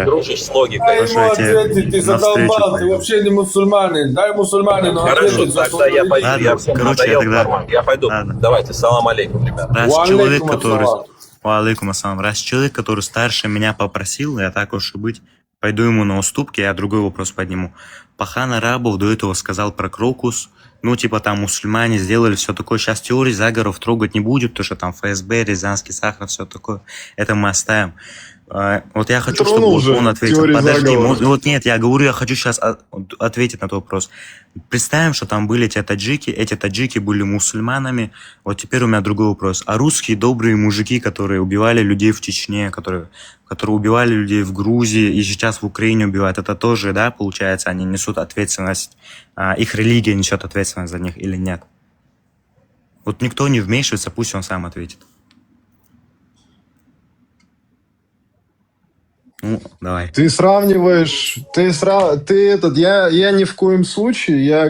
дружишь с логикой. Дай ему ответить, ты задолбал, ты вообще не муссульманин, дай мусульманину ответить за тогда я пойду, я всем надоел формат. Я пойду. Давайте, салам алейкум, ребята. Раз человек, который старше меня попросил, я так уж и быть, пойду ему на уступки, я другой вопрос подниму. Пахан Арабов до этого сказал про крокус, ну типа там мусульмане сделали все такое, сейчас теории заговоров трогать не будет, потому что там ФСБ, Рязанский сахар, все такое, это мы оставим. Вот я хочу, чтобы он ответил. Подожди, вот нет, я говорю, я хочу сейчас ответить на этот вопрос. Представим, что там были эти таджики были мусульманами. Вот теперь у меня другой вопрос. А русские добрые мужики, которые убивали людей в Чечне, которые убивали людей в Грузии и сейчас в Украине убивают, это тоже, да, получается, они несут ответственность, их религия несет ответственность за них или нет? Вот никто не вмешивается, пусть он сам ответит. Ну, давай. Ты сравниваешь, я ни в коем случае,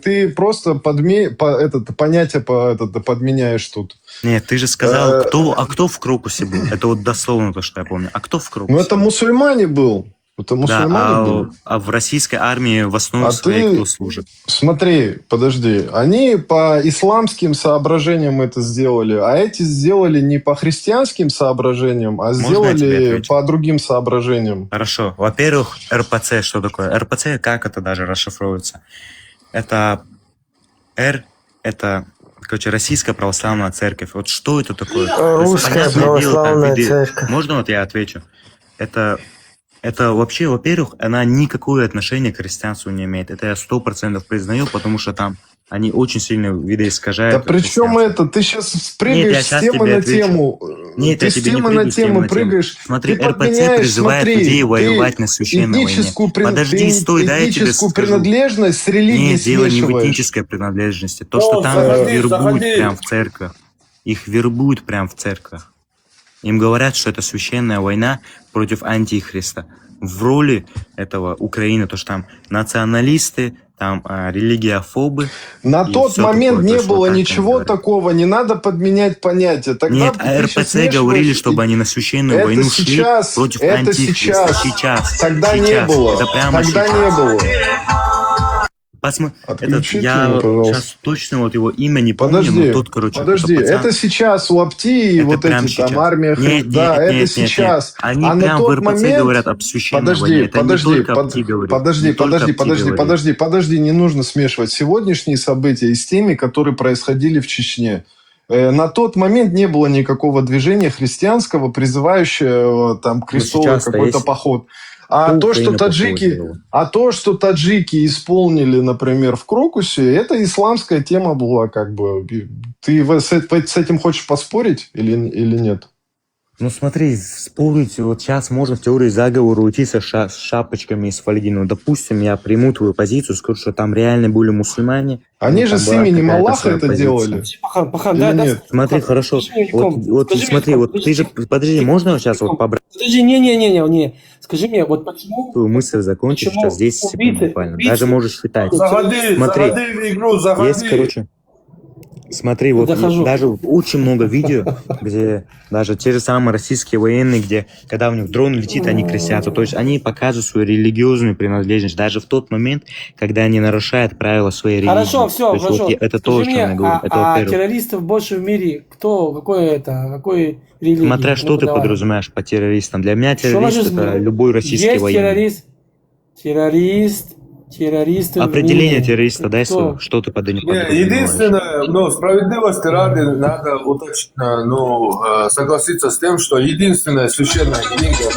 ты просто понятие подменяешь тут. Нет, ты же сказал, кто в крокусе был? Это вот дословно то, что я помню. А кто в крокусе? Ну, это мусульмане был. Это мусульмане были. А в российской армии в основе своей кто служит? Смотри, подожди. Они по исламским соображениям это сделали, а эти сделали не по христианским соображениям, а сделали по другим соображениям. Хорошо. Во-первых, РПЦ что такое? РПЦ, как это даже расшифровывается? Это короче, Российская Православная Церковь. Вот что это такое? Русская Православная Церковь. Можно вот я отвечу? Это вообще, во-первых, она никакое отношение к христианству не имеет. Это я 100% признаю, потому что там они очень сильно видоискажают. Да при чем это? Ты сейчас прыгаешь с темы на тему. Нет, ты с темы на тему прыгаешь. Смотри, РПЦ призывает людей воевать на священной войне. Подожди, стой, дай я тебе скажу. Принадлежность с религией Нет, дело не в смешиваешь. этнической принадлежности. То, что там вербуют прям в церквях. Их вербуют прям в церквях. Им говорят, что это священная война против антихриста. В роли этого Украины, то что там националисты, там религиофобы. На тот момент не было ничего такого, не надо подменять понятия. Тогда нет, а РПЦ говорили, чтобы они на священную войну шли против антихриста. Сейчас. Тогда не было. Это прямо тогда не было. Посмотри, я сейчас точно вот его имя не помню, но тот, короче, подожди, это сейчас у Апти, вот эти там армия, это сейчас. Они прям в РПЦ говорят об священной войне. Это не только Апти говорит. Подожди, не нужно смешивать сегодняшние события с теми, которые происходили в Чечне. На тот момент не было никакого движения христианского, призывающего там крестовый какой-то поход. А то, что таджики исполнили, например, в Крокусе, это исламская тема была, как бы. Ты с этим хочешь поспорить или нет? Ну смотри, спорить, вот сейчас можно в теории заговора уйти с шапочками из фольги. Ну, допустим, я приму твою позицию, скажу, что там реально были мусульмане. Они же с именем Аллаха это делали. Пахан, да, смотри, хорошо. Вот смотри, вот ты же, подожди, можно сейчас вот побрать? Подожди, не. Скажи мне, вот почему... Твою мысль закончишь сейчас 10 секунд буквально. Даже можешь считать. Заходи в игру, заходи. Есть, короче... Смотри, вот даже очень много видео, где даже те же самые российские военные, где когда у них дрон летит, они крестятся. То есть они показывают свою религиозную принадлежность даже в тот момент, когда они нарушают правила своей религии. Хорошо, все, хорошо. Вот это то, что я говорю. А террористов больше в мире кто? Какой религии? Смотря что ты подразумеваешь по террористам. Для меня террорист это любой российский военный. Террористы. Определение террориста, дай слово. Что ты под этим подразумеваешь? Единственное, справедливости ради надо уточнить, согласиться с тем, что единственная священная книга...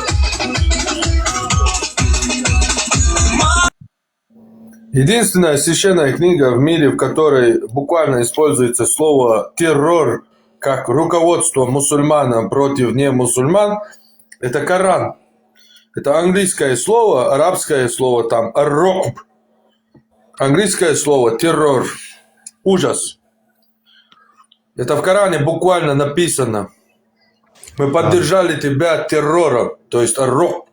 Единственная священная книга в мире, в которой буквально используется слово «террор» как руководство мусульманам против немусульман, это Коран. Это английское слово, арабское слово там «ар-руб». Английское слово «террор», ужас. Это в Коране буквально написано. Мы поддержали тебя террором, то есть «ар-руб».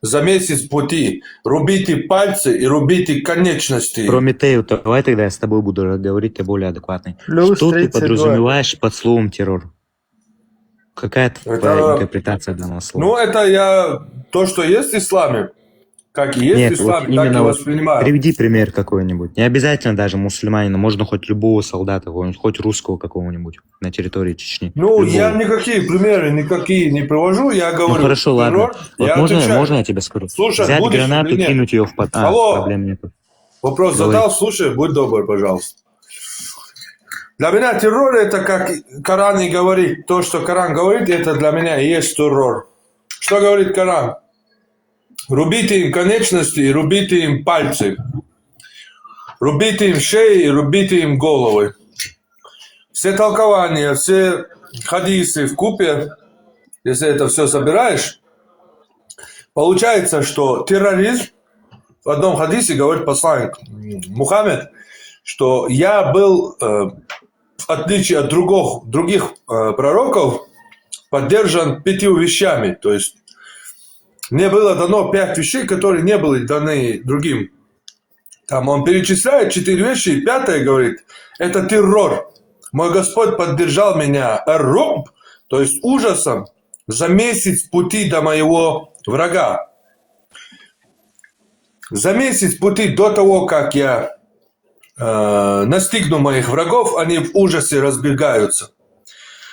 За месяц пути рубите пальцы и рубите конечности. Прометею, давай тогда я с тобой буду говорить, ты более адекватный. Что ты подразумеваешь под словом «террор»? Какая твоя интерпретация данного слова? Это то, что есть в исламе. Как и есть в исламе, так и воспринимаю. Приведи пример какой-нибудь. Не обязательно даже муссульманина, можно хоть любого солдата, хоть русского какого-нибудь на территории Чечни. Я никакие примеры не привожу, я говорю. Хорошо, ладно. Вот можно я тебе скажу? Слушай, взять гранату, кинуть ее в проблем нет. Вопрос задал, слушай, будь добр, пожалуйста. Для меня террор это как Коран и говорит. То, что Коран говорит, это для меня и есть террор. Что говорит Коран? Рубите им конечности и рубите им пальцы. Рубите им шеи и рубите им головы. Все толкования, все хадисы вкупе, если это все собираешь, получается, что терроризм, в одном хадисе говорит посланник Мухаммед, что я был... в отличие от других пророков, поддержан 5 вещами. То есть мне было дано 5 вещей, которые не были даны другим. Там он перечисляет 4 вещи, и 5 говорит, это террор. Мой Господь поддержал меня ар-руб, то есть ужасом, за месяц пути до моего врага. За месяц пути до того, как я настигну моих врагов, они в ужасе разбегаются.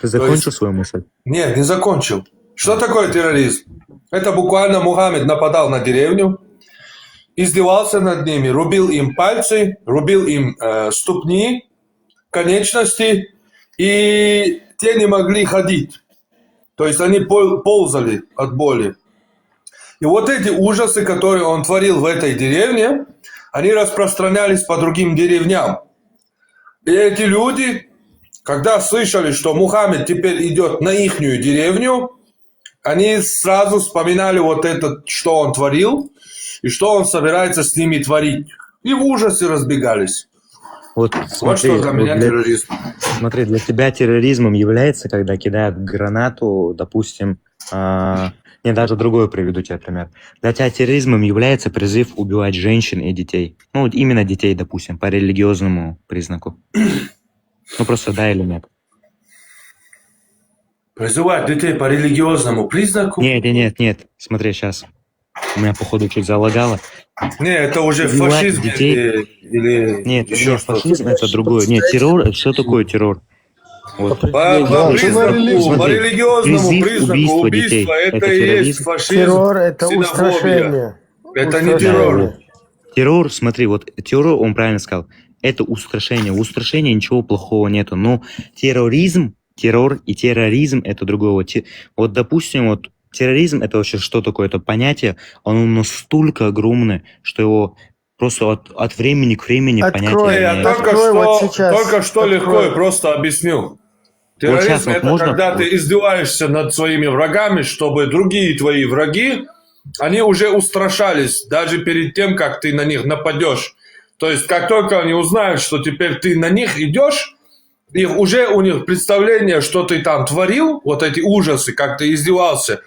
Ты закончил свою мысль? Нет, не закончил. Что такое терроризм? Это буквально Мухаммед нападал на деревню, издевался над ними, рубил им пальцы, рубил им ступни, конечности, и те не могли ходить. То есть они ползали от боли. И вот эти ужасы, которые он творил в этой деревне, они распространялись по другим деревням. И эти люди, когда слышали, что Мухаммед теперь идет на ихнюю деревню, они сразу вспоминали вот это, что он творил, и что он собирается с ними творить. И в ужасе разбегались. Вот, Вот что для меня терроризм. Смотри, для тебя терроризмом является, когда кидают гранату, допустим, не, даже другой приведу тебе пример. Для тебя терроризмом является призыв убивать женщин и детей. Ну, вот именно детей, допустим, по религиозному признаку. Ну, просто да или нет. Призывать детей по религиозному признаку? Нет. Смотри, сейчас. У меня, походу, чуть залагало. Не, это уже Убивать фашизм детей. или Нет, фашизм это другое. Нет, террор, что такое террор? Вот. По религиозному признаку убийства это и есть фашизм. Террор – это ксенофобия. устрашение. Это не террор. Террор, смотри, вот террор, он правильно сказал, это устрашение. У устрашения ничего плохого нету. Но терроризм, террор и терроризм это другое. Вот, допустим, вот терроризм это вообще что такое? Это понятие, оно настолько огромное, что его просто от времени к времени понятие. Я только что легко и просто объяснил. Терроризм вот это можно, когда ты издеваешься над своими врагами, чтобы другие твои враги, они уже устрашались даже перед тем, как ты на них нападешь. То есть, как только они узнают, что теперь ты на них идешь, и уже у них представление, что ты там творил, вот эти ужасы, как ты издевался,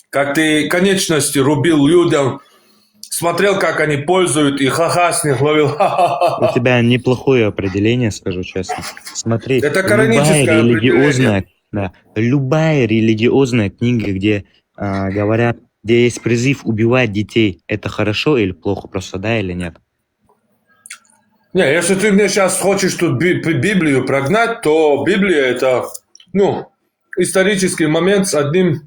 как ты конечности рубил людям, смотрел, как они пользуют, и ха-ха с них ловил. У тебя неплохое определение, скажу честно. Смотри, Это кораническое любая религиозная книга, где говорят, где есть призыв убивать детей, это хорошо или плохо, просто да или нет? Не, если ты мне сейчас хочешь тут Библию прогнать, то Библия это, исторический момент с одним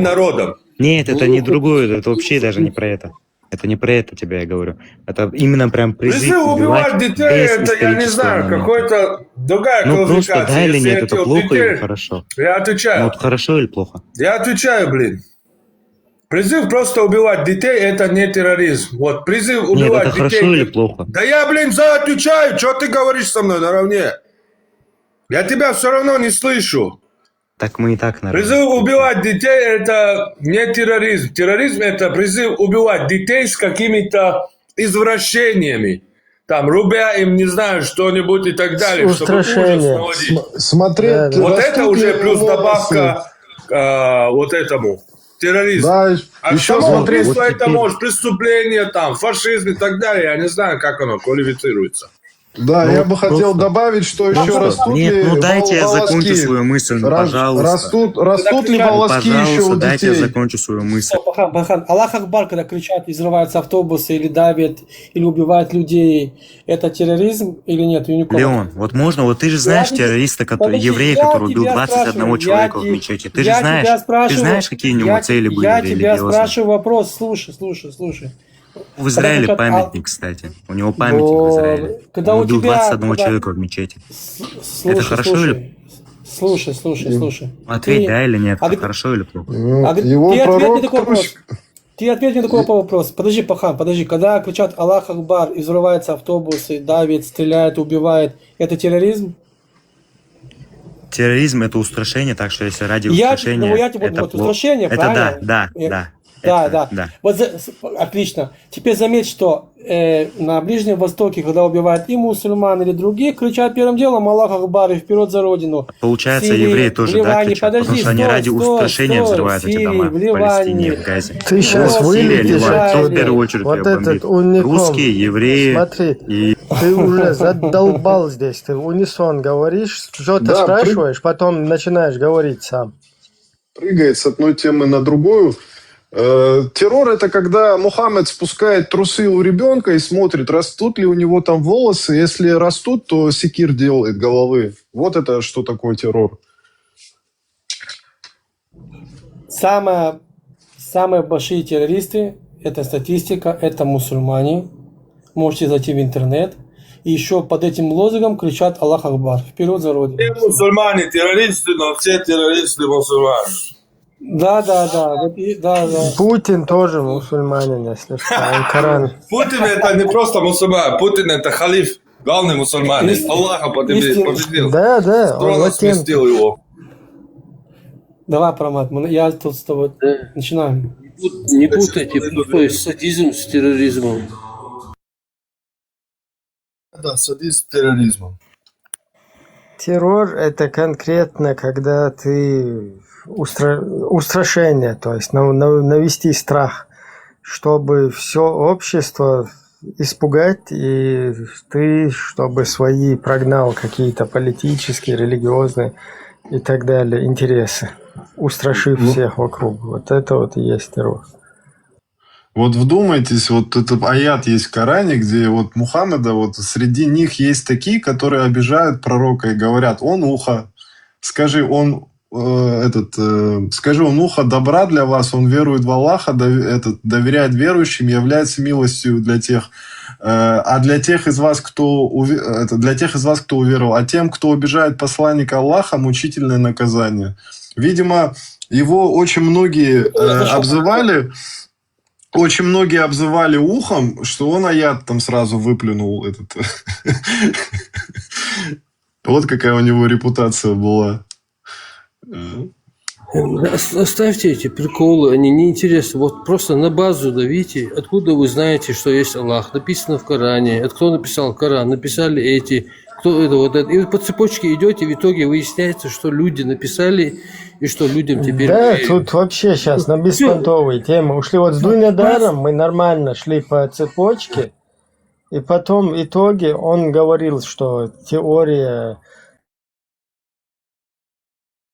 народом. Нет, это не другое, это вообще даже не про это. Это не про это тебе я говорю. Это именно прям призыв убивать детей, это, я не знаю, какой-то другая квалификация. Просто да или нет, это плохо или хорошо? Я отвечаю. Вот хорошо или плохо? Я отвечаю, блин. Призыв просто убивать детей, это не терроризм. Вот призыв убивать это детей... хорошо или плохо? Да я, блин, отвечаю, что ты говоришь со мной наравне? Я тебя все равно не слышу. Так мы и так наравне. Призыв убивать детей, это не терроризм. Терроризм это призыв убивать детей с какими-то извращениями. Там, рубя им, не знаю, что-нибудь и так далее, чтобы ужас наводить. Смотри, вот это уже плюс добавка вот этому. Терроризм. Да, а еще само смотри, убийство это может преступление, там, фашизм и так далее. Я не знаю, как оно квалифицируется. Да, я бы хотел добавить, что еще растут ли Нет, дайте я волоски. закончу свою мысль, пожалуйста. Растут ли волоски еще у детей? Дайте я закончу свою мысль. Бахан, Аллах Акбар, когда кричат, и взрываются автобусы, или давят, или убивают людей, это терроризм или нет? Леон, вот можно, вот ты же знаешь террориста, еврея, который убил 21 человека в мечети. Ты же знаешь, какие у него цели были религиозные? Я тебя спрашиваю вопрос, слушай. В Израиле памятник, кстати. У него памятник в Израиле. Он убил 21 человека в мечети. Это хорошо или... Слушай. Ответь, да или нет, это хорошо или плохо? Ты ответь мне такой вопрос. Подожди, Пахан, когда кричат Аллах Акбар, и взрываются автобусы, давят, стреляют, убивают, это терроризм? Терроризм – это устрашение, так что если ради устрашения, это плохо. Устрашение, это правильно? Да. Вот отлично. Теперь заметь, что на Ближнем Востоке, когда убивают и мусульман, или других, кричат первым делом Аллах Акбар и вперед за Родину. Получается, Сирии, евреи тоже Ливане, кричат, потому что они ради устрашения взрывают эти дома в Палестине, в Газе. Ты сейчас вылетишь кто в первую очередь вот бомбит? этот уникум. Русские, евреи. Смотри, ты уже задолбал здесь, ты в унисон говоришь, что-то спрашиваешь, потом начинаешь говорить сам. Прыгает с одной темы на другую. Террор — это когда Мухаммед спускает трусы у ребенка и смотрит, растут ли у него там волосы. Если растут, то секир делает головы. Вот это что такое террор. Самые большие террористы, это статистика, это мусульмане. Можете зайти в интернет. И еще под этим лозунгом кричат Аллах Акбар. Вперед за Родину. Все мусульмане террористы, но все террористы мусульмане. Да. Путин тоже мусульманин, если что. Коран. Путин это не просто мусульман, Путин это халиф, главный мусульманин. Аллаха победил. Да, Трон сместил его. Давай, Прамат, я тут с тобой начинаем. Не путайте пустой садизм с терроризмом. Да, садизм с терроризмом. Террор — это конкретно, когда ты устрашение, то есть навести страх, чтобы все общество испугать, и ты, чтобы свои прогнал какие-то политические, религиозные и так далее интересы, устрашив всех вокруг. Вот это вот и есть террор. Вот вдумайтесь, вот этот аят есть в Коране, где вот Мухаммеда, вот среди них есть такие, которые обижают пророка и говорят: он ухо, скажи, он ухо добра для вас, он верует в Аллаха, доверяет верующим, является милостью для тех. А для тех из вас, кто уверовал, а тем, кто обижает посланника Аллаха, мучительное наказание. Видимо, его очень многие обзывали ухом, что он аят там сразу выплюнул этот. Вот какая у него репутация была. Оставьте эти приколы, они неинтересны. Вот просто на базу давите. Откуда вы знаете, что есть Аллах? Написано в Коране. Кто написал Коран? Написали эти. Кто это, вот это. И вы по цепочке идете, в итоге выясняется, что люди написали, и что людям теперь... Да, тут вообще сейчас на беспонтовые темы. Ушли вот с Дуйнедаром, мы нормально шли по цепочке, и потом в итоге он говорил, что теория...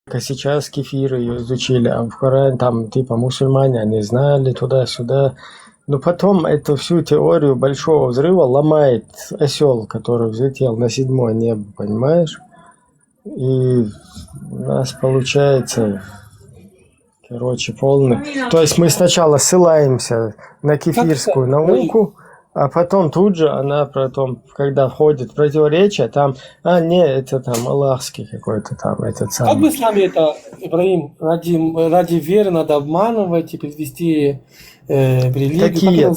Сейчас кефир ее изучили, а в Коране там типа мусульмане, они знали туда-сюда. Но потом эту всю теорию большого взрыва ломает осел, который взлетел на 7-е небо, понимаешь? И у нас получается, короче, полный. То есть мы сначала ссылаемся на кефирскую науку, а потом тут же она потом, когда входит в противоречие, там, это там аллахский какой-то там, этот самый. Как бы с нами это, Ибраим, ради веры надо обманывать и привести религию?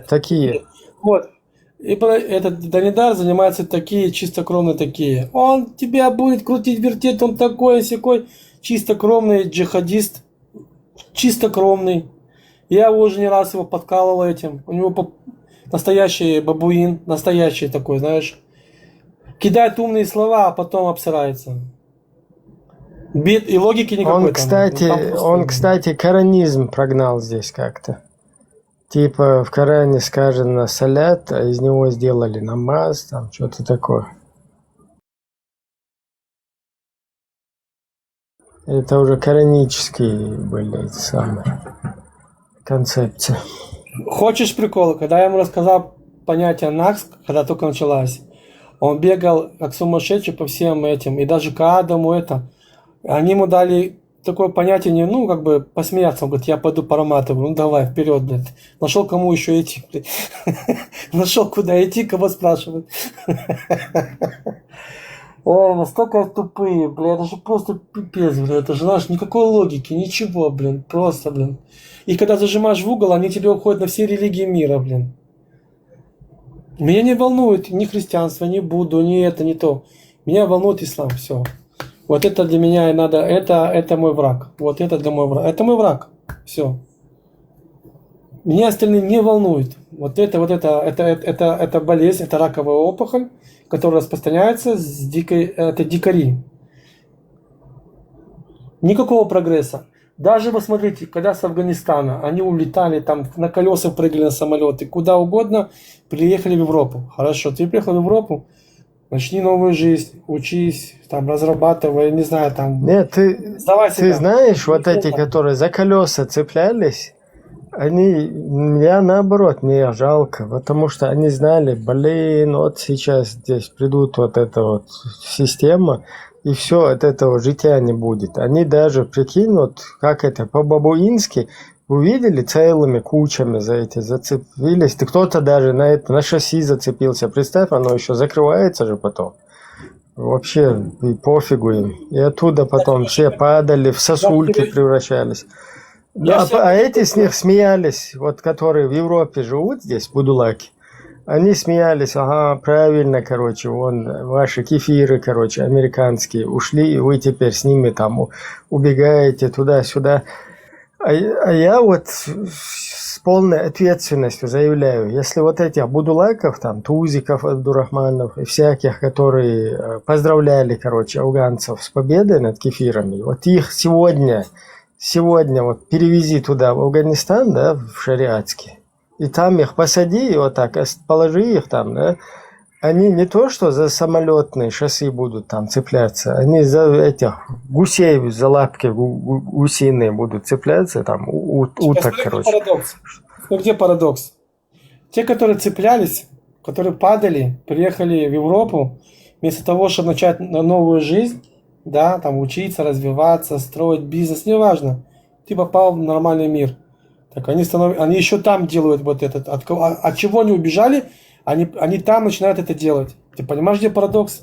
Такие. Вот. И этот Дуйнедар занимается чистокровные такие. Он тебя будет крутить, вертеть, он такой-сякой. Чистокровный джихадист. Чистокровный. Я уже не раз его подкалывал этим. У него настоящий бабуин, настоящий такой, знаешь. Кидает умные слова, а потом обсирается. И логики никакой. Он, кстати, коранизм прогнал здесь как-то. Типа в Коране сказано салят, а из него сделали намаз, там что-то такое. Это уже коранические были эти самые концепции. Хочешь прикол? Когда я ему рассказал понятие НАКС, когда только началась, он бегал как сумасшедший по всем этим, и даже к Адаму это. Они ему дали такое понятие, посмеяться. Он говорит, я пойду по аромату. Давай, вперед, блядь. Нашел, кому еще идти, блядь. Нашел, куда идти, кого спрашивать. Ой, настолько тупые, блядь, это же просто пипец, блядь. Это же, знаешь, никакой логики, ничего, блин. Просто, блин. И когда зажимаешь в угол, они тебе уходят на все религии мира, блин. Меня не волнует ни христианство, ни Будду, ни это, ни то. Меня волнует ислам, все. Вот это для меня и надо, это мой враг. Вот это для моего врага. Это мой враг. Все. Меня остальные не волнуют. Это болезнь, это раковая опухоль, которая распространяется это дикари. Никакого прогресса. Даже посмотрите, когда с Афганистана они улетали, там на колесах прыгали на самолеты, куда угодно, приехали в Европу. Хорошо, ты приехал в Европу, начни новую жизнь, учись, там, разрабатывай, не знаю, там... Нет, ты знаешь, вот эти, которые за колеса цеплялись, Я наоборот, мне жалко, потому что они знали, блин, вот сейчас здесь придут вот эта вот система, и все, от этого жития не будет. Они даже, прикинь, вот как это, по-бабуински, увидели целыми кучами за эти зацепились. Ты кто-то даже на шасси зацепился. Представь, оно еще закрывается же потом. Вообще и пофигу им. И оттуда потом все падали, в сосульки превращались. А эти с них смеялись, вот которые в Европе живут здесь, будулаки. Они смеялись, ага, правильно, короче, вон ваши кефиры, короче, американские, ушли, и вы теперь с ними там убегаете туда-сюда. А я вот с полной ответственностью заявляю, если вот этих будулаков, там, Тузиков, Абдурахманов и всяких, которые поздравляли, короче, афганцев с победой над кефирами, вот их сегодня вот перевези туда, в Афганистан, да, в шариатский, и там их посади, вот так, положи их там, да, они не то, что за самолетные шасси будут там цепляться, они за этих гусей, за лапки гусиные будут цепляться, там, уток, короче. Парадокс. Ну где парадокс? Те, которые цеплялись, которые падали, приехали в Европу, вместо того, чтобы начать новую жизнь, да, там учиться, развиваться, строить бизнес, неважно, ты попал в нормальный мир. Так они еще там делают вот этот. От чего они убежали, они там начинают это делать. Ты понимаешь, где парадокс?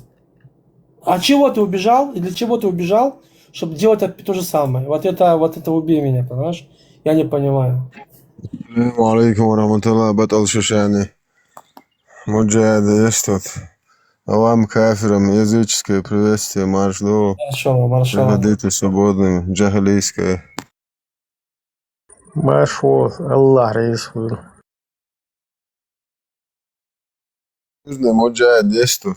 От чего ты убежал и для чего ты убежал, чтобы делать то же самое? Вот это убей меня, понимаешь? Я не понимаю. Assalamu alaikum warahmatullahi wabarakatuh. Муджахид, есть тут. А вам, кафирам, языческое приветствие, марш-до. Приходите свободным, джахалийское. Марш-во, Аллах рисует. Южный муджахид есть тут.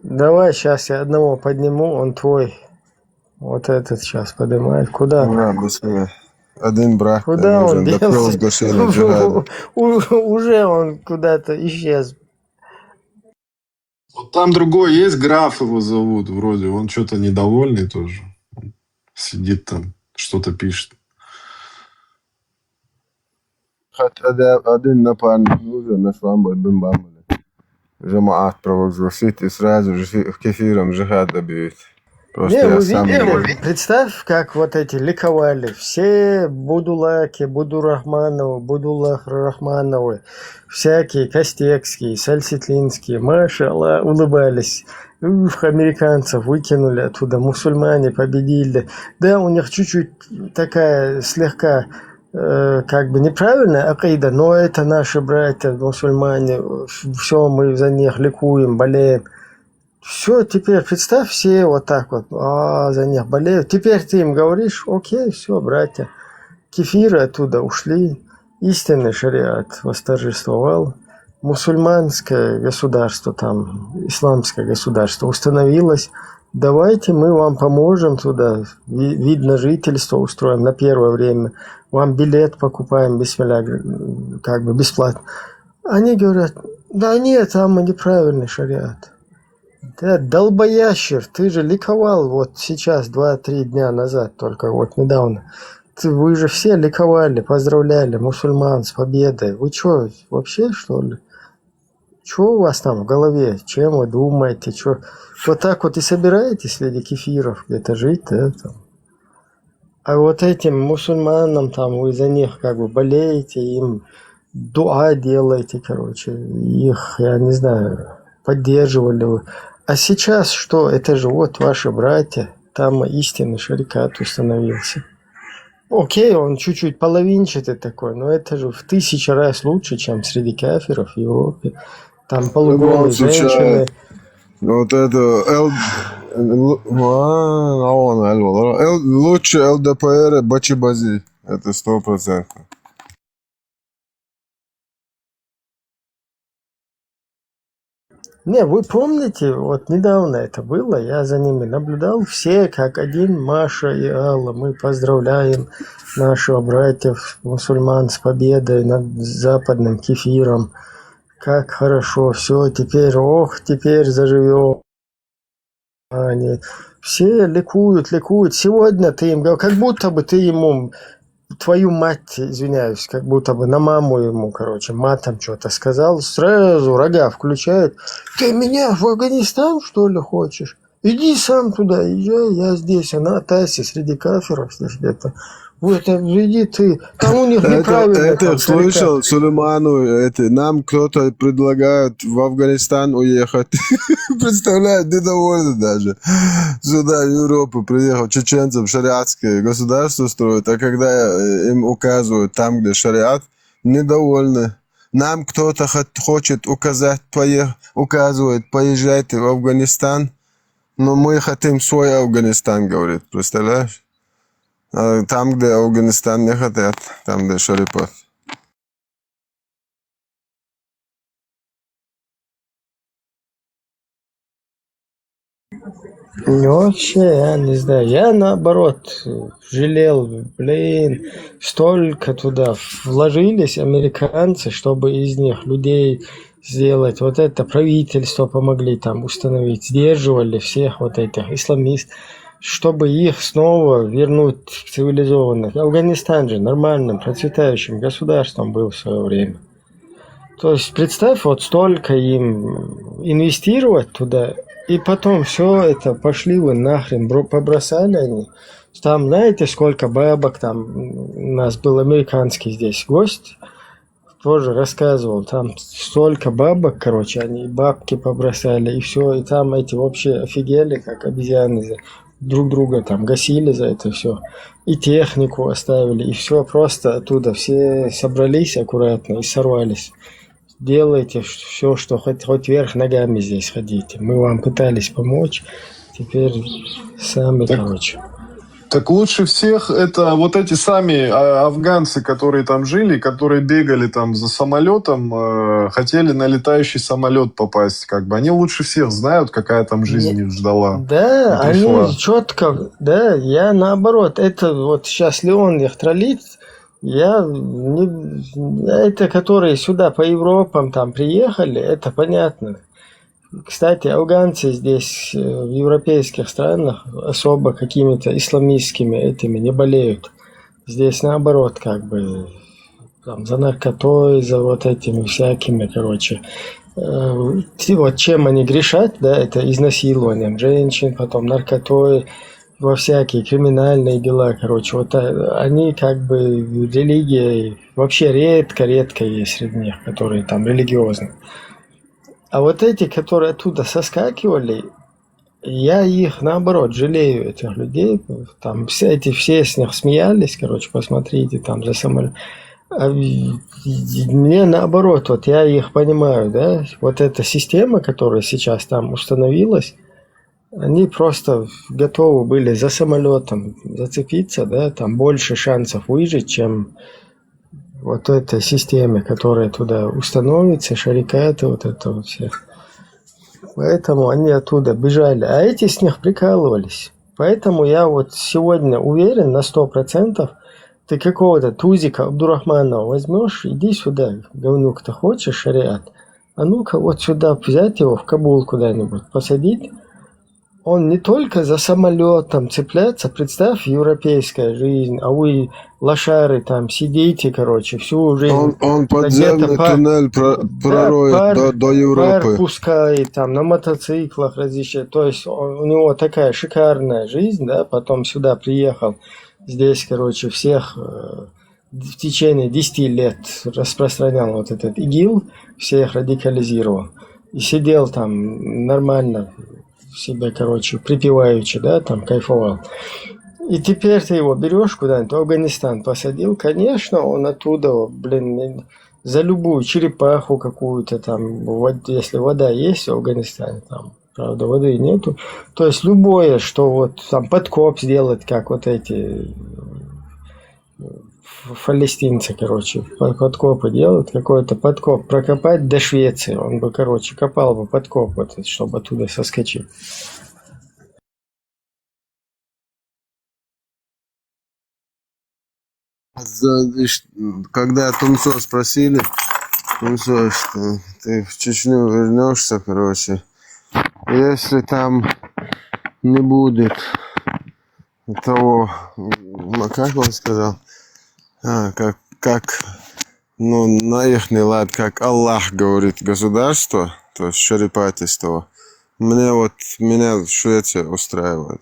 Давай, сейчас я одного подниму, он твой. Вот этот сейчас поднимает. Куда? Ура, быстрее. Один брак. Куда он делся? Уже он куда-то исчез. Вот там другой есть, граф его зовут, вроде. Он что-то недовольный тоже. Сидит там, что-то пишет. Один напарник нужен, наш вам будем бамбали. Жамаат провозгласит и сразу же кефиром джихад добьет. Представь, как вот эти ликовали. Все будулаки, Будурахмановы, Будуллах Рахмановы, всякие Костекские, Сальситлинские, машалла, улыбались. Американцев выкинули оттуда, мусульмане победили. Да, у них чуть-чуть такая слегка как бы неправильная акида, но это наши братья, мусульмане, все, мы за них ликуем, болеем. Все, теперь представь, все вот так вот, за них болеют. Теперь ты им говоришь, окей, все, братья, кефиры оттуда ушли, истинный шариат восторжествовал, мусульманское государство, там, исламское государство установилось, давайте мы вам поможем туда, вид на жительство устроим на первое время, вам билет покупаем, бисмилля, как бы бесплатно. Они говорят, да нет, там неправильный шариат. Да, долбоящер, ты же ликовал вот сейчас, 2-3 дня назад, только вот недавно. Вы же все ликовали, поздравляли мусульман с победой. Вы что, вообще что ли? Что у вас там в голове? Чем вы думаете? Что? Вот так вот и собираетесь среди кефиров где-то жить, да? Там. А вот этим мусульманам там вы за них как бы болеете, им дуа делаете, короче, их, я не знаю, поддерживали вы. А сейчас что? Это же вот ваши братья. Там истинный шариат установился. Окей, он чуть-чуть половинчатый такой, но это же в 1000 раз лучше, чем среди кафиров в Европе. Там полуголые женщины. Вот это лучше ЛДПР Бачибази. Это 100%. Не, вы помните, вот недавно это было, я за ними наблюдал, все как один, Маша и Алла, мы поздравляем наших братьев мусульман с победой над западным кефиром, как хорошо, все, теперь, теперь заживем. Они все ликуют, сегодня ты им говоришь, как будто бы ты ему твою мать, извиняюсь, как будто бы на маму ему, короче, матом что-то сказал, сразу рога включает. Ты меня в Афганистан, что ли, хочешь? Иди сам туда, езжай, я здесь, на Тасе, среди кафиров, здесь где-то. Вот, иди ты, там у них неправильно. Это слышал, Сулейману, нам кто-то предлагает в Афганистан уехать. Представляешь, недовольны даже. Сюда, в Европу приехал, чеченцам шариатское государство строят, а когда им указывают там, где шариат, недовольны. Нам кто-то хочет указывает, поезжайте в Афганистан, но мы хотим свой Афганистан, говорит, представляешь? Там, где Афганистан не хотят, там, где шарипат. Ну, вообще, я не знаю, я наоборот жалел, блин, столько туда вложились американцы, чтобы из них людей сделать, вот это правительство помогли там установить, сдерживали всех вот этих исламистов, чтобы их снова вернуть в цивилизованных. Афганистан же нормальным, процветающим государством был в свое время. То есть представь, вот столько им инвестировать туда, и потом все это пошли вы нахрен, побросали они. Там, знаете, сколько бабок, там у нас был американский здесь гость, тоже рассказывал, там столько бабок, короче, они бабки побросали, и все, и там эти вообще офигели, как обезьяны, друг друга там гасили за это все, и технику оставили, и все, просто оттуда все собрались аккуратно и сорвались. Делайте все, что хоть вверх ногами здесь ходите. Мы вам пытались помочь, теперь сами, короче. Так лучше всех это вот эти сами афганцы, которые там жили, которые бегали там за самолетом, хотели на летающий самолет попасть, как бы. Они лучше всех знают, какая там жизнь их ждала. Да, они четко, да, я наоборот, это вот сейчас Леон их троллит, это которые сюда по Европам там приехали, это понятно. Кстати, афганцы здесь, в европейских странах, особо какими-то исламистскими этими не болеют. Здесь наоборот, как бы, там, за наркотой, за вот этими всякими, короче. Вот чем они грешат, да, это изнасилованием женщин, потом наркотой, во всякие криминальные дела, короче. Вот они как бы религия вообще редко есть среди них, которые там религиозные. А вот эти, которые оттуда соскакивали, я их, наоборот, жалею, этих людей. Там все с них смеялись, короче, посмотрите, там за самолет. А мне наоборот, вот я их понимаю, да, вот эта система, которая сейчас там установилась, они просто готовы были за самолетом зацепиться, да, там больше шансов выжить, чем вот этой системе, которая туда установится, шарикаты, вот это вот все. Поэтому они оттуда бежали, а эти с них прикалывались. Поэтому я вот сегодня уверен на 100%, ты какого-то Тузика Абдурахманова возьмешь, иди сюда, говнюк, ты хочешь шариат? А ну-ка вот сюда взять его в Кабул куда-нибудь, посадить. Он не только за самолетом цепляется, представь, европейская жизнь, а вы, лошары, там сидите, короче, всю жизнь. Он подземный туннель пророет до Европы. Пар пускает, там, на мотоциклах различает. То есть у него такая шикарная жизнь, да, потом сюда приехал, здесь, короче, всех в течение 10 лет распространял вот этот ИГИЛ, всех радикализировал. И сидел там нормально, себя, короче, припеваючи, да, там, кайфовал. И теперь ты его берешь куда-нибудь, в Афганистан посадил, конечно, он оттуда, блин, за любую черепаху какую-то там, вот, если вода есть в Афганистане, там, правда, воды нету, то есть любое, что вот там подкоп сделать, как вот эти палестинцы, короче, подкопы делают, какой-то подкоп прокопать до Швеции, он бы, короче, копал бы подкоп, вот, чтобы оттуда соскочить. Когда Тумсо спросили, Тумсо, что ты в Чечню вернешься, короче, если там не будет того, как он сказал, Ну, на их лад, как Аллах говорит, государство, то есть шарипательство. Меня в Швеции устраивает.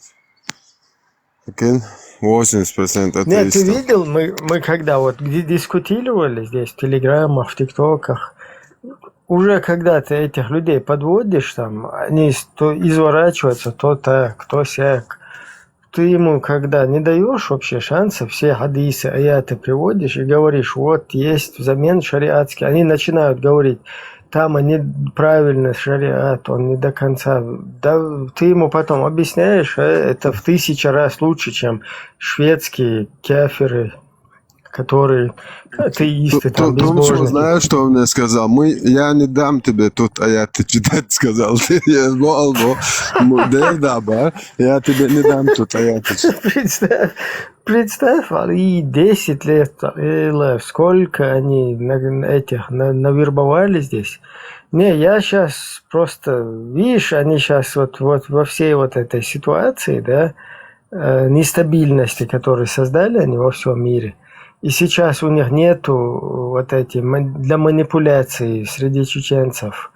Окей? 80% атеистов. Нет, ты видел, мы когда вот дискутировали здесь в телеграммах, в тиктоках, уже когда ты этих людей подводишь, там, они то изворачиваются, то так, то сяк. Ты ему, когда не даешь вообще шанса, все хадисы, аяты приводишь и говоришь, вот есть взамен шариатский, они начинают говорить, там они правильный шариат, он не до конца. Да, ты ему потом объясняешь, это в 1000 раз лучше, чем шведские кафиры, которые атеисты, там, безбожники. Знаешь, что он мне сказал? Я не дам тебе тут аяты читать, сказал. Я тебе не дам тут аяты читать. Представь, и 10 лет, сколько они навербовали здесь. Не, я сейчас просто, видишь, они сейчас вот во всей вот этой ситуации, да, нестабильности, которую создали они во всем мире, и сейчас у них нету вот этих для манипуляций среди чеченцев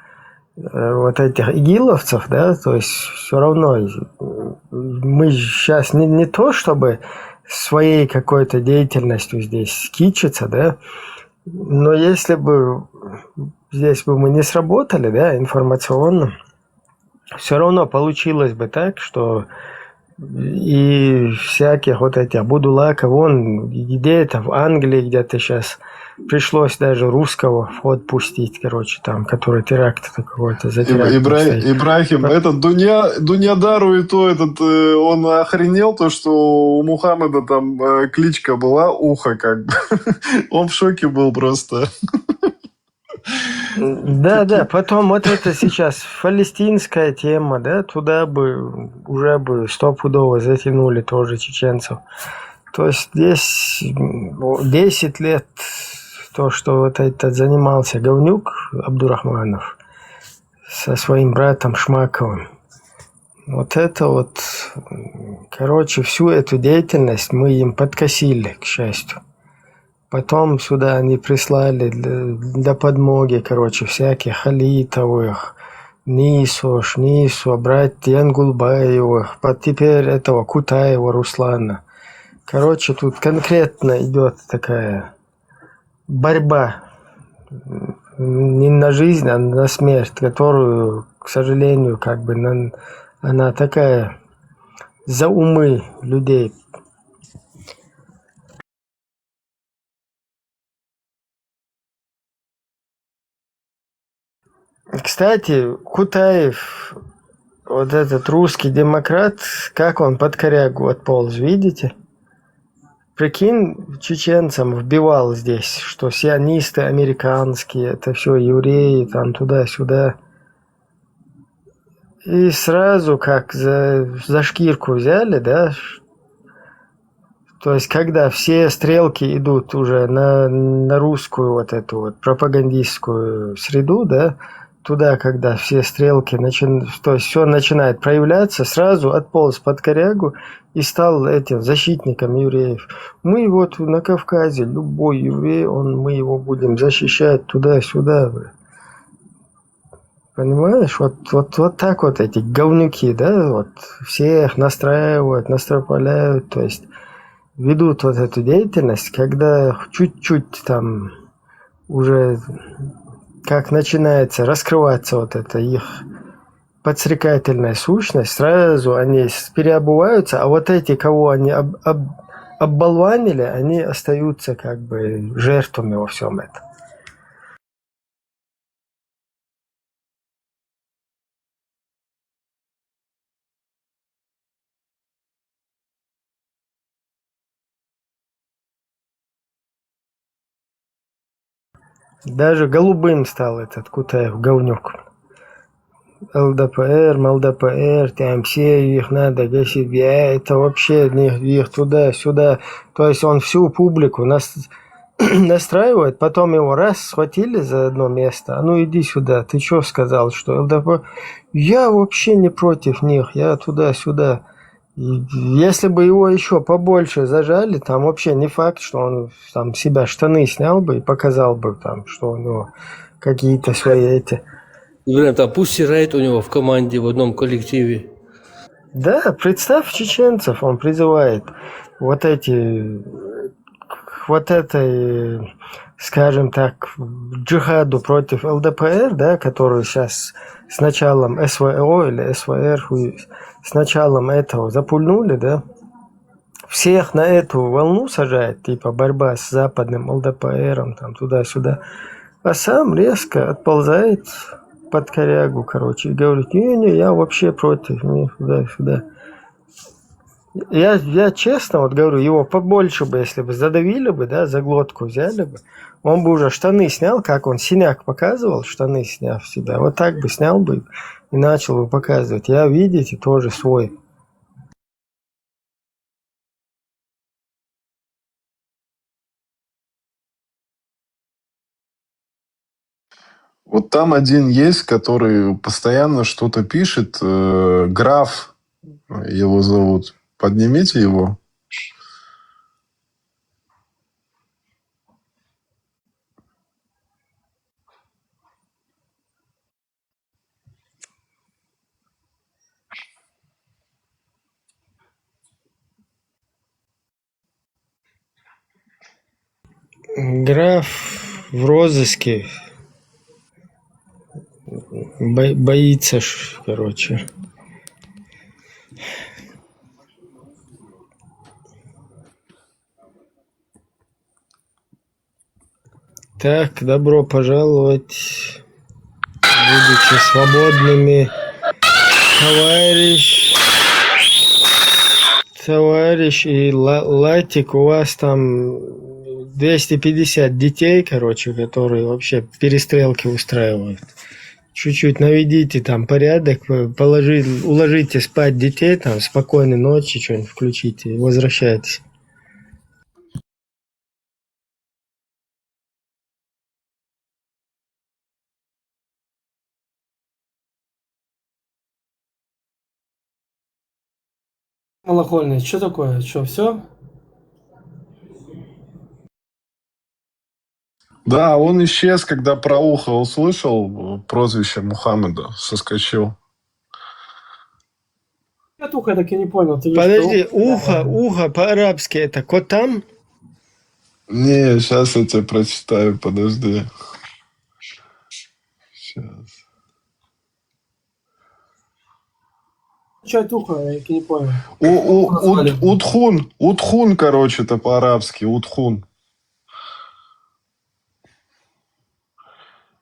вот этих игиловцев, да, то есть все равно мы сейчас не то, чтобы своей какой-то деятельностью здесь кичиться, да, но если бы здесь бы мы не сработали, да, информационно, все равно получилось бы так, что и всяких вот этих будулаков, вон где-то в Англии где-то сейчас пришлось даже русского в ход пустить, короче, там, который теракт какой-то за терактом стоит. Ибрахим, этот Дуньядару и то, он охренел, то, что у Мухаммеда там кличка была Ухо, как бы. Он в шоке был просто. Да, потом вот это сейчас палестинская тема, да, туда бы уже бы стопудово затянули тоже чеченцев. То есть здесь 10 лет то, что вот этот занимался говнюк Абдурахманов со своим братом Шмаковым. Вот это вот, короче, всю эту деятельность мы им подкосили, к счастью. Потом сюда они прислали для подмоги, короче, всяких Халитовых, Нису, брать Янгулбаевых, теперь этого Кутаева Руслана. Короче, тут конкретно идет такая борьба не на жизнь, а на смерть, которую, к сожалению, как бы она такая за умы людей. Кстати, Кутаев, вот этот русский демократ, как он под корягу отполз, видите? Прикинь, чеченцам вбивал здесь, что сионисты американские, это все евреи, там туда-сюда. И сразу как за шкирку взяли, да? То есть, когда все стрелки идут уже на русскую вот эту вот пропагандистскую среду, да, туда, когда все стрелки, то есть все начинает проявляться, сразу отполз под корягу и стал этим защитником евреев. Мы вот на Кавказе, любой еврей, мы его будем защищать туда-сюда. Понимаешь, вот так вот эти говнюки, да, вот всех настраивают, настропаляют, то есть ведут вот эту деятельность, когда чуть-чуть там уже как начинается раскрываться вот эта их подстрекательная сущность, сразу они переобуваются, а вот эти, кого они обболванили, они остаются как бы жертвами во всем этом. Даже голубым стал этот Кутаев, говнюк. ЛДПР, МЛДПР, там все их надо гасить, это вообще их туда-сюда. То есть он всю публику настраивает, потом его раз схватили за одно место, а ну иди сюда, ты что сказал, что ЛДПР? Я вообще не против них, я туда-сюда. Если бы его еще побольше зажали, там вообще не факт, что он там себя штаны снял бы и показал бы там, что у него какие-то свои эти... Блин, там Pussy Riot у него в команде, в одном коллективе. Да, представь чеченцев, он призывает вот этой, скажем так, джихаду против ЛДПР, да, которую сейчас с началом СВО или СВР, с началом этого запульнули, да, всех на эту волну сажает, типа борьба с западным ЛДПРом, там туда-сюда, а сам резко отползает под корягу, короче, и говорит, не-не, я вообще против, не, туда-сюда. Я честно вот говорю, его побольше бы, если бы задавили бы, да, за глотку взяли бы, он бы уже штаны снял, как он синяк показывал, штаны сняв себя, вот так бы снял бы и начал бы показывать. Я, видите, тоже свой. Вот там один есть, который постоянно что-то пишет. Граф его зовут. Поднимите его. Граф в розыске боится, короче. Так, добро пожаловать. Будучи свободными, товарищ и Латик, у вас там 250 детей, короче, которые вообще перестрелки устраивают. Чуть-чуть наведите там порядок, уложите спать детей, там, спокойной ночи, что-нибудь включите и возвращайтесь. Малахольный, что такое? Что, все? Да, он исчез, когда про ухо услышал прозвище Мухаммеда. Соскочил. Я только я так и не понял. Ты Подожди, ухо по-арабски это котам? Не, сейчас я тебе прочитаю, подожди. Сейчас. Что это ухо? Я так и не понял. Утхун, короче, это по-арабски. Утхун.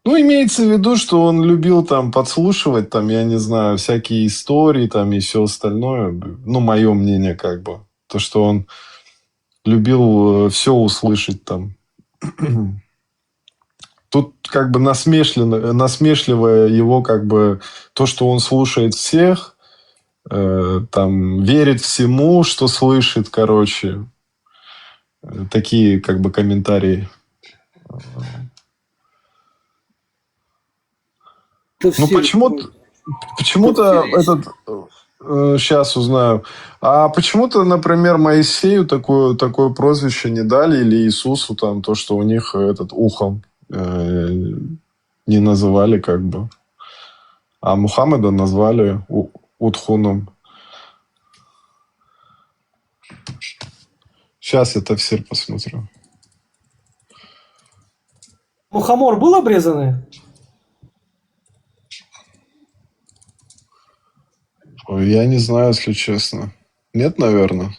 Ну, имеется в виду, что он любил там подслушивать, там, я не знаю, всякие истории там и все остальное. Ну, мое мнение, как бы. То, что он любил все услышать там. Тут как бы насмешливое его как бы то, что он слушает всех, там верит всему, что слышит, короче. Такие как бы комментарии. Ну, почему-то этот... Сейчас узнаю. А почему-то, например, Моисею такое прозвище не дали, или Иисусу там, то, что у них этот ухом не называли как бы. А Мухаммеда назвали Утхуном. Сейчас я тафсир посмотрю. Мухомор был обрезанный? Ой, я не знаю, если честно. Нет, наверное.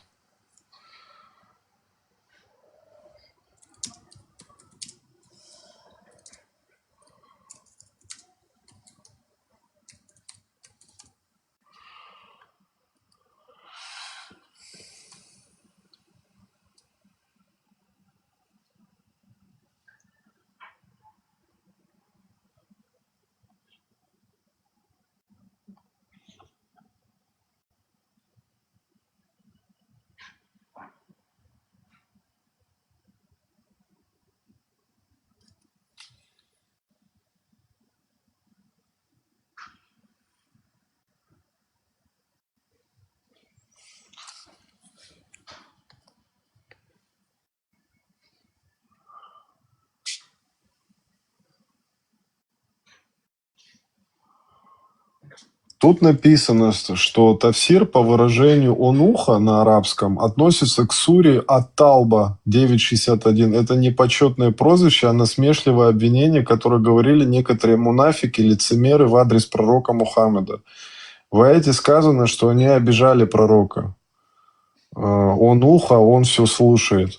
Тут написано, что тафсир по выражению онуха на арабском относится к суре Ат-Талба 9.61. Это не почетное прозвище, а насмешливое обвинение, которое говорили некоторые мунафики, лицемеры в адрес пророка Мухаммеда. В аяте сказано, что они обижали пророка. Он ухо, он все слушает.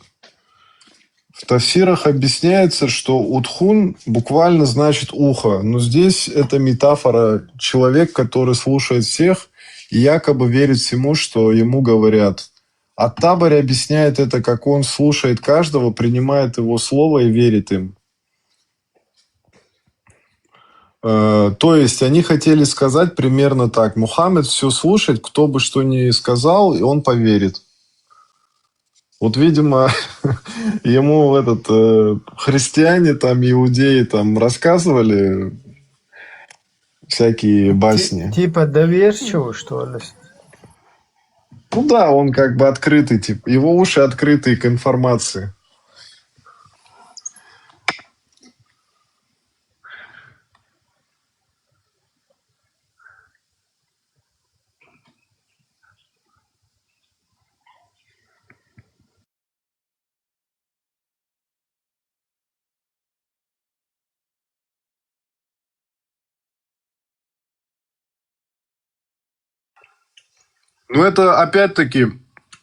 В тафсирах объясняется, что удхун буквально значит ухо, но здесь это метафора. Человек, который слушает всех и якобы верит всему, что ему говорят. Ат-Табари объясняет это, как он слушает каждого, принимает его слово и верит им. То есть они хотели сказать примерно так. Мухаммед все слушает, кто бы что ни сказал, и он поверит. Вот, видимо, ему христиане, там, иудеи там рассказывали всякие басни. Типа доверчивый, что ли? Ну да, он как бы открытый, типа, его уши открытые к информации. Ну, это опять-таки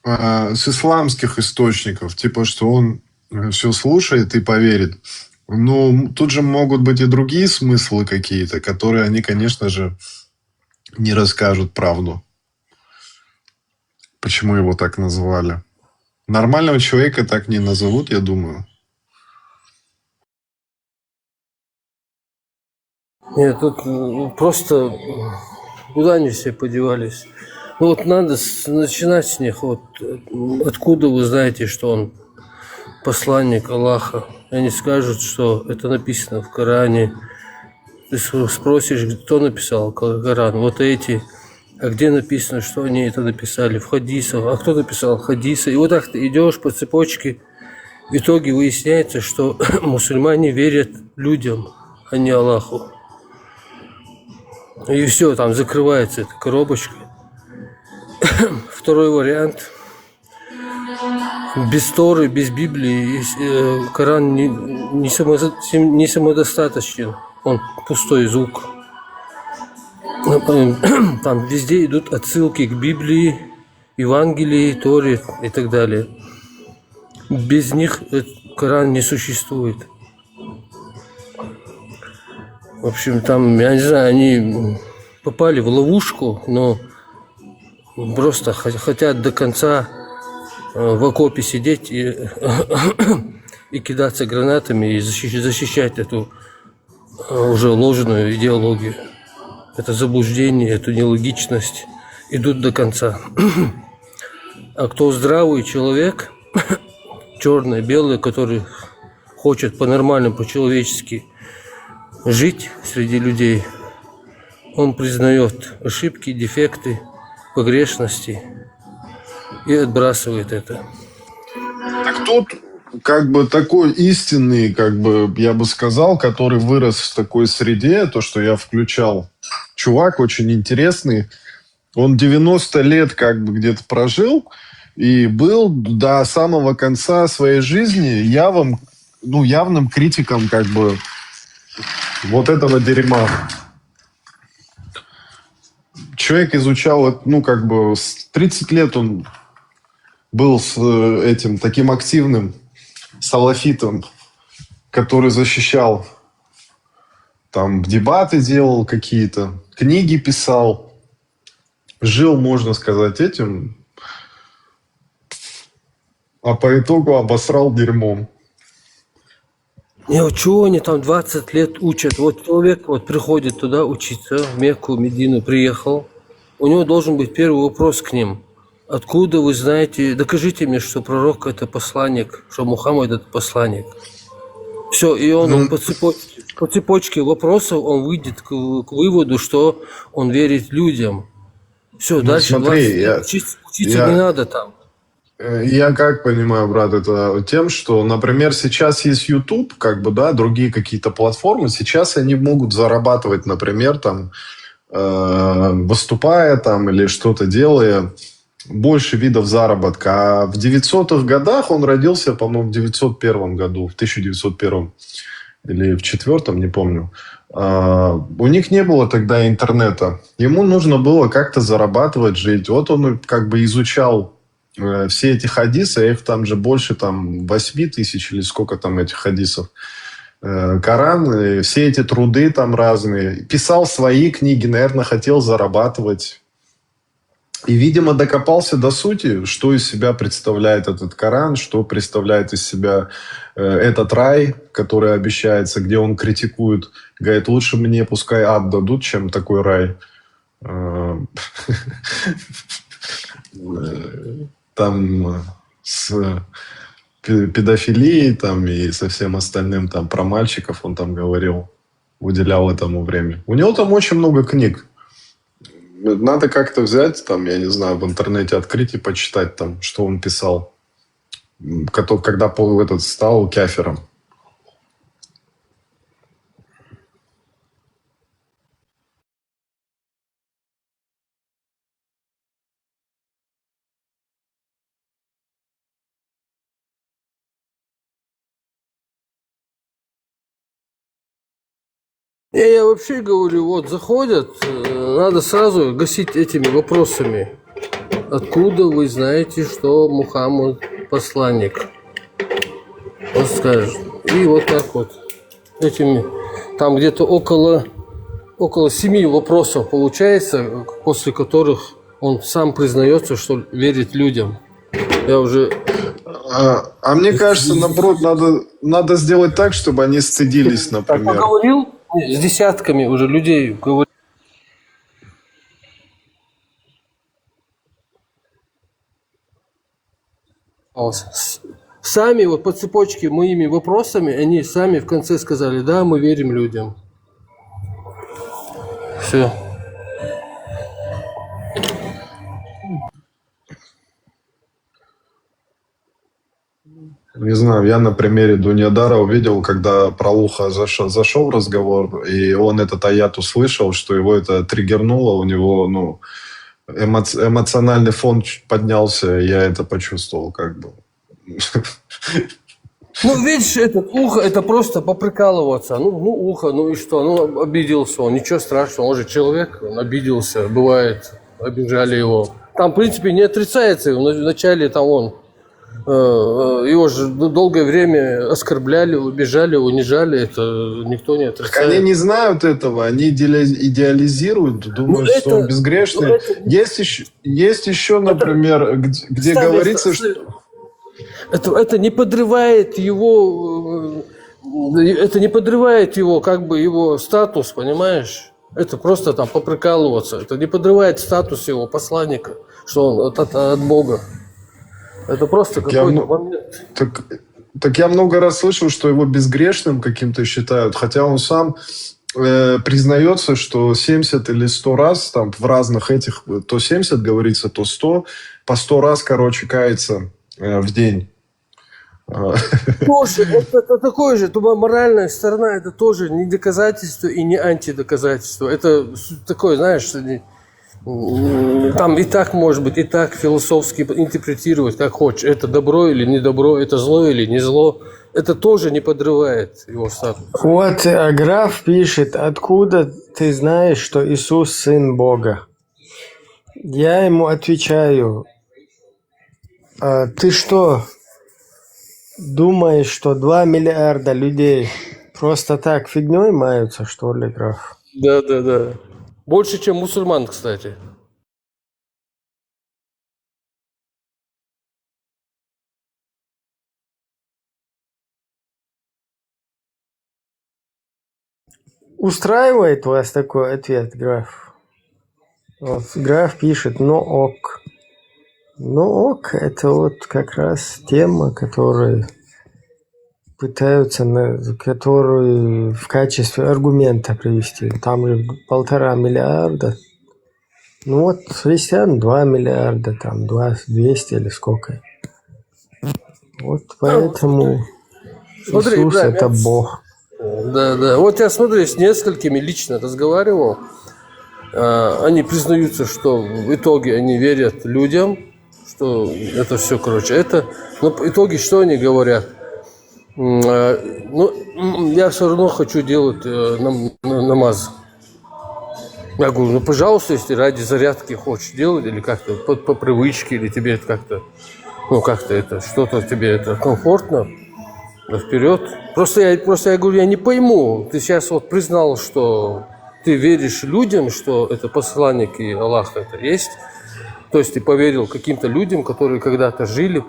с исламских источников, типа, что он все слушает и поверит. Ну, тут же могут быть и другие смыслы какие-то, которые они, конечно же, не расскажут правду. Почему его так называли? Нормального человека так не назовут, я думаю. Нет, тут просто куда они все подевались. Ну вот надо начинать с них. Вот откуда вы знаете, что он посланник Аллаха? И они скажут, что это написано в Коране. Ты спросишь, кто написал Коран? Вот эти. А где написано, что они это написали? В хадисах. А кто написал хадисы? И вот так ты идешь по цепочке. В итоге выясняется, что мусульмане верят людям, а не Аллаху. И все, там закрывается эта коробочка. Второй вариант. Без Торы, без Библии Коран не самодостаточен. Он пустой звук. Там везде идут отсылки к Библии, Евангелии, Торе и так далее. Без них Коран не существует. В общем, там, я не знаю, они попали в ловушку, но просто хотят до конца в окопе сидеть и кидаться гранатами и защищать эту уже ложную идеологию. Это заблуждение, эту нелогичность. Идут до конца. А кто здравый человек, черный, белый, который хочет по-нормальному, по-человечески жить среди людей, он признает ошибки, дефекты, погрешности и отбрасывает это. Так тут как бы такой истинный, как бы я бы сказал, который вырос в такой среде, то, что я включал, чувак очень интересный, он 90 лет как бы где-то прожил и был до самого конца своей жизни явным критиком как бы вот этого дерьма. Человек изучал, как бы с 30 лет он был с этим таким активным салафитом, который защищал, там дебаты делал какие-то, книги писал, жил, можно сказать, этим, а по итогу обосрал дерьмом. И вот чего они там 20 лет учат? Вот человек приходит туда учиться, в Мекку, Медину приехал, у него должен быть первый вопрос к ним. Откуда вы знаете, докажите мне, что пророк это посланник, что Мухаммад это посланник. Все, и он по цепочке вопросов он выйдет к выводу, что он верит людям. Все, дальше смотри, учиться не надо там. Я как понимаю, брат, это тем, что, например, сейчас есть YouTube, как бы, да, другие какие-то платформы, сейчас они могут зарабатывать, например, там, выступая там или что-то делая, больше видов заработка. А в 900-х годах он родился, по-моему, в 901 году, в 1901 или в 4, не помню. У них не было тогда интернета. Ему нужно было как-то зарабатывать, жить. Вот он как бы изучал все эти хадисы, их там же больше 8 тысяч или сколько там этих хадисов. Коран, все эти труды там разные. Писал свои книги, наверное, хотел зарабатывать. И, видимо, докопался до сути, что из себя представляет этот Коран, что представляет из себя этот рай, который обещается, где он критикует. Говорит, лучше мне пускай ад дадут, чем такой рай. Там с педофилией там, и со всем остальным там, про мальчиков он там говорил, уделял этому время. У него там очень много книг. Надо как-то взять, там, я не знаю, в интернете открыть и почитать, там, что он писал, когда этот стал кафиром. Я вообще говорю, вот заходят, надо сразу гасить этими вопросами. Откуда вы знаете, что Мухаммад посланник? Он скажет. И вот так вот. Этими, там где-то около 7 вопросов получается, после которых он сам признается, что верит людям. Я уже... А мне кажется, наоборот, надо сделать так, чтобы они стыдились, например. Поговорил с десятками уже людей, говорил. Сами вот по цепочке моими вопросами, они сами в конце сказали, да, мы верим людям. Все. Не знаю, я на примере Дуньядара увидел, когда про ухо зашел разговор, и он этот аят услышал, что его это триггернуло, у него эмоциональный фон поднялся, и я это почувствовал как бы. Ну, видишь, этот ухо, это просто поприкалываться. Ну, ухо, ну и что? Ну, обиделся он, ничего страшного, он же человек, он обиделся, бывает, обижали его. Там, в принципе, не отрицается, вначале там он, его же долгое время оскорбляли, обижали, унижали, это никто не отрицает. Они не знают этого, они идеализируют, думают, что он безгрешный. Есть еще, например, где говорится, что... Это не подрывает его, как бы его статус, понимаешь? Это просто там поприкалываться. Это не подрывает статус его посланника, что он от Бога. Это просто какой-то момент. Так я много раз слышал, что его безгрешным каким-то считают, хотя он сам признается, что 70 или 100 раз там в разных этих, то 70 говорится, то 100, по 100 раз, короче, кается в день. Тоже, это такое же, моральная сторона, это тоже не доказательство и не антидоказательство. Это такое, знаешь, там и так может быть, и так философски интерпретировать, как хочешь. Это добро или не добро, это зло или не зло. Это тоже не подрывает его статус. Вот граф пишет, откуда ты знаешь, что Иисус сын Бога? Я ему отвечаю, ты что, думаешь, что 2 миллиарда людей просто так фигней маются, что ли, граф? Да. Больше, чем мусульман, кстати. Устраивает вас такой ответ, граф? Вот, граф пишет, но ок. Но ок, это вот как раз тема, которую пытаются, которую в качестве аргумента привести. Там же 1,5 миллиарда. Ну вот христиан 2 миллиарда, там 200 или сколько. Вот поэтому Смотри, Иисус да, это Бог. Да. Вот я, смотри, с несколькими лично разговаривал. они признаются, что в итоге они верят людям, что это все, короче, это... Но в итоге что они говорят? Ну, я все равно хочу делать намаз. Я говорю, ну, пожалуйста, если ради зарядки хочешь делать, или как-то по привычке, или тебе это как-то, ну, как-то это, что-то тебе это комфортно, да вперед. Просто я говорю, я не пойму. Ты сейчас вот признал, что ты веришь людям, что это посланник и Аллах это есть. То есть ты поверил каким-то людям, которые когда-то жили.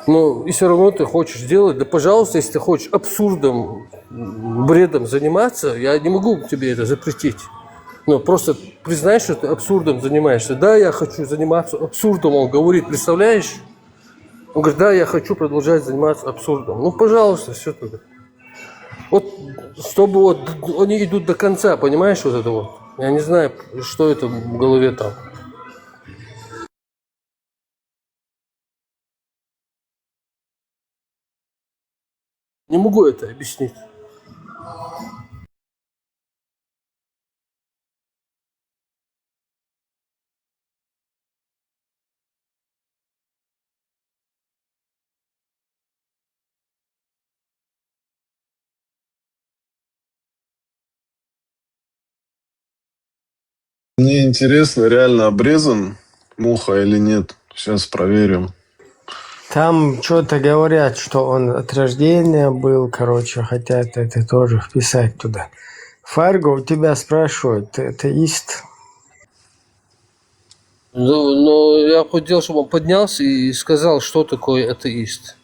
Ну, и все равно ты хочешь делать. Да, пожалуйста, если ты хочешь абсурдом, бредом заниматься, я не могу тебе это запретить. Ну, просто признай, что ты абсурдом занимаешься. Да, я хочу заниматься абсурдом, он говорит, представляешь? Он говорит, да, я хочу продолжать заниматься абсурдом. Ну, пожалуйста, все тогда. Вот, чтобы вот они идут до конца, понимаешь, вот это вот. Я не знаю, что это в голове там. Не могу это объяснить. Мне интересно, реально обрезан Муха или нет. Сейчас проверим. Там что-то говорят, что он от рождения был, короче, хотят это тоже вписать туда. Фарго, у тебя спрашивают, ты атеист? Ну, я хотел, чтобы он поднялся и сказал, что такое атеист.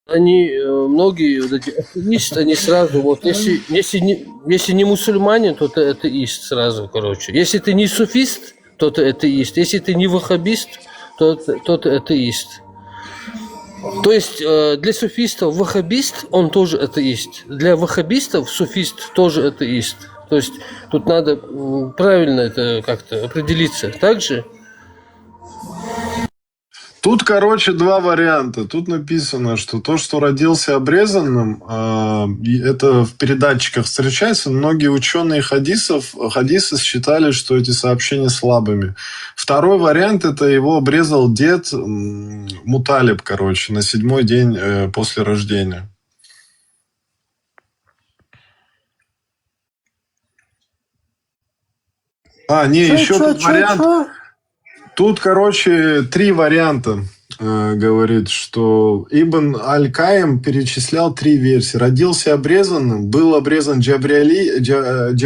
Они, многие вот эти атеисты, они сразу, вот, если не мусульманин, то ты атеист сразу, короче. Если ты не суфист, то ты атеист. Если ты не ваххабист, то ты атеист. То есть для суфистов ваххабист, он тоже атеист. Для ваххабистов суфист тоже атеист. То есть тут надо правильно это как-то определиться. Также... Тут, короче, два варианта. Тут написано, что то, что родился обрезанным, это в передатчиках встречается. Многие ученые хадисы считали, что эти сообщения слабыми. Второй вариант, это его обрезал дед Муталиб, короче, на 7-й день после рождения. Еще тут вариант... Тут, короче, 3 варианта. Говорит, что Ибн Аль-Каим перечислял 3 версии. Родился обрезанным, был обрезан Джабриилем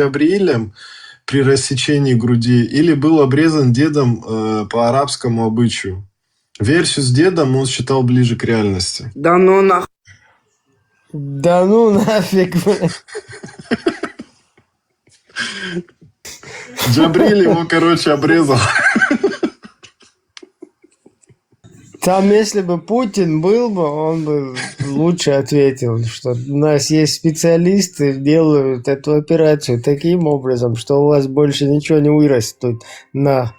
при рассечении груди, или был обрезан дедом по арабскому обычаю. Версию с дедом он считал ближе к реальности. Да ну нахуй. Да ну нафиг. Джабриль его, короче, обрезал. Там, если бы Путин был бы, он бы лучше ответил, что у нас есть специалисты, делают эту операцию таким образом, что у вас больше ничего не вырастет на...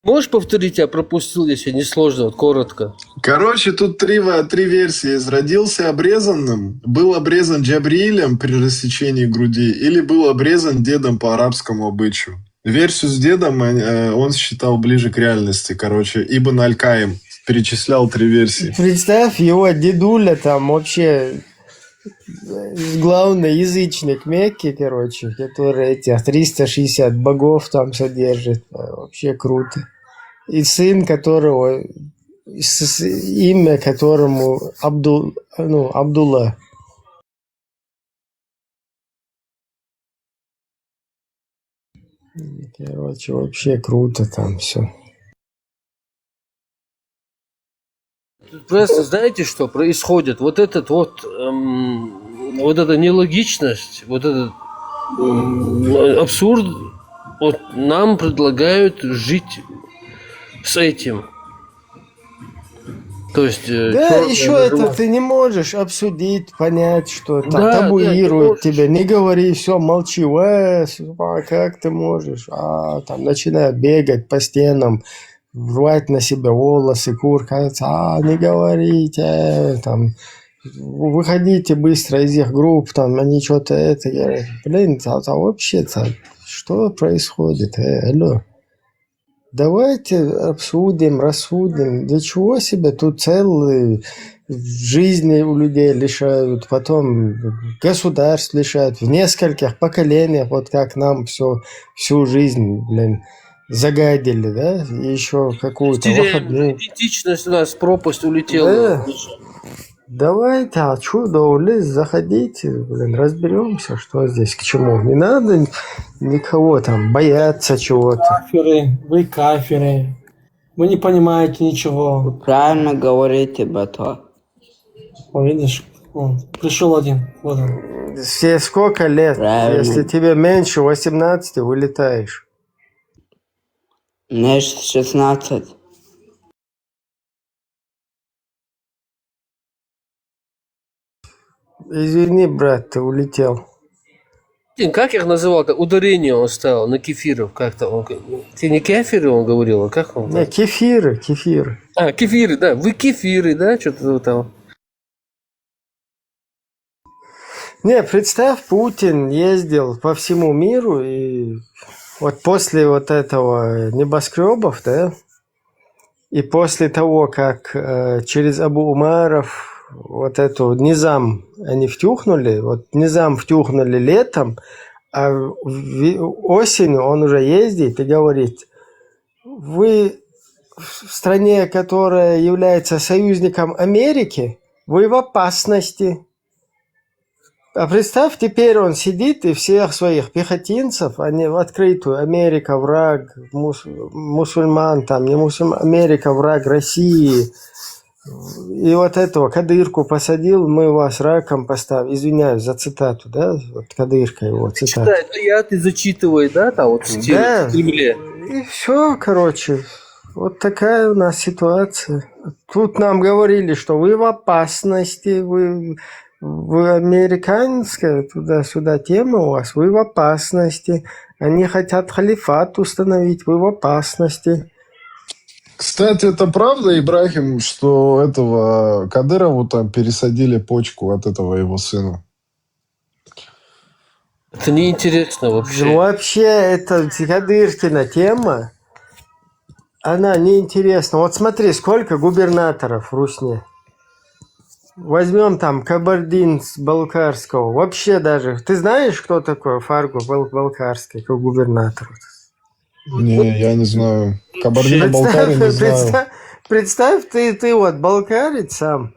Можешь повторить, я пропустил, если не сложно, вот коротко. Короче, тут 3 версии. Родился обрезанным, был обрезан Джабриилем при рассечении груди, или был обрезан дедом по арабскому обычаю. Версию с дедом он считал ближе к реальности. Короче, Ибн Аль-Каим перечислял 3 версии. Представь, его дедуля там вообще главный язычник Мекки, короче, который этих 360 богов там содержит. Вообще круто. И сын которого, имя которому Абдулла. Короче, вообще круто там все. Просто знаете, что происходит? Вот этот вот, вот эта нелогичность, вот этот абсурд, вот нам предлагают жить с этим. То есть... Да, еще это ты не можешь обсудить, понять, что там табуируют тебя. Не говори, все, молчи, как ты можешь? Там начинают бегать по стенам, рвать на себя волосы, куркаться, не говорите, там, выходите быстро из их групп, там, они что-то это, я, блин, вообще-то, что происходит, алло. Давайте обсудим, рассудим, для чего себя тут целые жизни у людей лишают, потом государств лишают, в нескольких поколениях, вот как нам всю жизнь, блин, загадили, да, и еще какую-то выходную. Идентичность у нас, пропасть улетела. Да. Давайте отсюда улез, заходите, блин, разберемся, что здесь к чему. Не надо никого там бояться чего-то. Вы кафиры, вы не понимаете ничего. Правильно говорите, бато. О, видишь, пришел один, вот он. Все сколько лет? Правильно. Если тебе меньше 18, вылетаешь. Мне 16. Извини, брат, ты улетел. Как их называл-то? Ударение он ставил на кефиров как-то. Он, ты не кефиры он говорил, а как он? Не, кефиры. А, кефиры, да. Вы кефиры, да? Что-то там. Не, представь, Путин ездил по всему миру, и вот после вот этого небоскребов, да, и после того, как через Абу-Умаров вот эту Низам они втюхнули, вот Низам втюхнули летом, а осенью он уже ездит и говорит, вы в стране, которая является союзником Америки, вы в опасности. А представь, теперь он сидит и всех своих пехотинцев, они в открытую, Америка враг мусульман, там не мусульман, Америка враг России. И вот этого Кадырку посадил, мы вас раком поставим. Извиняюсь за цитату, да? Вот Кадырка его цитата. Читает, я ты зачитывай, да, там вот в Да. Кремле. И все, короче. Вот такая у нас ситуация. Тут нам говорили, что вы в опасности, вы американская туда-сюда тема у вас, вы в опасности. Они хотят халифат установить, вы в опасности. Кстати, это правда, Ибрахим, что этого Кадырову там пересадили почку от этого его сына? Это неинтересно вообще. Ну, вообще, это Кадыркина тема, она неинтересна. Вот смотри, сколько губернаторов в Русне. Возьмем там Кабардино-Балкарского. Вообще даже... Ты знаешь, кто такой Фаргу Балкарский, как губернатор? Не, я не знаю. Кабардино-Балкария не знаю. Представь, ты вот балкарец сам.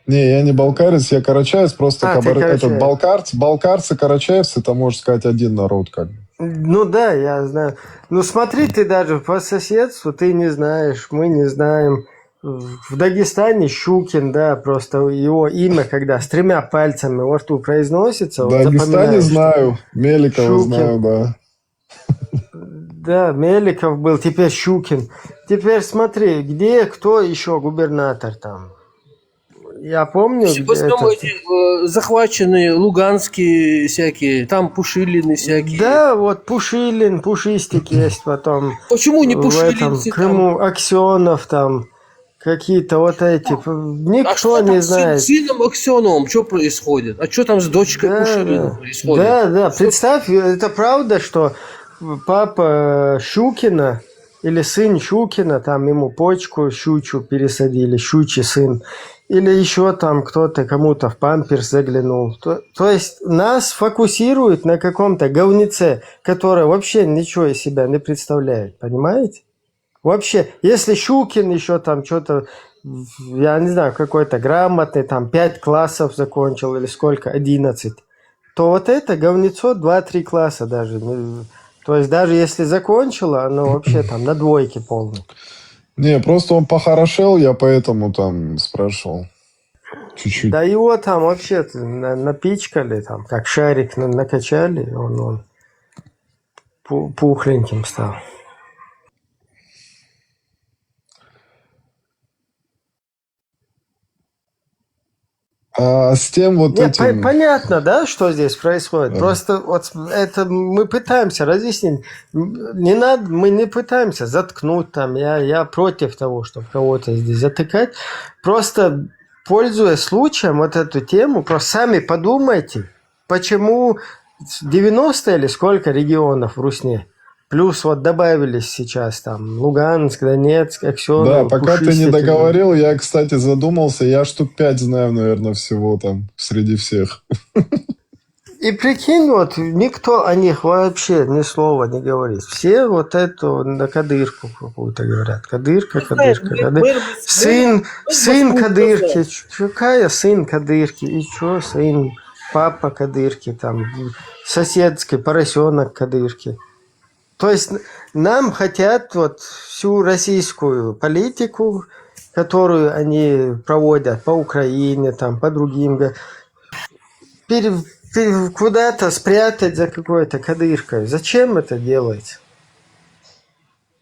Не, я не балкарец, я карачаевец, просто этот балкарцы, карачаевцы, это, можно сказать, один народ как бы. Ну да, я знаю. Ну смотри, ты даже по соседству, ты не знаешь, мы не знаем. В Дагестане Щукин, да, просто его имя, когда с 3 пальцами во рту произносится. В Дагестане знаю, Меликова Щукин. знаю, да. Да, Меликов был, теперь Щукин. Теперь смотри, где, кто еще губернатор там? Я помню... Потом эти захваченные луганские всякие, там Пушилины всякие. Да, вот Пушилин, Пушистик есть потом. Почему не Пушилин? В Крыму Аксенов там, какие-то вот эти. Никто не знает. С сыном Аксеновым что происходит? А что там с дочкой Пушилина происходит? Да, представь, это правда, что папа Щукина или сын Щукина, там ему почку щучью пересадили, щучий сын. Или еще там кто-то кому-то в памперс заглянул. То есть нас фокусируют на каком-то говнеце, которое вообще ничего из себя не представляет. Понимаете? Вообще, если Щукин еще там что-то, я не знаю, какой-то грамотный, там 5 классов закончил или сколько, 11, то вот это говнецо 2-3 класса даже. То есть даже если закончила, оно вообще там на 2 полной. Не, просто он похорошел, я поэтому там спрашивал. Чуть-чуть. Да его там вообще напичкали, там, как шарик накачали, и он пухленьким стал. А с тем вот Нет, этим... понятно, да, что здесь происходит. Да. Просто вот это мы пытаемся разъяснить. Не надо, мы не пытаемся заткнуть там. Я против того, чтобы кого-то здесь затыкать. Просто, пользуясь случаем, вот эту тему, просто сами подумайте, почему 90 или сколько регионов в Русне. Плюс вот добавились сейчас там Луганск, Донецк, Аксенов, Да, пока ты не Пушистик. договорил, я, кстати, задумался, я штук 5 знаю, наверное, всего там среди всех. И прикинь, вот никто о них вообще ни слова не говорит. Все вот это на кадырку какую-то говорят. Кадырка. Сын кадырки. Какая сын кадырки? И что сын? Папа кадырки. Там соседский поросенок кадырки. То есть нам хотят вот всю российскую политику, которую они проводят по Украине, там, по другим, куда-то спрятать за какой-то кадыркой. Зачем это делать?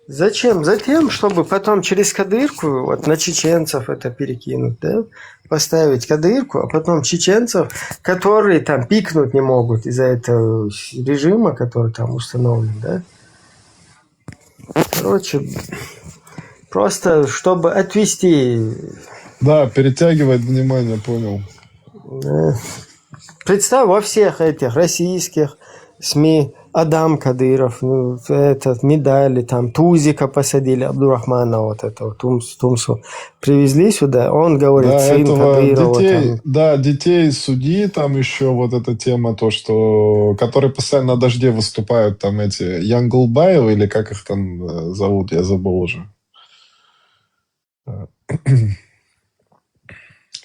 Зачем? Затем, чтобы потом через кадырку вот, на чеченцев это перекинуть, да? Поставить кадырку, а потом чеченцев, которые там пикнуть не могут из-за этого режима, который там установлен, да? Короче, просто чтобы отвести... Да, перетягивать внимание, понял. Представь, во всех этих российских СМИ Адам Кадыров, ну, этот, медали, там, Тузика посадили, Абдурахмана, вот этого, Тумсу, привезли сюда, он говорит, Да, сын Кадырова. детей, Там. да, детей судьи, там еще вот эта тема, то, что, которые постоянно на дожде выступают, там эти, Янгулбаевы, или как их там зовут, я забыл уже.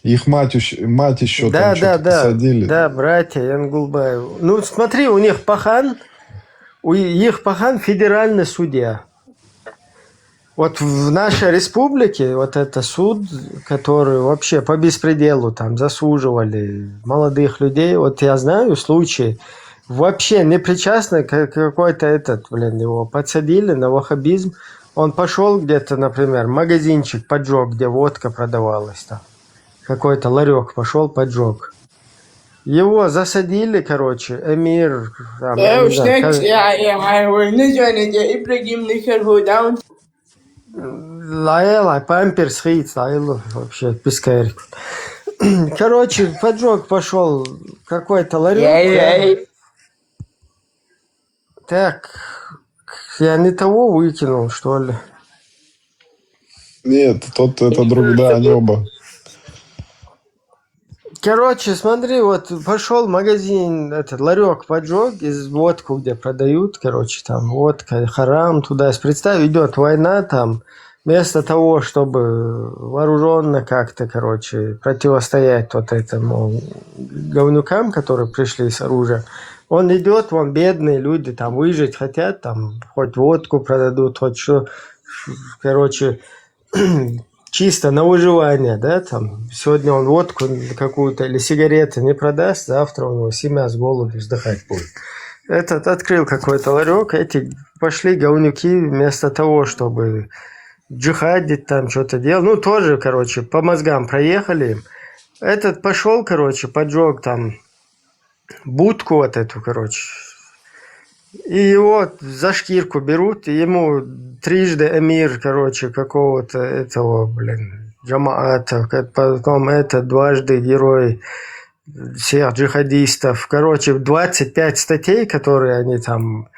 Их мать еще Да, там что-то посадили. Да, братья Янгулбаевы. Ну, смотри, у них Пахан федеральный судья. Вот в нашей республике вот это суд, который вообще по беспределу там засуживали молодых людей. Вот я знаю случаи, вообще непричастный какой-то его подсадили на ваххабизм. Он пошел где-то, например, магазинчик поджег, где водка продавалась там. Какой-то ларек пошел, поджег. Его засадили, короче, эмир. Там, Лаэла, памперс, хит, лаэлу, вообще, пискарь. Короче, поджог пошел какой-то ларек. Так, я не того выкинул, что ли? Нет, это друг, да, они оба. Короче, смотри, вот пошел в магазин, этот ларек поджег, из водку, где продают, короче, там водка, харам, туда. Представь, идет война там, вместо того, чтобы вооруженно как-то, короче, противостоять вот этому говнюкам, которые пришли с оружием, он идет, вон бедные люди там выжить хотят, там хоть водку продадут, хоть что, короче, чисто на выживание, да, там, сегодня он водку какую-то или сигареты не продаст, завтра у него семья с голоду вздыхать будет. Этот открыл какой-то ларек, эти пошли говнюки вместо того, чтобы джихадить там, что-то делать, ну, тоже, короче, по мозгам проехали им. Этот пошел, короче, поджег там будку вот эту, короче, и его за шкирку берут, и ему трижды эмир, короче, какого-то этого, джамаата, потом дважды герой всех джихадистов. Короче, 25 статей, которые они там,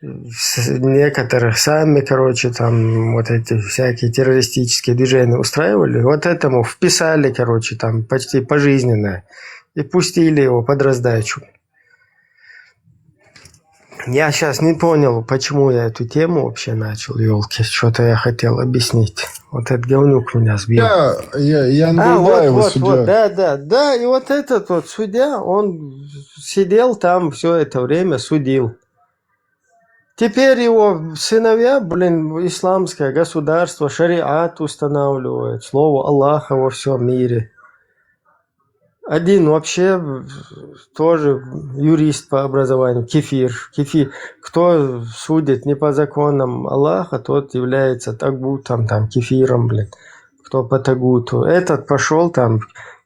некоторых сами, короче, там вот эти всякие террористические движения устраивали, вот этому вписали, короче, там почти пожизненно, и пустили его под раздачу. Я сейчас не понял, почему я эту тему вообще начал, елки. Что-то я хотел объяснить. Вот этот говнюк меня сбил. Я наблюдаю судья. Да. И вот этот вот судья, он сидел там все это время, судил. Теперь его сыновья, исламское государство, шариат устанавливает, слово Аллаха во всем мире. Один вообще тоже юрист по образованию, кефир. Кто судит не по законам Аллаха, тот является тагутом, там, кефиром, кто по тагуту. Этот пошел там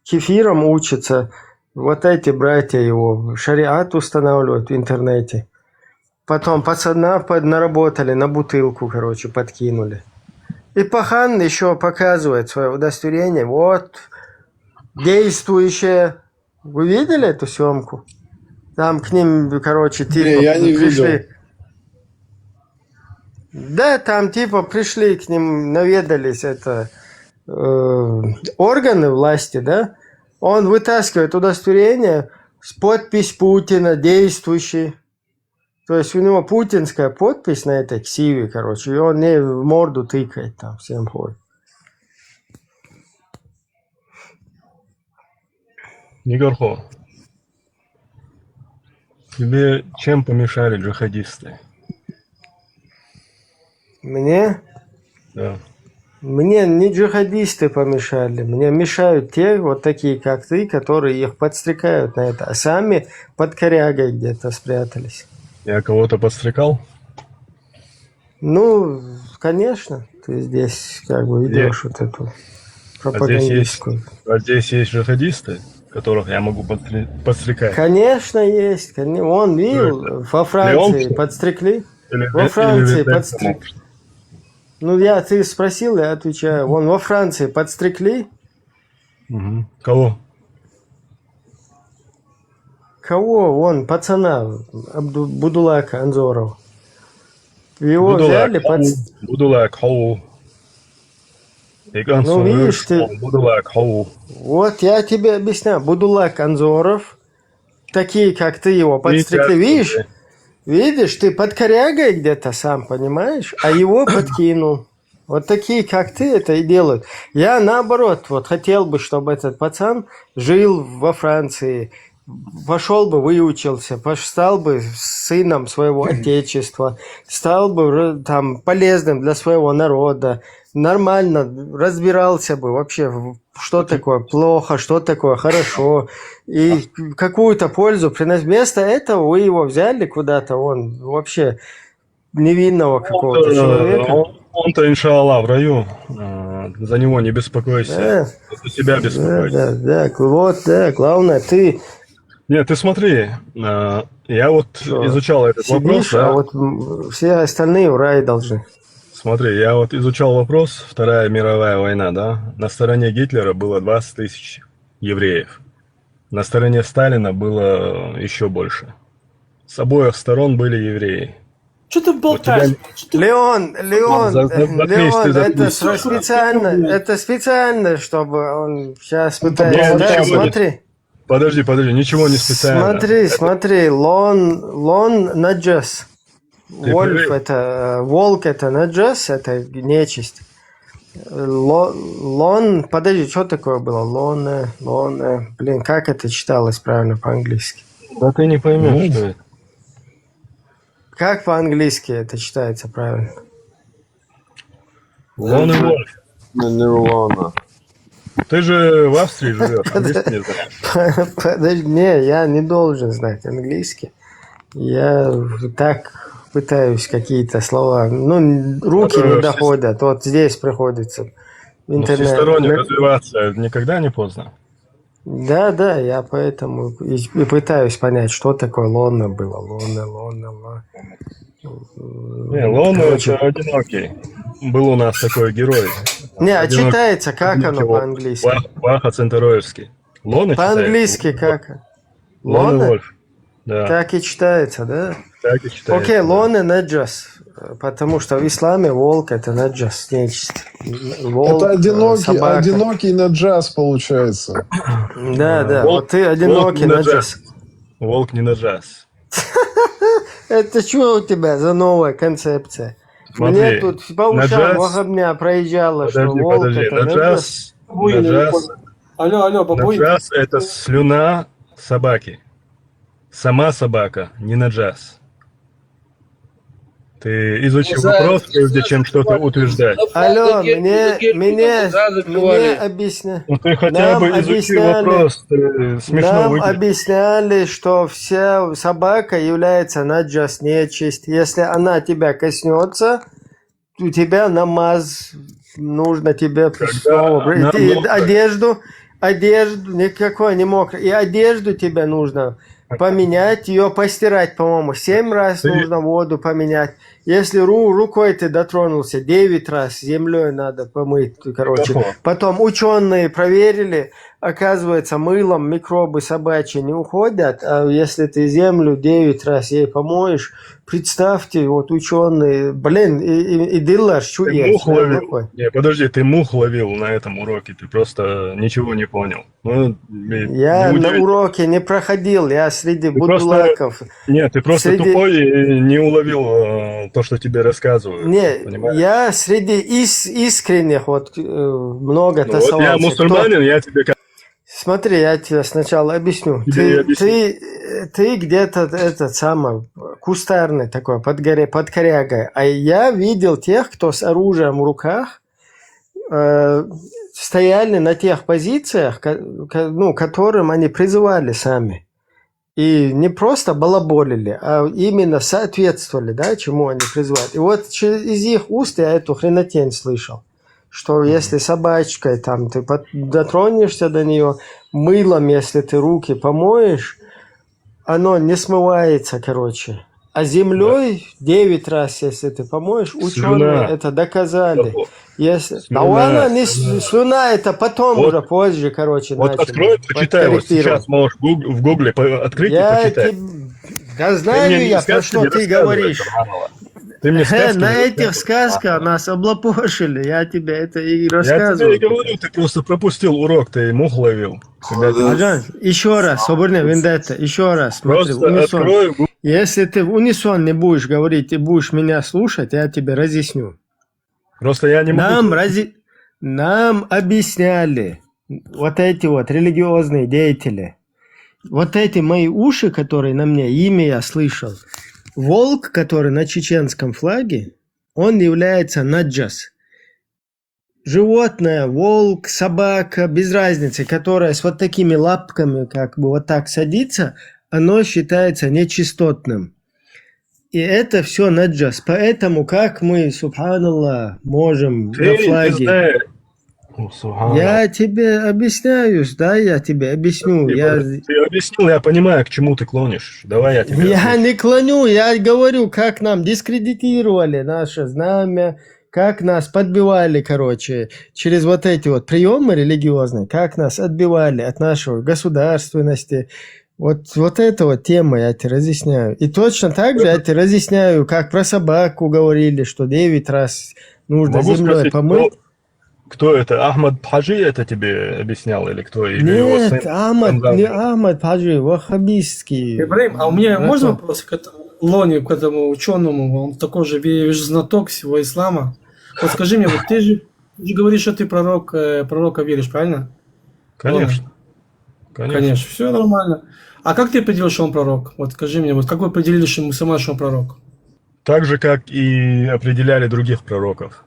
кефиром учатся. Вот эти братья его шариат устанавливают в интернете. Потом пацана наработали, на бутылку, короче, подкинули. И пахан еще показывает свое удостоверение. Вот, действующее. Вы видели эту съемку? Там к ним, короче, типа я не пришли. видел. Да, там типа пришли к ним, наведались органы власти, да? Он вытаскивает удостоверение с подпись Путина, действующий. То есть у него путинская подпись на этой ксиве, короче, и он не в морду тыкает там всем ходит. Егорхо, тебе чем помешали джихадисты? Мне? Да. Мне не джихадисты помешали, мне мешают те, вот такие как ты, которые их подстрекают на это, а сами под корягой где-то спрятались. Я кого-то подстрекал? Ну, конечно, ты здесь как бы ведешь вот эту пропагандистскую. А здесь есть джихадисты, которых я могу подстрекать? Конечно, есть. Он видел, во Франции подстрекли. Во Франции подстрекли. Ну, ты спросил, я отвечаю. Вон во Франции подстрекли. Угу. Кого? Кого? Вон, пацана Будулака Анзорова. Его Будулак, взяли Будулак, хоу. Ну, видишь ты. Будулак, хоу. Вот я тебе объясняю. Будулак Анзоров, такие, как ты, его подстрекли. Видишь? Видишь, ты под корягой где-то сам, понимаешь? А его подкинул. Вот такие, как ты, это и делают. Я, наоборот, вот хотел бы, чтобы этот пацан жил во Франции, пошел бы, выучился, стал бы сыном своего отечества, стал бы там полезным для своего народа, нормально разбирался бы вообще, что такое плохо, что такое хорошо, и какую-то пользу приносит. Вместо этого вы его взяли куда-то, он вообще невинного какого-то человека. Он-то, иншаллах, в раю. За него не беспокойся. За себя беспокойся. Да, главное, ты... Нет, ты смотри, я вот изучал этот вопрос. А вот все остальные в рай должны. Смотри, я вот изучал вопрос, Вторая мировая война, да? На стороне Гитлера было 20 тысяч евреев. На стороне Сталина было еще больше. С обоих сторон были евреи. Что ты болтаешь? Леон, это специально, чтобы он сейчас пытается... Да, смотри. Подожди, ничего не специально. Смотри, лон наджас. Волк это наджас, это нечисть. Подожди, что такое было? Лоне. Блин, как это читалось правильно по-английски? Да ты не поймешь, что это. Как по-английски это читается правильно? Лон и Вольф. Не Лона. Ты же в Австрии живешь, английский не знаешь. Подожди, я не должен знать английский. Я так пытаюсь какие-то слова. Ну, руки не доходят. Вот здесь приходится в интернет. Всесторонне развиваться никогда не поздно. Да, я поэтому и пытаюсь понять, что такое лона было. Лона. Не, Лона это одинокий. Был у нас такой герой. Не, а читается как оно по-английски? Ваха Центроевский. Лона по-английски как? Лона Вольф. Да. Так и читается, да? Так и читается. Окей, лона наджас. Потому что в исламе волк это наджас, нечисть. Волк, это одинокий наджас получается. Да, вот ты одинокий наджас. Волк не наджас. Это что у тебя за новая концепция? Смотри, мне тут по ушам вахабня проезжало, что волк это наджас. Алло, бабуин. Наджас это слюна собаки. Сама собака не наджас. Ты изучи вопрос, прежде чем что-то утверждать. Алло, мне объясняли. Ну ты хотя бы изучи вопрос. Нам объясняли, что вся собака является наджас, нечисть. Если она тебя коснется, у тебя намаз, нужно тебе снова одежду одежду, никакой не мокрый. И одежду тебе нужно поменять, ее постирать, по-моему, 7 раз нужно воду поменять. Если рукой ты дотронулся, 9 раз землей надо помыть, короче. Потом ученые проверили, оказывается, мылом микробы собачьи не уходят, а если ты землю 9 раз ей помоешь, представьте, вот ученые, блин, и делаешь, что Ты есть. мух ловил. Не, подожди, ты мух ловил на этом уроке, ты просто ничего не понял. Ну, Я на уроке не проходил, я среди будулаков. Нет, ты просто тупой и не уловил то, что тебе рассказывают. Не, понимаешь? я среди искренних вот много тасовался. Вот я мусульманин, я тебе... Смотри, я тебе сначала объясню. Ты где-то этот самый кустарный такой, под корягой. А я видел тех, кто с оружием в руках стояли на тех позициях, которым они призывали сами. И не просто балаболили, а именно соответствовали, да, чему они призывают. И вот из их уст я эту хренотень слышал. Что если собачкой там ты дотронешься до нее, мылом, если ты руки помоешь, оно не смывается, короче. А землей 9 раз, если ты помоешь, ученые это доказали. Если... она не слюна, это потом уже позже, короче. Вот открой, почитай, вот сейчас можешь в гугле открыть и почитай. Да знаю я, про что ты говоришь. Ты мне на этих сказках нас облапошили, я тебе это и рассказываю. Я тебе и говорю, ты просто пропустил урок, ты мух ловил. Еще раз, оберни Вендетта, еще раз. Смотри, открой. Если ты в унисон не будешь говорить и будешь меня слушать, я тебе разъясню. Просто я не могу... Нам объясняли вот эти вот религиозные деятели, вот эти мои уши, которые на мне, имя я слышал, волк, который на чеченском флаге, он является наджас. Животное, волк, собака, без разницы, которое с вот такими лапками, как бы вот так садится, оно считается нечистотным. И это все наджас. Поэтому как мы, субханаллах, можем на флаге... Я тебе объясняю, да, я тебе объясню. Ты объяснил, я понимаю, к чему ты клонишь. Давай я тебе Я не клоню, я говорю, как нам дискредитировали наше знамя, как нас подбивали, короче, через вот эти вот приемы религиозные, как нас отбивали от нашей государственности. Вот эта вот тема я тебе разъясняю. И точно так же я тебе разъясняю, как про собаку говорили, что 9 раз нужно землей помыть. Кто это? Ахмад Бхаджи это тебе объяснял или кто? Или нет, не Ахмад Бхаджи, ваххабистский. Ибрагим, а у меня можно вопрос к Лоне, к этому ученому? Он такой же знаток всего ислама. Вот скажи мне, вот ты же говоришь, что ты пророка веришь, правильно? Конечно. Конечно, все нормально. А как ты определил, что он пророк? Вот скажи мне, вот как вы определили, что мусульман, что он пророк? Так же, как и определяли других пророков.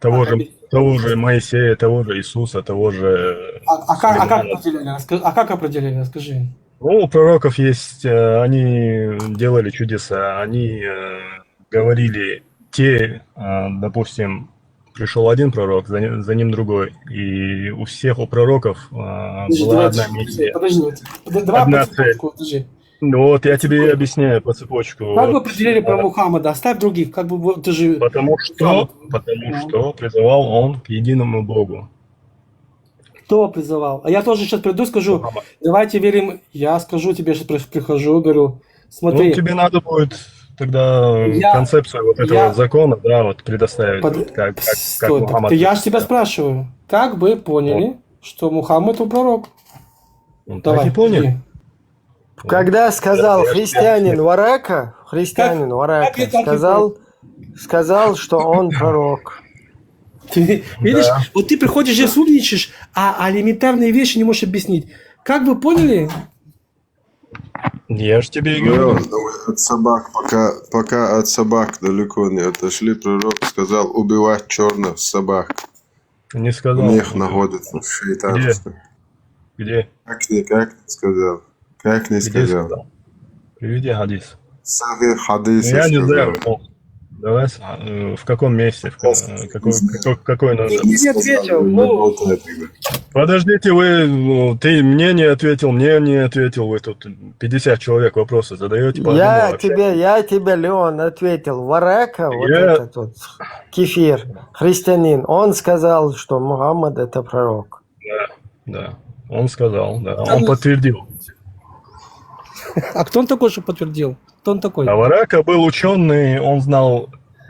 Того же Моисея, того же Иисуса, того же... А как определяли? Расскажи. Ну, у пророков есть, они делали чудеса, они говорили допустим, пришел один пророк, за ним другой, и у всех у пророков была одна миссия. Одна цель. Ну вот я тебе и объясняю по цепочку. Как вы определили про Мухаммада? Оставь других, как бы ты же... Потому что призывал он к единому Богу. Кто призывал? А я тоже сейчас приду, скажу, давайте верим, я скажу тебе, что прихожу, говорю, смотри. Ну, тебе надо будет тогда концепцию вот этого закона, да, вот предоставить. Как Мухаммад. Я же тебя спрашиваю, как вы поняли, что Мухаммад пророк? Так и поняли. Когда сказал христианин Варака сказал, что он пророк. Ты видишь, вот ты приходишь здесь умничаешь, а элементарные вещи не можешь объяснить. Как вы поняли? Я же тебе и говорю. От собак, пока от собак далеко не отошли, пророк сказал убивать черных собак. Не сказал. У них находится шейтанство. Где? Как не сказал? Как не сказал? Приведи хадис. Сахих хадис. Я не знаю. Давай, в каком месте? Какой надо? Ты не ответил. Подождите, ты мне не ответил, мне не ответил. Вы тут 50 человек вопросы задаете. По Я тебе, Леон, ответил. Варака, вот этот вот, Кефир, христианин, он сказал, что Мухаммад это пророк. Да, он сказал, да, он подтвердил. А кто он такой, что подтвердил? Кто он такой? А Варака был ученый, он знал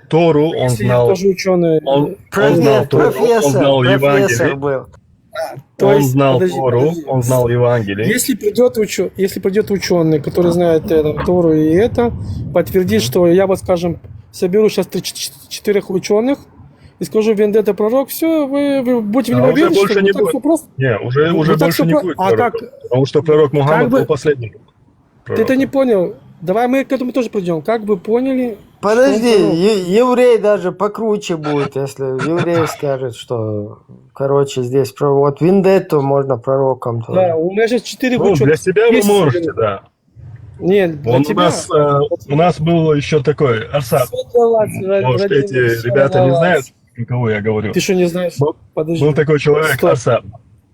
Тору, он знал... тоже ученый. Он знал Тору, он знал Евангелие. Он знал Тору, он знал Евангелие. Если придет ученый, который знает Тору и это, подтвердит, что я вот, скажем, соберу сейчас 4 ученых и скажу, Вендетта пророк, все, вы будете в него верить, уже больше не будет. Не, уже больше не будет пророка, потому что пророк Мухаммад был последним. Ты это не понял. Давай мы к этому тоже придем. Как вы поняли? Подожди, еврей даже покруче будет, если еврей скажет, что, короче, здесь вот Вендетту можно пророком. Тоже. Да, у меня сейчас 4 ученых. Для себя вы можете, да. Нет, для тебя. У нас был еще такой Арсад. Может, эти ребята не знают, кого я говорю. Ты что, не знаешь? Был такой человек Арсад.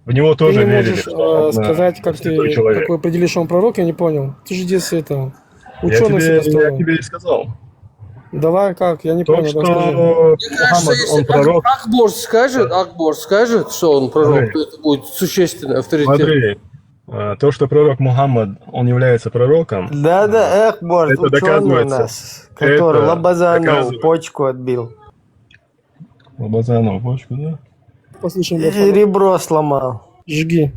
В него тоже верили. Ты не можешь сказать, как вы определишь, что он пророк, я не понял. Ты же здесь это... Ученый я тебе и сказал. Давай, как? Я не понял. Что Мухаммад, он пророк. Акбор скажет, что он пророк, то это будет существенный авторитет. Смотри, то, что пророк Мухаммад, он является пророком. Да, Акбор, это ученый у нас, который Лобазанову почку отбил. Лобазанову почку, да? Послушаем. И ребро сломал. Жги,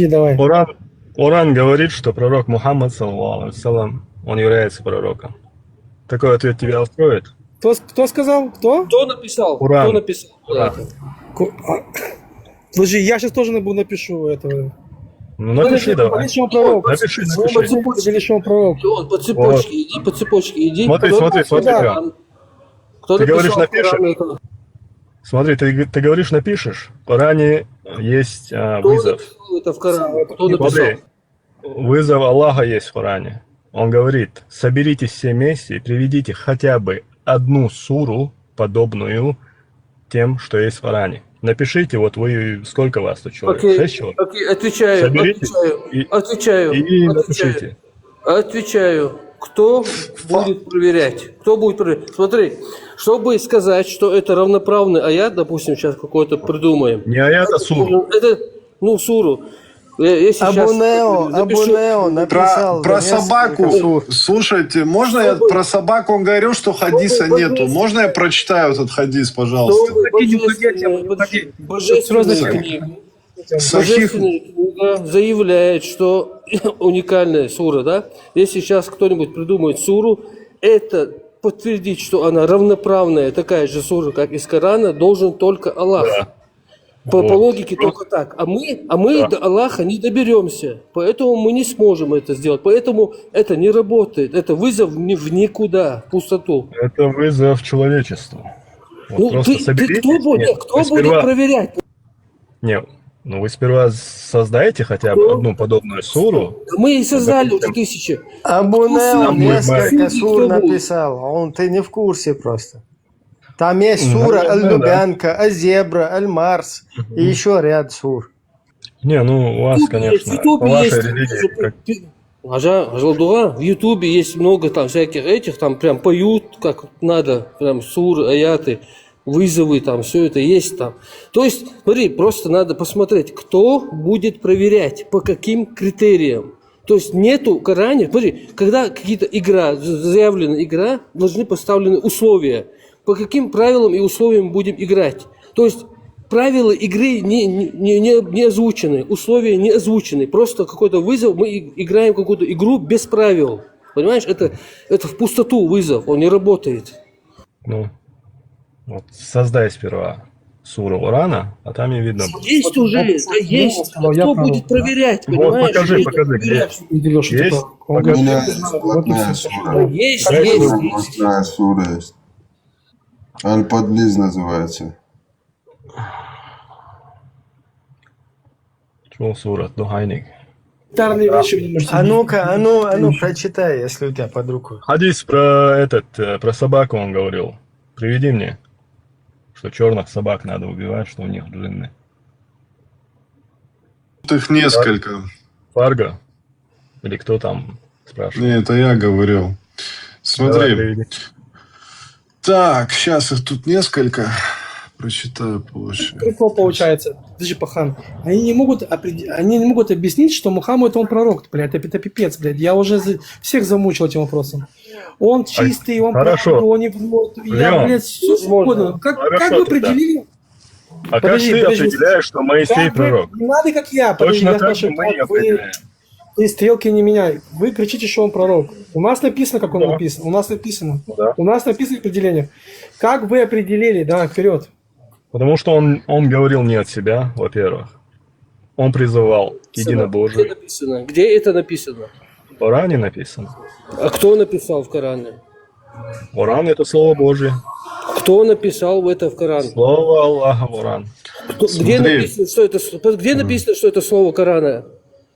давай. Уран говорит, что пророк Мухаммад, саллаллаху алейхи вассалям, он является пророком. Такой ответ тебя устроит? Кто сказал? Кто? Кто написал? Уран. Кто написал? Уран. Подожди, я сейчас тоже напишу этого. Ну напиши, давай. Напиши, он пророк. Напиши. Он пророк. По цепочке иди. Смотри. Кто ты говоришь, напишешь? Коран? Смотри, ты говоришь, напишешь. В Коране есть вызов. Это в Коране. Кто написал? Смотри, вызов Аллаха есть в Коране. Он говорит, соберитесь все вместе и приведите хотя бы одну суру, подобную тем, что есть в Коране. Напишите, вот вы, сколько вас тут человек? 6 человек? Отвечаю. Соберитесь и напишите. Отвечаю. Кто будет проверять? Смотри, чтобы сказать, что это равноправный аят, допустим, сейчас какой-то придумаем. Не аят, а суру. Это, суру. Абу Нео написал про собаку. Слушайте, можно я про собаку? Он говорил, что хадиса нету. Можно я прочитаю этот хадис, пожалуйста? Божественная книга заявляет, что уникальная сура, да? Если сейчас кто-нибудь придумает суру, это подтвердить, что она равноправная, такая же сура, как из Корана, должен только Аллах. Да. По логике только так. А мы до Аллаха не доберемся. Поэтому мы не сможем это сделать. Поэтому это не работает. Это вызов в никуда, в пустоту. Это вызов человечеству. Вот кто будет проверять? Нет. Ну, вы сперва создаете хотя бы одну подобную суру. Мы и создали уже 1000. Абу Нео несколько сур написал. Ты не в курсе просто. Там есть сура Аль-Лубянка, Аль-Зебра, Аль-Марс и еще ряд сур. Не, у вас, конечно, по вашей религии. В Ютубе есть много там всяких этих, там прям поют как надо, прям суры, аяты, вызовы, там все это есть там. То есть, смотри, просто надо посмотреть, кто будет проверять, по каким критериям. То есть нету в Коране, смотри, когда какие-то заявлена игра, должны поставлены условия. По каким правилам и условиям будем играть. То есть правила игры не озвучены, условия не озвучены. Просто какой-то вызов, мы играем какую-то игру без правил. Понимаешь, это в пустоту вызов, он не работает. Создай сперва суру Урана, а там и видно. Есть уже, есть. А кто будет проверять, понимаешь? Покажи, где. Есть. Аль-Падлиз называется. Почему сура? Дугайник. элементарные вещи вы не можете А ну, прочитай, если у тебя под рукой. Хадис про собаку он говорил. Приведи мне, что черных собак надо убивать, что у них длинные. Их несколько. Фарго? Или кто там спрашивает? Не, это я говорил. Смотри. Так, сейчас их тут несколько. Прочитаю позже. Прикол получается. Подожди, пахан. Они не могут объяснить, что Мухаммад он пророк, блядь. Это пипец, блядь. Я уже всех замучил этим вопросом. Он чистый, он хорошо. Он не... Я, блядь, все угодно. Как вы определили? А подожди, как ты определяешь, что Моисей пророк? Не надо, как я. Подожди, Точно я так же спрашиваю, мы и определяем. Ты стрелки не меняй. Вы кричите, что он пророк. У нас написано, как он написан. У нас написано. Да. У нас написано определение. Как вы определили? Да, вперед. Потому что он говорил не от себя, во-первых. Он призывал к единобожию. Где написано? Где это написано? В Коране написано. А кто написал в Коране? Коран — это Слово Божье. Кто написал это в Коране? Слово Аллаха, Коран. Где написано, что это слово Корана?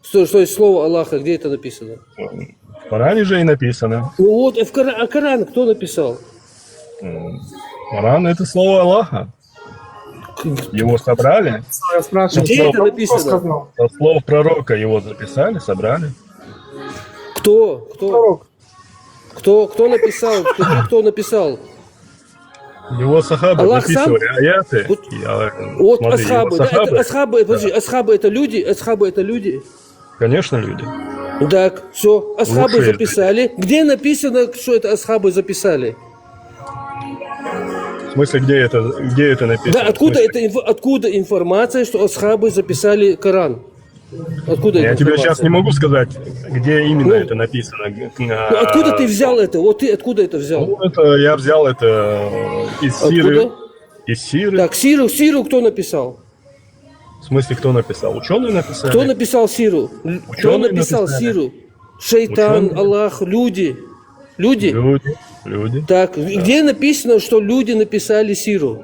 Что есть слово Аллаха? Где это написано? В Коране же и написано. Ну вот, а Коран кто написал? Коран — это Слово Аллаха. Его собрали. Где это написано? Со слов пророка его записали, собрали. Кто? Кто написал? Кто написал? Его сахабы Аллах записывали сам? аяты. Вот Смотри, асхабы. его Да, асхабы это люди? Асхабы это люди? Конечно, люди. Так, все, асхабы Лучшие записали. Где написано, что это асхабы записали? В смысле, где это написано? Да, откуда информация, что асхабы записали Коран? Откуда Я эта тебе информация? сейчас не могу сказать, где именно это написано. Ну, откуда ты взял это? Вот ты откуда это взял? Ну, я взял это из Сиры. Откуда? Из Сиры. Так, Сиру кто написал? В смысле, кто написал? Ученые написали? Кто написал Сиру? Кто написал написали. Сиру? Шайтан, Ученые. Аллах, люди. Люди? Люди. Так, где написано, что люди написали Сиру?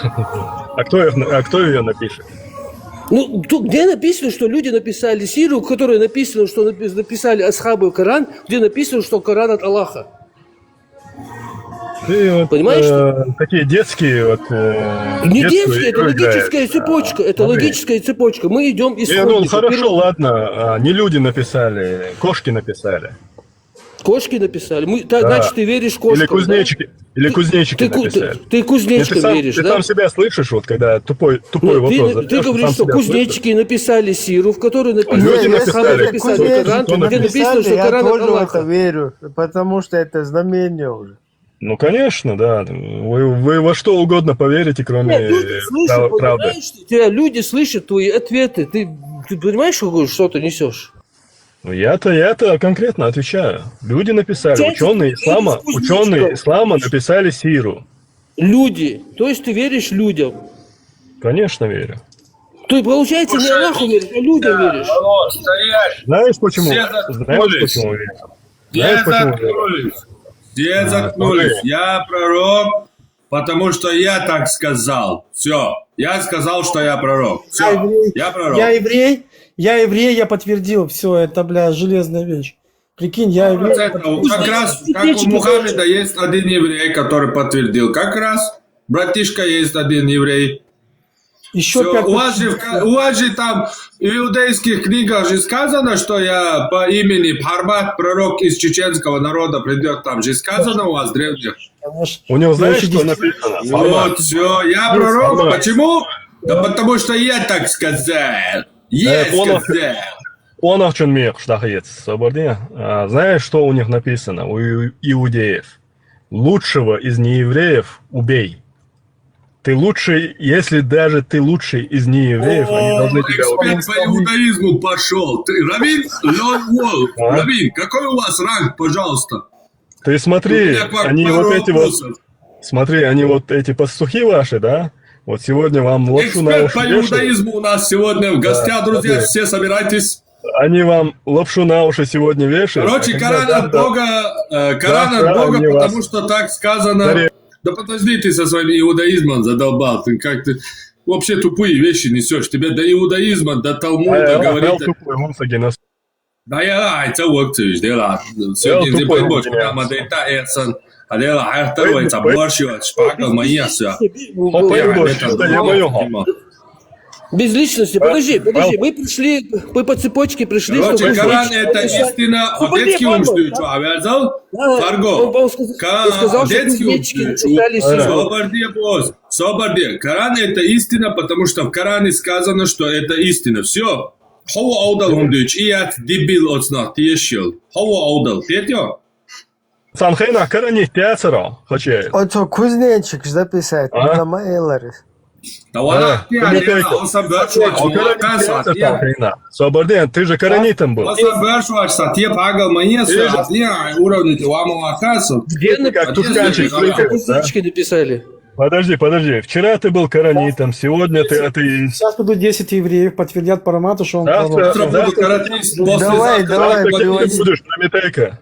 А кто ее напишет? Ну, где написано, что люди написали Сиру, в которой написано, что написали асхабы Коран, где написано, что Коран от Аллаха? Ты вот, Понимаешь, такие детские вот... Не детские, это логическая цепочка. Это логическая цепочка. Мы идем из Ну, хорошо, ладно, не люди написали, кошки написали. Кошки написали. Да. Значит, ты веришь кошкам. Или кузнечики, да? написали. Ты кузнечикам веришь, ты да? сам себя слышишь, вот когда тупой вопрос. Ты говоришь, что кузнечики написали Сиру, в которой написано, Люди написали. Коран, где написано, что Коран от Я тоже в Аллаха. это верю, потому что это знамение уже. Ну, конечно, да. Вы во что угодно поверите, кроме Люди слышат, правды. понимаешь, люди слышат твои ответы. Ты понимаешь, что ты несешь? Ну, я-то конкретно отвечаю. Люди написали, ученые ислама написали Сиру. Люди. То есть ты веришь людям. Конечно, верю. Ты, получается, не Аллаху веришь, а людям веришь. Алло, стоять! Знаешь почему? Все заткнулись. Все заткнулись. Я пророк, потому что я так сказал. Все. Я сказал, что я пророк. Все. Я пророк. Я еврей, я подтвердил. Все, это, бля, железная вещь. Прикинь, я еврей. Как раз, как у Мухаммеда есть один еврей, который подтвердил. Как раз, братишка, есть один еврей. Еще Все, у вас же там в иудейских книгах же сказано, что я по имени Пармат, пророк из чеченского народа, придет. Там же сказано у вас древних. У него знаешь, что написано? Вот, все, я пророк. Почему? Да потому что я так сказал. Я сказал. Он чем мир, знаешь, что у них написано, у иудеев? Лучшего из неевреев убей. Ты лучший, если даже ты лучший из неевреев, они должны тебя убить. Эксперт по иудаизму пошел. Ты, Равин Лон Уолл. Равин, какой у вас ранг, пожалуйста? Ты смотри, они вот эти пастухи ваши, да? Вот сегодня вам лапшу на уши. Эксперт по иудаизму у нас сегодня в гостях, друзья, все собирайтесь. Они вам лапшу на уши сегодня вешают. Короче, Коран от Бога, потому что так сказано. Да подожди, ты со своим иудаизмом задолбал. Ты как-то... вообще тупые вещи несешь. Тебе до иудаизма, до Талмуда говорит... Да я, это вот ты, сегодня ты поймешь, когда мы доитаем, а дела, а второй, это борщ, шпагал, моя все. Без личности. Подожди. Мы пришли, мы по цепочке пришли, чтобы... Коран – это истина. Одесский ум, что ты обязал? Фарго. Коран – одесский ум. Соборди. Коран – это истина, потому что в Коране сказано, что это истина. Все. Хова аудал ум дүйч. Ият дебил отснах. Ты ешил. Хова аудал. Петё? Санхейна Коране театра. Хочешь? Ото кузнечик записать. На Эларис. Соборден, ты же коранитом был. Где как тушканчик написали? Подожди. Вчера ты был коранитом, сегодня ты атеист. Сейчас будут 10 евреев, подтвердят Парамату, что он завтра буду каратист. Давай, ты будешь Прометейка.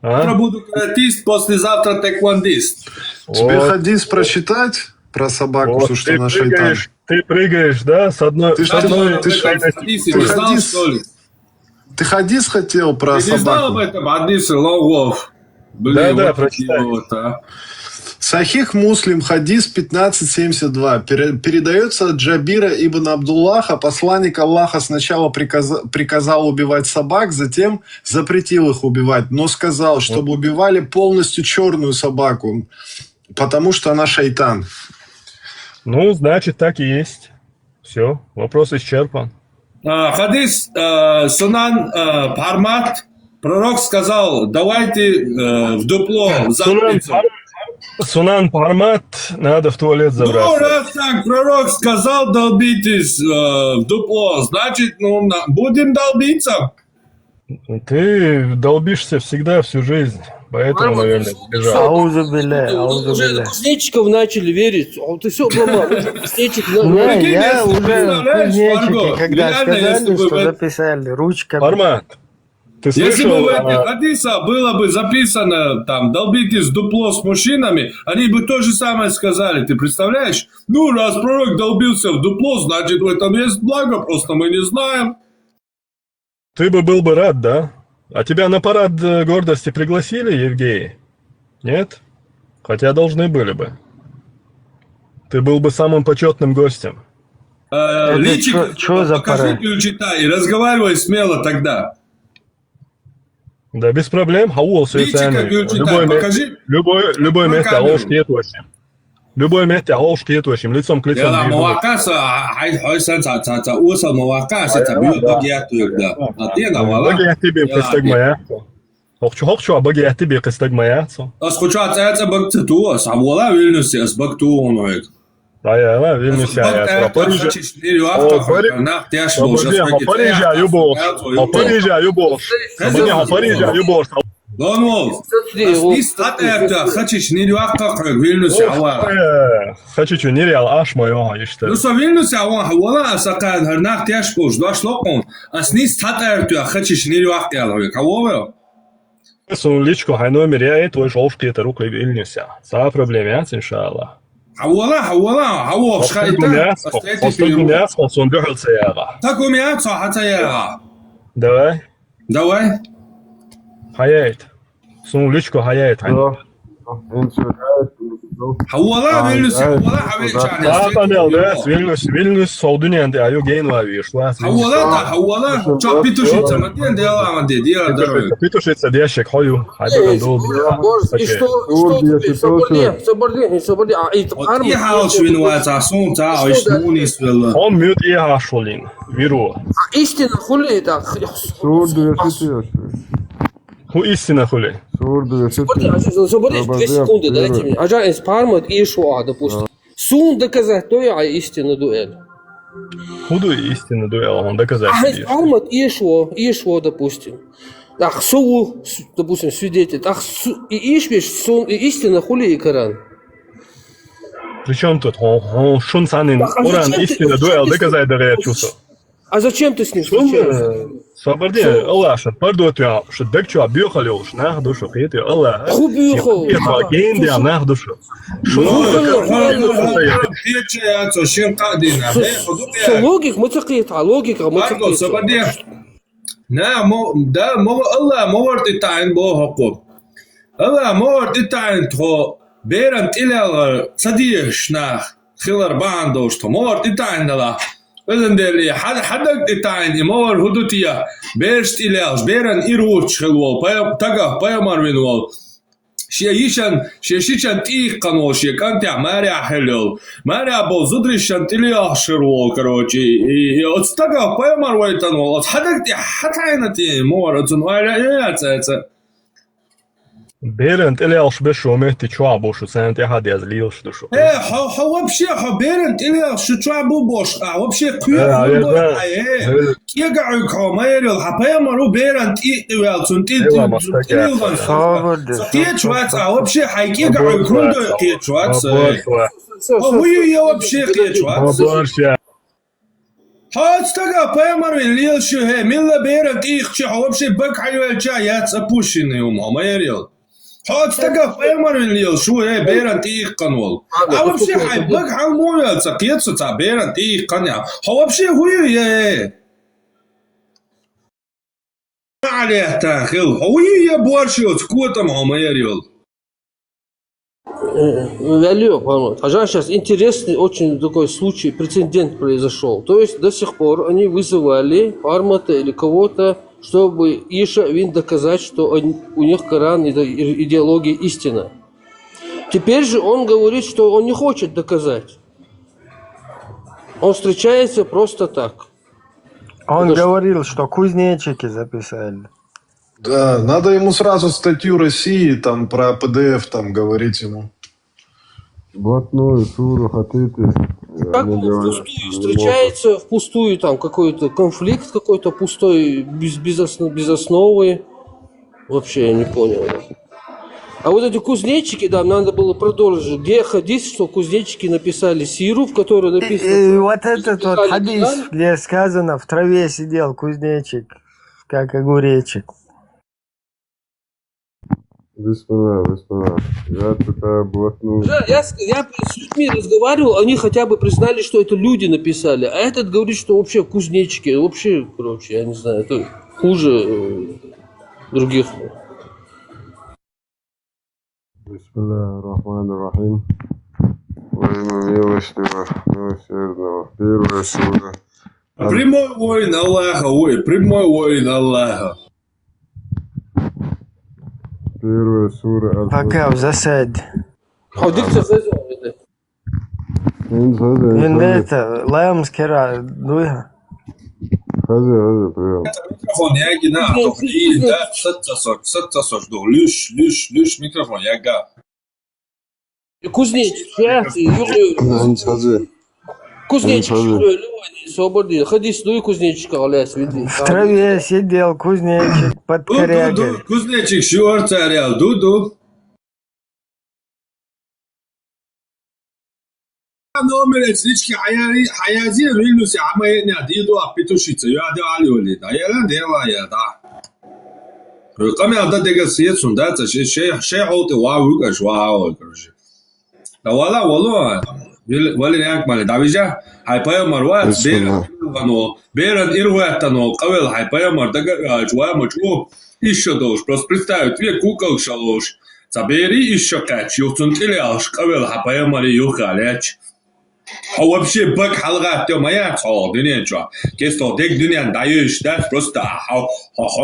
Завтра буду каратист, послезавтра тэквондист. Тебе хадис прочитать? Про собаку, вот, что на шайтан. Ты прыгаешь, да, с одной... Ты хадис хотел про ты собаку? Ты не знал об этом? Хадис, Лонгов. Да, прочитай. Сахих Муслим, хадис 1572. Передается от Джабира ибн Абдуллаха. Посланник Аллаха сначала приказал убивать собак, затем запретил их убивать, но сказал, чтобы убивали полностью черную собаку, потому что она шайтан. Ну, значит, так и есть. Все, вопрос исчерпан. Хадис Сунан Пармат. Пророк сказал, давайте в дупло запрыгнем. Сунан Пармат, надо в туалет забраться. Ну, раз так пророк сказал, долбитесь в дупло, значит, будем долбиться. Ты долбишься всегда всю жизнь. Поэтому, наверное, сбежал. Уже кузнечиков начали верить. Ты все обломал. Кузнечик. Я уже кузнечики, когда сказали, что записали ручками. Формат. Ты слышал? Если бы в этих хадисах было бы записано, там, долбитесь в дупло с мужчинами, они бы то же самое сказали. Ты представляешь? Ну, раз пророк долбился в дупло, значит, в этом есть благо, просто мы не знаем. Ты бы был бы рад, да? А тебя на парад гордости пригласили, Евгений? Нет? Хотя должны были бы. Ты был бы самым почетным гостем. Личик, покажи ключита и разговаривай смело тогда. Да, без проблем. Любой место, любой месте, лицом к лицу. Хочешь, не Вильнюсе, Хочу, не реал, аж мое, işte. Ну, со Вильнюсе, вала, сакан, харнах, тяжко, ждаш локон, а снис татаерту, хочешь, не реал, кого? Личко, хай номер, я твой жовтый, это рука Вильнюсе. Са проблема, иншаллах. Хаула, шхайтан. Последний мясо, он бегался яга. Так у меня цахата яга. Давай. Хаяет. Сун личко хаяет. Хаула, Вильнюс, Солдунян, да, аю гейн лави, шла. Хаула, чё, петушица, матен дела, Петушица, дящик, хою. И что теперь? Соборди. И хаос винуется, сунца, а ишмунис вела. Он мют и хашулин, виру. Истина хули это? Ху истина хули? Соборди, 2 секунды, дайте мне. Ажа из Пармат и Шуа, допустим. Сун доказать, то я истина дуэль. Худу истина дуэль, он доказать. А из Пармат и Шуа, допустим. Ах, Су, допустим, свидетель. Ах, и Ишвиш, Сун, и истина хули и Коран. Причем тут? Он шунцанин, Коран, истина дуэль, доказать даря чувство. А зачем ты с ним встречаешься? صبردي الله عشان برضو تيا شو دكتور بيخلو شو ناخذ شو قيتي الله خو بيخو جين دي ناخذ شو لوجيك متقيطع لوجيك متقيطع نا مو دا مو الله مو ورد تعين بو حقوق الله مو ورد تعين تو بيرنت إلى صديق شناخ خلر باندوش تو مو ورد تعين لا إذن دلي حدك تعين مور هدوتيا بيرست إلى بيرن إيروش خلوا تجا بيمر منول شيشان تيق قنو شيكان تاع ماريا حلو ماريا بو زدريشان تليا شرو كروتشي اتستقى بيمر ويتنول حدك حتى عينتي مور اتنوالي بيرنت إلي أش بشو مهتي شعبو شو سنتي حد يزليوش دشو إيه هو بشي هو بيرنت إلي شو شعبو بوش هو بشي قيا كيقعو كوميريل حبيمرو بيرنت إيوال سنتي تيتشوات هو بشي حيكيقعو كروندو تيتشوات هو يو بشي تيتشوات هات استقى بيمرو الليل شو هي ميلا بيرنت إيخشي هو بشي بك حيوال جايات أبوشين يوم هو ميريل هات استقى بيمر الليل شو هي بيرن تيق قنول هو بشي حيبلغ حموية تقيت ستا بيرن تيق قنيا هو بشي هو يا ما عليه تاخل هو يا بوارشيو تكوتا مع ميريول Алло, пожалуйста, сейчас интересный очень такой случай, прецедент произошел. То есть до сих пор они вызывали Пармата или кого-то, чтобы Иша Вин доказать, что у них Коран это идеология истина. Теперь же он говорит, что он не хочет доказать. Он встречается просто так. Он говорил, что кузнечики записали. Да, надо ему сразу статью России там про ПДФ там говорить ему. Блатную суру хотите. Как впустую встречается, впустую там какой-то конфликт какой-то пустой, без основы. Вообще я не понял. А вот эти кузнечики, да, надо было продолжить. Где хадис, что кузнечики написали сиру, в которой написано... И вот этот вот хадис, где сказано, в траве сидел кузнечик, как огуречек. Бисмилlah. Я такая блатную. Я с людьми разговаривал, они хотя бы признали, что это люди написали. А этот говорит, что вообще кузнечики. Вообще, короче, я не знаю, это хуже других. Бисмиллахир-рахманир-рахим. Во имя милостивого, первая сура. Прямой воин Аллаха, прямой воин Аллаха. Первая сура. Пока в засаде. Ходикция это Лаямскера дуя. Хазя, привет. Микрофон, я гина, да, сатсасок, лиш, микрофон, я га. Кузнечик, Кузнечик, свободен. Ходи сюда и кузнечика, Аляс, види. В траве сидел кузнечик под корягой. Кузнечик, шуар царял, ду. номер слички حيازي ريلوس عماي ناديدو ابيتوشيتس يادو علي وليدا يلا ديلا يا دا قام يا دا دغ سيتسون دا شي حوت واو كش واو كرش لا ولا والله ولا ياك مال دافيجا هاي باي مروات بيرن إرواتانو قبل هاي باي مر دغ جوا مچو ишодош просто представь тебе кукол шалош забери еще кач юцун тилиаш قبل هاي باي мар юхаляч А вообще бак халгат то моя цо дуния чо. Кесто дег дуния даешь да просто ха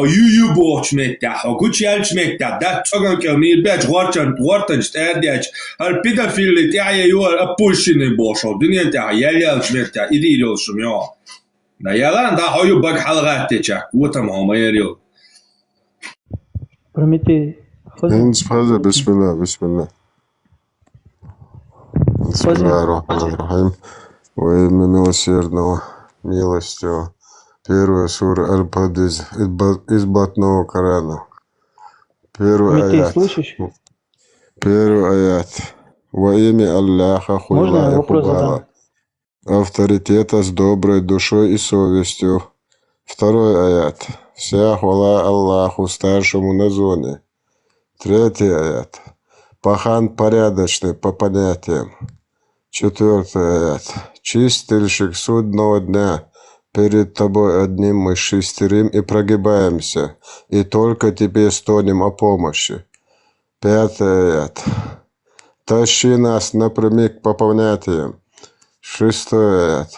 ю боч метта ха гучалч метта да цоган ке ми бач гортан стадяч ал педофил тя ю апушины бошо дуния тя ялялч метта иди илшмё. Да ялан да ха ю бак халгат теча утам хамарио. Прометей. Бисмилlah. Бисмиллахир-рахманир-рахим. Во имя милосердного, милостивого. Первая сура Аль-Бад из Батного Корана. Первый аят. Первый аят. Во имя Аллаха хуйла и хубала. Авторитета с доброй душой и совестью. Второй аят. Вся хвала Аллаху старшему на зоне. Третий аят. Пахан порядочный по понятиям. Четвертый аят. Чистильщик судного дня. Перед тобой одним мы шестерим и прогибаемся, и только тебе стонем о помощи. Пятый аят. Тащи нас напрямик по понятиям. Шестой аят.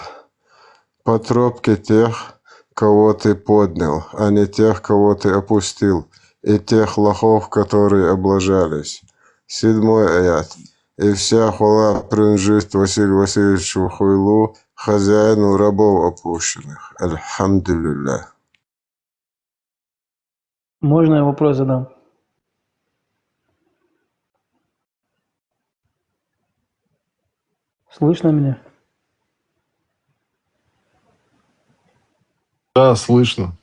По тропке тех, кого ты поднял, а не тех, кого ты опустил, и тех лохов, которые облажались. Седьмой аят. И вся хвала принадлежит Василию Васильевичу Хуйлу, хозяину рабов опущенных. Альхамдулилля. Можно я вопрос задам? Слышно меня? Да, слышно.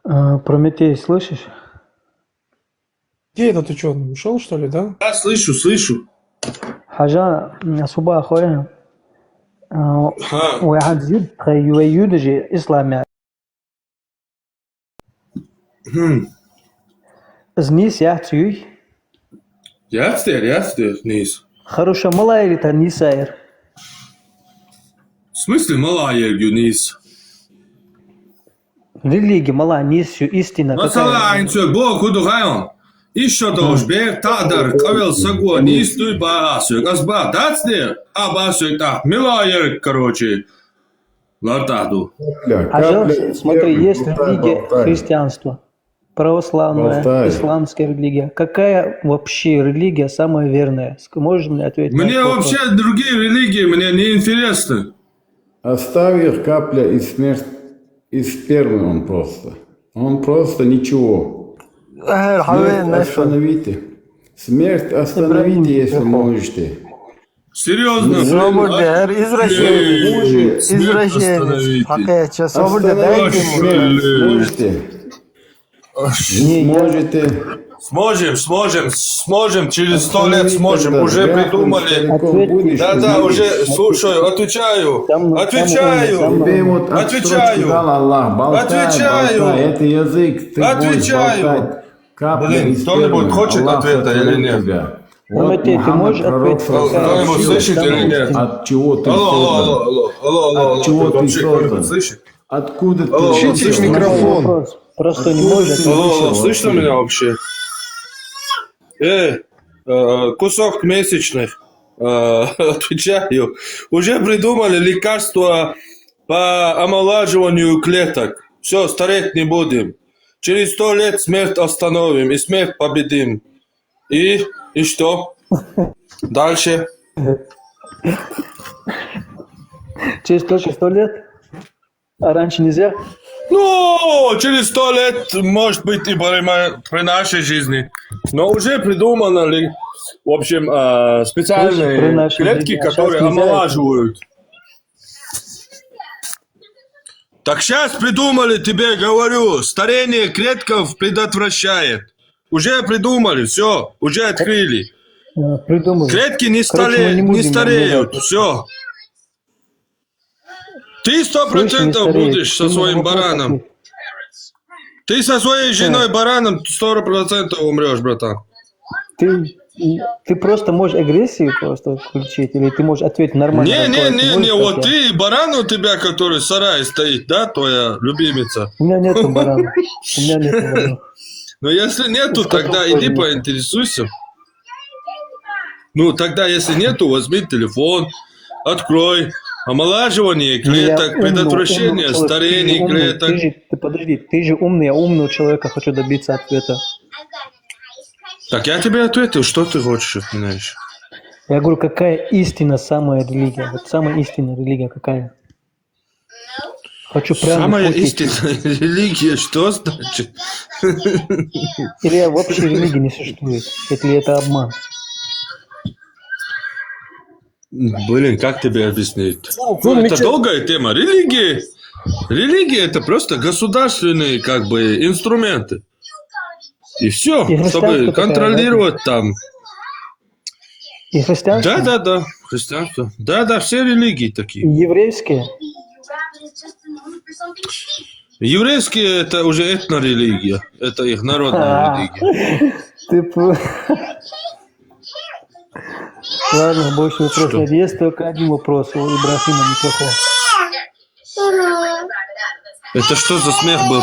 Прометей, слышишь? Где это ты что, ушел что ли, да? Да, слышу. حاجة صباح أخويا واحد يدرج إسلامي Знис яхтюй. Яхтер, низ. Хорошо, малая или то нисайр? В смысле малая низ? Религия мала нисью истина. Масалайнцу, Бог худухайон. Еще тоже бег тадар, кавел саго, низ туй басюк. Азба, дацнер? А басюк так, малая, короче. Лартаду. Смотри, есть религия христианства. Православная, исламская религия. Какая вообще религия самая верная? Можешь мне ответить? Мне вообще другие религии мне не интересны. Оставь их, капля и смерть, и спермы он просто. Он просто ничего. Смерть остановите. Смерть остановите, если можете. Серьезно? Извращенец. Какая сейчас свобода, дайте ему. Можете? Можете. Сможем, через 100 лет сможем, уже придумали. Да, уже, слушай, отвечаю. Это язык, ты будешь болтать. Блин, кто-нибудь хочет ответа или нет? Ты можешь ответить? Кто-нибудь слышит или нет? От чего ты Алло, От чего ты кто-нибудь слышит? Откуда ты? Включите микрофон. Просто не можешь. Алло, слышно меня вообще? Кусок месячных. Отвечаю. Уже придумали лекарства по омолаживанию клеток. Все, стареть не будем. Через 100 лет смерть остановим и смерть победим. И что? Дальше. Через только 100 лет? А раньше нельзя? Ну, через 100 лет, может быть, и при нашей жизни. Но уже придумали, в общем, специальные клетки, которые омолаживают. Так сейчас придумали, тебе говорю, старение клетков предотвращает. Уже придумали, все, уже открыли. Придумали. Клетки не стареют, все. Ты 100% будешь со своим бараном. Ты со своей женой бараном 100% умрешь, братан. Ты просто можешь агрессию просто включить, или ты можешь ответить нормально? Не, вот ты, баран у тебя, который в сарае стоит, да, твоя любимица? У меня нету барана. Ну, если нету, тогда иди поинтересуйся. Ну, тогда, если нету, возьми телефон, открой. Омолаживание клеток, предотвращение старения клеток. Подожди, ты же умный, я умного человека хочу добиться ответа. Так я тебе ответил, что ты хочешь от меня еще? Я говорю, какая истина самая религия? Вот самая истинная религия какая? Хочу прямо самая спросить. истинная религия, что значит? Или вообще религии не существует? Или это обман? Блин, как тебе объяснить? Это долгая тема. Религия это просто государственные как бы инструменты. И все, чтобы контролировать там. И христианство? Да, христианство. Да, все религии такие. Еврейские? Еврейские это уже этнорелигия. Это их народная религия. Ладно, больше вопросов нет. Есть только один вопрос у Ибрахима Никакого. Это что за смех был?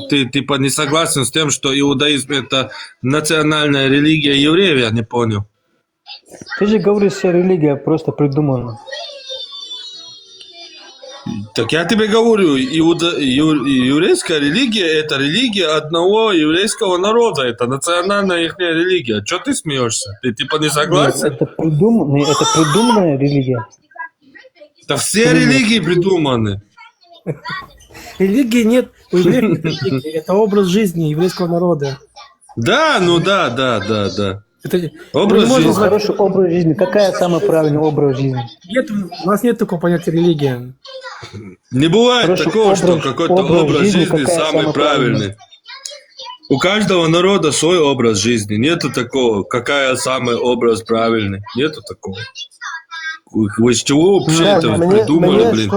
Ты типа не согласен с тем, что иудаизм это национальная религия евреев? Я не понял. Ты же говоришь, вся религия просто придумана. Так я тебе говорю, еврейская религия это религия одного еврейского народа. Это национальная их религия. Что ты смеешься? Ты типа не согласен? Нет, это придуманная религия. Да все религии придуманы. Религии нет, у евреев нет религии. Это образ жизни еврейского народа. Да, ну да. Это, образ жизни. Хороший образ жизни. Какая самый правильный образ жизни? Нет, у нас нет такого понятия религия. Не бывает Хороший такого, что какой-то образ жизни самый правильный. У каждого народа свой образ жизни. Нету такого, какая самый образ правильный. Нету такого. Вы с чего вообще это придумали, блин?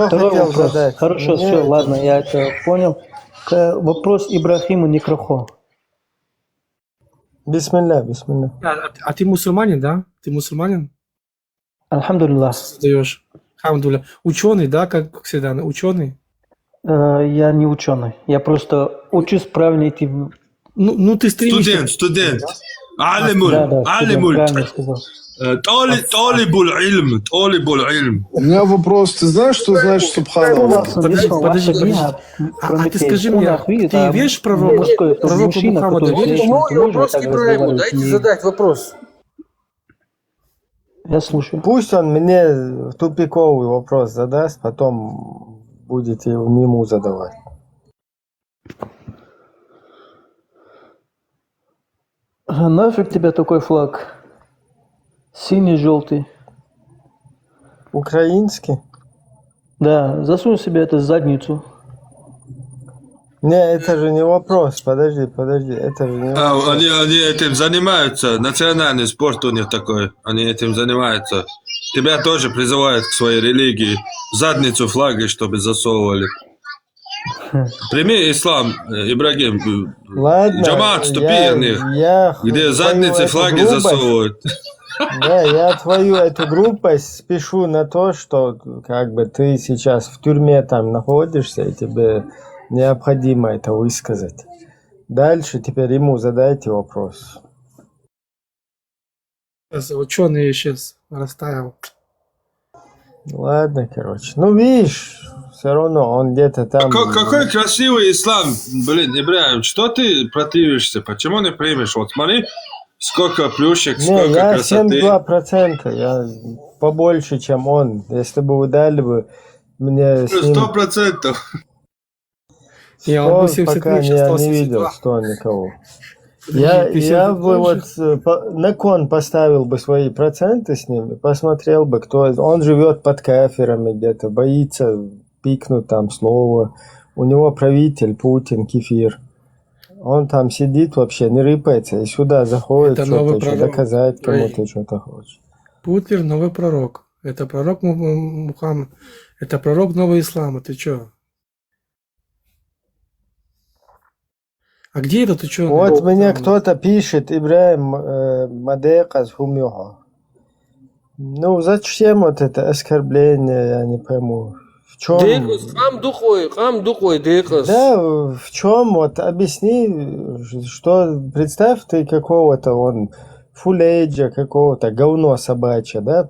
Хорошо, все, ладно, я это понял. Вопрос Ибрахиму Никрахо. Бисмилля. А ты мусульманин, да? Ты мусульманин? Альхамдулилlah. Создаешь. Альхамдулилlah. Ученый, да, как всегда, ученый? Я не ученый. Я просто учусь правильно идти. Ну ты стремишься. Студент. Алимуль. Талибуль илм. У меня вопрос. Ты знаешь, что значит субханаллах? Подожди. А ты скажи мне, ты веришь в пророка? Пророку Мухаммаду веришь? Вопрос Ибрахиму, дайте задать вопрос. Я слушаю. Пусть он мне тупиковый вопрос задаст, потом будете ему задавать. Нафиг тебе такой флаг? Синий, желтый. Украинский? Да, засунь себе это в задницу. Не, это же не вопрос. Подожди. Это же не вопрос. Они этим занимаются. Национальный спорт у них такой. Они этим занимаются. Тебя тоже призывают к своей религии. В задницу флаги, чтобы засовывали. Прими ислам, Ибрагим. Ладно, Джамаат, ступи в них, где задницы флаги засовывают. Да, я твою эту грубость спешу на то, что как бы ты сейчас в тюрьме там находишься, и тебе необходимо это высказать. Дальше теперь ему задайте вопрос. Ученый сейчас растаял. Ладно, короче. Ну, видишь, все равно он где-то там... Какой красивый ислам, блин, Ибрагим, что ты противишься? Почему не примешь? Вот смотри, сколько плюшек, сколько красоты. Я 72%, я побольше, чем он. Если бы вы дали бы мне... 100%. Я пока не видел, 100 никого. Я бы вот на кон поставил бы свои проценты с ним, посмотрел бы, кто... Он живет под кафирами где-то, боится пикнуть там слово. У него правитель Путин, кефир. Он там сидит вообще, не рыпается, и сюда заходит, что-то еще доказать кому-то что-то хочет. Путин новый пророк. Это пророк Мухаммад. Это пророк нового ислама. Ты чё? А где этот ученый? Вот мне кто-то пишет, Ибрахим Мадекас Хумюха. Ну, зачем вот это оскорбление, я не пойму. В чем? Хам духой, Декас. Да, в чем? Вот объясни, что представь ты какого-то он фулейджа, какого-то говно собачье, да,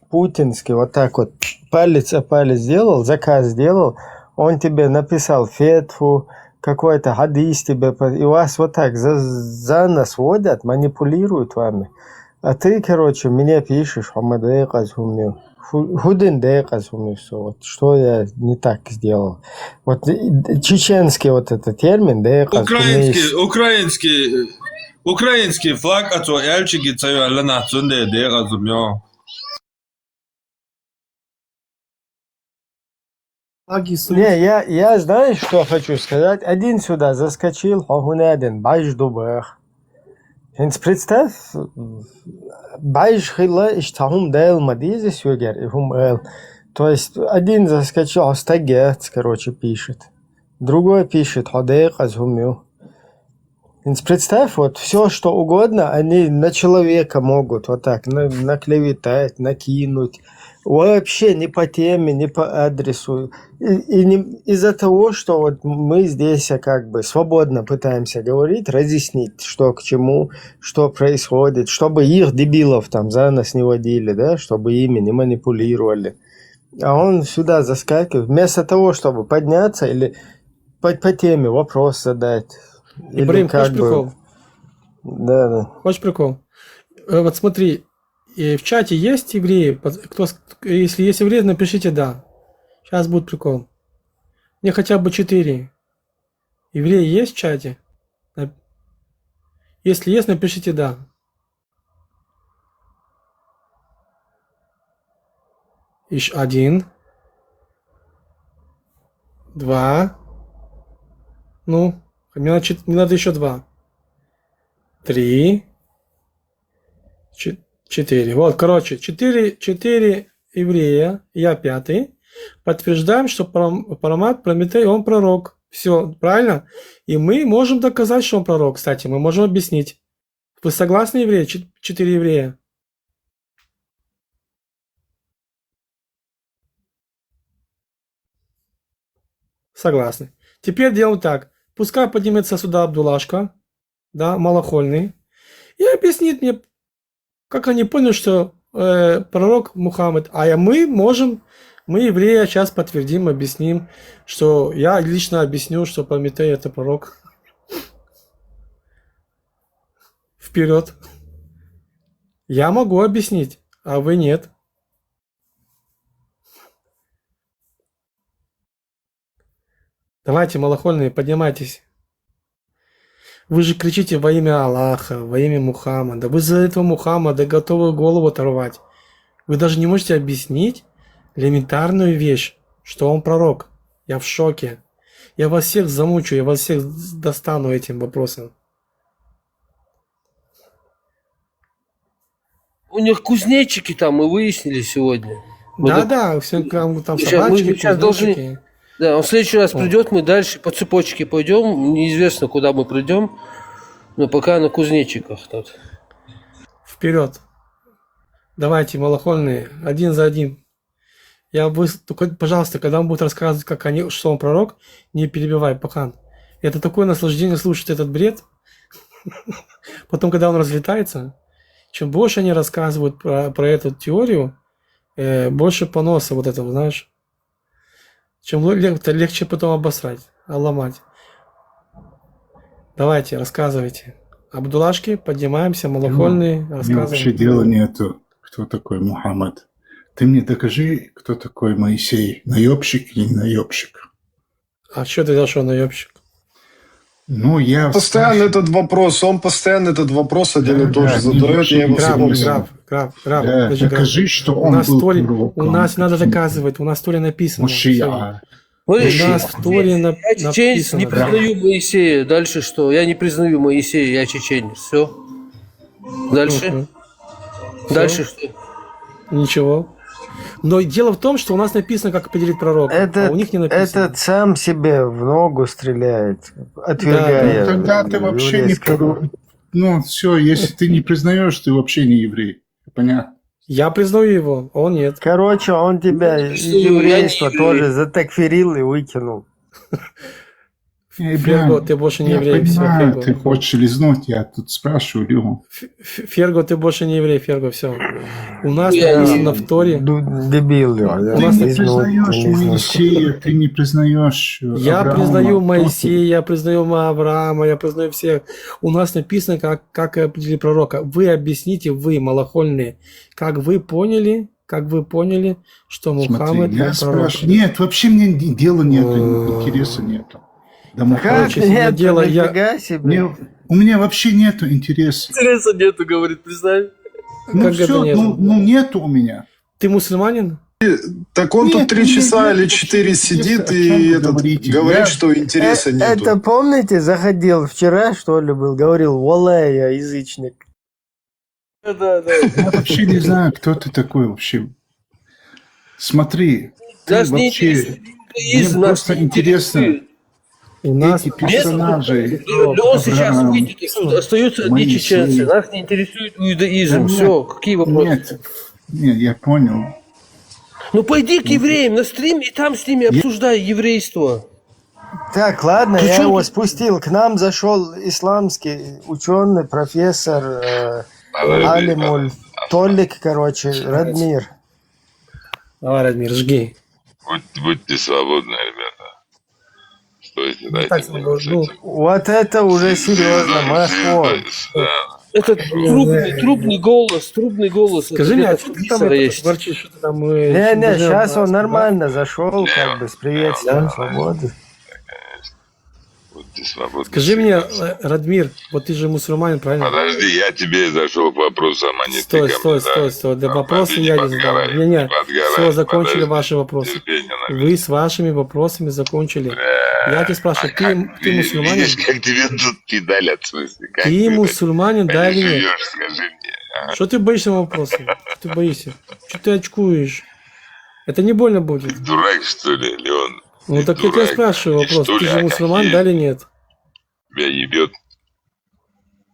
путинский, вот так вот палец о палец сделал, заказ сделал, он тебе написал фетву, какой-то хадис тебе, и вас вот так за нас водят, манипулируют вами. А ты, короче, мне пишешь, все, вот что я не так сделал. Вот чеченский вот этот термин, украинский флаг, а то эльчики цаю алана цунде деказумё. Не, я знаешь, что хочу сказать? Один сюда заскочил, один баш дубах. Представь, баш хила иштахум дел мадизи сюгер, и хум эл. То есть один заскочил, стагец, короче, пишет. Другой пишет, ходех азгумю. Представь, вот все, что угодно, они на человека могут вот так наклеветать, накинуть. Вообще не по теме, не по адресу. И не, из-за того, что вот мы здесь как бы свободно пытаемся говорить, разъяснить, что к чему, что происходит, чтобы их, дебилов, там за нас не водили, да, чтобы ими не манипулировали. А он сюда заскакивает, вместо того, чтобы подняться или по теме вопрос задать. Ибрагим, хочешь прикол? Да. Хочешь прикол? Вот смотри, в чате есть евреи? Если есть евреи, напишите «да». Сейчас будет прикол. Мне хотя бы 4. Евреи есть в чате? Если есть, напишите «да». Еще 1. 2. Ну, мне надо еще 2. 3. 4. Вот, короче, 4 еврея, я 5. Подтверждаем, что Парамат Прометей, он пророк. Все, правильно? И мы можем доказать, что он пророк. Кстати, мы можем объяснить. Вы согласны, евреи? 4 еврея. Согласны. Теперь делаем так. Пускай поднимется сюда Абдулашка, да, малохольный, и объяснит мне, как они поняли, что пророк Мухаммед. А мы, евреи, сейчас подтвердим, объясним, что я лично объясню, что Прометей это пророк. Вперед. Я могу объяснить, а вы нет. Давайте, малохольные, поднимайтесь. Вы же кричите во имя Аллаха, во имя Мухаммада. Вы за этого Мухаммада готовы голову оторвать. Вы даже не можете объяснить элементарную вещь, что он пророк. Я в шоке. Я вас всех замучу, я вас всех достану этим вопросом. У них кузнечики там, мы выяснили сегодня. Да, все там собачки, мы сейчас должны... Да, он в следующий раз придет, мы дальше по цепочке пойдем. Неизвестно, куда мы придем. Но пока на кузнечиках тут. Вперед. Давайте, малохольные, один за одним. Только, пожалуйста, когда он будет рассказывать, что он пророк, не перебивай, Пахан. Это такое наслаждение слушать этот бред. Потом, когда он разлетается, чем больше они рассказывают про эту теорию, больше поноса вот этого, знаешь. Чем легче потом обосрать, ломать. Давайте, рассказывайте. Абдулашки, поднимаемся, малохольные, рассказываем. Вообще дела нету, кто такой Мухаммад. Ты мне докажи, кто такой Моисей. Наебщик или не наебщик? А что ты делал, что наебщик? Ну, я... Постоянно этот вопрос, он постоянно этот вопрос один и тот же задает. Граф, докажи, что он был пророком. У нас надо доказывать, у нас в Торе написано. Мушия. У нас в Торе написано. Я чеченец, не признаю Моисея. Дальше что? Я не признаю Моисея, я чеченец. Все. Дальше? Дальше что? Ничего. Но дело в том, что у нас написано, как определить пророка, а у них не написано. Этот сам себе в ногу стреляет, отвергая. Да. Тогда ты вообще не пророк. Ну, все, если ты не признаешь, ты вообще не еврей. Понятно? Я признаю его, он нет. Короче, он тебя из еврейства тоже затакфирил и выкинул. Ферго, ты больше не еврей. Я понимаю, ты хочешь лизнуть, я тут спрашиваю его. Ферго, ты больше не еврей, Ферго, все. У нас написано в Торе. Дебил. Ты не признаешь Моисея, ты не признаешь Я признаю Моисея, я признаю Авраама, я признаю всех. У нас написано, как определить пророка. Вы объясните, вы, малохольные, как вы поняли, что Мухаммед я спрашиваю. Нет, вообще мне дела нету, интереса нету. Да, как нет, нифига себе. У меня вообще нету интереса. Интереса нету, говорит, признай. Ну как все, нету у меня. Ты мусульманин? Так он тут 3 часа или 4 сидит и говорит, что интереса нету. Это помните, заходил вчера, что ли, был, говорил, валай, я язычник. Да. Я вообще не знаю, кто ты такой вообще. Смотри, ты Нас не вообще... интересует Мне иудаизм, нас просто не интересно интересует. У нас эти персонажи. Он сейчас Авраам, выйдет отсюда, остаются одни Моисей. чеченцы. Нас не интересует Да иудаизм. Все, какие вопросы? Нет, я понял. Ну пойди к евреям на стрим и там с ними обсуждай еврейство. Так, ладно, Ты я чё его тут? спустил. К нам зашел исламский ученый, профессор Алимуль Толик, короче, Радмир. Давай, Радмир, жги. Будьте свободны, ребята. Стойте, дайте мне с этим. Вот это уже серьезно, Махор. Это трубный голос. Скажи Это мне, а где-то что ты в там Твиттере это, есть. ворчишь, что ты там... Не, сейчас он нормально зашел, как бы, с приветствием свободы. Будьте свободны. Скажи мне, Радмир, вот ты же мусульманин, правильно? Подожди, я тебе зашел к вопросам, а не ты ко мне, Стой. Да вопросы я не задал. Не, все, закончили ваши вопросы. Вы с вашими вопросами закончили. Я тебя спрашиваю, ты мусульманин? Видишь, как тебе тут педалят, в смысле? Как Ты мусульманин, да или нет? живешь, скажи мне. А? Что ты боишься вопроса? Что ты боишься? Что ты очкуешь? Это не больно будет. Дурак, что ли, Леон? Ну так я тебя спрашиваю вопрос. что Ты ли, же а мусульман, какие? да или нет? Тебя ебет.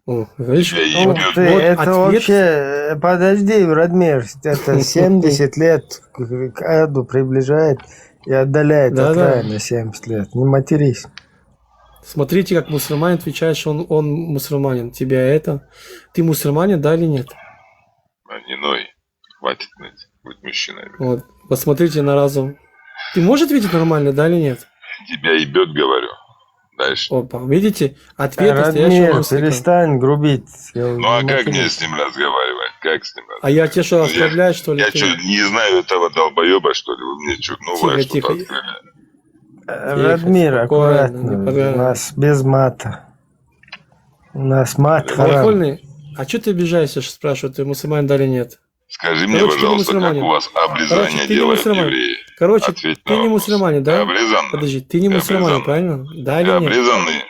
О, видишь? Тебя Ух ебет. ты, Вот это ответ. вообще... Подожди, Радмир, это 70 лет к аду приближает и отдаляет от Да-да. рая на 70 лет. Не матерись. Смотрите, как мусульманин отвечает, что он мусульманин. Тебя это... Ты мусульманин, да или нет? А не ной. Хватит ныть. Будь мужчиной. Вот. Посмотрите на разум. Ты можешь ответить нормально, да или нет? Тебя ебет, говорю. Дальше. Опа, видите? Ответ настоящего Радмир, муслима. перестань грубить. Ну а как мне с ним разговаривать? Как с ним разговаривать? А я тебе что, оскорбляю, что ли? Я ты? что, не знаю этого долбоеба, что ли? Вы мне что, новое Тихо, что-то тихо. открыли? Радмир, спокойно, аккуратно. не пора. У нас без мата. У нас мат харам. Алкогольный? А что ты обижаешься, что спрашивают, ты мусульманин, да или нет? Скажи мне, Короче, ты не пожалуйста, как мусульманин. у вас обрезание Короче, ты не делают мусульманин. евреи? Короче, Ответь ты на не вопрос. мусульманин, Ты да? обрезанный? Подожди, ты не Ты мусульманин, обрезанный? правильно? Да Ты или нет? обрезанный?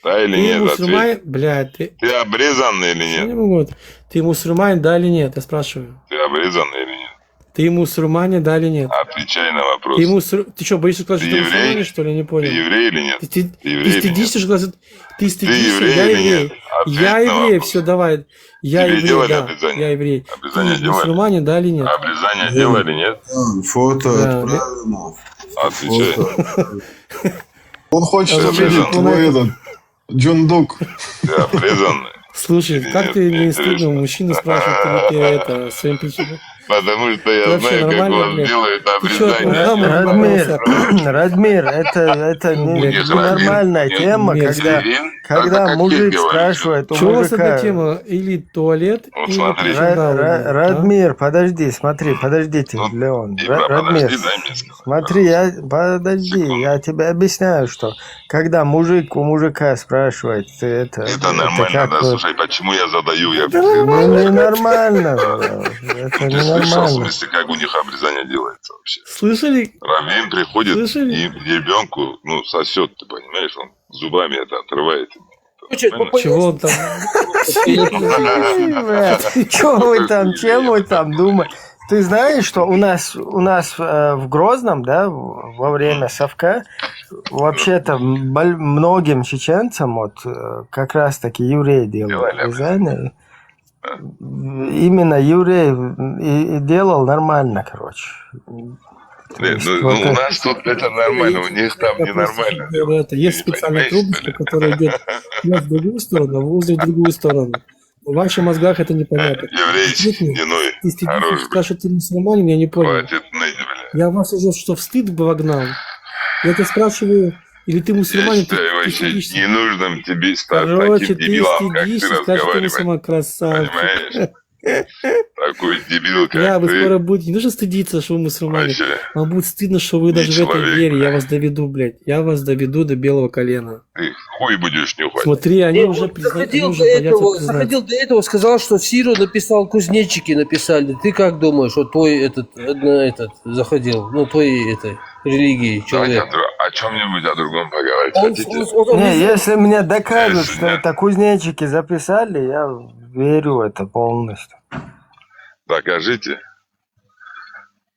Да или Ты нет? мусульманин, Ответь. блядь, ты... Ты обрезанный или Я не нет? могу. Ты мусульманин, да или нет? Я спрашиваю. Ты обрезанный или нет? Ты мусульманин, да или нет? Отвечай на вопрос. Ты что, боишься сказать, Ты что ты еврей? мусульманин, что ли? Не понял. Ты еврей или нет? Ты Ты еврей или стыдишься, нет? что сказать? Ты стыдишься, еврей я или еврей. нет? Ответь Я на еврей, вопрос. все, давай. Я Тебе еврей, делали да. обрезание? Я еврей. Обрезание Ты делали? мусульманин, да или нет? Обрезание делали, нет? Фото Да. отправил нам. Отвечай. Он хочет Ты увидеть обрезанный? твой этот Джундук. Ты обрезанный. Слушай, как ты не стыдно у мужчины спрашивать, ты это своим причинам? Потому что я Вообще знаю, как у нормально, вас блядь? делают Ты чё, обрезание. Радмир, это ненормальная тема, когда мужик спрашивает у Что у вас эта мужика... тема? Или туалет, или смотри. причиндалы, Радмир, подожди, подождите, Леон. Радмир, Подожди, дай мне сказать. смотри, я тебе объясняю, что когда мужик у мужика спрашивает, это Нормально, как да, бы- слушай, почему я задаю? Я ненормально. Это Ты слышал, в ненормально. смысле, как у них обрезание делается вообще? Слышали? Раввин приходит Слышали? и ребенку, сосет, ты понимаешь, он зубами это отрывает. Чего он там? Чем вы там думаете? Ты знаешь, что у нас в Грозном, да, во время совка, вообще-то многим чеченцам, вот как раз таки евреи делают обрезание. Именно еврей и делал нормально, у нас тут это нормально, у них там ненормально. Есть специальная трубочка, которая идет в другую сторону, а воздух в другую сторону. В ваших мозгах это непонятно. Еврей, не ной, Ты стыдишься, скажешь, ты мусульманин, я не понял. хватит ныть, бля. Я вас уже что, в стыд бы вогнал? Я тебя спрашиваю, или ты Я мусульманин, ты считаю вообще стыдишься? ненужным тебе стать Короче, таким ты дебилом, как ты стыдишься, скажешь, ты разговариваешь. мусульман, красавчик. Понимаешь? Такой дебил, как Я, вы ты. скоро будете, не нужно стыдиться, что вы мусульмане. Вообще. Вам будет стыдно, что вы Не даже в этой человек, вере. Я вас доведу, блядь. Я вас доведу до белого колена. Ты хуй будешь нюхать. Смотри, они уже признают, они уже боятся признать. Заходил до этого, сказал, что Сиру написал, кузнечики написали. Ты как думаешь, вот твой этот заходил, твоей этой религии человек? О чем-нибудь о другом поговорить Он- хотите? Не, если мне докажут, что это кузнечики записали, я верю в это полностью. Докажите.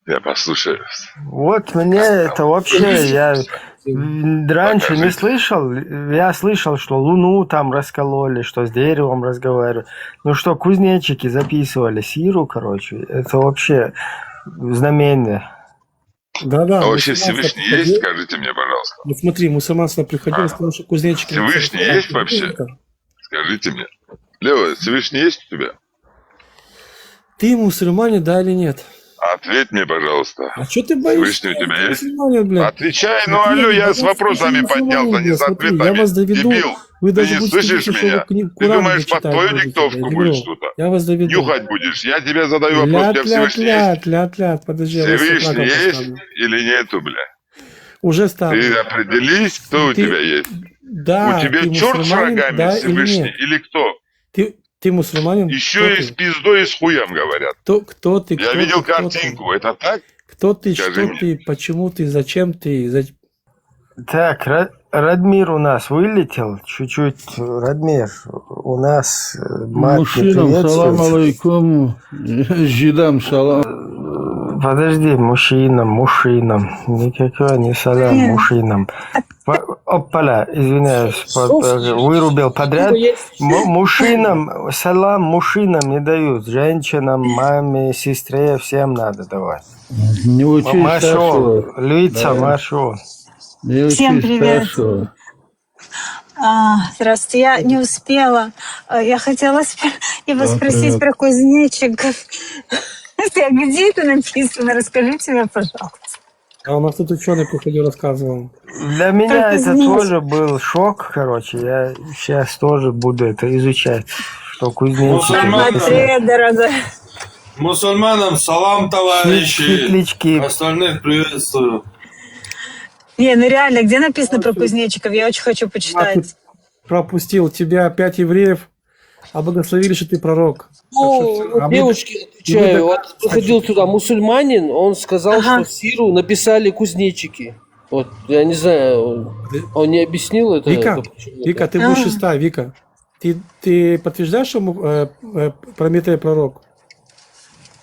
Я послушаю. Вот мне это вообще, я раньше не слышал, я слышал, что Луну там раскололи, что с деревом разговаривали. Ну что, кузнечики записывали Сиру, короче, это вообще знамение. Да-да. А вообще Всевышний есть? Скажите мне, пожалуйста. Вот смотри, мусульманство приходило, сказал, что кузнечики... Всевышний есть вообще? Скажите мне. Лева, Всевышний есть у тебя? Ты мусульманин, да или нет? Ответь мне, пожалуйста. А что ты боишься? Всевышний у тебя есть? Блядь. Отвечай, ну алло, я с вопросами поднялся, не с ответами. Я вас доведу, Дебил, вы ты даже не будете слышишь слушать, меня? что вы Ты Куран думаешь, под читать твою будете, диктовку блядь, будешь дебил. что-то? Я вас доведу. Нюхать будешь? Я тебе задаю вопрос, у тебя Всевышний есть? Ляд, подожди. Я вас Всевышний флагом есть поставлю. или нету, бля? Уже ставлю. Ты определись, кто у тебя есть. Да, У тебя ты черт с мусульманин, рогами, да Всевышний, или кто? Ты мусульманин? Еще и с пиздой и с хуем говорят. Кто ты? Я видел картинку, это так? Кто ты, Скажи что мне. ты, почему ты, зачем ты? Так, Радмир у нас вылетел чуть-чуть. Радмир, у нас мать не Мужчинам салам приветствуется. алейкум, жидам салам. Подожди, мужчинам. Никакой не салам мужчинам. Опаля, извиняюсь, вырубил подряд. Мужчинам, салам мужчинам не дают. Женщинам, маме, сестре, всем надо давать. Не учись Машо, хорошо. Люица, Да. Машо. Не учись Всем привет. хорошо. Здравствуйте, я не успела. Я хотела его спросить привет. про кузнечиков. Где это написано? Расскажите мне, пожалуйста. А у нас тут ученый приходил, рассказывал. Для меня Только это извините. тоже был шок, короче. Я сейчас тоже буду это изучать, что кузнечики написано. Дорогой. Мусульманам салам, товарищи. Светлячки. Остальных приветствую. Не, ну реально, где написано про кузнечиков? Я очень хочу почитать. Пропустил. Тебя 5 евреев облагословили, что ты пророк. Ну, девушки, отвечаю, вот приходил сюда мусульманин, он сказал, что Сиру написали кузнечики. Вот, я не знаю, он не объяснил это. Вика, ты будешь шестая, Вика. Ты подтверждаешь, что Прометей пророк?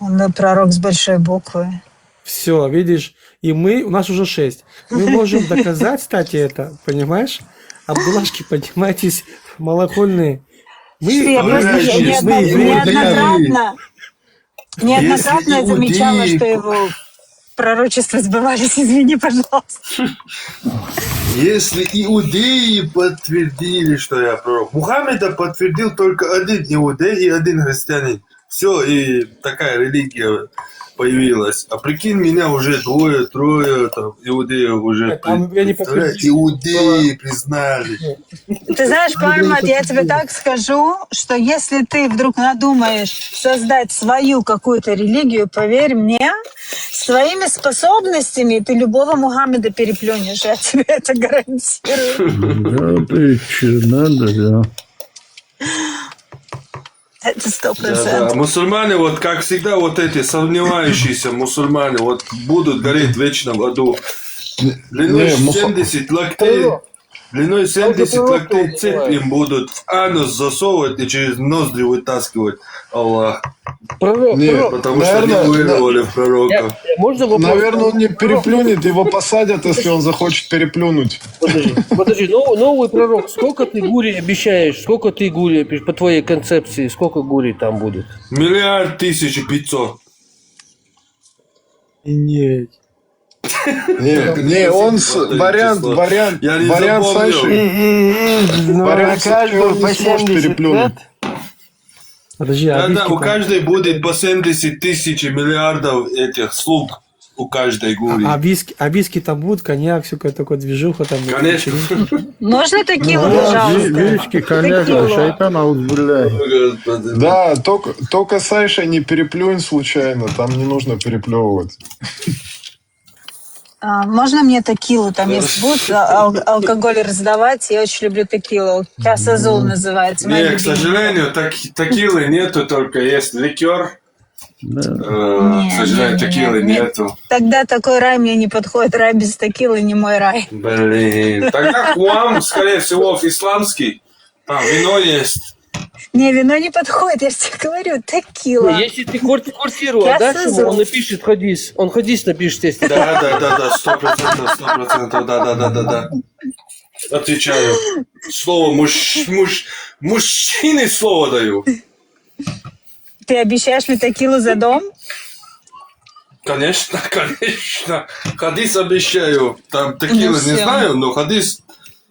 Он пророк с большой буквы. Все, видишь, и у нас уже 6. Мы можем доказать, кстати, это, понимаешь? Абдулашки, поднимайтесь, малохольные. Я просто неоднократно я замечала, что его пророчества сбывались. Извини, пожалуйста. Если иудеи подтвердили, что я пророк, Мухаммеда подтвердил только один иудей и один христианин. Все, и такая религия появилась. А прикинь, меня уже двое-трое там иудеев уже представляете, иудеи признали. Ты знаешь, Пармат, я тебе так скажу, что если ты вдруг надумаешь создать свою какую-то религию, поверь мне, своими способностями ты любого Мухаммеда переплюнешь. Я тебе это гарантирую. Да, ты че, надо, да. Это 100%. Да. Мусульмане, вот как всегда, вот эти сомневающиеся мусульмане, вот будут гореть в вечном аду. Длиной 70 локтей. Длиной 70 локтей цепь им будут в анус засовывать и через ноздри вытаскивать. Аллах. Потому что не уверовали в пророка. Наверное, он не переплюнет, его посадят, если он захочет переплюнуть. Подожди, новый пророк, сколько ты гури обещаешь? Сколько ты гури, по твоей концепции, сколько гури там будет? 1 500 000. Нет. Не, он вариант Саши. На каждую по 70 лет. Подожди, да, у каждой будет по 70 тысяч миллиардов этих слуг. У каждой гури. А виски там будут, коньяк, все такое движуха там. Конечно. Можно текилу, пожалуйста? Виски, коньяк, шайтан, аузбилляй. Да, только Саша не переплюнь случайно, там не нужно переплевывать. Можно мне текилу? Там есть будут алкоголь раздавать. Я очень люблю текилу. Касазул называется. Нет, к сожалению, текилы нету, только есть ликер. К сожалению, текилы нету. Тогда такой рай мне не подходит. Рай без текилы не мой рай. Блин. Тогда куам, скорее всего, исламский. Там вино есть. Не, вино не подходит, я же тебе говорю, текила. Если ты квартиру Я отдашь ему, созру. он напишет «ходись». Он «ходись» напишет, если ты... Да, 100%, да. Отвечаю. Слово мужчине слово даю. Ты обещаешь мне текилу за дом? Конечно. Хадис обещаю. Там текила Ну, не всё. знаю, но хадис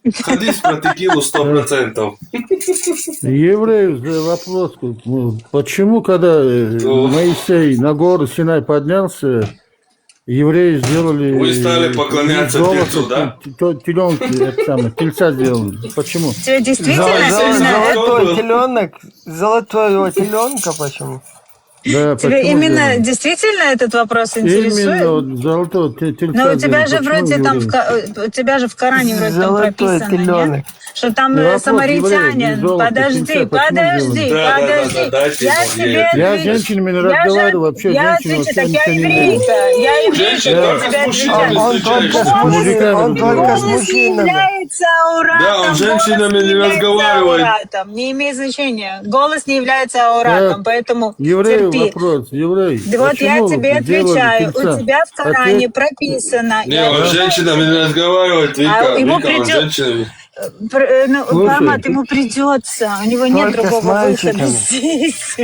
про текилу 100%. Еврею вопрос. Почему, когда Моисей на гору Синай поднялся, евреи сделали... Вы стали поклоняться тельцу, да? Теленки, это самое, тельца сделали. Почему? Тебе действительно Золотой теленок, золотого теленка, почему? Да, Тебе именно действительно этот вопрос интересует? Именно вот золотого тельца. Но у тебя же Почему вроде там евреи? у тебя же в Коране вроде там Золотой прописано, теленок. нет? Что там Не вопрос, самаритянин. евреи, золото, Подожди, тельца, почему подожди. дайте Я ему, тебе Я с отвечу. женщинами разговариваю, вообще Я женщины отвечу, вообще так я ничего не еврейка. Я еврейка, Женщина я только тебе с мужчинами отвечаю. встречаешься. Он только с Голос не мужчинами. является ауратом. Да, он с женщинами голос не является разговаривает. ауратом. Не имеет значения. Голос не является ауратом, поэтому Еврею терпи. вопрос, еврей. Да вот я Почему тебе делали отвечаю. У тельца? тебя в Коране Ответ. прописано. Не, он с женщинами не разговаривает, А ему Вика, он с придет- женщинами. Ну, Слушай, Хамат, ему придется. У него нет Только с другого выхода мальчиками. здесь.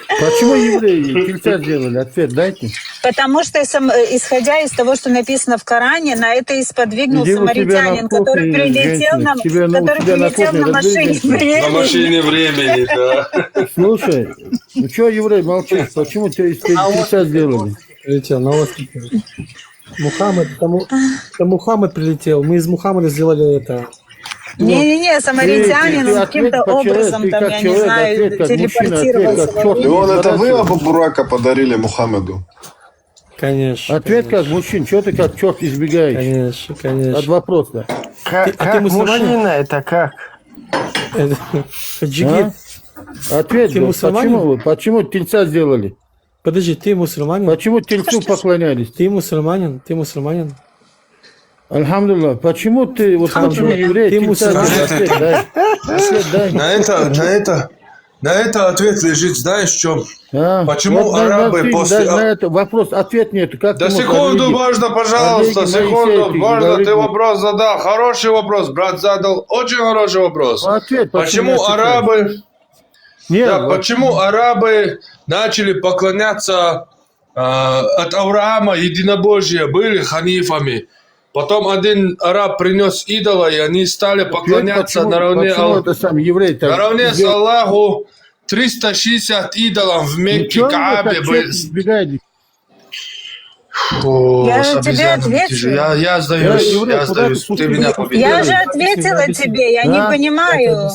Почему евреи тельца сделали? Ответ дайте. Потому что, исходя из того, что написано в Коране, на это и сподвигнул Иди у тебя на самаритянин, который кухне, прилетел женщина, на, тебя у который тебя на прилетел кухне на машине разберись. На времени. машине времени, да. Слушай, ну что, еврей, молчишь? Почему тельца сделали? Прилетел на остров. Мухаммед, Мухаммед прилетел. Мы из Мухаммеда сделали это. Не-не-не, самаритянин, Ты он ответь каким-то по человеку, образом ты там, как я не человек, знаю, ответь как мужчина, телепортировался. ответь как черт. И он это вы Абу Бурака подарили Мухаммеду? Конечно. Ответ как мужчина, что ты как черт избегаешь? Конечно, конечно. От вопроса. Как мусульманин? мужчина, это как? Джигит, Ответ, Ты мусульманин? почему тельца сделали? подожди, ты мусульманин? Почему тельцу поклонялись? Ты мусульманин? Ты мусульманин? Альхамдулилlah, почему ты, вот почему евреи Ты тельца мусульманин. сделали? Ответ дай. Ответ дай. На это ответ лежит, знаешь, в чем? Почему Вот арабы ты, после... на это вопрос, ответ нет. Как Да ты можешь секунду, Олеги- можно, пожалуйста, Олеги секунду, Моисеевки можно, говорить? ты вопрос задал, хороший вопрос, брат задал, очень хороший вопрос. Ответ, Почему я отвечаю. арабы... Нет, Да, вот- почему арабы начали поклоняться от Авраама единобожия, были ханифами. Потом один араб принес идола, и они стали поклоняться почему- наравне, почему это сам еврей так наравне с сделал? Аллаху. 360 идолов в Мекке, Ничего, Каабе так были. черт избегает. Я же тебе ответила. Я сдаюсь, я сдаюсь. Ты меня победил. Я же ответила тебе, я не понимаю.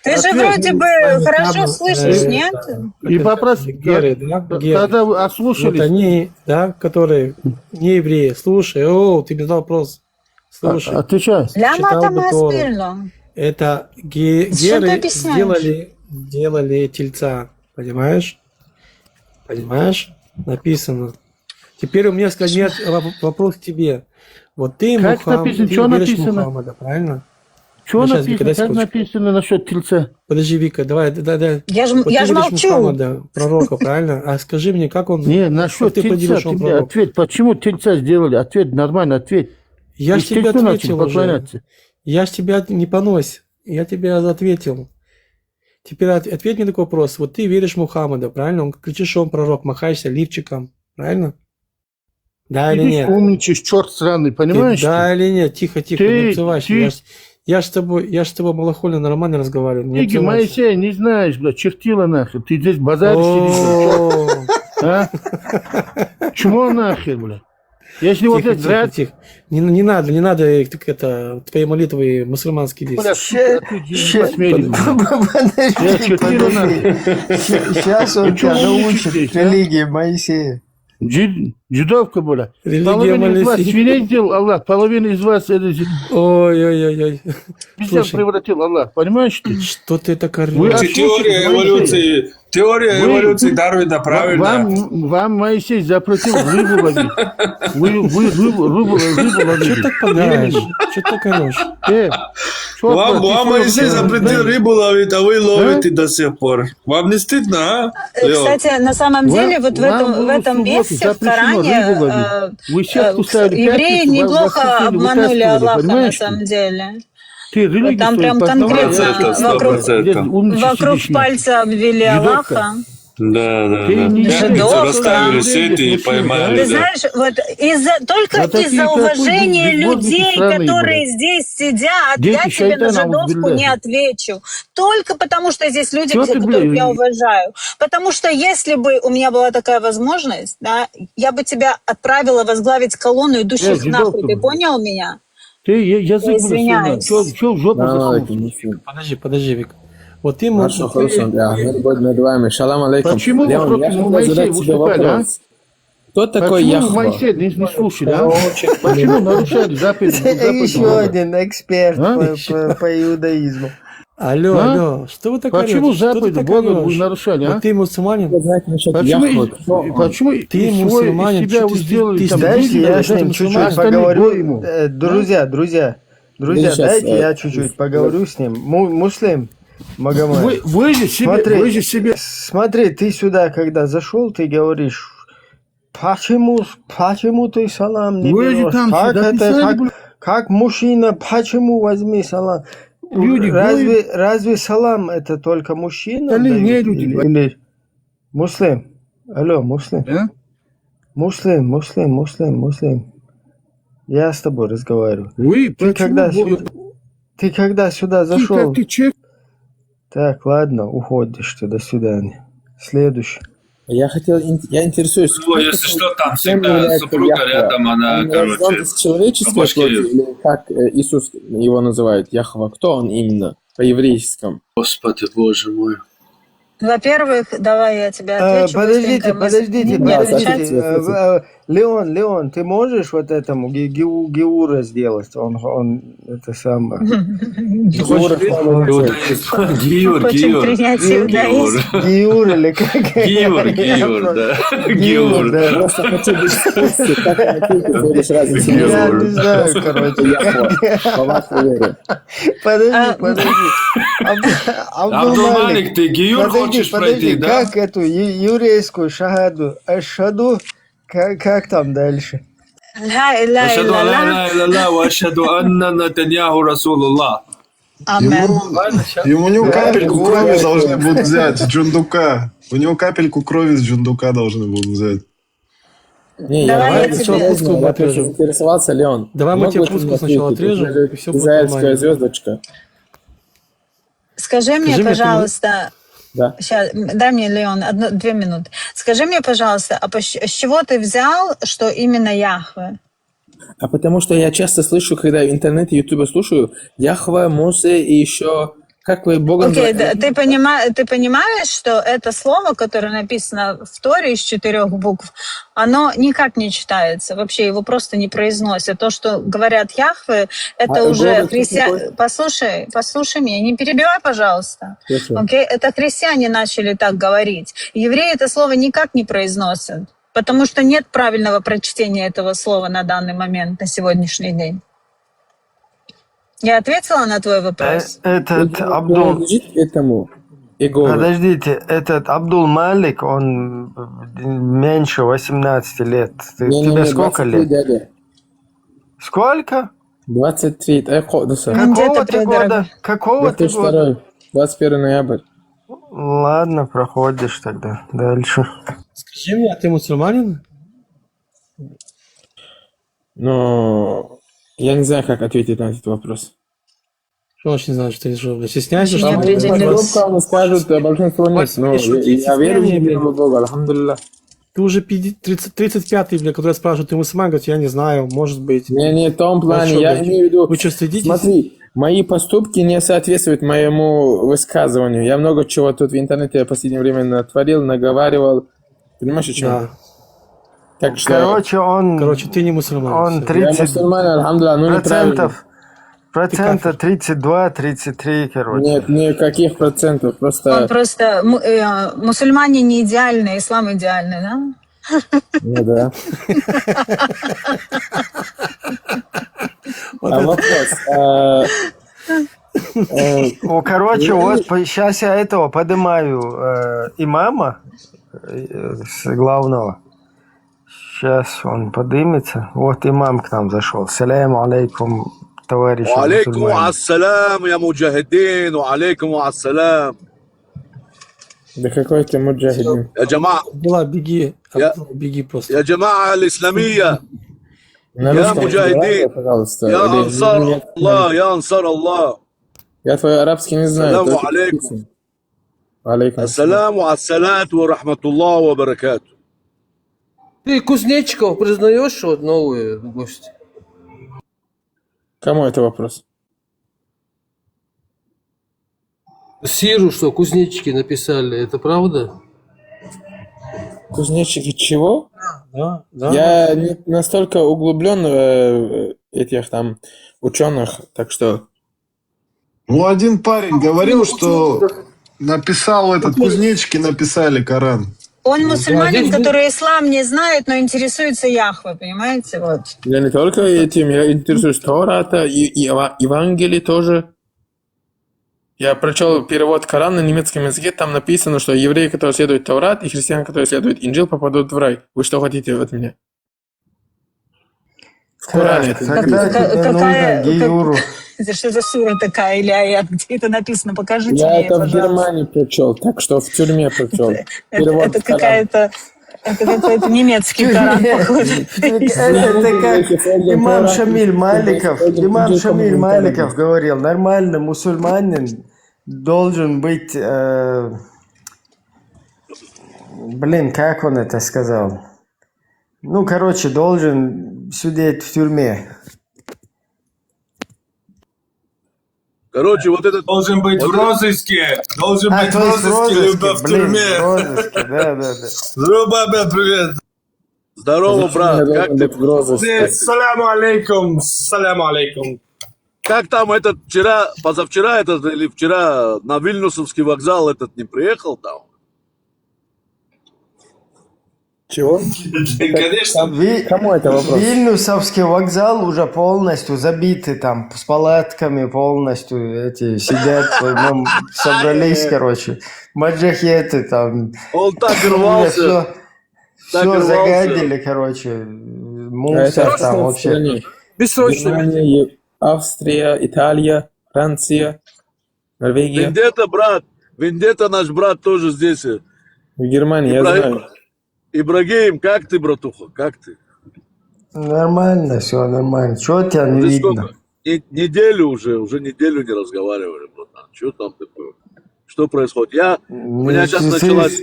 Ты же Ответ. вроде бы хорошо слышишь, нет? И попроси, Геры, да? Геры. когда вы Вот ослушались, они, да, которые не евреи. Слушай, ты мне задал вопрос. Слушай. отвечай. Ляма читал там бы Тору. аспильно. Это Что ты геры объясняешь? сделали тельца. Понимаешь? Понимаешь? Написано. Теперь у меня нет вопрос к тебе. Вот ты, Как написано? ты Что веришь в написано? Мухаммада, правильно? Что Ну, щас, Вика, написано? дай Как секундочку. написано насчет тельца? Подожди, Вика, давай. Я ж Вот ты веришь в молчу. Мухаммада, пророка, правильно? А скажи мне, как он... Не, как насчет ты тельца. поделишь, что он Тебе пророк? ответ. Почему тельца сделали? Ответ, нормально, ответь. Я Вы ж тебе тельцу начали ответил уже. поклоняться. Я ж тебя не понось. Я тебе ответил. Теперь ответь мне такой вопрос. Вот ты веришь в Мухаммада, правильно? Он кричишь, что он пророк, махаешься лифчиком, правильно? Да или Ты нет? умничаешь, черт сраный, понимаешь? Ты, да или нет? Тихо, Ты- не обзывайся. ты- Я ж с тобой малохольно нормально разговариваю. Не Книги обзывайся. Моисея не знаешь, блядь, чертила нахер. Ты здесь базаришь сидишь, а? Чмо нахер, блядь. Если вот это зря... Тихо. Не надо, это, твои молитвы мусульманские здесь. Сейчас он тебя научит религии Моисея. Жидовка была. Религия Половина из вас Малайзии. свиней сделал Аллах, половина из вас Ой-ой-ой. везде превратил Аллах. Понимаешь ты? Что ты так Вы орешь? Теория эволюции Дарвина правильно. Вам Моисей запретил рыбу ловить. Вы рыбу ловили. Что так погаешь? Что так орешь? Вам Моисей запретил рыбу ловить, а вы ловите до сих пор. Вам не стыдно, а? Кстати, на самом деле, вот в этом месте, в Коране, евреи неплохо обманули Аллаха, на самом деле. Вот там прям конкретно вокруг пальца обвели Аллаха. Да. Жидовка. Расставили сети и поймали. Ты знаешь, вот только из-за уважения людей, которые здесь сидят, я тебе на жидовку не отвечу. Только потому, что здесь люди, которых я уважаю. Потому что если бы у меня была такая возможность, да, я бы тебя отправила возглавить колонну идущих нахуй. Ты понял меня? Ты язык извиняюсь. Чё в жопу засунул? Подожди, Вик. Вот ты можешь... Шалам алейкум. Почему Леон, вы против Моисея выступали, а? Кто такой Почему Яхва? Моисей не слушали, а? Почему нарушали заповедь? Еще один эксперт по иудаизму. Алло, что вы так Почему орёте? Что ты заповедь так Бога орёшь? вы нарушали, а? Вот ты мусульманин. Почему Ты мусульманин, себя вы сделали там? Дайте я с ним чуть-чуть поговорю. Ему. Друзья, дайте я чуть-чуть поговорю с ним. Муслим Магомед. Вы же себе... Смотри, ты сюда, когда зашел, ты говоришь, почему ты салам не Вы же берешь? там Как сюда это, писали, как мужчина, почему возьми салам? Люди, разве салам это только мужчина? Да не люди. Или муслим? Алло, муслим? Да? Муслим. Я с тобой разговариваю. Ты когда сюда зашел? Так, ладно, уходишь ты, до свидания. Следующий. Я интересуюсь. Если что, там всегда супруга рядом, она, короче, человеческой плоти, или как Иисус его называет, Яхва, кто он именно по-еврейскому? Господи, Боже мой. Во-первых, давай я тебе отвечу. Подождите. Леон, ты можешь вот этому Геура сделать? Он это самое. Гиур или как? Гиур, да. Просто хочу быть в курсе, как Я не знаю, короче. по вашей вере. Подожди. Абдул-Малик, ты Гиур хочешь пройти, да? Как эту еврейскую шахаду? Ашхаду? Как там дальше? Ашхаду ла иля ва ашхаду анна Натаньяху Расулуллах. Ему у него капельку крови должны будут взять с джундука. У него капельку крови с джундука должны будут взять. Не, я заинтересовался, Леон. Давай мы тебе пуску сначала отрежем, и все будет израильская нормально. звездочка. Скажи мне, пожалуйста, Да. сейчас, дай мне, Леон, 2 минуты. Скажи мне, пожалуйста, а с чего ты взял, что именно Яхве? А потому что я часто слышу, когда в интернете, ютубе слушаю, Яхва, Мосе и еще... Как вы Бога Окей, называете? ты понимаешь, что это слово, которое написано в Торе из 4 букв, оно никак не читается, вообще его просто не произносят. То, что говорят Яхве, это уже христиане... Послушай меня, не перебивай, пожалуйста. Окей, это христиане начали так говорить. Евреи это слово никак не произносят, потому что нет правильного прочтения этого слова на данный момент, на сегодняшний день. Я ответила на твой вопрос? Этот Абдул... этому Подождите, этот Абдул-Малик, он меньше 18 лет. Тебе сколько лет? Дядя. Сколько? 23. Какого ты года? Какого ты года? 21 ноябрь. Ладно, проходишь тогда. Дальше. Скажи мне, а ты мусульманин? Но я не знаю, как ответить на этот вопрос. Что значит не знаю, что ты что, стесняешься? Там скажут, большинство нет, но я верю в единого Бога, алхамдулилlah. Ты уже 35-й, бля, который спрашивает, ты мусульман, говорит, я не знаю, может быть. Не в том плане, я имею в виду... Вы что, стыдитесь? Смотри, мои поступки не соответствуют моему высказыванию. Я много чего тут в интернете в последнее время натворил, наговаривал. Понимаешь, о чем? Да. Так что... Короче, ты не мусульманин. Он всё. 30... Я мусульманин, альхамдулилlah, но неправильно. Процента 32-33, короче. Нет, никаких процентов, просто... Он просто мусульмане не идеальные, ислам идеальный, да? Ну да. А вопрос. Короче, вот сейчас я этого поднимаю имама с главного. Сейчас он поднимется. Вот имам к нам зашел. Саляму алейкум, товарищи وعليكم мусульмане. السلام يا مجاهدين وعليكم السلام. Да какой ты муджахидин? يا جماعة Была, беги просто. يا جماعة الإسلامية На يا русском مجاهدين разговаривай, пожалуйста. يا Или- أنصار الله يا أنصار الله. Я твой арабский не знаю. السلام только عليكم. написан. Алейкум. السلام والسلام ورحمة الله وبركاته. Ты Кузнечиков признаешь, вот новые гости? Кому это вопрос? Сиру, что кузнечики написали, это правда? Кузнечики чего? Да. Я не настолько углублен в этих там ученых, так что... Ну, один парень говорил, что написал этот, кузнечики написали Коран. Он мусульманин, который ислам не знает, но интересуется Яхвой, понимаете? Вот. Я не только этим, я интересуюсь Тората, и Евангелие тоже. Я прочел перевод Корана на немецком языке, там написано, что евреи, которые следуют Торат, и христиане, которые следуют Инджил, попадут в рай. Вы что хотите от меня? В Коране это Тогда тебе нужно Геюру. Это что за сура такая или аят? Где это написано? Покажите Я мне, это в пожалуйста. Германии прочел, так что в тюрьме прочел. Перевод Это Корана. какая-то... Это какой-то немецкий Коран, походу. Это как имам Шамиль Маликов говорил, нормальный мусульманин должен быть, как он это сказал? Ну, короче, должен сидеть в тюрьме. Короче, вот этот... Должен быть в розыске. Должен быть в то есть розыске, либо в тюрьме. в розыске, да. Здорово, привет. Здорово, брат, как ты? Саляму алейкум, саляму алейкум. Как там этот позавчера этот или вчера на Вильнюсовский вокзал этот не приехал там? Чего? Конечно. Кому это вопрос? Вильнюсовский вокзал уже полностью забитый там, с палатками полностью эти сидят, собрались, короче, маджахеты там. Он так рвался. Все загадили, короче, мусор там вообще. Бессрочно. Германия, Австрия, Италия, Франция, Норвегия. Вендетта наш брат тоже здесь. В Германии, я знаю. Ибрагим, как ты, братуха, как ты? Нормально, все нормально. Чего тебя не Ты видно? сколько? Неделю уже неделю не разговаривали, братан. Что там такое? Что происходит? У меня сейчас началась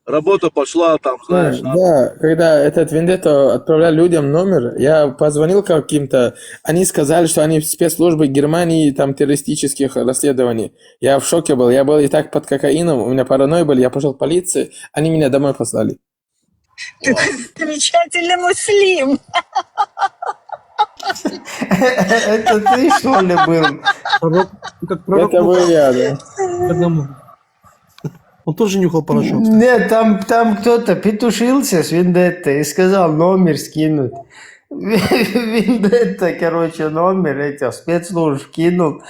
работа, пошла там, знаешь. Да, когда этот Вендетто отправлял людям номер, я позвонил каким-то, они сказали, что они спецслужбы Германии, там, террористических расследований. Я в шоке был, я был и так под кокаином, у меня паранойя были, я пошел в полицию, они меня домой послали. Ты замечательный муслим. Это ты, что ли, был? Это был я, да. Он тоже нюхал порошок. Нет, там кто-то петушился с Вендеттой и сказал номер скинуть. Вендетта, короче, номер этих спецслужб кинул.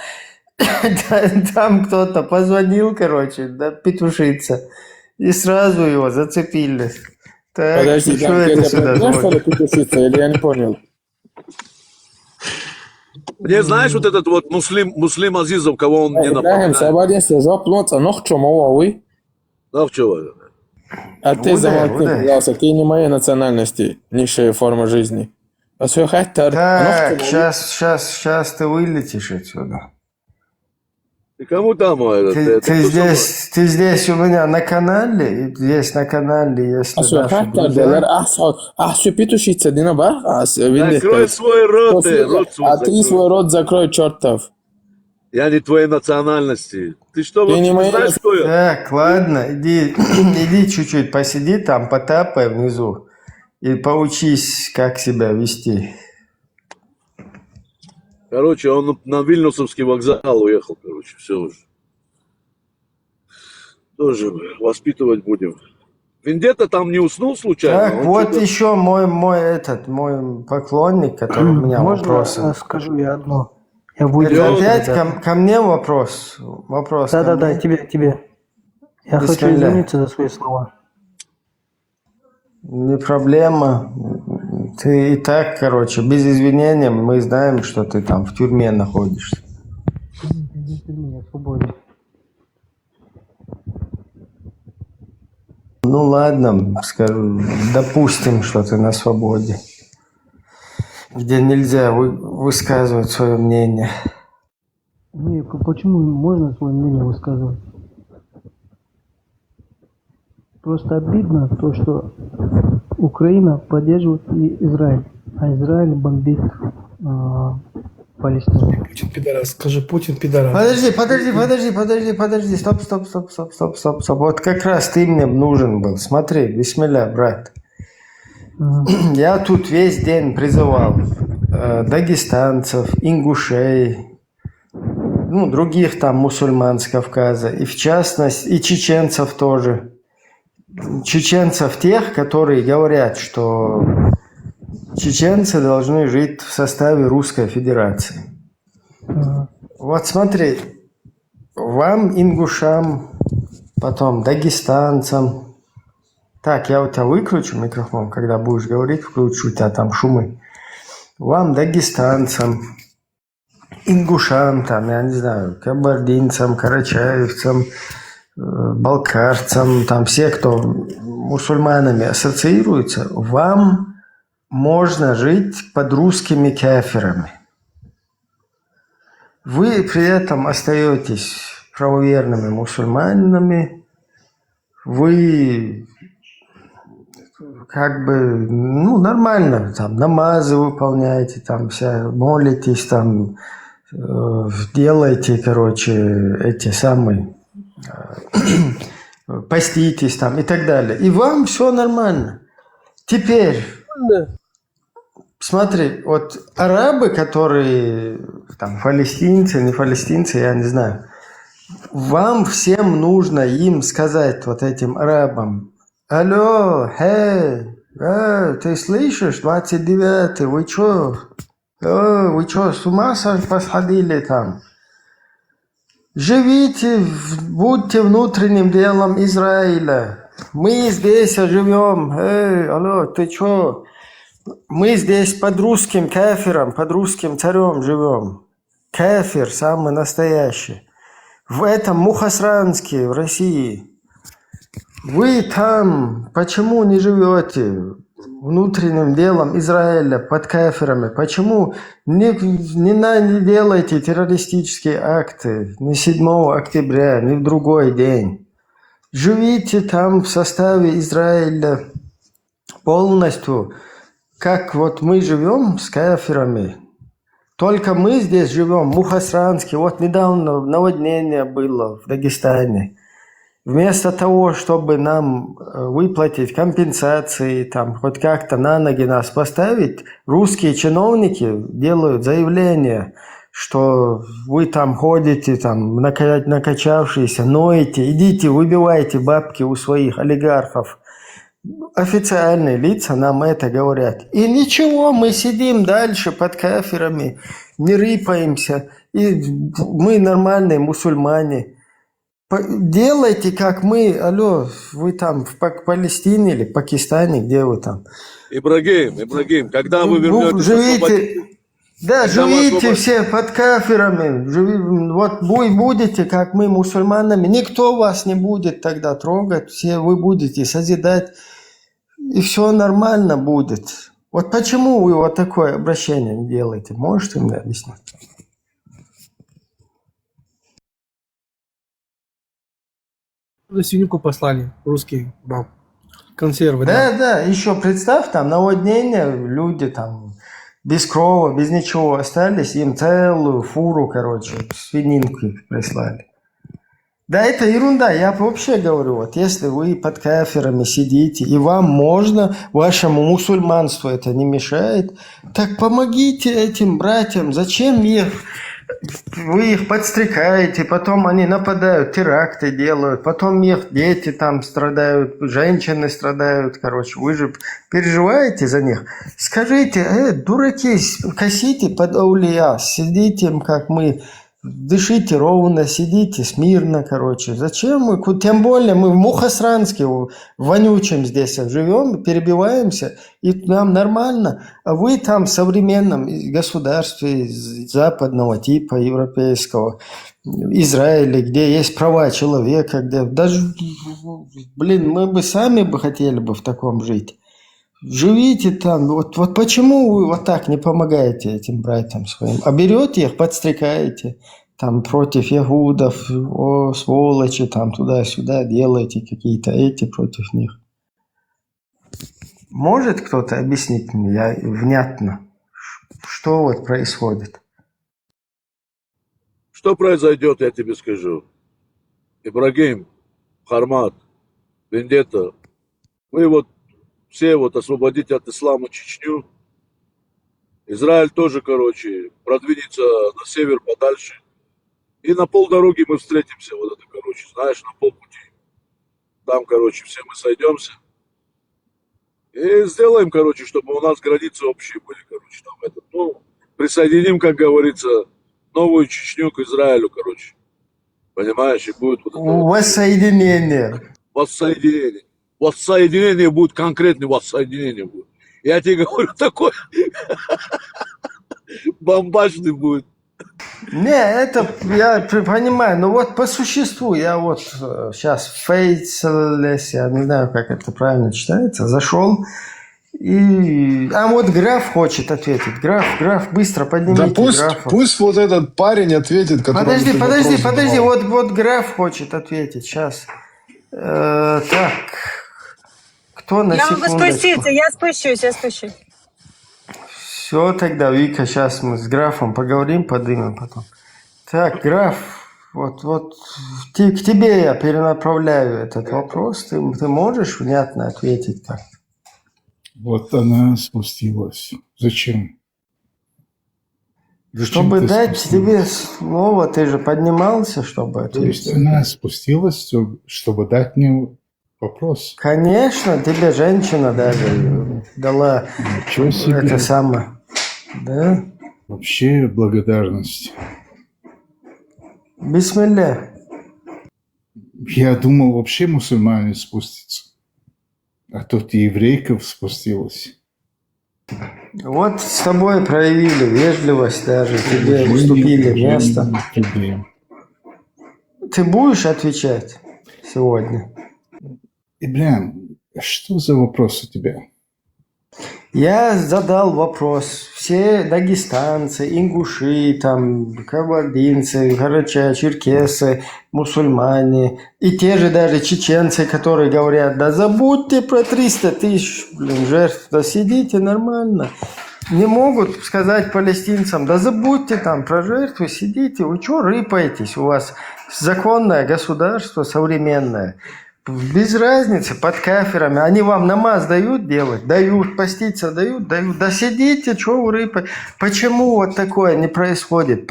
Там кто-то позвонил, короче, да, петушиться. И сразу его зацепили. Так, Подожди, что там это где-то сюда предмет, что ли, звонит? петушиться, или я не понял? Мне знаешь вот этот вот Муслим Азизов, кого он мне Ибрагим, напоминает? свободен, жоп, лоца, ног чумова, вы? Ну, чего? А ты замолчи, пожалуйста, ты не моей национальности, низшая форма жизни. А все хаттар. Так, сейчас ты вылетишь отсюда. И кому там Ты здесь у меня на канале, здесь на канале, если Асу наши хаттар, друзья. делар, ахсу петушиться, дина бар, Закрой свой рот, рот свой А ты закрой. свой рот закрой, чертов. Я не твоей национальности. Ты что, Ты не вообще моей знаешь, кто я? Так, ладно, иди чуть-чуть посиди там, потапай внизу. и поучись, как себя вести. Короче, он на Вильнюсовский вокзал уехал, короче, все уже. Тоже воспитывать будем. Вендетта там не уснул случайно? Так, вот еще мой поклонник, который у меня вопросы. Можно скажу я одно? Я Это опять ко мне вопрос? Да, тебе. Я хочу извиниться за свои слова. Не проблема. Ты и так, короче, без извинения мы знаем, что ты там в тюрьме находишься. Я свободен. Ну ладно, скажу, допустим, что ты на свободе, где нельзя высказывать свое мнение. Не, почему можно свое мнение высказывать? Просто обидно то, что Украина поддерживает Израиль, а Израиль бомбит Палестину. Путин пидорас, скажи, Путин пидорас. Подожди, стоп. Вот как раз ты мне нужен был. Смотри, бисмилля, брат. Я тут весь день призывал дагестанцев, ингушей, ну, других там мусульман с Кавказа, и в частности, и чеченцев тоже. Чеченцев тех, которые говорят, что чеченцы должны жить в составе Русской Федерации. Вот смотри, вам, ингушам, потом дагестанцам. Так, я у тебя выключу микрофон, когда будешь говорить, включу у тебя там шумы. Вам, дагестанцам, ингушам, там, я не знаю, кабардинцам, карачаевцам, балкарцам, там все, кто мусульманами ассоциируется, вам можно жить под русскими кафирами. Вы при этом остаетесь правоверными мусульманами, вы как бы, ну, нормально, там, намазы выполняете, там, молитесь, там, делаете, короче, эти самые, поститесь, там, и так далее. И вам все нормально. Теперь, смотри, вот арабы, которые, там, палестинцы, не палестинцы, я не знаю, вам всем нужно им сказать, вот этим арабам: алло, ты слышишь, 29-й, вы чё, с ума посходили там? Живите, будьте внутренним делом Израиля. Мы здесь живем. Алло, ты чё? Мы здесь под русским кафиром, под русским царем живем. Кафир самый настоящий. В этом Мухосранске, в России. Вы там почему не живете внутренним делом Израиля под кафирами? Почему не делаете террористические акты ни 7 октября, ни в другой день? Живите там в составе Израиля полностью, как вот мы живем с кафирами. Только мы здесь живем, Мухосранске. Вот недавно наводнение было в Дагестане. Вместо того, чтобы нам выплатить компенсации, там, хоть как-то на ноги нас поставить, русские чиновники делают заявление, что вы там ходите, там, накачавшиеся, ноете, идите, выбивайте бабки у своих олигархов. Официальные лица нам это говорят. И ничего, мы сидим дальше под кафирами, не рыпаемся, и мы нормальные мусульмане. Делайте, как мы. Алло, вы там в Палестине или Пакистане, где вы там? Ибрагим, когда вы вернетесь? Живите, да, живите все под кафирами. Вот вы будете, как мы, мусульманами. Никто вас не будет тогда трогать. Все вы будете созидать. И все нормально будет. Вот почему вы вот такое обращение не делаете? Можете мне объяснить? Свинюку послали русские вам. Консервы, да, еще представь, там наводнение, люди там без крова, без ничего остались, им целую фуру, короче, свининки прислали. Да, это ерунда. Я вообще говорю, вот если вы под кафирами сидите, и вам можно, вашему мусульманству это не мешает, так помогите этим братьям. Зачем вы их подстрекаете, потом они нападают, теракты делают, потом их дети там страдают, женщины страдают, короче. Вы же переживаете за них. Скажите, дураки, косите под аулия, сидите, как мы... Дышите ровно, сидите смирно, короче. Зачем мы? Тем более мы в Мухосранске, в вонючем здесь живем, перебиваемся, и нам нормально. А вы там в современном государстве западного типа, европейского, Израиле, где есть права человека, где даже, мы бы сами бы хотели бы в таком жить. Живите там. Вот почему вы вот так не помогаете этим братьям своим? А берете их, подстрекаете там против ягудов, сволочи, там туда-сюда делаете какие-то эти против них. Может кто-то объяснить мне внятно, что вот происходит? Что произойдет, я тебе скажу. Ибрагим, Хармат, Вендетта, вы вот все вот освободите от ислама Чечню. Израиль тоже, короче, продвинется на север подальше. И на полдороги мы встретимся, вот это, короче, знаешь, на полпути. Там, короче, все мы сойдемся. И сделаем, короче, чтобы у нас границы общие были, короче, там присоединим, как говорится, новую Чечню к Израилю, короче. Понимаешь, и будет вот это. Воссоединение. Воссоединение. Воссоединение будет, конкретное воссоединение будет. Я тебе говорю, такой бомбачный будет. Не, это я понимаю, но вот по существу я вот сейчас faceless, я не знаю, как это правильно читается, зашел и... А вот граф хочет ответить. Граф, быстро поднимите. Да пусть вот этот парень ответит, который... Подожди, вот граф хочет ответить, сейчас. Так, кто на секундочку? Я могу спуститься, я спущусь. Все, тогда, Вика, сейчас мы с графом поговорим, подымем потом. Так, граф, вот к тебе я перенаправляю этот вопрос. Ты можешь внятно ответить так? Вот она спустилась. Зачем? Чтобы дать тебе слово, ты же поднимался, чтобы ответить. То есть она спустилась, чтобы дать мне вопрос? Конечно, тебе женщина даже дала это самое. Да? Вообще благодарность. Бисмилля. Я думал, вообще мусульмане спустятся. А тут и еврейков спустилась. Вот с тобой проявили вежливость даже, тебе уступили место. Ты будешь отвечать сегодня? Ибрям, что за вопрос у тебя? Я задал вопрос. Все дагестанцы, ингуши, там, кабардинцы, черкесы, мусульмане и те же даже чеченцы, которые говорят, да забудьте про 300 тысяч жертв, да сидите нормально. Не могут сказать палестинцам, да забудьте там про жертвы, сидите, вы что рыпаетесь, у вас законное государство современное. Без разницы, под кафирами. Они вам намаз дают делать? Дают. Поститься дают? Дают. Да сидите, что вы рыпаете? Почему вот такое не происходит?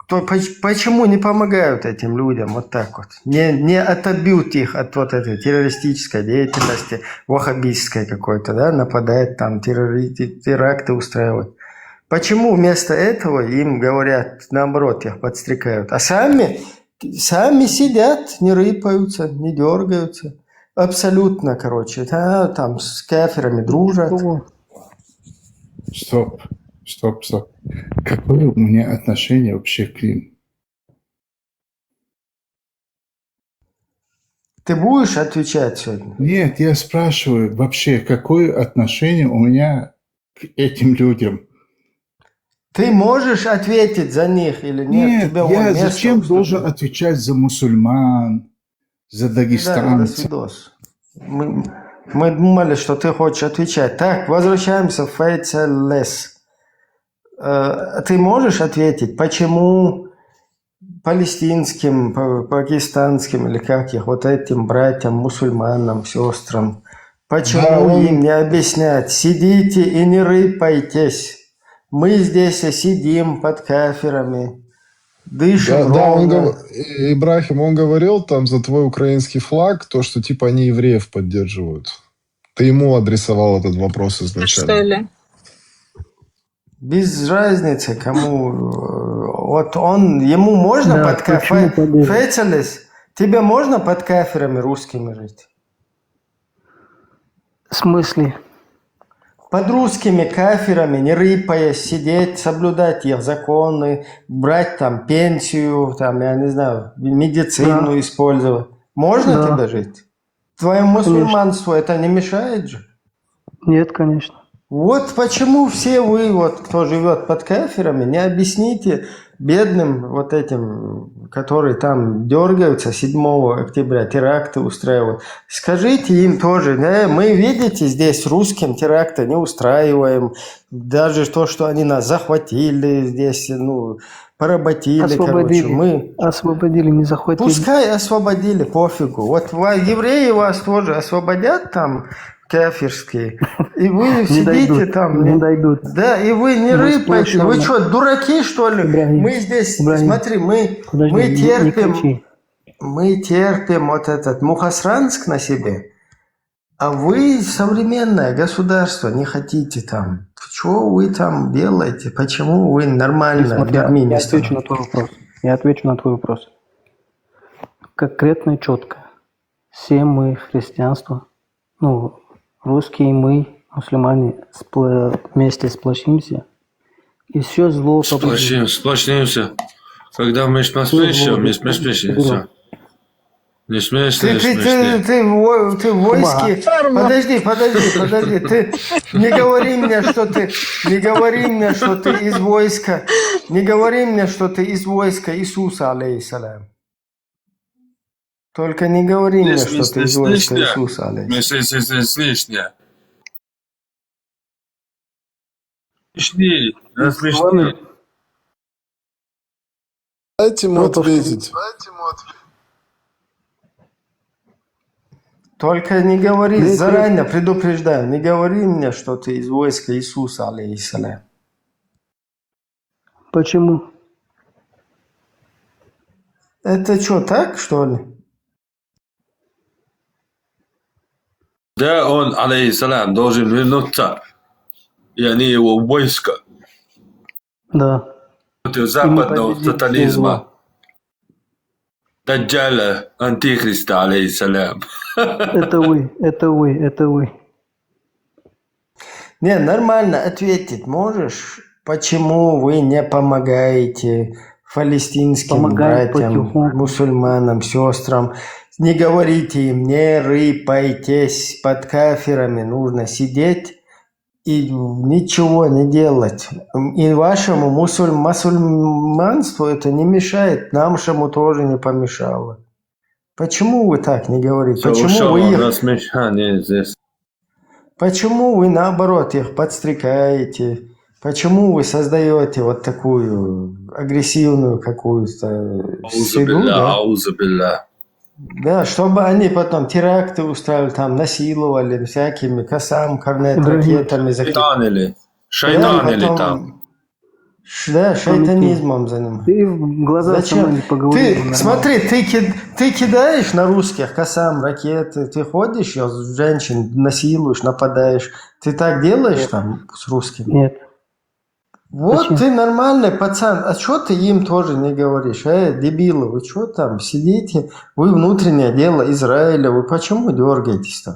Почему не помогают этим людям вот так вот? Не отобьют их от вот этой террористической деятельности, ваххабистской какой-то, да, нападать там, теракты устраивать. Почему вместо этого им говорят, наоборот, их подстрекают? А сами сидят, не рыпаются, не дергаются. Абсолютно, короче. Там с кафирами дружат. Стоп. Какое у меня отношение вообще к ним? Ты будешь отвечать сегодня? Нет, я спрашиваю вообще, какое отношение у меня к этим людям? Ты можешь ответить за них или нет? Нет, я зачем должен отвечать за мусульман, за дагестанцев? Мы думали, что ты хочешь отвечать. Так, возвращаемся в Faceless. Ты можешь ответить, почему палестинским, пакистанским, или как их, вот этим братьям, мусульманам, сестрам, почему им не объяснять? Сидите и не рыпайтесь. Мы здесь сидим под кафирами, дышим ровно. Ибрахим, он говорил там за твой украинский флаг, то, что типа они евреев поддерживают. Ты ему адресовал этот вопрос изначально. Что ли? Без разницы, кому. Вот он, ему можно под кафирами. Тебе можно под кафирами русскими жить? В смысле? Под русскими кафирами, не рыпаясь, сидеть, соблюдать их законы, брать там пенсию, там, я не знаю, медицину использовать. Можно тебе жить? Твоему мусульманству это не мешает же? Нет, конечно. Вот почему все вы, вот, кто живет под кафирами, не объясните бедным вот этим, которые там дергаются 7 октября, теракты устраивают. Скажите им тоже, мы, видите, здесь русским теракты не устраиваем. Даже то, что они нас захватили здесь, поработили, освободили. Короче. Мы освободили, не захватили. Пускай освободили, пофигу. Вот евреи вас тоже освободят там, кафирские, и вы сидите там. Не дойдут. Да, и вы не рыпаете. Вы что, дураки, что ли? Мы здесь, смотри, мы терпим вот этот Мухасранск на себе, а вы современное государство не хотите там. Что вы там делаете? Почему вы нормально в Армении? Я отвечу на твой вопрос. Конкретно и четко. Все мы христианство, русские мы, мусульмане, вместе сплочимся, и все зло победим. Сплочимся. Когда мы смеемся, мы смеемся. Не смеешься, Ты в войске. Подожди. Ты не говори мне, что ты из войска. Не говори мне, что ты из войска Иисуса, алейхиссалям. Только не говори мне, что ты из войска Иисуса, алейхиссалям. Лишнее. Дайте ему ответить. Только не говори, заранее предупреждаю, не говори мне, что ты из войска Иисуса, алейхиссалям. Почему? Это что, так, что ли? Да, он, алейхиссалям, должен вернуться. Я не его войско. Да. Против западного сатанизма. Даджаля, антихриста, алейхиссалям. Это вы. Не, нормально ответить можешь, почему вы не помогаете палестинским братьям, мусульманам, сестрам. Не говорите им, не рыпайтесь под кафирами, нужно сидеть и ничего не делать. И вашему мусульманству это не мешает, нашему тоже не помешало. Почему вы так не говорите? Почему вы наоборот их подстрекаете? Почему вы создаете вот такую агрессивную какую-то среду? Да, чтобы они потом теракты устраивали, там насиловали всякими касам, корнет, ракетами. Шайтанили там. Да, шайтанизмом занимаются. Ты в глаза зачем? Поговорил. Смотри, ты кидаешь на русских касам ракеты, ты ходишь, женщин насилуешь, нападаешь. Ты так делаешь там с русскими? Нет. Вот Зачем? ты нормальный пацан, а что ты им тоже не говоришь? Дебилы, вы что там сидите? Вы внутреннее дело Израиля, вы почему дергаетесь там?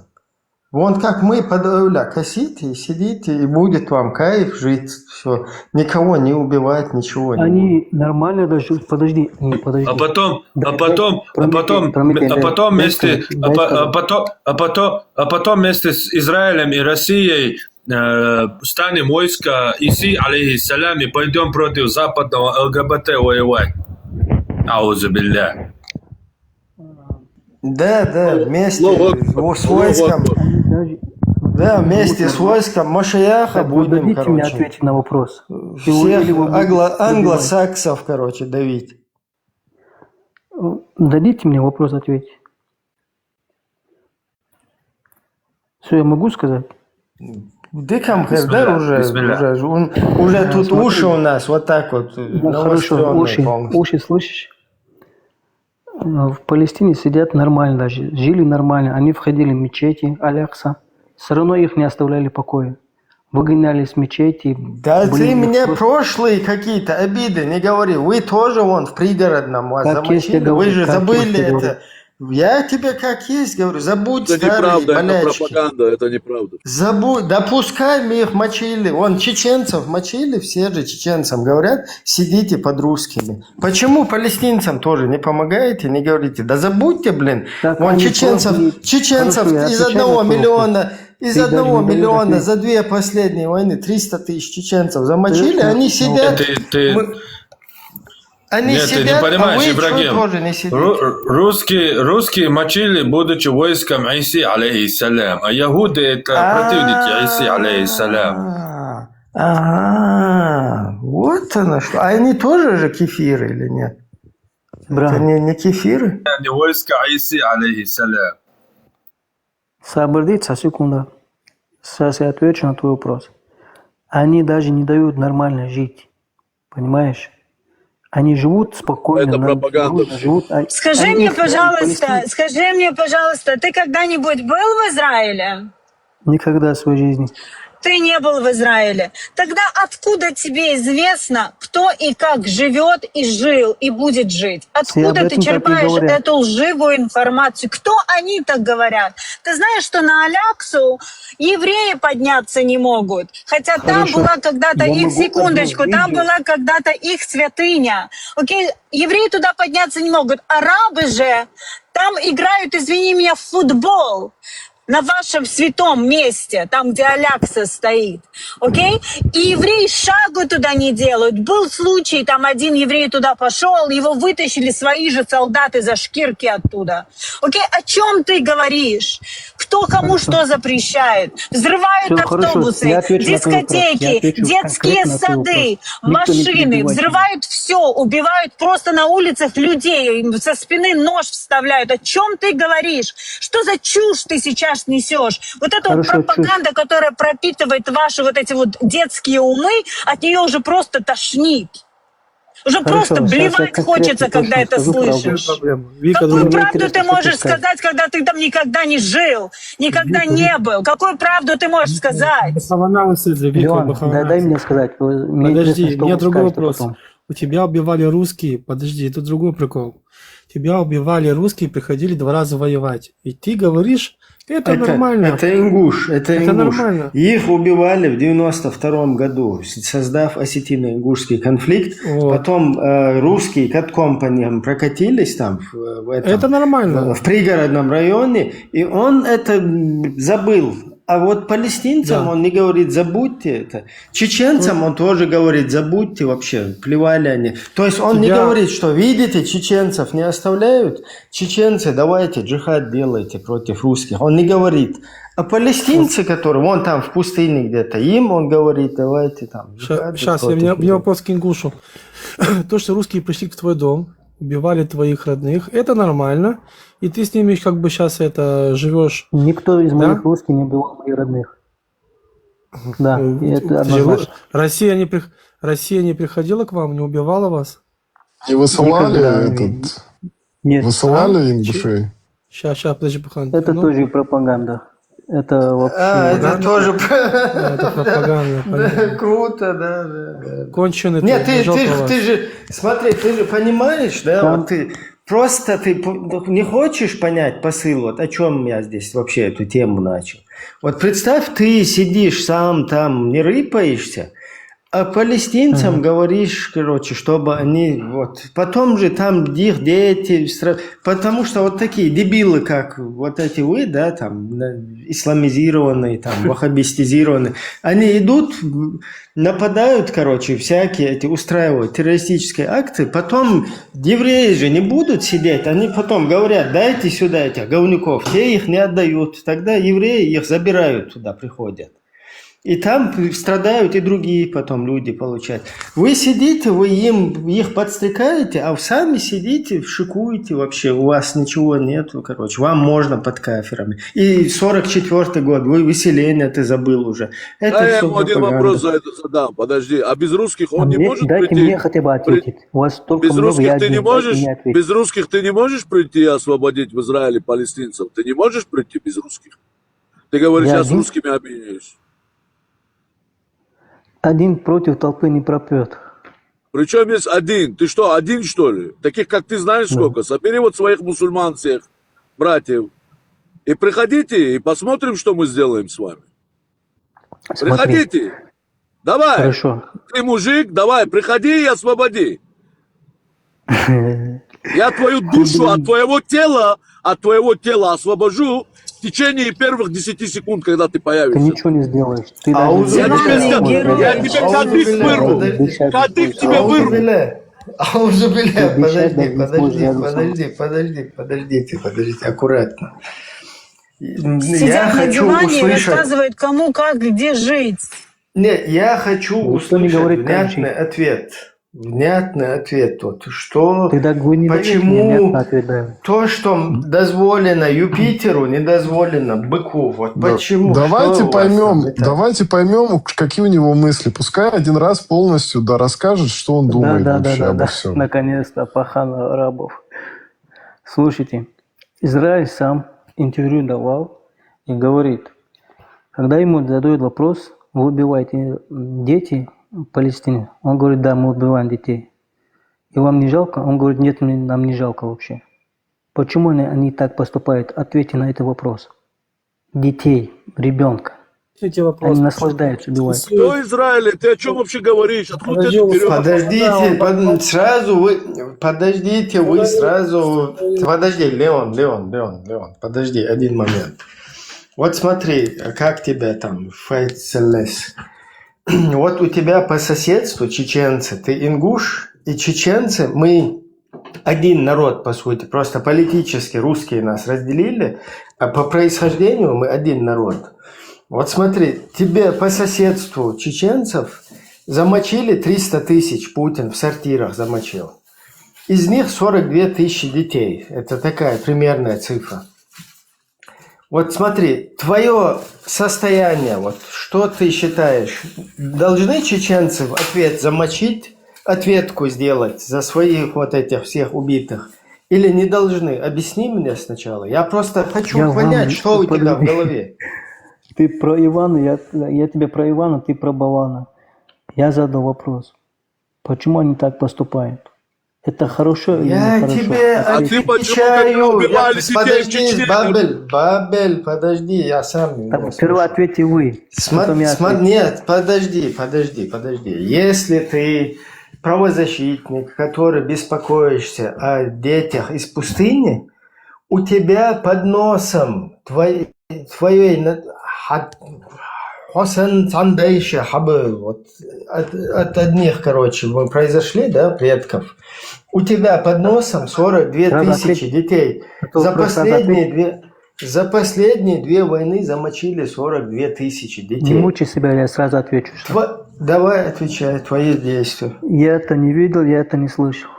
Вон как мы подавля, косите и сидите, и будет вам кайф жить, все. Никого не убивать, ничего не Они будет. Нормально даже, подожди. А потом вместе с Израилем и Россией станем войска Иси, алейхиссалям, и пойдем против западного ЛГБТ воевать. Аузу билля. Да, вместе с войском. Да, вместе с войском Машаяха будем, короче. Мне ответить на вопрос. Всех англосаксов, короче, давить. Дадите мне вопрос ответить? Все, я могу сказать? Дикам Хердер уже тут уши у нас вот так вот. Хорошо, уши слышишь? В Палестине сидят нормально даже, жили нормально. Они входили в мечети, Алякса. Все равно их не оставляли в покое. Выгоняли с мечети. Да ты мне прошлые какие-то обиды не говори. Вы тоже вон в пригородном вас замочили. Вы же забыли это. Я тебе как есть говорю, забудь это старые неправда, болячки. Это пропаганда, это неправда. Забудь, да пускай мы их мочили. Вон чеченцев мочили, все же чеченцам говорят, сидите под русскими. Почему палестинцам тоже не помогаете, не говорите? Да забудьте, блин. Так, вон чеченцев Хорошо, из 1 миллиона, за 2 последние войны 300 тысяч чеченцев замочили, они сидят... Они Нет, сидят, ты не понимаешь, а вы Ибрагим. тоже не сидите. Русские мочили, будучи войском Иси, алейхиссалям. А яхуды это противники Иси, алейхиссалям. Вот оно что. А они тоже же кефиры или нет? Это не кефиры? Не войско Иси, алейхиссалям. Собердиться, секунду. Сейчас я отвечу на твой вопрос. Они даже не дают нормально жить. Понимаешь? Они живут спокойно. Это пропаганда. Скажи мне, пожалуйста, ты когда-нибудь был в Израиле? Никогда в своей жизни. Ты не был в Израиле. Тогда откуда тебе известно, кто и как живет и жил и будет жить? Откуда ты черпаешь эту лживую информацию? Кто они так говорят? Ты знаешь, что на Аляксу евреи подняться не могут. Хотя там была когда-то там была когда-то их святыня. Окей? Евреи туда подняться не могут. Арабы же там играют, извини меня, в футбол. На вашем святом месте, там, где Алякса стоит, окей? И евреи шагу туда не делают. Был случай, там один еврей туда пошел, его вытащили свои же солдаты за шкирки оттуда. Окей? О чем ты говоришь? Кто кому что запрещает? Взрывают автобусы, дискотеки, детские сады, машины, взрывают все, убивают просто на улицах людей, со спины нож вставляют. О чем ты говоришь? Что за чушь ты сейчас несешь? Вот эта вот пропаганда, которая пропитывает ваши вот эти вот детские умы, от нее уже просто тошнит. Уже просто блевать хочется, когда это слышишь. Какую правду ты можешь сказать, когда ты там никогда не жил, никогда не был? Какую правду ты можешь сказать? Дай мне сказать. Подожди, у меня другой вопрос. У тебя убивали русские, подожди, тут другой прикол. Тебя убивали русские, приходили 2 раза воевать. И ты говоришь, это нормально. Это ингуш. Это нормально. Их убивали в 92 году, создав осетино-ингушский конфликт. Вот. Потом русские каткомпаниям прокатились там это нормально. В пригородном районе, и он это забыл. А вот палестинцам он не говорит, забудьте это. Чеченцам он тоже говорит, забудьте вообще, плевали они. То есть он не говорит, что видите, чеченцев не оставляют, чеченцы, давайте джихад делайте против русских. Он не говорит. А палестинцы, которые вон там в пустыне где-то, им он говорит, давайте там. Сейчас, у меня вопрос к Ингушу. То, что русские пришли в твой дом, убивали твоих родных, это нормально. И ты с ними как бы сейчас это живешь. Никто из моих русских не убивал моих родных. Да, это однозначно. Россия не приходила к вам, не убивала вас? Не высылали высылали ингушей? Сейчас, подожди, Пахан. Это тоже пропаганда. Это вообще... это тоже это пропаганда. Круто, да. Конченый. Нет, ты же, смотри, ты же понимаешь, да, вот ты... Просто ты не хочешь понять посыл, вот о чем я здесь вообще эту тему начал. Вот представь, ты сидишь сам там, не рыпаешься, а палестинцам говоришь, короче, чтобы они, вот, потом же там их дети, потому что вот такие дебилы, как вот эти вы, да, там, исламизированные, там, ваххабистизированные, они идут, нападают, короче, всякие эти, устраивают террористические акты, потом евреи же не будут сидеть, они потом говорят, дайте сюда этих говнюков, те их не отдают, тогда евреи их забирают туда, приходят. И там страдают и другие потом люди получают. Вы сидите, вы их подстрекаете, а сами сидите, шикуете вообще. У вас ничего нету, короче. Вам можно под кафирами. И 44-й год, вы выселение, ты забыл уже. Это Я все ему один пропаганда. вопрос за это задам. Подожди, а без русских он не может Дайте прийти? мне хотя бы ответить. У вас столько Без много, русских я ты не один. Дайте можешь? мне ответить. Без русских ты не можешь прийти и освободить в Израиле палестинцев? Ты не можешь прийти без русских? Ты говоришь, Я я с один? русскими объединяюсь. Один против толпы не пропьет. Причем есть один? Ты что, один что ли? Таких, как ты, знаешь сколько? Собери вот своих мусульман всех, братьев, и приходите, и посмотрим, что мы сделаем с вами. Смотри. Приходите. Давай. Хорошо. Ты мужик, давай, приходи и освободи. Я твою душу от твоего тела освобожу в течение первых 10 секунд, когда ты Ты появишься. ничего не сделаешь. Ты Я даже тебе кадык вырву. Кадык тебе вырву. Подождите, аккуратно. Сидят на диване и рассказывают, кому, как, где жить. Нет, я хочу Никто не услышать говорит, внятный ответ. Внятный ответ тот, что почему то, что дозволено Юпитеру, не дозволено быку. Вот почему? Давайте Что у вас там поймем, давайте поймем, какие у него мысли. Пускай один раз полностью расскажет, что он думает вообще обо всем. Наконец-то пахан арабов. Слушайте, Израиль сам интервью давал и говорит, когда ему задают вопрос, вы убиваете дети в Палестине? Он говорит, да, мы убиваем детей. И вам не жалко? Он говорит, нет, нам не жалко вообще. Почему они так поступают? Ответьте на этот вопрос. Детей, ребенка. Они наслаждаются, убивают. Кто Израиль? Ты о чем вообще говоришь? Откуда ты это берешь? Подождите, сразу вы... Подождите, вы сразу... Подожди, Леон, подожди, один момент. Вот смотри, как тебя там, Файцелес. Вот у тебя по соседству чеченцы, ты ингуш, и чеченцы, мы один народ, по сути, просто политически русские нас разделили, а по происхождению мы один народ. Вот смотри, тебе по соседству чеченцев замочили 300 тысяч, Путин в сортирах замочил. Из них 42 тысячи детей. Это такая примерная цифра. Вот смотри, твое состояние, вот что ты считаешь, должны чеченцы в ответ замочить, ответку сделать за своих вот этих всех убитых? Или не должны? Объясни мне сначала. Я просто хочу понять, что у тебя в голове. Ты про Ивана, я тебе про Ивана, ты про Балана. Я задал вопрос. Почему они так поступают? Это хорошо или я нехорошо? тебе отвечаю. Подожди, Бабель, подожди, я сам. Сперва ответьте вы. Нет, подожди. Если ты правозащитник, который беспокоишься о детях из пустыни, у тебя под носом твоей Хасан Сандейши Хабы, вот от одних, короче, мы произошли, да, предков. У тебя под носом 42 тысячи детей. За последние две войны замочили 42 тысячи детей. Не мучай себя, я сразу отвечу. Давай отвечай, твои действия. Я это не видел, я это не слышал.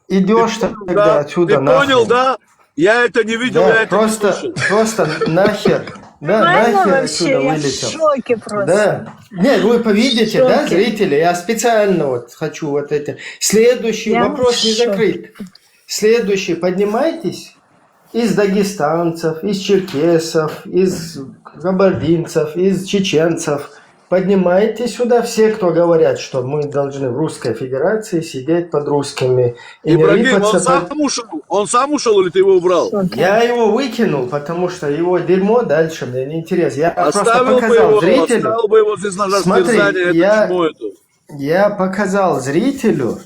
Идешь тогда отсюда. Ты понял, да? Я это не видел, да, я это не слышал. Просто нахер. Да, нахер отсюда вылетел. Я в шоке просто. Да. Нет, вы повидите, да, зрители? Я специально вот хочу вот это. Следующий вопрос не закрыт. Следующий, поднимайтесь. Из дагестанцев, из черкесов, из кабардинцев, из чеченцев. Поднимайте сюда все, кто говорят, что мы должны в Русской Федерации сидеть под русскими. Ибрагим, он сам ушел или ты его убрал? Я его выкинул, потому что его дерьмо дальше мне не интересно. Я оставил просто показал зрителю. Оставил бы его здесь на растерзание. Я показал зрителю,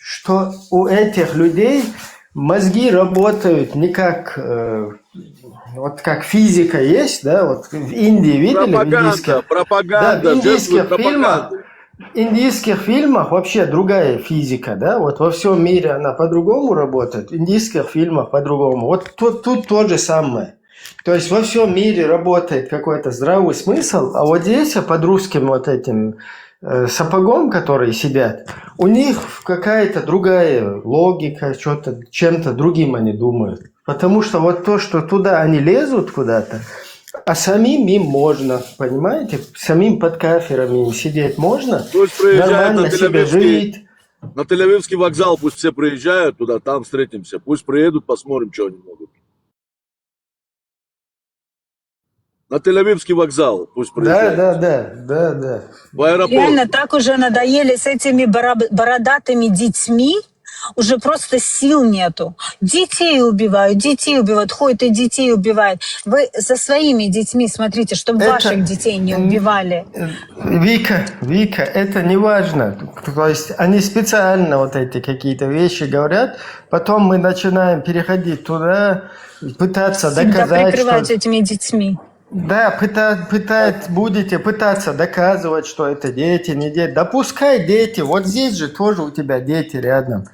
что у этих людей мозги работают не как... Вот как физика есть, да, вот в Индии видели? Пропаганда. В индийских фильмах вообще другая физика, да, вот во всем мире она по-другому работает, в индийских фильмах по-другому. Вот тут то же самое. То есть во всем мире работает какой-то здравый смысл, а вот здесь под русским вот этим сапогом, которые сидят, у них какая-то другая логика, что-то чем-то другим они думают. Потому что вот то, что туда они лезут куда-то, а самим им можно, понимаете? Самим под каферами сидеть можно, Пусть приезжают нормально себе жить. на Тель-Авивский вокзал, пусть все приезжают туда, там встретимся. Пусть приедут, посмотрим, что они могут. На Тель-Авивский вокзал пусть приезжают. Да. В аэропорт. Реально так уже надоели с этими бородатыми детьми. Уже просто сил нету. Детей убивают, ходят и детей убивают. Вы за своими детьми смотрите, чтобы ваших детей не убивали. Вика, это не важно. То есть они специально вот эти какие-то вещи говорят, потом мы начинаем переходить туда, пытаться Всегда доказать, прикрывать что... этими детьми. Да, будете пытаться доказывать, что это дети, не дети. Да пускай дети, вот здесь же тоже у тебя дети рядом.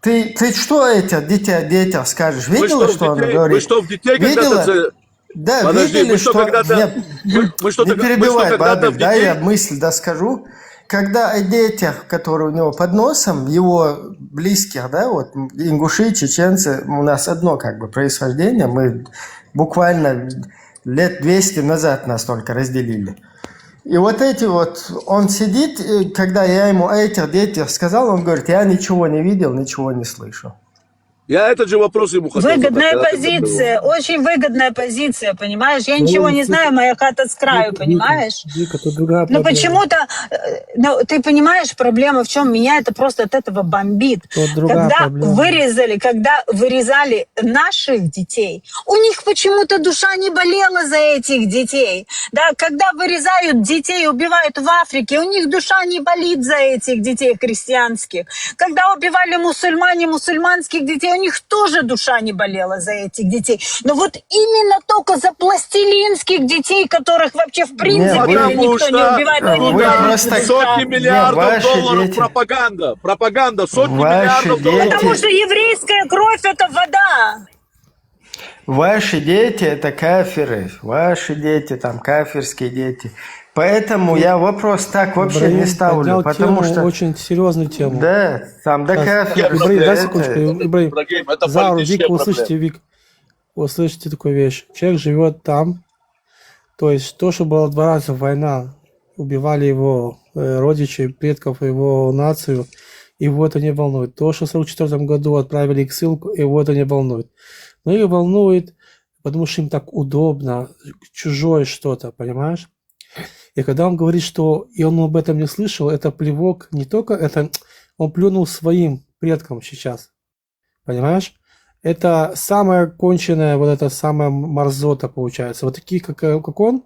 Ты что детям скажешь? Видела, что он говорит? Вы что, в детей когда-то... Да, подожди, видели, мы что когда-то... Не перебивай, Бабель, да, я мысль доскажу. Когда о детях, которые у него под носом, его близких, да, вот ингуши, чеченцы, у нас одно как бы происхождение, мы буквально лет 200 назад нас только разделили. И вот эти вот, он сидит, когда я ему о этих детях сказал, он говорит, я ничего не видел, ничего не слышу. Я этот же вопрос ему хотел Выгодная задать, позиция, очень выгодная позиция, понимаешь? Я ничего не знаю, моя хата с краю, понимаешь? Но почему-то, ты понимаешь, проблема в чем? Меня это просто от этого бомбит. Когда вырезали наших детей, у них почему-то душа не болела за этих детей. Да, когда вырезают детей, убивают в Африке, у них душа не болит за этих детей христианских. Когда убивали мусульманских детей, у них тоже душа не болела за этих детей. Но вот именно только за пластилинских детей, которых вообще в принципе никто не убивает. Сотни миллиардов долларов пропаганда. Пропаганда, сотни миллиардов долларов. Потому что еврейская кровь – это вода. Ваши дети – это кафиры. Ваши дети, там, кафирские дети. Поэтому я вопрос так вообще не ставлю, потому что... Очень серьезную тему. Да, там до кафиры. Ибрагим, дай секундочку. Ибрагим, Вик, вы слышите такую вещь. Человек живет там, то есть то, что было 2 раза война, убивали его родичей, предков, его нацию, его это не волнует. То, что в 1944 году отправили их ссылку, его это не волнует. Но их волнует, потому что им так удобно, чужое что-то, понимаешь? И когда он говорит, что и он об этом не слышал, это плевок не только, это он плюнул своим предкам сейчас, понимаешь? Это самая конченная, вот эта самая мерзота получается. Вот такие, как он,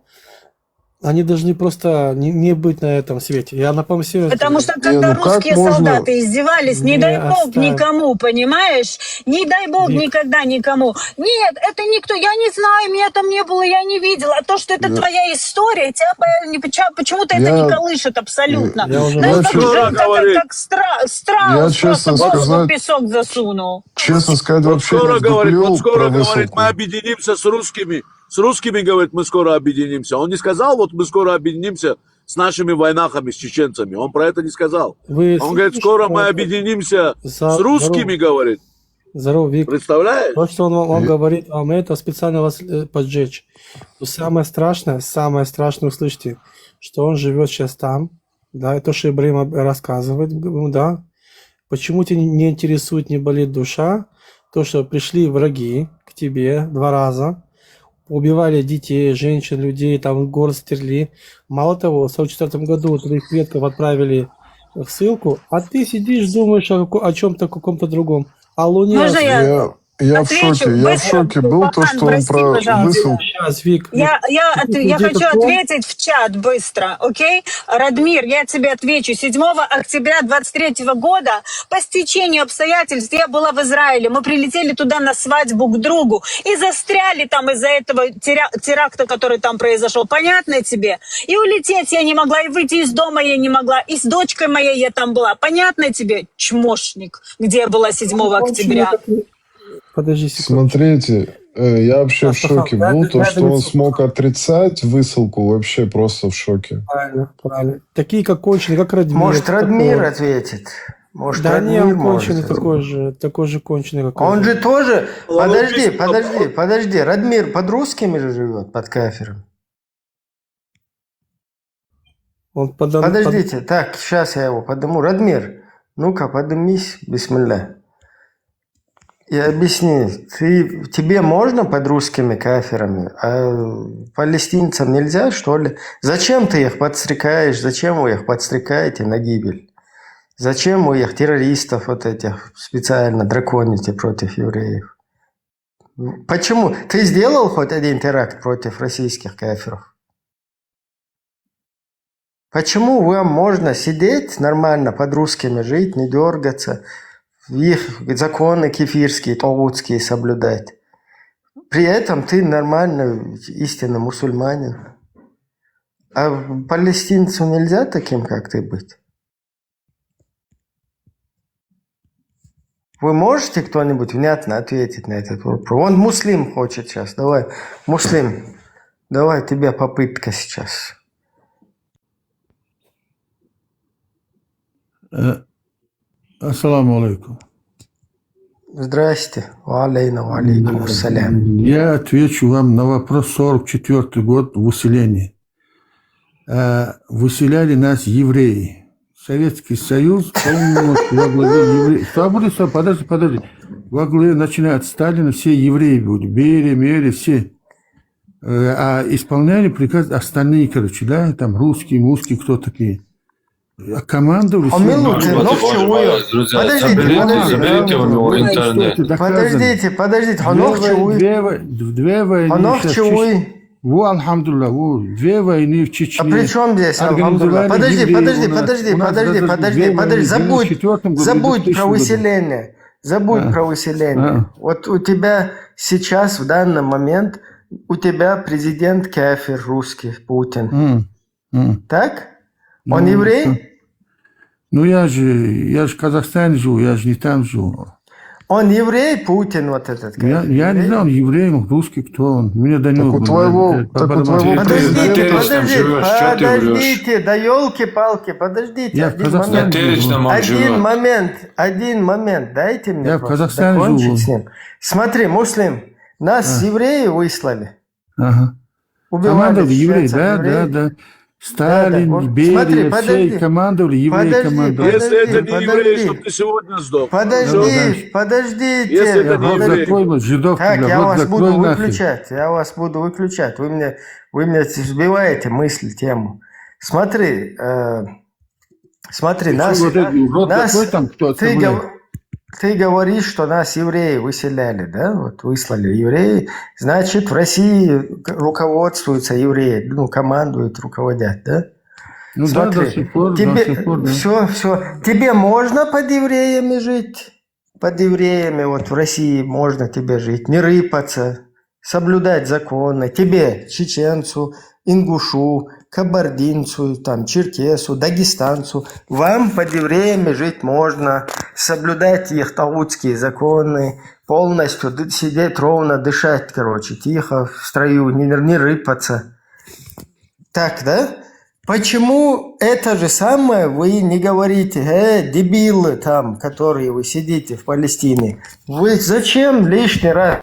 они должны просто не быть на этом свете. Я напомню себе. Потому что когда русские солдаты издевались, не дай бог никому, понимаешь? Не дай бог никогда никому. Нет, это никто, я не знаю, меня там не было, я не видела. А то, что это твоя история, тебя почему-то это не колышет абсолютно. Как страус просто голову в песок засунул. Честно сказать, вообще скоро говорит, мы объединимся с русскими. С русскими, говорит, мы скоро объединимся. Он не сказал, вот мы скоро объединимся с нашими войнахами, с чеченцами. Он про это не сказал. Он говорит, скоро мы объединимся с русскими, говорит. Здорово, Вик. Представляешь? То, что он говорит вам это, специально вас поджечь. Но самое страшное, услышите, что он живет сейчас там, да, и то, что Ибрагим рассказывает, да. Почему тебя не интересует, не болит душа? То, что пришли враги к тебе 2 раза, убивали детей, женщин, людей, там город стерли. Мало того, в 1944 году твоих предков отправили в ссылку, а ты сидишь, думаешь о чем-то, каком-то другом. О Луне. Можно я в шоке был, то, что он про высылку. Сейчас, Вик. Я хочу ответить в чат быстро, окей? Радмир, я тебе отвечу. 7 октября 23 года по стечению обстоятельств я была в Израиле. Мы прилетели туда на свадьбу к другу и застряли там из-за этого теракта, который там произошел. Понятно тебе? И улететь я не могла, и выйти из дома я не могла, и с дочкой моей я там была. Понятно тебе, чмошник, где я была 7 октября? Подожди секунду. Смотрите, Я вообще в шоке был. То, что он смог отрицать высылку, вообще просто в шоке. Правильно, правильно. Такие, как конченые, как Радмир. Может, Радмир ответит. Может, да не, он конченый такой же конченый, как он же тоже... Подожди. Радмир под русскими же живет, под кафиром. Подождите, так, сейчас я его подниму. Радмир, ну-ка, поднимись, бисмилля. И объясни, тебе можно под русскими кафирами, а палестинцам нельзя, что ли? Зачем ты их подстрекаешь, зачем вы их подстрекаете на гибель? Зачем вы их, террористов вот этих, специально драконите против евреев? Почему? Ты сделал хоть один теракт против российских кафиров? Почему вам можно сидеть нормально, под русскими жить, не дергаться, их законы кефирские, таугутские соблюдать? При этом ты нормально, истинно мусульманин. А палестинцу нельзя таким, как ты, быть? Вы можете кто-нибудь внятно ответить на этот вопрос? Он муслим хочет сейчас. Давай, муслим, давай, тебе попытка сейчас. Ассаламу алейкум. Здрасте. Алейкум ассалям. Я отвечу вам на вопрос 44-й год выселения. Выселяли нас евреи. Советский Союз полностью во главе евреев. Подожди. Во главе, начиная от Сталина, все евреи были. Берия, все. А исполняли приказ остальные, короче, да, там русские, мусские, кто такие. А командовали... Заберите у него интернет. Подождите. Две войны. Во, алхамдулилlah, две войны в Чечне. А при чем здесь алхамдулилlah? Подожди. Забудь про выселение. Про выселение. Вот у тебя сейчас, в данный момент, у тебя президент кафир русский, Путин. Так? Он еврей? Ну, я же в Казахстане живу, я же не там живу. Он еврей, Путин, вот этот. Я не знаю, он еврей, он русский, кто он. Меня до него... Подождите, да елки-палки, подождите. Я в Казахстане живу. Один момент, дайте мне я в Казахстане живу. Смотри, муслим, нас евреи выслали. Ага. Убивали евреи, да. Сталин, Берия, все командовали, евреи командовали. Если это не еврей, чтобы ты сегодня сдох. Подождите. Если это не еврей. Так, я вас буду выключать. Вы мне сбиваете мысль, тему. Смотри, ты говоришь, что нас евреи выселяли, да? Вот выслали евреи. Значит, в России руководствуются евреи, командуют, руководят, да? Ну смотри, да, до сих пор, Все. Тебе можно под евреями жить? Под евреями вот в России можно тебе жить, не рыпаться, соблюдать законы. Тебе, чеченцу, ингушу, кабардинцу, там, черкесу, дагестанцу. Вам под евреями жить можно, соблюдать их таугутские законы, полностью сидеть ровно, дышать, короче, тихо, в строю, не рыпаться. Так, да? Почему это же самое вы не говорите, дебилы там, которые вы сидите в Палестине? Вы зачем лишний раз?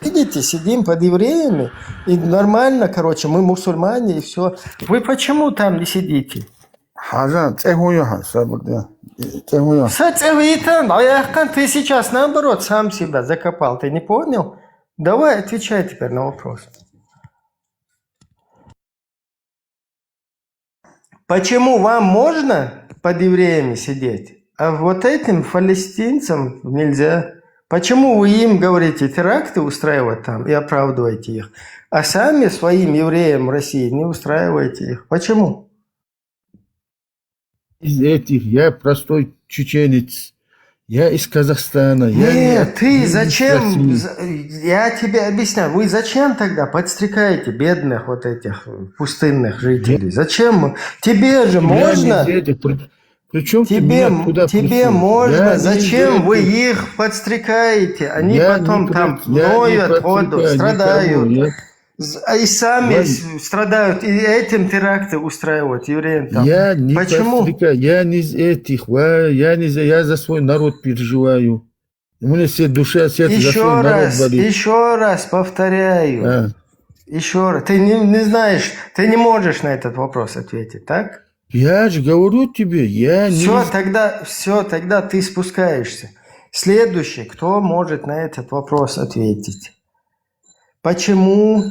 Видите, сидим под евреями, и нормально, короче, мы мусульмане, и все. Вы почему там не сидите? Ты сейчас, наоборот, сам себя закопал. Ты не понял? Давай, отвечай теперь на вопрос. Почему вам можно под евреями сидеть, а вот этим палестинцам нельзя? Почему вы им говорите теракты устраивать там и оправдываете их, а сами своим евреям в России не устраиваете их? Почему? Из этих, я простой чеченец, я из Казахстана. Нет, ты зачем, я тебе объясняю, вы зачем тогда подстрекаете бедных вот этих пустынных жителей? Зачем? Тебе же можно... Причем тебе можно, зачем вы их подстрекаете? Они потом там ноют воду, страдают. И сами страдают, и этим теракты устраивают евреям там. Я не Почему? Я не из этих, я за свой народ переживаю. У меня все душа, сердце за свой народ болит. Еще раз повторяю. Еще раз. Ты не знаешь, ты не можешь на этот вопрос ответить, так? Я же говорю тебе, Все, тогда ты спускаешься. Следующий, кто может на этот вопрос ответить? Почему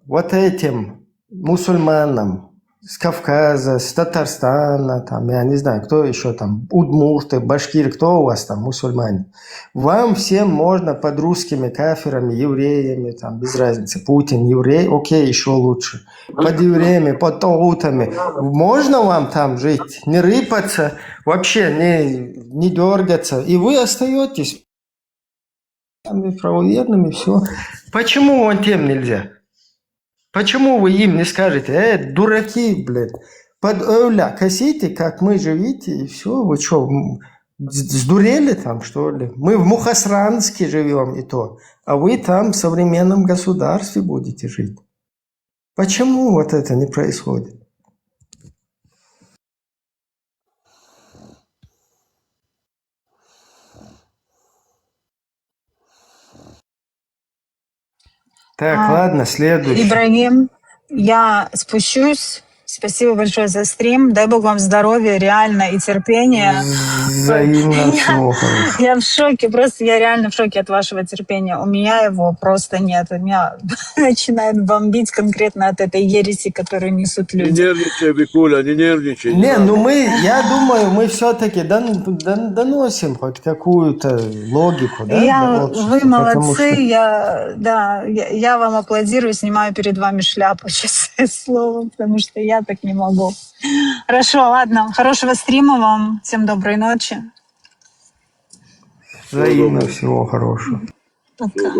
вот этим мусульманам с Кавказа, с Татарстана, там, я не знаю, кто еще там, удмурты, башкиры, кто у вас там, мусульмане? Вам всем можно под русскими кафирами, евреями, там, без разницы, Путин, еврей, окей, еще лучше. Под евреями, под таутами. Можно вам там жить, не рыпаться, вообще не дергаться, и вы остаетесь правоверными, все. Почему вон тем нельзя? Почему вы им не скажете, дураки, блядь, под Ойля косите, как мы живите, и все, вы что, сдурели там, что ли? Мы в Мухосранске живем и то, а вы там в современном государстве будете жить. Почему вот это не происходит? Так, ладно, следующий. Ибрагим, я спущусь. Спасибо большое за стрим. Дай Бог вам здоровья, реально, и терпения. Взаимно всего хорошего. Я в шоке, просто я реально в шоке от вашего терпения. У меня его просто нет. У меня начинает бомбить конкретно от этой ереси, которую несут люди. Не нервничай, Викуля, не нервничай. Я думаю, мы все-таки доносим хоть какую-то логику. Да, вы молодцы, я вам аплодирую, снимаю перед вами шляпу, честное слово, потому что я так не могу. Хорошо, ладно, хорошего стрима вам, всем доброй ночи. Взаимно всего хорошего. Пока.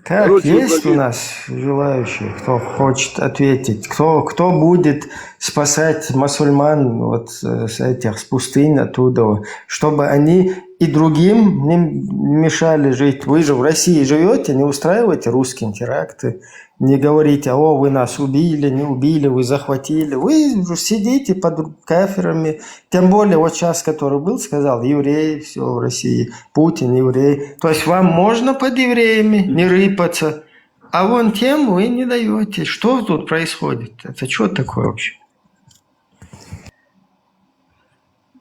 Так, есть у нас желающие, кто хочет ответить? Кто будет спасать мусульман вот с пустынь оттуда, чтобы они и другим не мешали жить? Вы же в России живете, не устраивайте русским теракты, не говорите, вы нас убили, не убили, вы захватили. Вы сидите под кафирами, тем более вот сейчас, который был, сказал, евреи, все в России, Путин, еврей. То есть вам можно под евреями не рыпаться, а вон тем вы не даете. Что тут происходит? Это что такое вообще?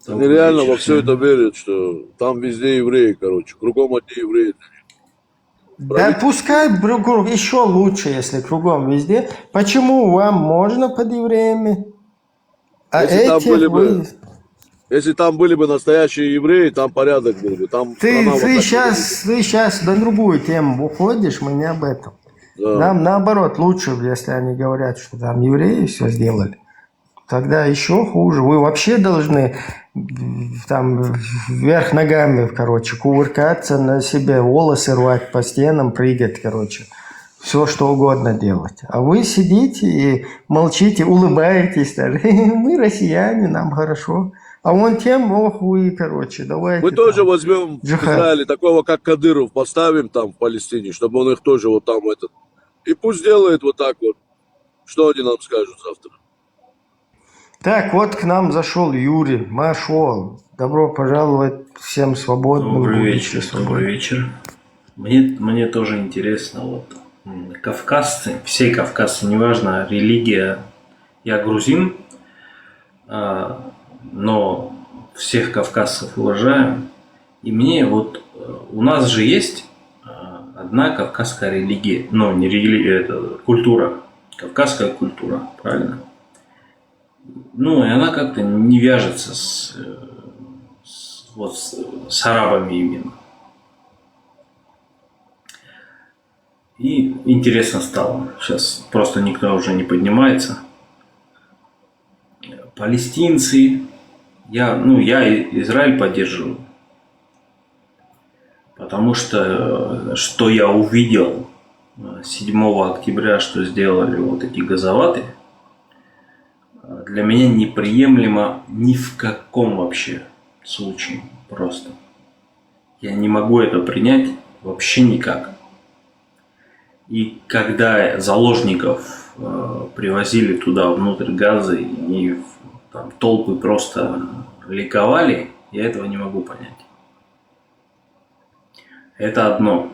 Они реально во все это верят, что там везде евреи, короче, кругом одни евреи. Да пускай еще лучше, если кругом везде. Почему вам можно под евреями, а если там были бы настоящие евреи, там порядок был бы. Там ты сейчас на другую тему уходишь, мы не об этом. Да. Нам наоборот лучше, если они говорят, что там евреи все сделали. Тогда еще хуже. Вы вообще должны там вверх ногами, короче, кувыркаться, на себе волосы рвать, по стенам прыгать, короче. Все, что угодно делать. А вы сидите и молчите, улыбаетесь. Мы россияне, нам хорошо. А вон тем, вы, короче, давайте. Мы тоже возьмем в Израиле такого, как Кадыров, поставим там в Палестине, чтобы он их тоже вот там И пусть делает вот так вот. Что они нам скажут завтра? Так, вот к нам зашел Юрий. Машол. Добро пожаловать всем свободным. Добрый вечер. Мне тоже интересно, вот кавказцы, все кавказцы, неважно, религия. Я грузин, но всех кавказцев уважаю. И мне вот, у нас же есть одна кавказская религия, но не религия, это культура, кавказская культура, правильно? И она как-то не вяжется с арабами именно. И интересно стало. Сейчас просто никто уже не поднимается. Палестинцы. Я Израиль поддерживаю. Потому что я увидел 7 октября, что сделали вот эти газоваты, для меня неприемлемо ни в каком вообще случае. Просто. Я не могу это принять вообще никак. И когда заложников привозили туда внутрь Газы, и там толпы просто ликовали, я этого не могу понять. Это одно.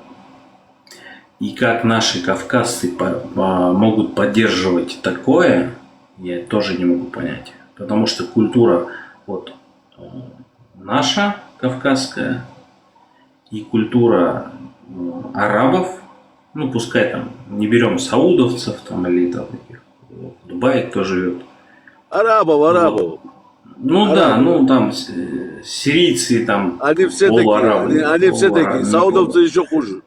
И как наши кавказцы могут поддерживать такое, я тоже не могу понять. Потому что культура вот наша кавказская и культура арабов, ну пускай там не берем саудовцев там или там таких, в Дубае кто живет. Арабов. Ну арабы. Да, ну там сирийцы там. Они все такие, они все такие. Саудовцы еще хуже.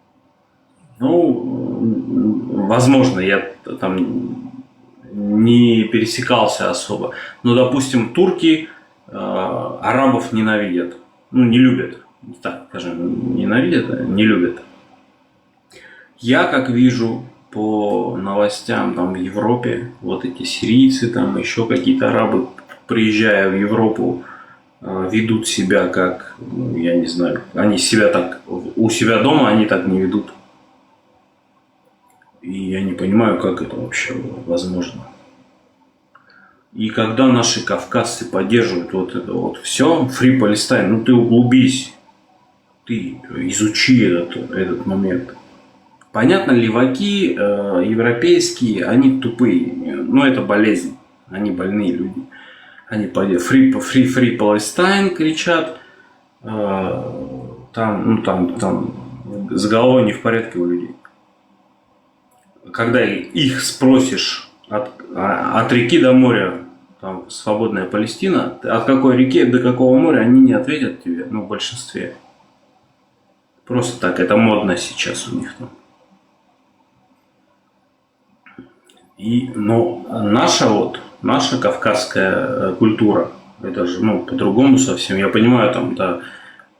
Ну, возможно, я там не пересекался особо. Но, допустим, турки арабов ненавидят. Ну, не любят. Так скажем, ненавидят, а не любят. Я, как вижу по новостям там в Европе, вот эти сирийцы, там еще какие-то арабы, приезжая в Европу, ведут себя как, ну, я не знаю, они себя так, у себя дома они так не ведут. И я не понимаю, как это вообще возможно. И когда наши кавказцы поддерживают вот это вот все, Free Palestine, ну ты углубись, ты изучи этот момент. Понятно, леваки европейские, они тупые, ну это болезнь, они больные люди. Они Free Palestine кричат, там с головой не в порядке у людей. Когда их спросишь от реки до моря, там свободная Палестина, от какой реки до какого моря, они не ответят тебе, ну, в большинстве. Просто так, это модно сейчас у них там. Но наша кавказская культура, это же, ну, по-другому совсем. Я понимаю, там, да,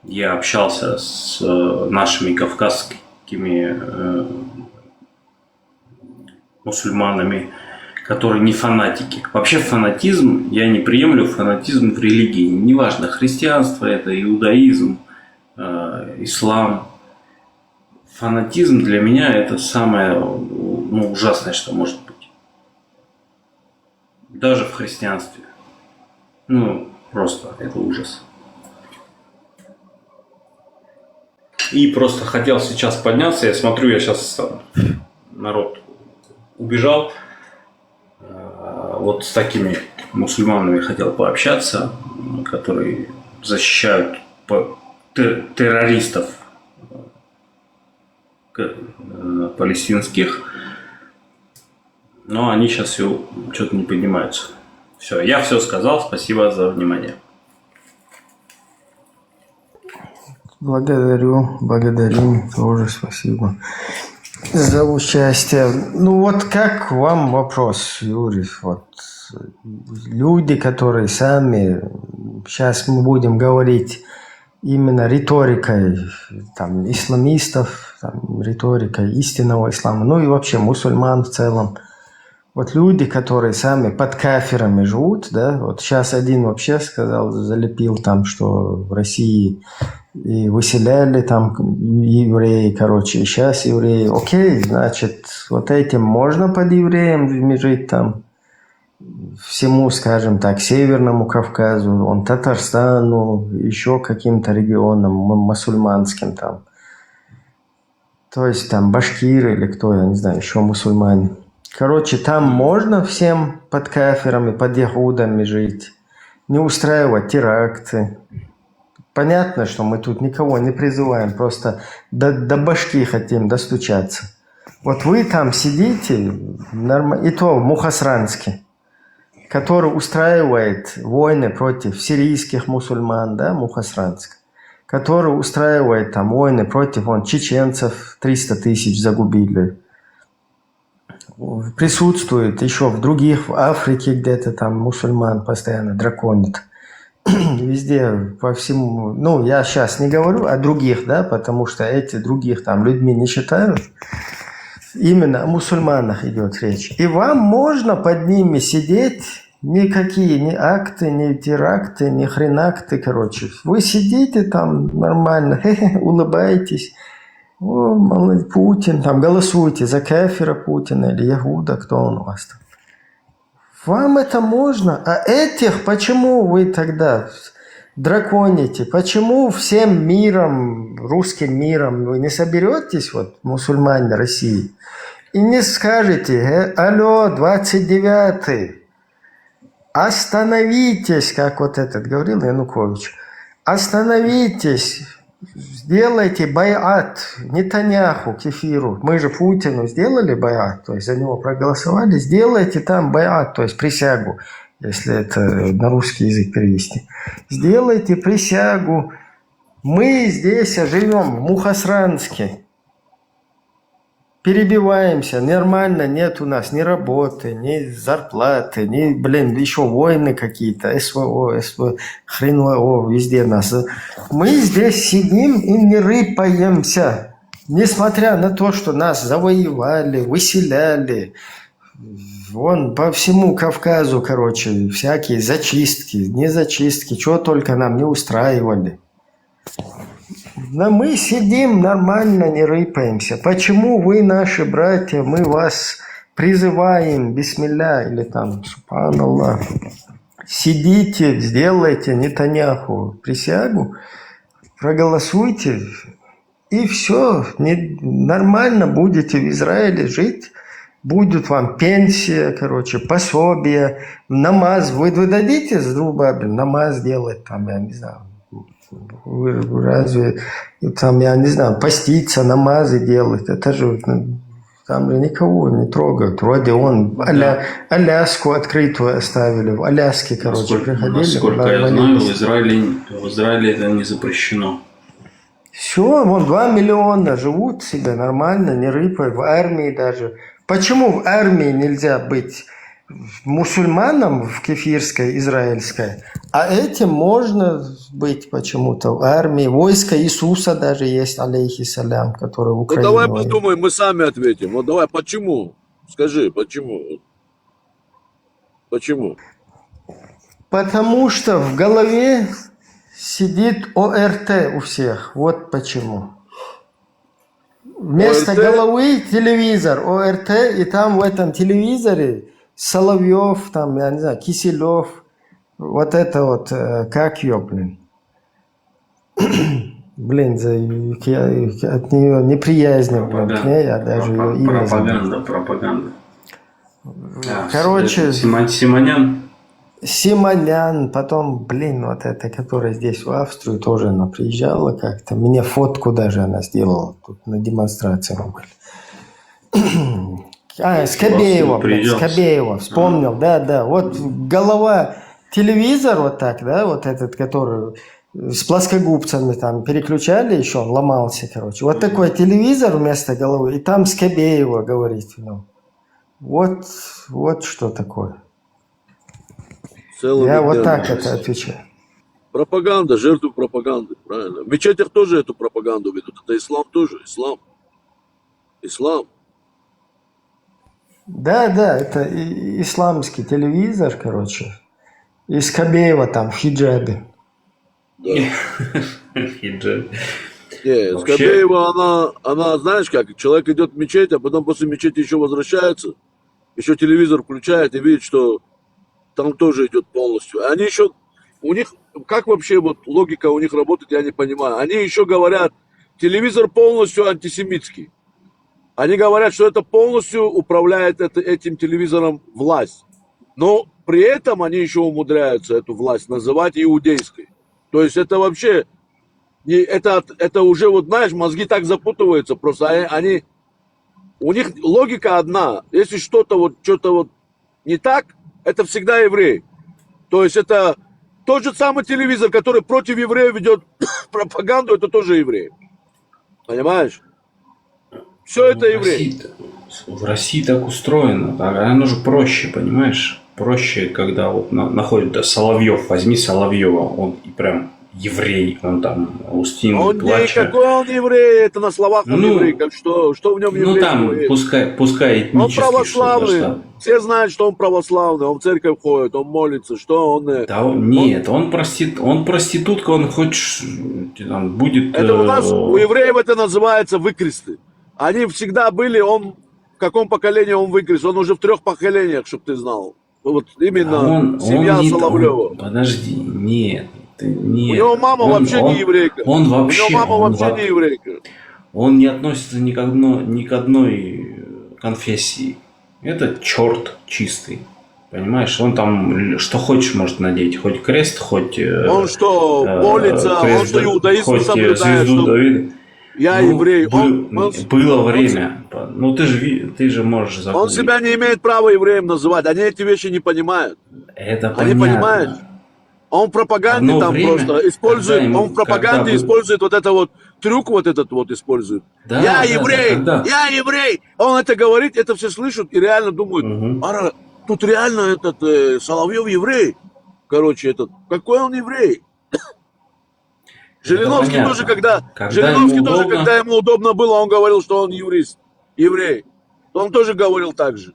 я общался с нашими кавказскими мусульманами, которые не фанатики. Вообще фанатизм, я не приемлю фанатизм в религии. Неважно, христианство это, иудаизм, ислам. Фанатизм для меня это самое, ну, ужасное, что может быть. Даже в христианстве. Ну, просто это ужас. И просто хотел сейчас подняться, я смотрю, я сейчас народ убежал, вот с такими мусульманами хотел пообщаться, которые защищают террористов палестинских, но они сейчас все что-то не поднимаются. Все, я все сказал, спасибо за внимание. Благодарю, тоже спасибо за участие. Ну вот как вам вопрос, Юрий? Вот люди, которые сами, сейчас мы будем говорить именно риторикой там, исламистов, там, риторикой истинного ислама, ну и вообще мусульман в целом. Вот люди, которые сами под кафирами живут, да, вот сейчас один вообще сказал, залепил там, что в России и выселяли там евреи, короче, и сейчас евреи. Окей, значит, вот этим можно под евреем жить там, всему, скажем так, Северному Кавказу, он Татарстану, еще каким-то регионам мусульманским там. То есть там башкиры или кто, я не знаю, еще мусульмане. Короче, там можно всем под кафирами, под ягудами жить, не устраивать теракты. Понятно, что мы тут никого не призываем, просто до башки хотим достучаться. Вот вы там сидите, и то в Мухосранске, который устраивает войны против сирийских мусульман, да, Мухосранск, который устраивает там войны против чеченцев, 300 тысяч загубили. Присутствует еще в других, в Африке где-то там мусульман постоянно драконит. Везде, по всему, ну, я сейчас не говорю о других, да, потому что эти других там людьми не считают. Именно о мусульманах идет речь. И вам можно под ними сидеть, никакие ни акты, ни теракты, ни хренакты, короче. Вы сидите там нормально, улыбаетесь. О, молодец, Путин, там голосуйте за кафира Путина или Ягуда, кто он у вас там. Вам это можно, а этих почему вы тогда драконите? Почему всем миром, русским миром вы не соберетесь, вот, мусульмане России, и не скажете: алло, 29-й, остановитесь, как вот этот говорил Янукович, остановитесь, сделайте байат Нетаньяху, Кефиру. Мы же Путину сделали байат, то есть за него проголосовали, сделайте там байат, то есть присягу, если это на русский язык перевести. Сделайте присягу. Мы здесь живем в Мухосранске. Перебиваемся, нормально, нет у нас ни работы, ни зарплаты, ни, еще войны какие-то, СВО, хрен везде нас. Мы здесь сидим и не рыпаемся, несмотря на то, что нас завоевали, выселяли. Вон по всему Кавказу, короче, всякие зачистки, не зачистки, чего только нам не устраивали. Но мы сидим нормально, не рыпаемся. Почему вы, наши братья, мы вас призываем, бисмилля, или там, субханаллах, сидите, сделайте Нетаньяху присягу, проголосуйте, и все, нормально будете в Израиле жить, будет вам пенсия, короче, пособие, намаз, вы дадите с Зерубабель намаз делать, там, я не знаю, разве там, я не знаю, поститься, намазы делать, это же там же никого не трогают. Вроде он Аляску открытую оставили, в Аляске, короче, приходили. Насколько я знаю, в Израиле это не запрещено. Все, вон 2 миллиона живут себе нормально, не рыпают, в армии даже. Почему в армии нельзя быть мусульманом в кефирской, израильской, а этим можно быть почему-то в армии? Войско Иисуса даже есть, алейхиссалям, который в Украине. Ну давай подумаем, мы сами ответим. Вот давай, почему? Скажи, почему? Почему? Потому что в голове сидит ОРТ у всех. Вот почему. Вместо ОРТ? головы телевизор, ОРТ, и там в этом телевизоре Соловьев, там, я не знаю, Киселев, вот это вот, как ее, блин. Блин, я от нее неприязнь, блин, к ней, я даже ее имя забыл. Пропаганда. Короче, Симонян. Симонян, потом, блин, вот эта, которая здесь в Австрию, тоже она приезжала как-то. Мне фотку даже она сделала, тут на демонстрации мы были. Скобеева, вспомнил, да. Вот голова, телевизор вот так, да, вот этот, который с плоскогубцами там переключали еще, он ломался, короче. Вот такой телевизор вместо головы, и там Скобеева говорит. Ну. Вот что такое. Я вот так это отвечаю. Пропаганда, жертвы пропаганды, правильно. В мечетях тоже эту пропаганду ведут. Это ислам тоже, ислам. Да, это исламский телевизор, короче. И Скобеева там в хиджабе. Да. Скобеева, она, знаешь как, человек идет в мечеть, а потом после мечети еще возвращается, еще телевизор включает и видит, что там тоже идет полностью. Они еще, у них, как вообще вот логика у них работает, я не понимаю. Они еще говорят, телевизор полностью антисемитский. Они говорят, что это полностью управляет этим телевизором власть. Но при этом они еще умудряются эту власть называть иудейской. То есть это вообще, это уже, вот знаешь, мозги так запутываются. Просто они, у них логика одна. Если что-то вот не так, это всегда еврей. То есть это тот же самый телевизор, который против евреев ведет пропаганду, это тоже еврей. Понимаешь? Все это евреи. В России так устроено. Оно же проще, понимаешь? Проще, когда вот находит Соловьев. Возьми Соловьева. Он и прям еврей, он там Устин Он плача. никакой он еврей, это на словах он еврей. Как что в нем еврей? Ну там, пускай этнически. Он православный. Все знают, что он православный, он в церковь ходит, он молится, что он... Да, нет, он проститутка, он хочет, он будет... Это у нас, у евреев это называется выкресты. Они всегда были, он в каком поколении он выкрест? Он уже в 3 поколениях, чтобы ты знал. Вот именно семья Соловьева. Подожди, нет. У него мама вообще не еврейка. У него мама вообще не еврейка. Он не относится ни к одной конфессии. Это черт чистый. Понимаешь, он там что хочешь может надеть. Хоть крест, хоть... Он что, молится, он что иудаизм соблюдает. Звезду Давида. Я еврей. Было время. Ну ты же можешь загуглить. Он себя не имеет права евреем называть. Они эти вещи не понимают. Это они понятно. Понимают. Он в пропаганде Одно там время, просто использует, ему, он в пропаганде использует вот это вот трюк вот этот вот использует. Да, я еврей, я еврей. Он это говорит, это все слышат и реально думают, тут реально этот Соловьев еврей. Короче, какой он еврей? Жириновский тоже, когда ему удобно было, он говорил, что он юрист, еврей. Он тоже говорил так же.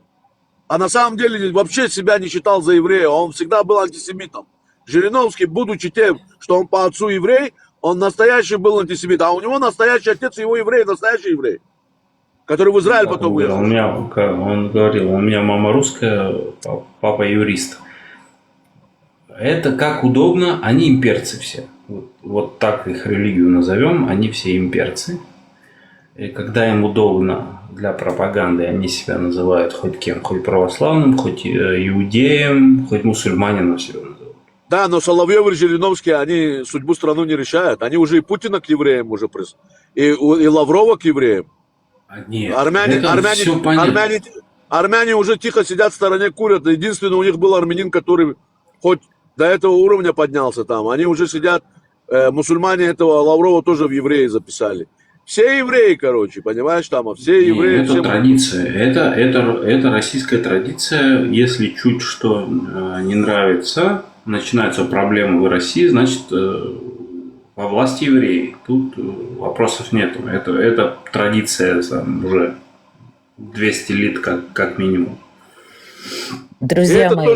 А на самом деле вообще себя не считал за еврея, он всегда был антисемитом. Жириновский, будучи тем, что он по отцу еврей, он настоящий был антисемит. А у него настоящий отец его еврей, настоящий еврей, который в Израиль потом уехал. Он говорил, у меня мама русская, папа юрист. Это как удобно, они имперцы все. Вот так их религию назовем, они все имперцы. И когда им удобно для пропаганды, они себя называют хоть кем, хоть православным, хоть иудеем, хоть мусульманином себя называют. Да, но Соловьев и Жириновский, они судьбу страны не решают. Они уже и Путина к евреям уже и Лаврова к евреям. Нет, армяне уже тихо сидят в стороне, курят. Единственный у них был армянин, который хоть до этого уровня поднялся там. Они уже сидят, мусульмане этого Лаврова тоже в евреи записали. Все евреи, короче, понимаешь, там, все евреи... Это традиция, это российская традиция. Если чуть что не нравится, начинаются проблемы в России, значит, во власти евреи. Тут вопросов нет. Это традиция там, уже 200 лет как минимум. Друзья мои,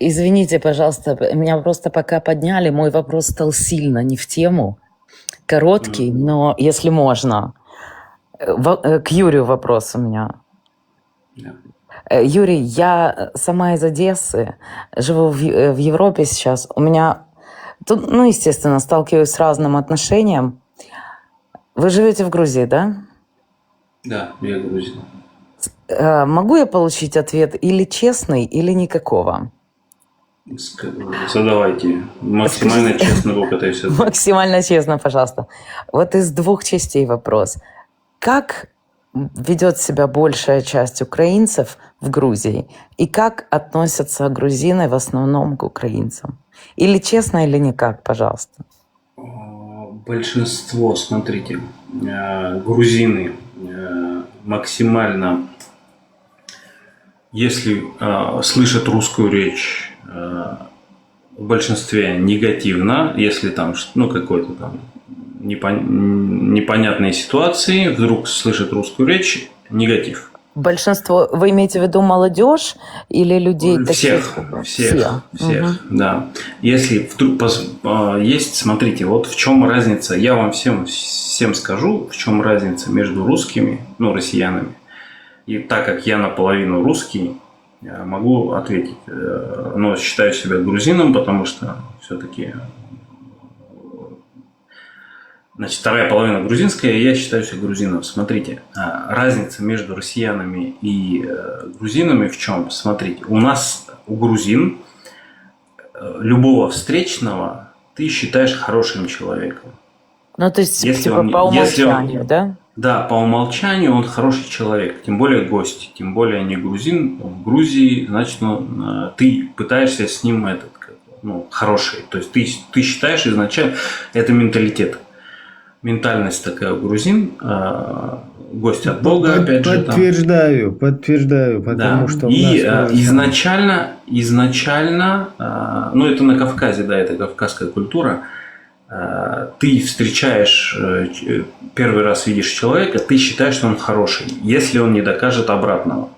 извините, пожалуйста, меня просто пока подняли, мой вопрос стал сильно не в тему. Короткий, но если можно. К Юрию вопрос у меня. Юрий, я сама из Одессы, живу в Европе сейчас. У меня тут, естественно, сталкиваюсь с разным отношением. Вы живете в Грузии, да? Да, я грузин. Могу я получить ответ или честный, или никакого? Задавайте. Максимально честно попытаюсь ответить. Максимально честно, пожалуйста. Вот из 2 частей вопрос. Как ведет себя большая часть украинцев в Грузии? И как относятся грузины в основном к украинцам? Или честно, или никак, пожалуйста. Большинство, смотрите, грузины максимально, если слышат русскую речь, в большинстве негативно, если там какой-то там непонятные ситуации, вдруг слышат русскую речь, негатив. Большинство, вы имеете в виду молодежь или людей всех, да. Если вдруг есть, смотрите, вот в чем разница, я вам всем скажу, в чем разница между русскими, россиянами, и так как я наполовину русский, я могу ответить, но считаю себя грузином, потому что все-таки, значит, вторая половина грузинская, и я считаю себя грузином. Смотрите, разница между россиянами и грузинами в чем? Смотрите, у грузин любого встречного ты считаешь хорошим человеком. То есть, по умолчанию, да? Да, по умолчанию он хороший человек, тем более гость, тем более не грузин, в Грузии, значит, ты пытаешься с ним хороший, то есть ты считаешь изначально, это ментальность такая у грузин, гость от Бога, опять же. Подтверждаю, потому что и изначально, это на Кавказе, да, это кавказская культура. ты встречаешь, первый раз видишь человека, ты считаешь, что он хороший, если он не докажет обратного.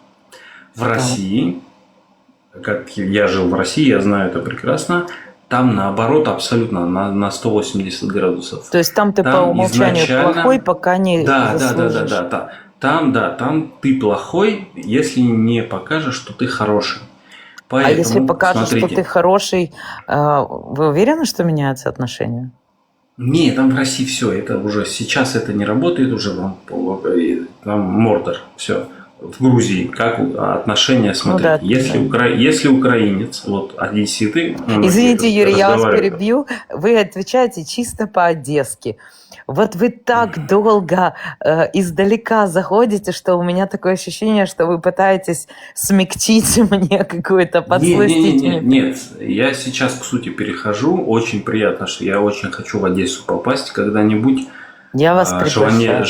В России, как я жил в России, я знаю это прекрасно, там наоборот абсолютно на 180 градусов. То есть там ты по умолчанию плохой, пока не заслужишь. Там ты плохой, если не покажешь, что ты хороший. Поэтому, а если покажешь, смотрите, что ты хороший, вы уверены, что меняются отношения? Не, там в России все, это уже сейчас это не работает, уже там Мордор, все. В Грузии как отношения, смотрите, если украинец, вот одесситы... Извините, Юрий, я вас перебью, вы отвечаете чисто по-одесски. Вот вы так долго издалека заходите, что у меня такое ощущение, что вы пытаетесь смягчить мне какую-то подсластить. Нет, я сейчас к сути перехожу. Очень приятно, что я очень хочу в Одессу попасть когда-нибудь. Я вас приглашаю.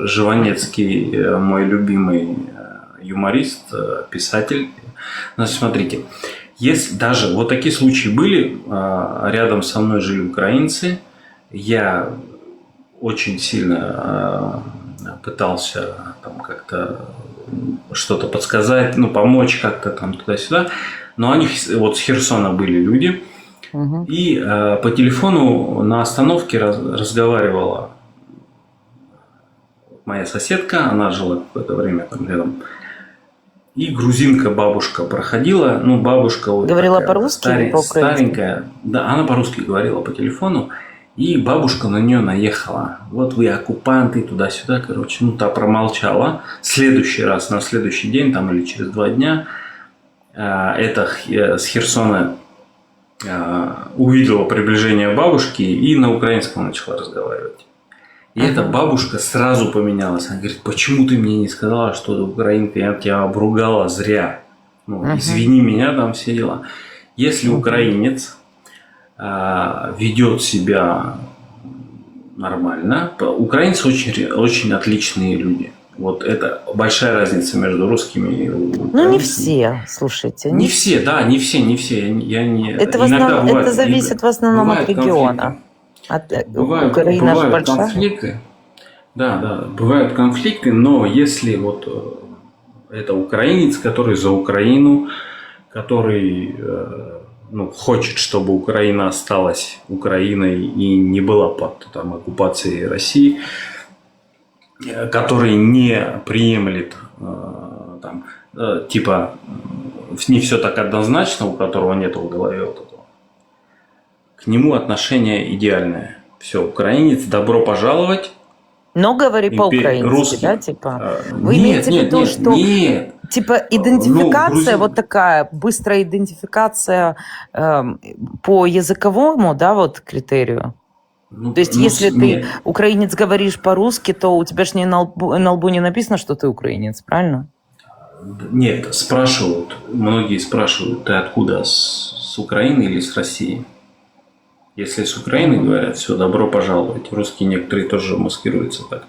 Жванецкий, мой любимый юморист, писатель. Значит, смотрите, если даже вот такие случаи были, рядом со мной жили украинцы, я очень сильно пытался там как-то что-то подсказать, помочь как-то там туда-сюда, но они вот с Херсона были люди, и по телефону на остановке разговаривала моя соседка, она жила какое-то время там рядом, и грузинка бабушка проходила, бабушка вот говорила по-русски или по-украински? Старенькая, да, она по-русски говорила по телефону, и бабушка на нее наехала. Вот вы оккупанты, туда-сюда, короче, та промолчала. Следующий раз, на следующий день, там или через 2 дня, это с Херсона увидела приближение бабушки и на украинском начала разговаривать. И эта бабушка сразу поменялась. Она говорит, почему ты мне не сказала, что ты украинка, я тебя обругала зря. Извини меня, там все дела. Если украинец ведет себя нормально, украинцы очень отличные люди. Вот это большая разница между русскими и украинцами. Не все, слушайте. Не все. Я не... Это зависит в основном от региона. Бывают конфликты. Да, бывают конфликты, но если вот это украинец, который за Украину, который хочет, чтобы Украина осталась Украиной и не была под оккупацией России, который не приемлет не все так однозначно, у которого нет в голове вот этого, к нему отношение идеальное. Все, украинец, добро пожаловать. Но говори по-украински, да, типа? Вы имеете в виду, что типа идентификация вот такая, быстрая идентификация по языковому, да, вот критерию? То есть, если ты украинец говоришь по-русски, то у тебя же на лбу не написано, что ты украинец, правильно? Нет, спрашивают, многие спрашивают, ты откуда, с Украины или с России? Если с Украины говорят, все, добро пожаловать. Русские некоторые тоже маскируются так.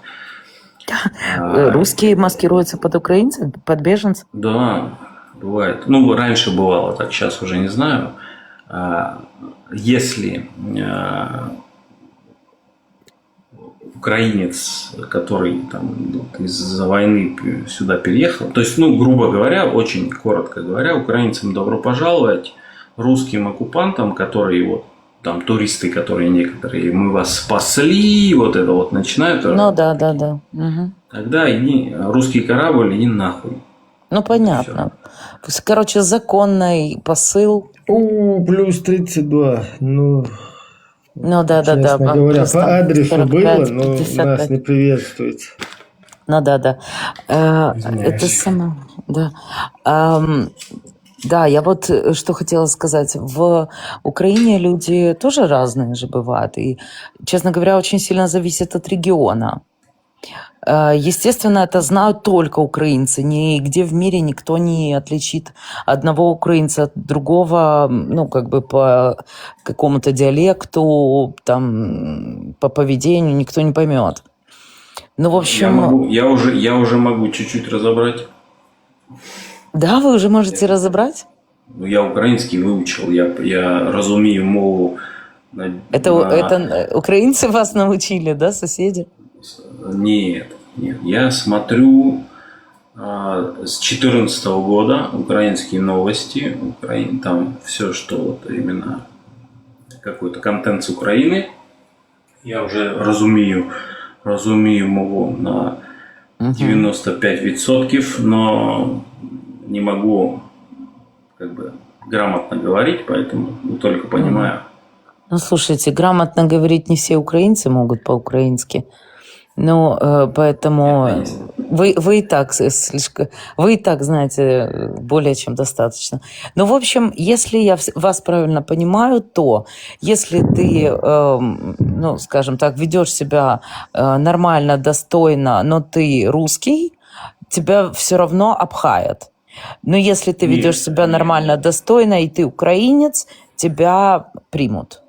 Русские маскируются под украинцев, под беженцев? Да, бывает. Раньше бывало так, сейчас уже не знаю. Если украинец, который из-за войны сюда переехал, то есть, грубо говоря, очень коротко говоря, украинцам добро пожаловать, русским оккупантам, которые туристы, которые некоторые, мы вас спасли, вот это вот начинают. Да. Угу. Тогда русский корабль, иди нахуй. Понятно. Всё. Короче, законный посыл. Плюс 32. Да. Честно говоря, по адресу было, но 55. Нас не приветствует. Да. Это само. Да. Да, я вот что хотела сказать. В Украине люди тоже разные же бывают. И, честно говоря, очень сильно зависит от региона. Естественно, это знают только украинцы. Нигде в мире никто не отличит одного украинца от другого, по какому-то диалекту, по поведению, никто не поймет. В общем... Я уже могу чуть-чуть разобрать. Да, вы уже можете разобрать? Я украинский выучил, я разумею мову Это украинцы вас научили, да, соседи? Нет. Я смотрю с 2014 года украинские новости, там все, что вот именно какой-то контент с Украины. Я уже разумею его на 95%, но не могу грамотно говорить, поэтому только понимаю. Ну, слушайте, грамотно говорить не все украинцы могут по-украински. Ну, поэтому вы и так знаете более чем достаточно. Но, в общем, если я вас правильно понимаю, то если ты, ну, скажем так, ведешь себя нормально, достойно, но ты русский, тебя все равно обхаят. Но если ты ведешь себя нормально, достойно, и ты украинец, тебя примут.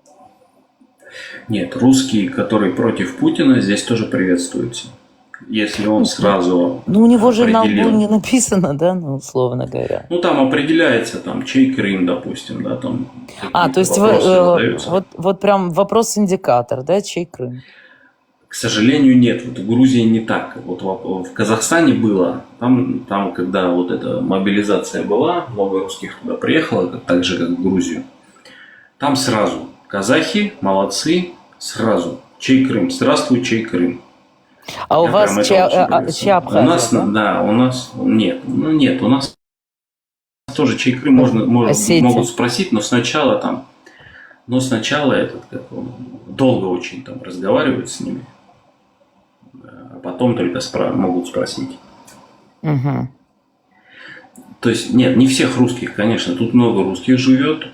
Нет, русский, который против Путина, здесь тоже приветствуется. Если он сразу Ну, у него же на определил. лбу не написано, да, ну, условно говоря. Ну, там определяется, там, чей Крым, допустим, да, там. То есть вопросы задаются. вот прям вопрос-индикатор, да, чей Крым? К сожалению, нет. Вот в Грузии не так. Вот в Казахстане было. Там, когда вот эта мобилизация была, много русских туда приехало, так же, как в Грузию. Там сразу казахи, молодцы, сразу. Чей Крым? Здравствуй, чей Крым? А у вас чья У нас, да, у нас нет. Ну, нет, у нас тоже чей Крым могут спросить, но сначала долго очень там разговаривают с ними, а потом только могут спросить. Угу. То есть, нет, не всех русских, конечно, тут много русских живет,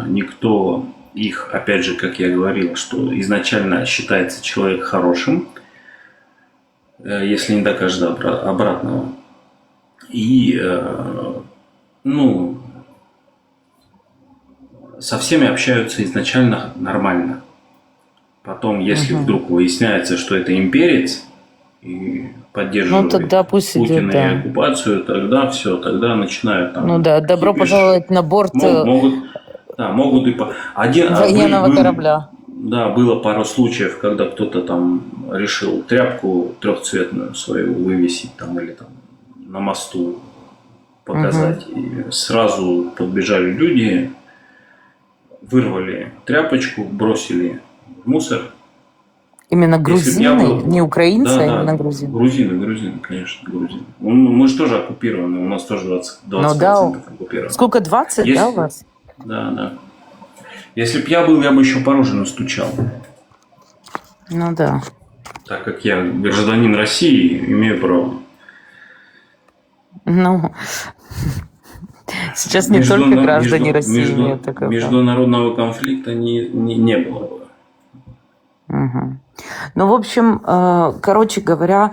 никто их, опять же, как я говорил, что изначально считается человек хорошим, если не докажет обратного. И, ну, со всеми общаются изначально нормально. Потом, если вдруг выясняется, что это имперец и поддерживает тогда пусть Путина идет, да. и оккупацию, тогда все, тогда начинают там... Ну да, добро пожаловать на борт Могут и... военного корабля. Да, было пару случаев, когда кто-то там решил тряпку трехцветную свою вывесить там или там на мосту показать. И сразу подбежали люди, вырвали тряпочку, бросили в мусор. Именно грузины, не украинцы, а именно грузины. Грузины, конечно, грузины. Мы же тоже оккупированы, у нас тоже 20% оккупировано. Сколько, 20, да, у вас? Да. Если б я был, я бы еще по роже настучал. Ну да. Так как я гражданин России, имею право. Ну, сейчас не только граждане России имеют такое право. Международного конфликта не было бы. Угу. Ну, в общем, короче говоря,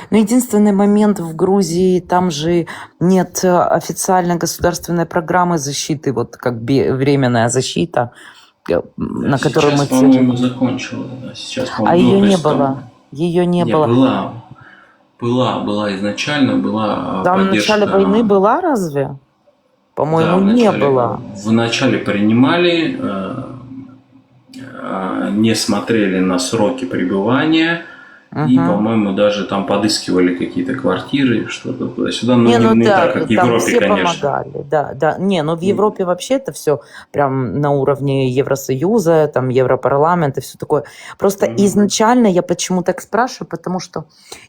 единственный момент в Грузии, там же нет официальной государственной программы защиты, вот как временная защита, на которую мы... По-моему, закончилась. Да. Сейчас, ее не было? Ее не было? Была изначально, была там поддержка. В начале войны была разве? По-моему, не было. В начале принимали... не смотрели на сроки пребывания и, по-моему, даже там подыскивали какие-то квартиры, что-то туда-сюда, но не так, как в Европе, все конечно. Помогали, да. Но в Европе вообще это все прям на уровне Евросоюза, там Европарламент и все такое. Просто изначально, я почему так спрашиваю, потому что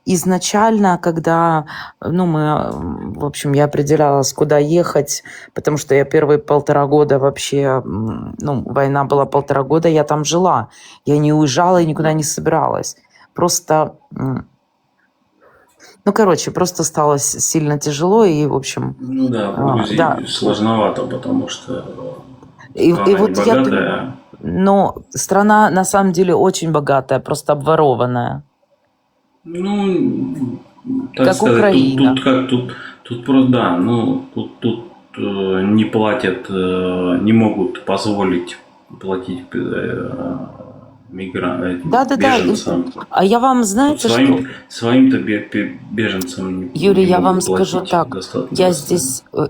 изначально, когда, в общем, я определялась, куда ехать, потому что я первые 1,5 года вообще, война была 1,5 года, я там жила. Я не уезжала и никуда не собиралась. Просто, просто стало сильно тяжело и, в общем... Ну да, в Грузии сложновато, потому что страна и вот небогатая. Но страна на самом деле очень богатая, просто обворованная. Так как сказать, Украина. Тут просто, да, тут не платят, не могут позволить платить беженцам. А я вам, знаете, что... Своим-то беженцам Юрий, не я вам могут скажу платить так. достаточно.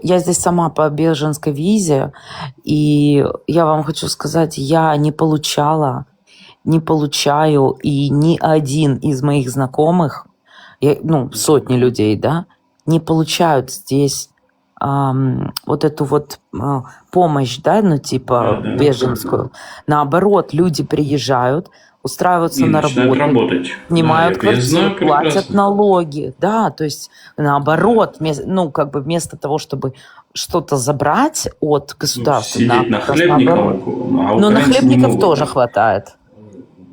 Я здесь сама по беженской визе, и я вам хочу сказать, я не получаю, и ни один из моих знакомых, сотни людей, да, не получают здесь вот эту вот помощь, да, беженскую. Наоборот, люди приезжают, устраиваются И на начинают работу, работать. снимают Я знаю квартиру, платят прекрасно. налоги, да, то есть наоборот, вместо того, чтобы что-то забрать от государства, Сидеть на хлебниках, но на хлебников тоже хватает.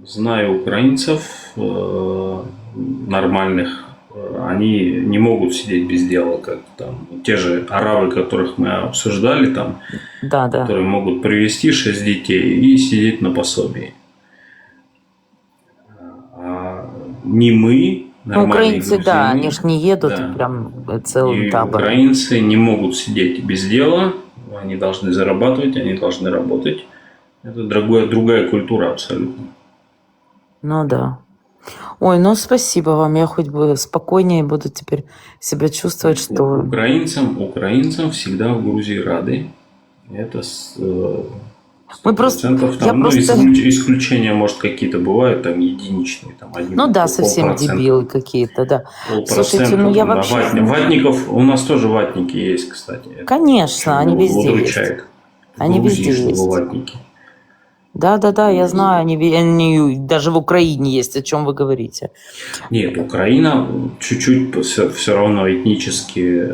Знаю украинцев нормальных, они не могут сидеть без дела, как там те же арабы, которых мы обсуждали, там, которые могут привести 6 детей и сидеть на пособии. А не мы, нормальные Украинцы, грузины, да, они ж не едут прям целым и табором. украинцы не могут сидеть без дела, они должны зарабатывать, они должны работать. Это другая культура абсолютно. Ну да. Ой, спасибо вам. Я хоть бы спокойнее буду теперь себя чувствовать, что... Украинцам всегда в Грузии рады. Это Мы просто... исключения, может, какие-то бывают, там, единичные. Там, совсем дебилы какие-то, да. Слушайте, я вообще... Ватников, у нас тоже ватники есть, кстати. Конечно, они везде есть. Они везде есть. Ватники. Да, я знаю, они даже в Украине есть, о чем вы говорите. Нет, Украина чуть-чуть все равно этнически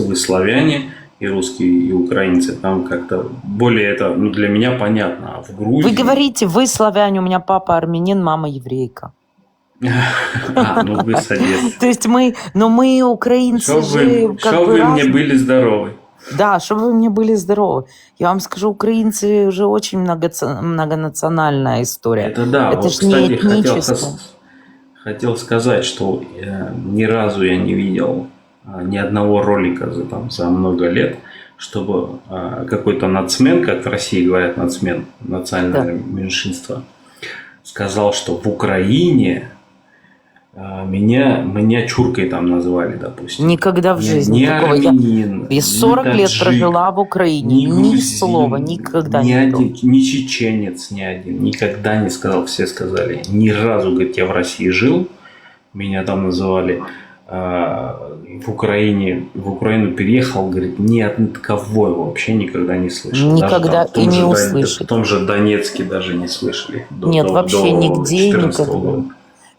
вы славяне, и русские, и украинцы. Там как-то более это для меня понятно. А в Грузии... Вы говорите, вы славяне, у меня папа армянин, мама еврейка. Вы с Одессы. То есть мы украинцы же... Что вы мне были здоровы. Да, чтобы вы мне были здоровы. Я вам скажу, украинцы уже очень многонациональная история. Это да. Это вот, же не этническое. Хотел сказать, что ни разу я не видел ни одного ролика за много лет, чтобы какой-то нацмен, как в России говорят нацмен, национальное меньшинство, сказал, что в Украине меня чуркой там назвали, допустим. Никогда в жизни такого. Я 40 лет прожила в Украине. Ни слова, никогда не было. Ни чеченец, ни один. Никогда не сказал, все сказали. Ни разу, говорит, я в России жил, меня там называли. В Украину переехал, говорит, ни от кого его вообще никогда не слышал. Никогда и не услышали. В том же Донецке даже не слышали. Нет, вообще нигде никогда.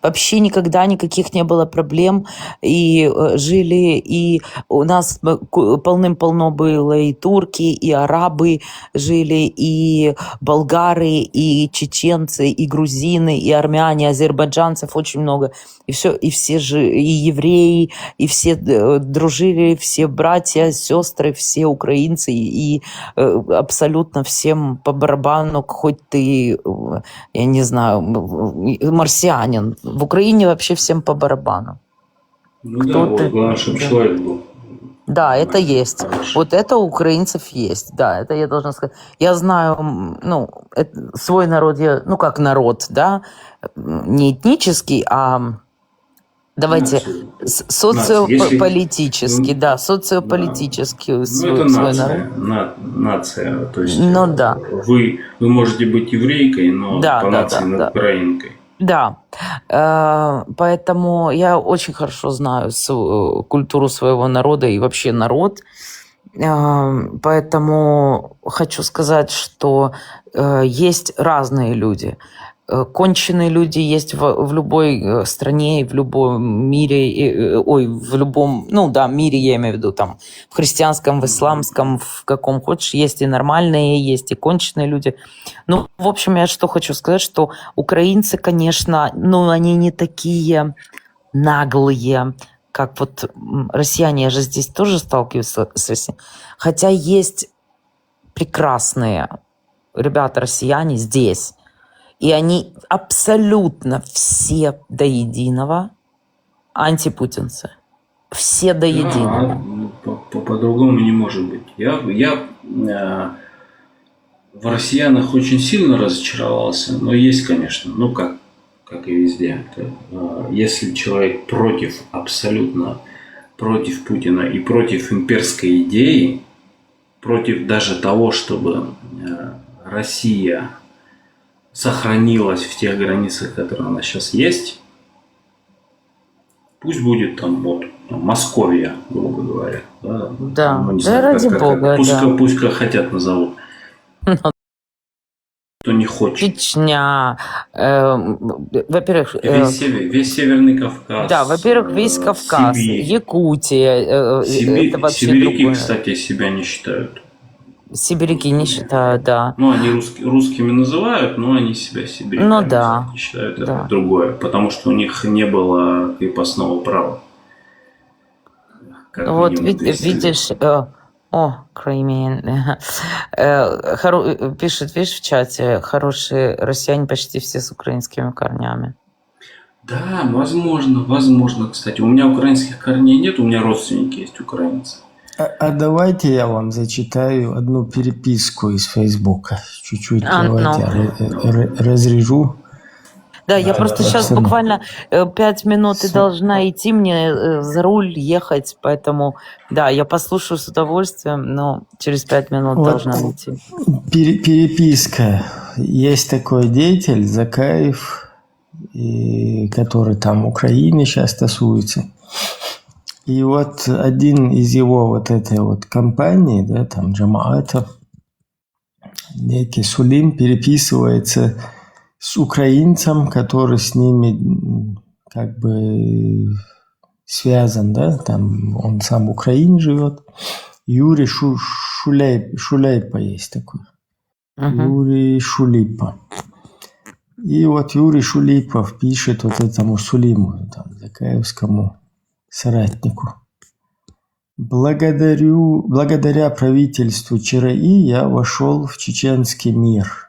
Вообще никогда никаких не было проблем, и жили, и у нас полным-полно было и турки, и арабы жили, и болгары, и чеченцы, и грузины, и армяне, азербайджанцев очень много, и все же, и евреи, и все дружили, все братья, сестры, все украинцы, и абсолютно всем по барабану, хоть ты, я не знаю, марсианин. В Украине вообще всем по барабану. Главное, чтобы человек был. Да, это есть. Вот это у украинцев есть. Да, это я должна сказать. Я знаю, свой народ, как народ, да, не этнический, а давайте социополитический, да, социополитический свой народ. Нация, то есть да. Вы можете быть еврейкой, но по нации украинкой. Да, поэтому я очень хорошо знаю культуру своего народа и вообще народ, поэтому хочу сказать, что есть разные люди. Конченые люди есть в любой стране, в любом мире, в любом, мире, я имею в виду, там, в христианском, в исламском, в каком хочешь, есть и нормальные, есть и конченые люди. В общем, я что хочу сказать, что украинцы, конечно, они не такие наглые, как вот россияне, я же здесь тоже сталкиваюсь с этим, хотя есть прекрасные ребята-россияне здесь, и они абсолютно все до единого антипутинцы. Все до единого. По-другому не может быть. в россиянах очень сильно разочаровался, но есть, конечно, ну как и везде. Если человек абсолютно против Путина и против имперской идеи, против даже того, чтобы Россия сохранилась в тех границах, которые она сейчас есть, пусть будет там вот Московия, грубо говоря. Да, ну, не да знаю, ради бога, пусть как хотят назовут. Кто не хочет. Чечня, во-первых... Весь Северный Кавказ. Да, во-первых, весь Кавказ, Сибирь. Якутия. Это вообще Сибиряки, другое. кстати, себя не считают. Сибиряки не считают, да. Ну, они русскими называют, но они себя сибиряками Ну да. считают. Да. Это другое, потому что у них не было крепостного права. Как Вот минимум 200 лет. видишь... Crimean. Пишет, видишь, в чате, хорошие россияне почти все с украинскими корнями. Да, возможно, кстати. У меня украинских корней нет, у меня родственники есть украинцы. А давайте я вам зачитаю одну переписку из Фейсбука. Чуть-чуть разрежу. Да, я просто сейчас буквально 5 минут и должна идти, мне за руль ехать, поэтому, да, я послушаю с удовольствием, но через 5 минут Вот должна идти. Переписка. Есть такой деятель, Закаев, который там в Украине сейчас тусуется. И вот один из его вот этой вот компании, да, там Джамаата, некий Сулим, переписывается с украинцем, который с ними как бы связан, да, там он сам в Украине живет. Юрий Шулейпа есть такой. Юрий Шулипа. И вот Юрий Шулипов пишет вот этому Сулиму, там, закаевскому соратнику. Благодаря правительству ЧРИ я вошел в чеченский мир.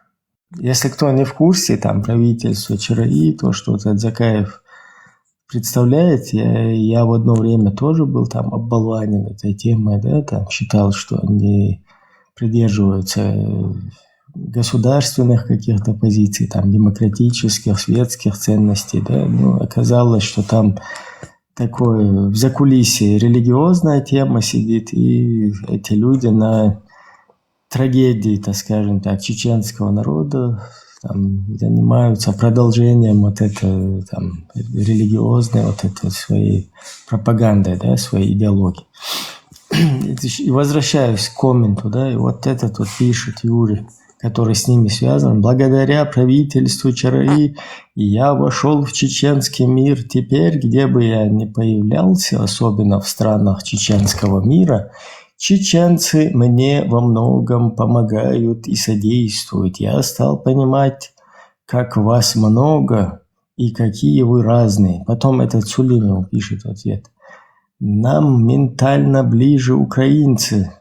Если кто не в курсе, там правительство ЧРИ, то, что вот этот Закаев представляет, я в одно время тоже был там оболванен этой темой, да, там считал, что они придерживаются государственных каких-то позиций, там демократических, светских ценностей, да, ну, оказалось, что там такое в закулисье религиозная тема сидит, и эти люди на трагедии, так скажем так, чеченского народа там, занимаются продолжением вот этой там, религиозной вот этой своей пропагандой, да, своей идеологии. И возвращаюсь к комменту, да, и вот этот вот пишет Юрий, который с ними связан. Благодаря правительству ЧРИ я вошел в чеченский мир. Теперь, где бы я ни появлялся, особенно в странах чеченского мира, чеченцы мне во многом помогают и содействуют. Я стал понимать, как вас много и какие вы разные. Потом этот Сулимов пишет в ответ. Нам ментально ближе украинцы,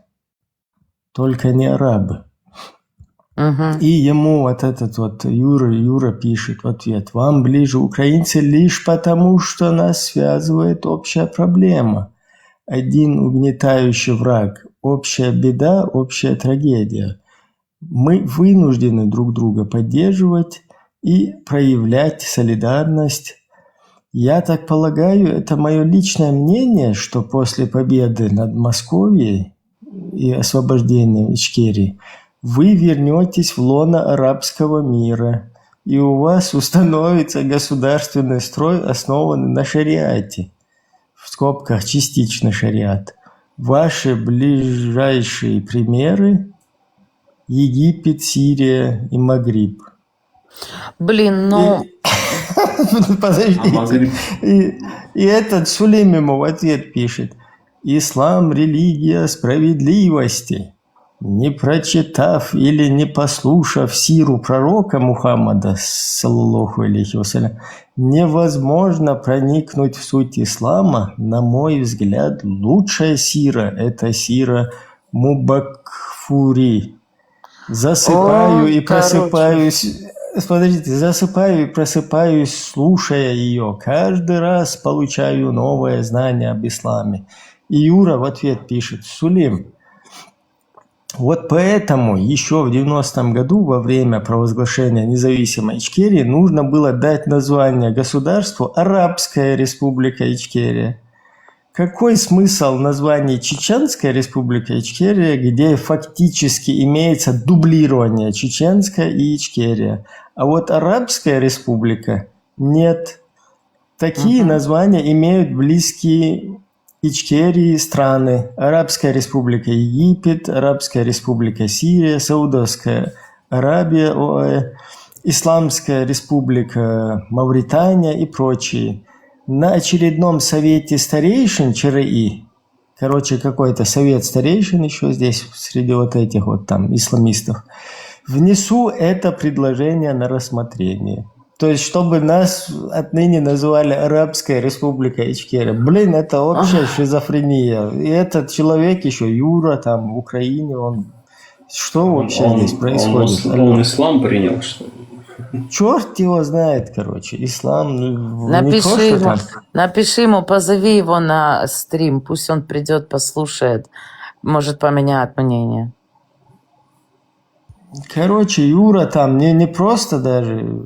только не арабы. И ему вот этот вот Юра пишет в ответ. Вам ближе украинцы лишь потому, что нас связывает общая проблема. Один угнетающий враг, общая беда, общая трагедия. Мы вынуждены друг друга поддерживать и проявлять солидарность. Я так полагаю, это мое личное мнение, что после победы над Московией и освобождения Ичкерии вы вернетесь в лоно арабского мира, и у вас установится государственный строй, основанный на шариате. В скобках частично шариат. Ваши ближайшие примеры – Египет, Сирия и Магриб. Блин, ну... Подождите. И этот Сулим ему в ответ пишет. Ислам – религия справедливости. Не прочитав или не послушав сиру пророка Мухаммада, саллаллаху алейхи вассалям, невозможно проникнуть в суть ислама. На мой взгляд, лучшая сира – это сира Мубакфури. Засыпаю и просыпаюсь... Подождите, засыпаю и просыпаюсь, слушая ее. Каждый раз получаю новое знание об исламе. И Юра в ответ пишет. Сулим, Вот поэтому еще в 90-м году во время провозглашения независимой Ичкерии нужно было дать название государству Арабская Республика Ичкерия. Какой смысл названия Чеченская Республика Ичкерия, где фактически имеется дублирование Чеченская и Ичкерия, а вот Арабская Республика нет. Такие названия имеют близкие Ичкерии страны: Арабская Республика Египет, Арабская Республика Сирия, Саудовская Аравия, ОАЭ, Исламская Республика Мавритания и прочие. На очередном совете старейшин ЧРИ, какой-то совет старейшин еще здесь, среди вот этих вот там исламистов, внесу это предложение на рассмотрение. То есть, чтобы нас отныне называли Арабская Республика Ичкерия. Блин, это общая шизофрения. И этот человек еще, Юра, там, в Украине, он... Что вообще здесь происходит? Он ислам принял, что ли? Черт его знает, ислам. Напиши ему, позови его на стрим, пусть он придет, послушает, может поменяет мнение. Юра там не просто даже...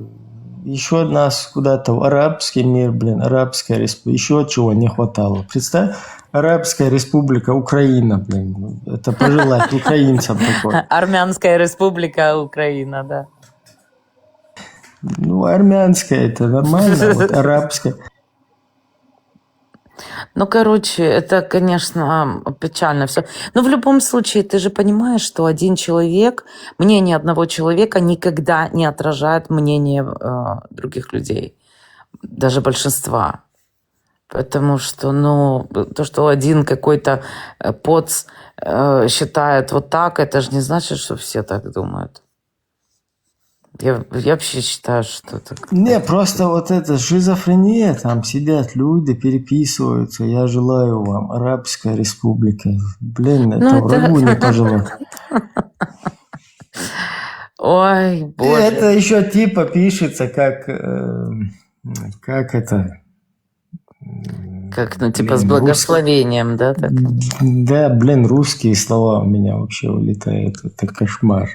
Еще нас куда-то в арабский мир, Арабская Республика, еще чего не хватало. Представь, Арабская Республика Украина, это пожелать украинцам такое. Армянская Республика Украина, да. Армянская это нормально, вот арабская. Это, конечно, печально все. Но в любом случае, ты же понимаешь, что один человек, мнение одного человека никогда не отражает мнение других людей, даже большинства. Потому что, то, что один какой-то поц считает вот так, это же не значит, что все так думают. Я вообще считаю, что так. Не, просто вот это шизофрения, там сидят люди, переписываются. Я желаю вам Арабская Республика. Это врагу не пожелать. Ой, боже. Это еще типа пишется как это... Как, с благословением, да? Так? Да, русские слова у меня вообще улетают. Это кошмар.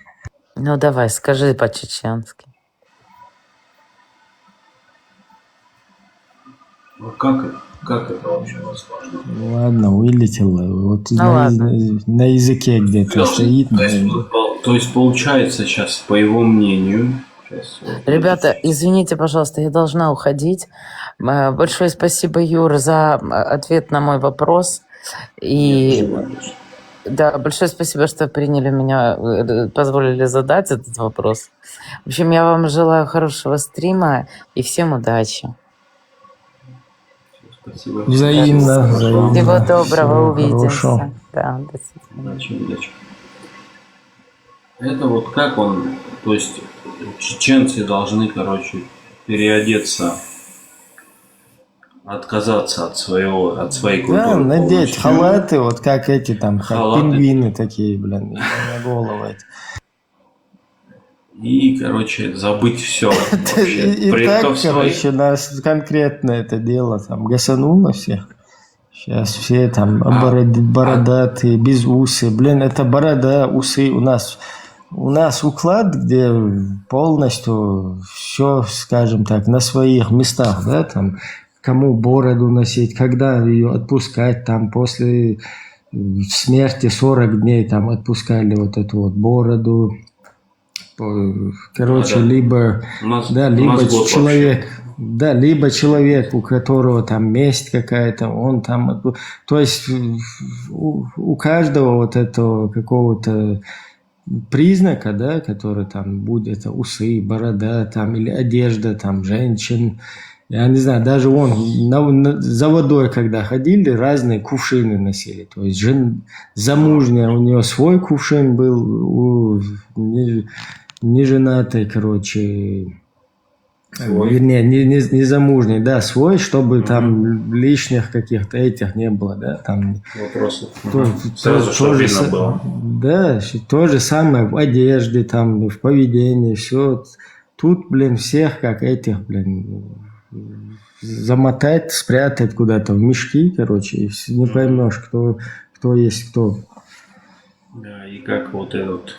Давай, скажи по-чеченски. Как это вообще возможно? Ладно, вылетело. Вот на языке где-то стоит. То есть получается сейчас, по его мнению... Ребята, извините, пожалуйста, я должна уходить. Большое спасибо, Юр, за ответ на мой вопрос. Да, большое спасибо, что приняли меня, позволили задать этот вопрос. В общем, я вам желаю хорошего стрима и всем удачи. Спасибо. Взаимно. Всего доброго, увидимся. Хорошо. Да, до свидания. Удачи. Это вот как он, то есть чеченцы должны, переодеться, отказаться от своей культуры. Да, надеть халаты, вот как эти там, как пингвины такие, на голову. И, забыть все. И так, нас конкретно это дело там гасануло всех. Сейчас все там бородатые, без усы. Это борода, усы у нас. У нас уклад, где полностью все, скажем так, на своих местах, да, там, кому бороду носить, когда ее отпускать, там, после смерти 40 дней, там, отпускали вот эту вот бороду. Либо человек, либо человек, у которого там месть какая-то, он там, то есть у каждого вот этого какого-то признака, да, который там будет, это усы, борода, там, или одежда, там, женщин. Я не знаю, даже за водой, когда ходили, разные кувшины носили. То есть замужняя, у нее свой кувшин был, у неженатой, вернее, не замужней, да, свой, чтобы там лишних каких-то этих не было, да, там. Вопросов. Сразу, чтобы видно было. Да, то же самое в одежде, там, в поведении, все. Тут, всех как этих, замотать, спрятать куда-то в мешки, и не поймешь, кто есть кто. Да, и как вот этот...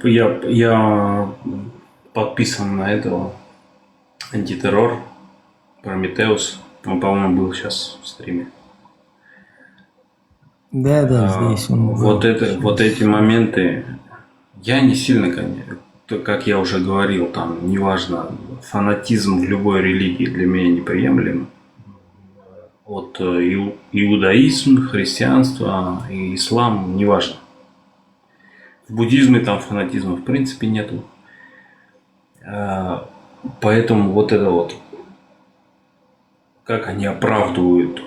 Я подписан на этого антитеррор, Прометеус. Он, по-моему, был сейчас в стриме. Да, здесь он был. Вот эти моменты, я не сильно, конечно, как я уже говорил, там, неважно, фанатизм в любой религии для меня неприемлем. Вот иудаизм, христианство и ислам, неважно. В буддизме там фанатизма в принципе нету. Поэтому вот это вот, как они оправдывают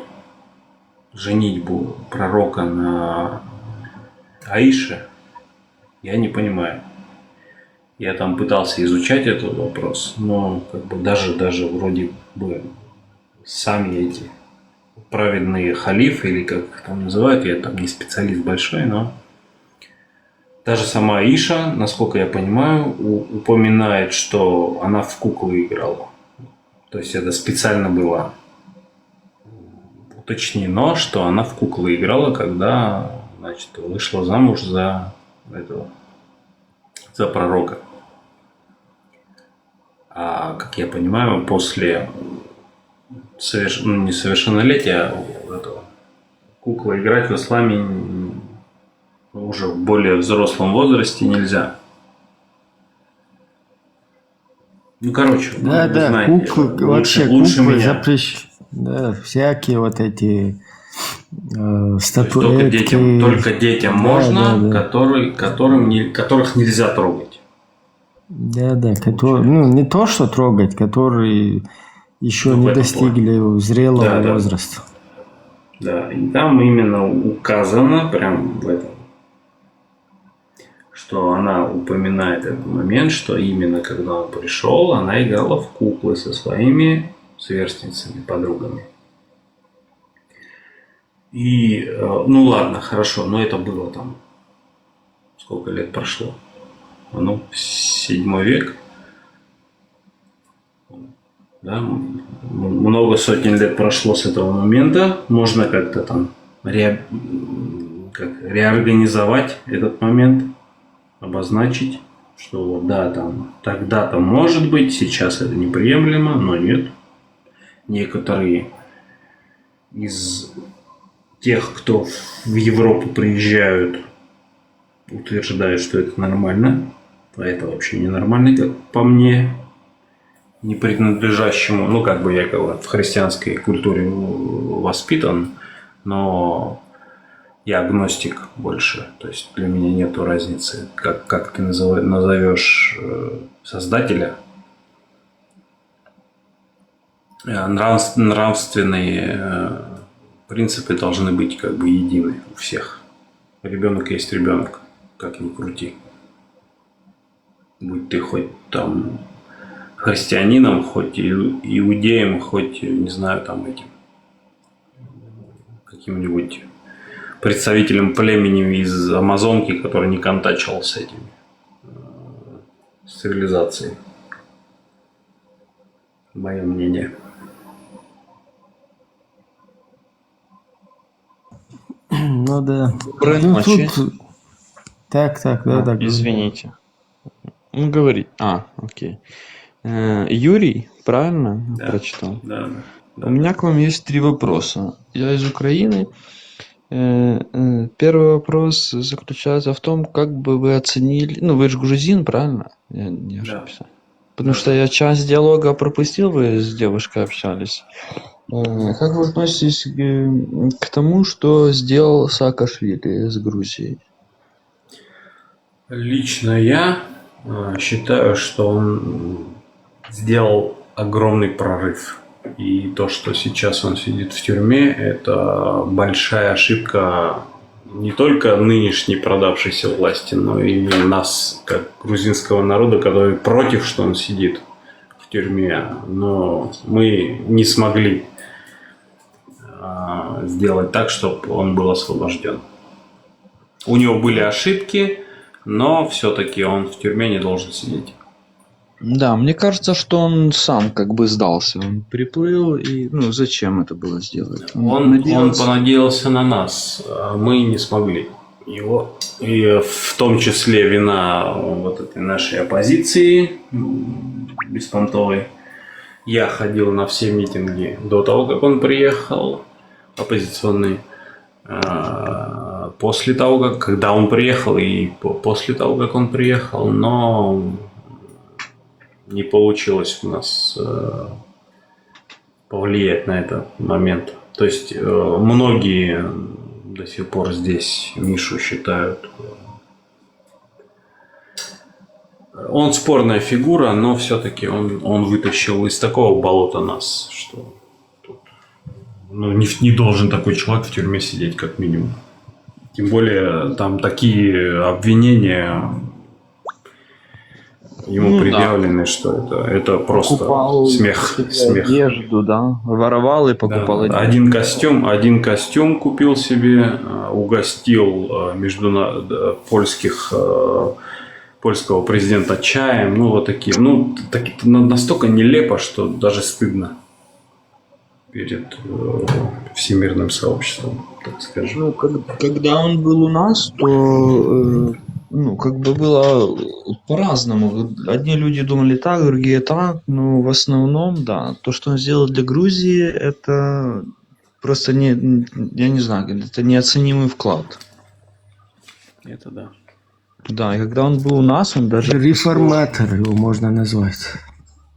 женитьбу пророка на Аише, я не понимаю. Я там пытался изучать этот вопрос, но как бы даже вроде бы сами эти праведные халифы, или как их там называют, я там не специалист большой, но даже сама Аиша, насколько я понимаю, упоминает, что она в куклы играла. То есть это специально было уточнено, что она в куклы играла, когда, значит, вышла замуж за пророка. А, как я понимаю, после несовершеннолетия куклы играть в исламе уже в более взрослом возрасте нельзя. Ну, короче, да, знаете, куклы, вообще куклы запрещены. Да, всякие вот эти статуэтки. Только детям можно, которых нельзя трогать. Да, которые, не то, что трогать, которые еще не достигли зрелого возраста. Да, и там именно указано, прям в этом, что она упоминает этот момент, что именно когда он пришел, она играла в куклы со своими сверстницами, подругами. И, ну ладно, хорошо, но это было там, сколько лет прошло? 7 век. Да, много сотен лет прошло с этого момента. Можно как-то там реорганизовать этот момент, обозначить, что вот да, там тогда-то может быть, сейчас это неприемлемо, но нет. Некоторые из тех, кто в Европу приезжают, утверждают, что это нормально, а это вообще ненормально, как по мне, не принадлежащему, ну как бы я говорю, в христианской культуре воспитан, но я агностик больше, то есть для меня нету разницы, как ты назовешь создателя. Нравственные принципы должны быть как бы едины у всех. Ребенок есть ребенок, как ни крути. Будь ты хоть там христианином, хоть иудеем, хоть, не знаю, там этим каким-нибудь представителем племени из Амазонки, который не контачил с этим, с цивилизацией. Мое мнение. Ну да. Доброй ночи. Так, да. Извините. Он говорит. Окей. Юрий, правильно прочитал? Да. У меня к вам есть 3 вопроса. Я из Украины. Первый вопрос заключается в том, как бы вы оценили... вы же грузин, правильно? Я не ошибся. Да. Потому что я часть диалога пропустил, вы с девушкой общались. Как вы относитесь к тому, что сделал Саакашвили с Грузией? Лично я считаю, что он сделал огромный прорыв. И то, что сейчас он сидит в тюрьме, это большая ошибка не только нынешней продавшейся власти, но и нас, как грузинского народа, который против, что он сидит в тюрьме. Но мы не смогли сделать так, чтобы он был освобожден. У него были ошибки, но все-таки он в тюрьме не должен сидеть. Да, мне кажется, что он сам как бы сдался. Он приплыл, и ну зачем это было сделать? Он понадеялся на нас, а мы не смогли его. И в том числе вина вот этой нашей оппозиции беспонтовой. Я ходил на все митинги до того, как он приехал, оппозиционные. После того, когда он приехал, и после того, как он приехал, но не получилось у нас повлиять на этот момент. То есть многие до сих пор здесь Мишу считают. Он спорная фигура, но все-таки он вытащил из такого болота нас, что тут, ну, не должен такой человек в тюрьме сидеть, как минимум. Тем более там такие обвинения ему предъявлены, да, что это просто покупал смех. Одежду, да, воровал и покупал одежду. Один костюм купил себе, угостил польского президента чаем, ну вот такие, ну настолько нелепо, что даже стыдно перед всемирным сообществом, так скажем. Ну, когда он был у нас, то ну, как бы было по-разному. Одни люди думали так, другие так, но в основном, да, то, что он сделал для Грузии, это просто я не знаю, это неоценимый вклад. Это да. Да, и когда он был у нас, он даже... Реформатор его можно назвать.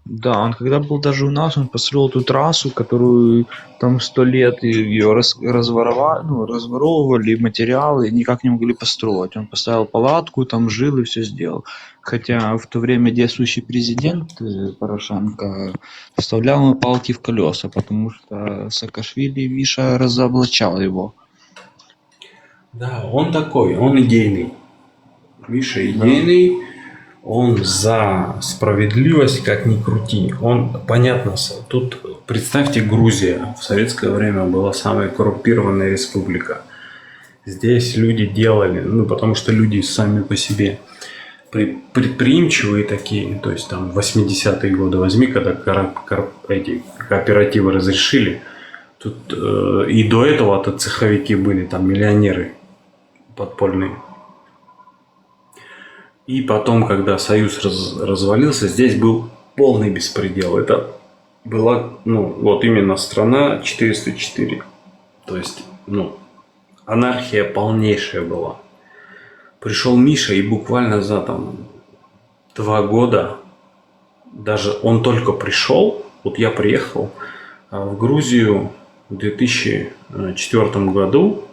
Да, он когда был даже у нас, он построил эту трассу, которую там 100 лет ее разворовывали, материалы, и никак не могли построить. Он поставил палатку, там жил и все сделал. Хотя в то время действующий президент Порошенко вставлял ему палки в колеса, потому что Саакашвили, Миша, разоблачал его. Да, он такой, он идейный. Миша идейный. Он за справедливость, как ни крути. Он, понятно, тут представьте, Грузия в советское время была самая коррумпированная республика. Здесь люди делали, ну потому что люди сами по себе предприимчивые такие, то есть там 80-е годы возьми, когда эти кооперативы разрешили, тут и до этого-то цеховики были, там миллионеры подпольные. И потом, когда Союз развалился, здесь был полный беспредел. Это была, ну, вот именно страна 404. То есть, ну, анархия полнейшая была. Пришел Миша, и буквально за там 2 года, даже он только пришел, вот я приехал в Грузию в 2004 году,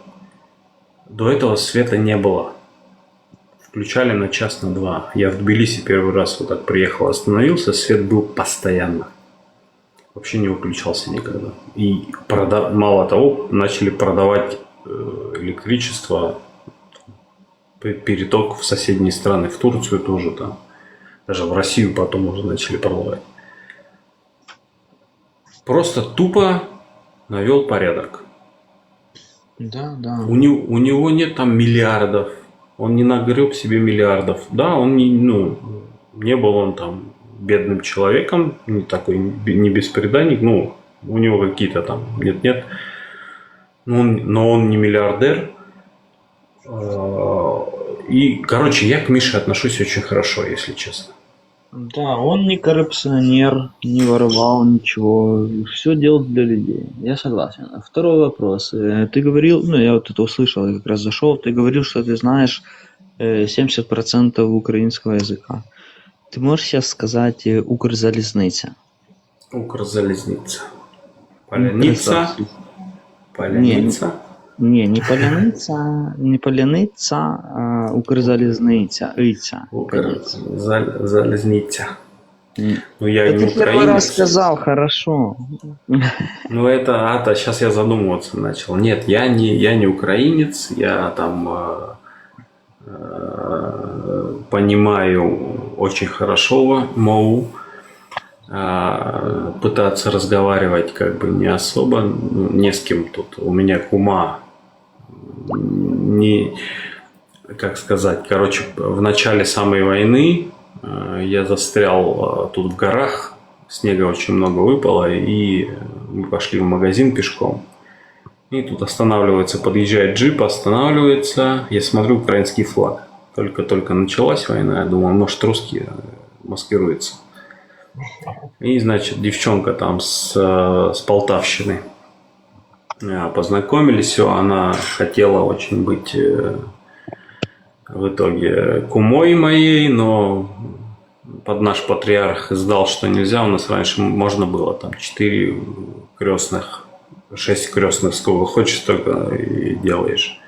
до этого света не было. Включали на час, на 2. Я в Тбилиси первый раз вот так приехал, остановился, свет был постоянно. Вообще не выключался никогда. И мало того, начали продавать электричество, переток в соседние страны, в Турцию тоже там. Даже в Россию потом уже начали продавать. Просто тупо навел порядок. Да, да. У него нет там миллиардов. Он не нагреб себе миллиардов. Да, он не был он там бедным человеком, не такой, не беспреданник. Ну, у него какие-то там нет. Но он не миллиардер. И, короче, я к Мише отношусь очень хорошо, если честно. Да, он не коррупционер, не воровал ничего, все делал для людей. Я согласен. Второй вопрос. Ты говорил, ну я вот это услышал, я как раз зашел, ты говорил, что ты знаешь 70% украинского языка. Ты можешь сейчас сказать Укрзалізниця? Укрзалізниця. Поляниця? Поляниця? Не Поляниця, а Укрзалізниця. Укрзалізниця. Ну, я ты не первый украинец. раз сказал, хорошо. Ну, это сейчас я задумываться начал. Нет, я не украинец, я там понимаю очень хорошо мову. Пытаться разговаривать как бы не особо, не с кем тут. У меня кума не, как сказать, короче, в начале самой войны Я застрял тут в горах, снега очень много выпало, и мы пошли в магазин пешком. И тут останавливается, подъезжает джип, останавливается. Я смотрю, украинский флаг. Только-только началась война, я думаю, может, русские маскируются. И, значит, девчонка там с Полтавщины. Познакомились, все, она хотела очень быть в итоге кумой моей, но под наш патриарх сдал, что нельзя. У нас раньше можно было там 4 крестных, 6 крестных, сколько хочешь, столько и делаешь.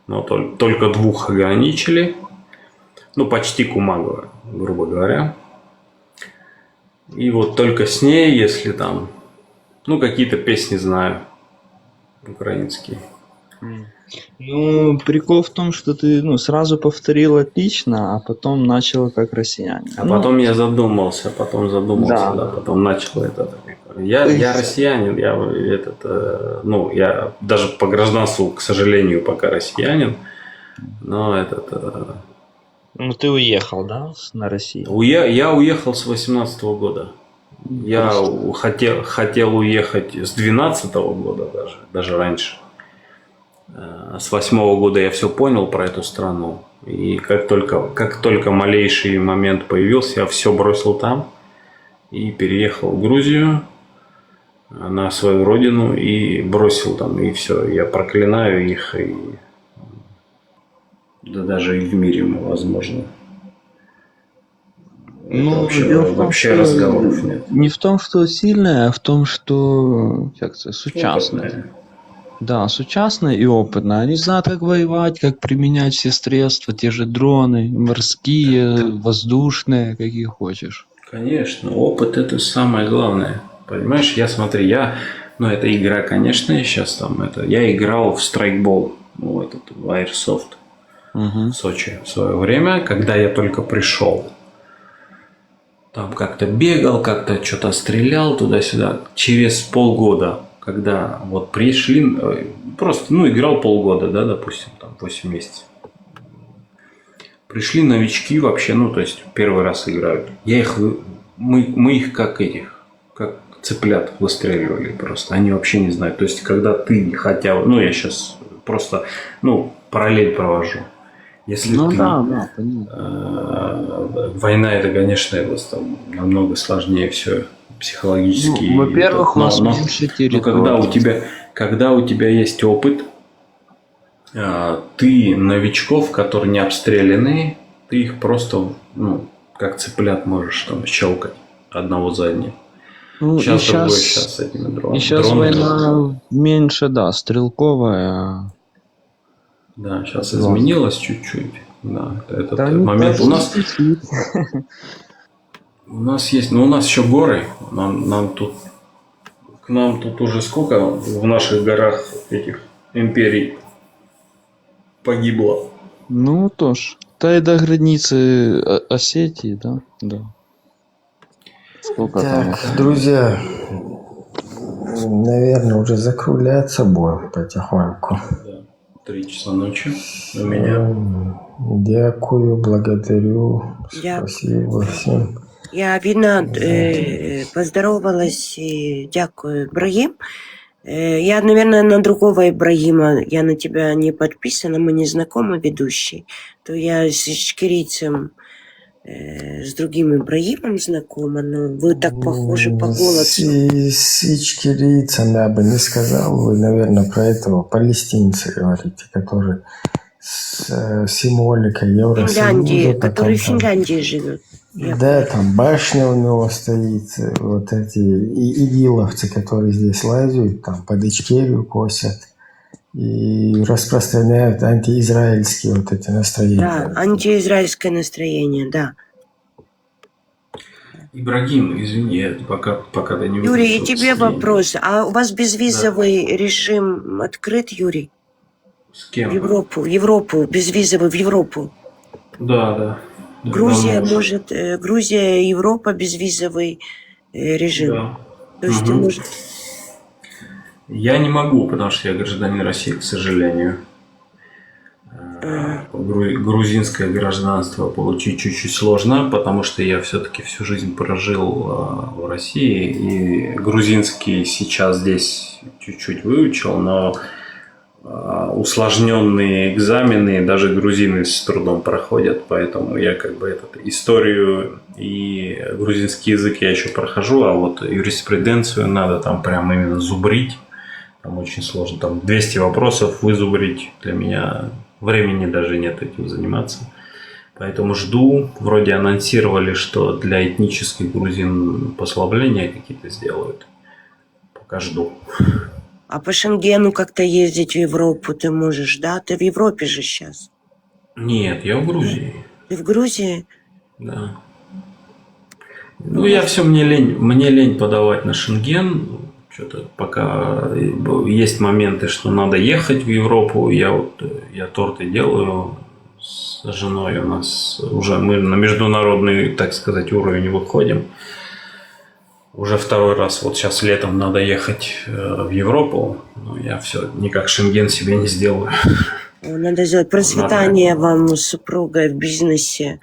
Но только 2 ограничили. Ну, почти кума, грубо говоря. И вот только с ней, если там, ну, какие-то песни знаю украинские. Ну, прикол в том, что ты сразу повторил отлично, а потом начал как россиянин. А потом я задумался, да, потом начал это. Я россиянин, я даже по гражданству, к сожалению, пока россиянин, но Ну, ты уехал, да, на Россию? Я уехал с 18-го года. Я хотел уехать с 12-го года даже раньше. С 8-го года я все понял про эту страну. И как только малейший момент появился, я все бросил там и переехал в Грузию на свою родину и бросил там, и все. Я проклинаю их, и да даже и в мире, возможно. Ну, вообще разговоров нет. Не в том, что сильное, а в том, что сучасное. Да, сучасное и опытное. Они знают, как воевать, как применять все средства, те же дроны, морские, воздушные, какие хочешь. Конечно, опыт это самое главное. Понимаешь, это игра, конечно, я играл в страйкбол, в Airsoft в Сочи в свое время, когда я только пришел. Там как-то бегал, как-то что-то стрелял туда-сюда. Через полгода, когда вот пришли, просто, играл полгода, да, допустим, там 8 месяцев. Пришли новички вообще, то есть первый раз играют. Мы их как цыплят выстреливали просто. Они вообще не знают. То есть, когда ты я сейчас просто, параллель провожу. Если война, это, конечно, там намного сложнее все психологически. Во-первых, у нас меньше территории. Когда у тебя есть опыт, ты новичков, которые не обстрелянные, ты их просто, как цыплят можешь там щелкать одного за одним. Сейчас с этими дронами. И сейчас война меньше, стрелковая. Да, сейчас изменилось чуть-чуть. Да, этот момент. У нас есть, у нас еще горы. К нам тут уже сколько в наших горах этих империй погибло. Ну, тоже. Та и до границы Осетии, да? Да. Сколько так, там? Друзья, наверное, уже закругляться будем потихоньку. 3 часа ночи у меня. Дякую, благодарю. Спасибо всем. Я видно поздоровалась, дякую, Ибрагим. Я, наверное, на другого Ибрагима, я на тебя не подписана, мы не знакомы, ведущий. То я с ичкерийцем, с другим Ибрагимом знакома, но вы так похожи по голосу. С ичкерийцем я бы не сказал, вы, наверное, про этого палестинца говорите, который с символикой Евросоюза. Который в Финляндии живет. Да, там башня у него стоит, вот эти игиловцы, которые здесь лазят, там под Ичкерию косят и распространяют антиизраильские вот эти настроения. Да, антиизраильское настроение, да. Ибрагим, извини, я пока ты не выключил. Юрий, и тебе вопрос. А у вас безвизовый режим открыт, Юрий? С кем? В Европу, безвизовый в Европу. Да. Грузия может, Грузия, Европа, безвизовый режим. Да. То есть ты можешь... Я не могу, потому что я гражданин России, к сожалению. Грузинское гражданство получить чуть-чуть сложно, потому что я все-таки всю жизнь прожил в России, и грузинский сейчас здесь чуть-чуть выучил, но усложненные экзамены даже грузины с трудом проходят, поэтому я как бы историю и грузинский язык я еще прохожу, а вот юриспруденцию надо там прям именно зубрить, там очень сложно, там 200 вопросов вызубрить, для меня времени даже нет этим заниматься, поэтому жду, вроде анонсировали, что для этнических грузин послабления какие-то сделают, пока жду. А по Шенгену как-то ездить в Европу ты можешь, да? Ты в Европе же сейчас. Нет, я в Грузии. Ты в Грузии? Да. Ну, мне лень подавать на Шенген. Что-то пока есть моменты, что надо ехать в Европу. Я торты делаю с женой. У нас уже мы на международный, так сказать, уровень выходим. Уже второй раз, вот сейчас летом надо ехать в Европу, но я все никак Шенген себе не сделаю. Надо сделать процветание вам с супругой в бизнесе.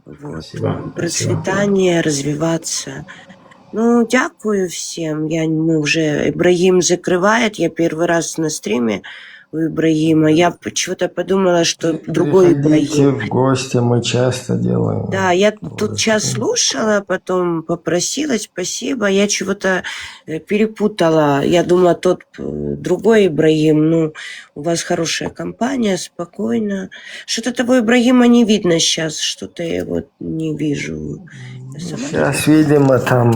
Вот. Спасибо. Процветание, развиваться. Ну, дякую всем. Уже Ибрагим закрывает. Я первый раз на стриме у Ибрагима. Я почему-то подумала, что другой Приходите Ибрагим. в гости, мы часто делаем. Да, я тут час слушала, потом попросила, спасибо. Я чего-то перепутала. Я думала, тот другой Ибрагим. Ну, у вас хорошая компания, спокойно. Что-то того Ибрагима не видно сейчас. Что-то я его не вижу. Сейчас, видимо, там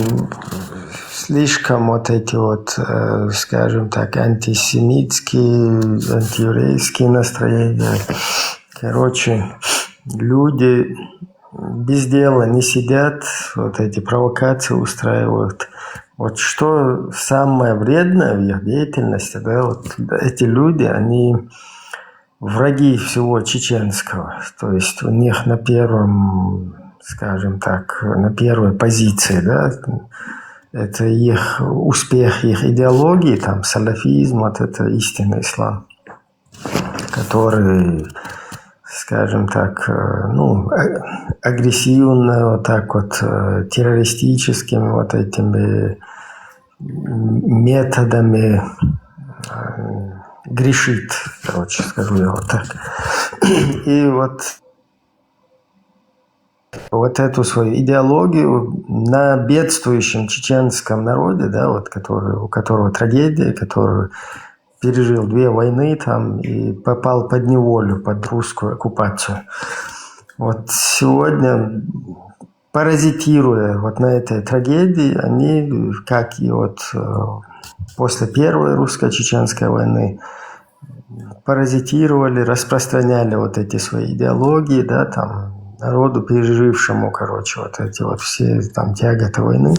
слишком вот эти вот, скажем так, антисемитские, антиеврейские настроения. Короче, люди без дела не сидят, вот эти провокации устраивают. Вот что самое вредное в их деятельности, да, вот эти люди, они враги всего чеченского. То есть у них на первом, скажем так, на первой позиции, да, это их успех, их идеологии, там, салафизм, вот это истинный ислам, который, скажем так, ну, агрессивно, вот так вот, террористическими вот этими методами грешит, короче, скажу я вот так. И вот эту свою идеологию на бедствующем чеченском народе, да, вот, у которого трагедия, который пережил 2 войны там и попал под неволю, под русскую оккупацию. Вот сегодня, паразитируя вот на этой трагедии, они, как и вот после Первой русско-чеченской войны, паразитировали, распространяли вот эти свои идеологии, да, там, народу, пережившему, короче, вот эти вот все там тяготы войны.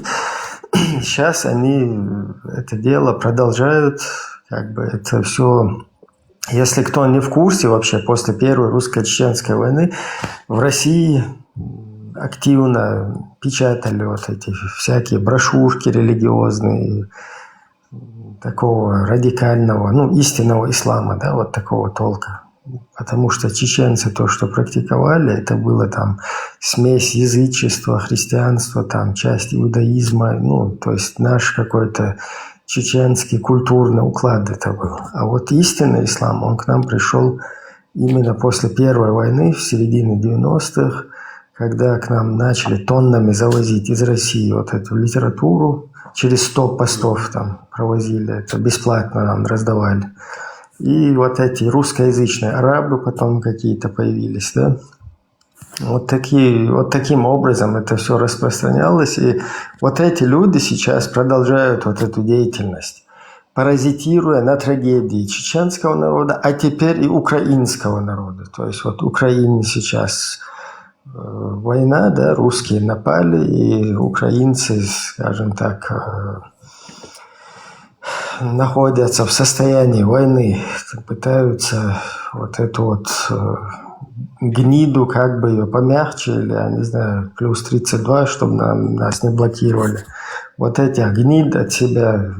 Сейчас они это дело продолжают, как бы это все. Если кто не в курсе вообще, после Первой русско-чеченской войны в России активно печатали вот эти всякие брошюрки религиозные, такого радикального, ну, истинного ислама, да, вот такого толка. Потому что чеченцы то, что практиковали, это было там смесь язычества, христианства, там часть иудаизма, ну, то есть наш какой-то чеченский культурный уклад это был. А вот истинный ислам, он к нам пришел именно после Первой войны, в середине 90-х, когда к нам начали тоннами завозить из России вот эту литературу, через 100 постов там провозили, это бесплатно нам раздавали. И вот эти русскоязычные арабы потом какие-то появились, да. Вот таким образом это все распространялось. И вот эти люди сейчас продолжают вот эту деятельность, паразитируя на трагедии чеченского народа, а теперь и украинского народа. То есть вот в Украине сейчас война, да, русские напали, и украинцы, скажем так, находятся в состоянии войны, пытаются вот эту вот гниду, как бы ее помягче, или, я не знаю, плюс 32, чтобы нас не блокировали. Вот эти гнид от себя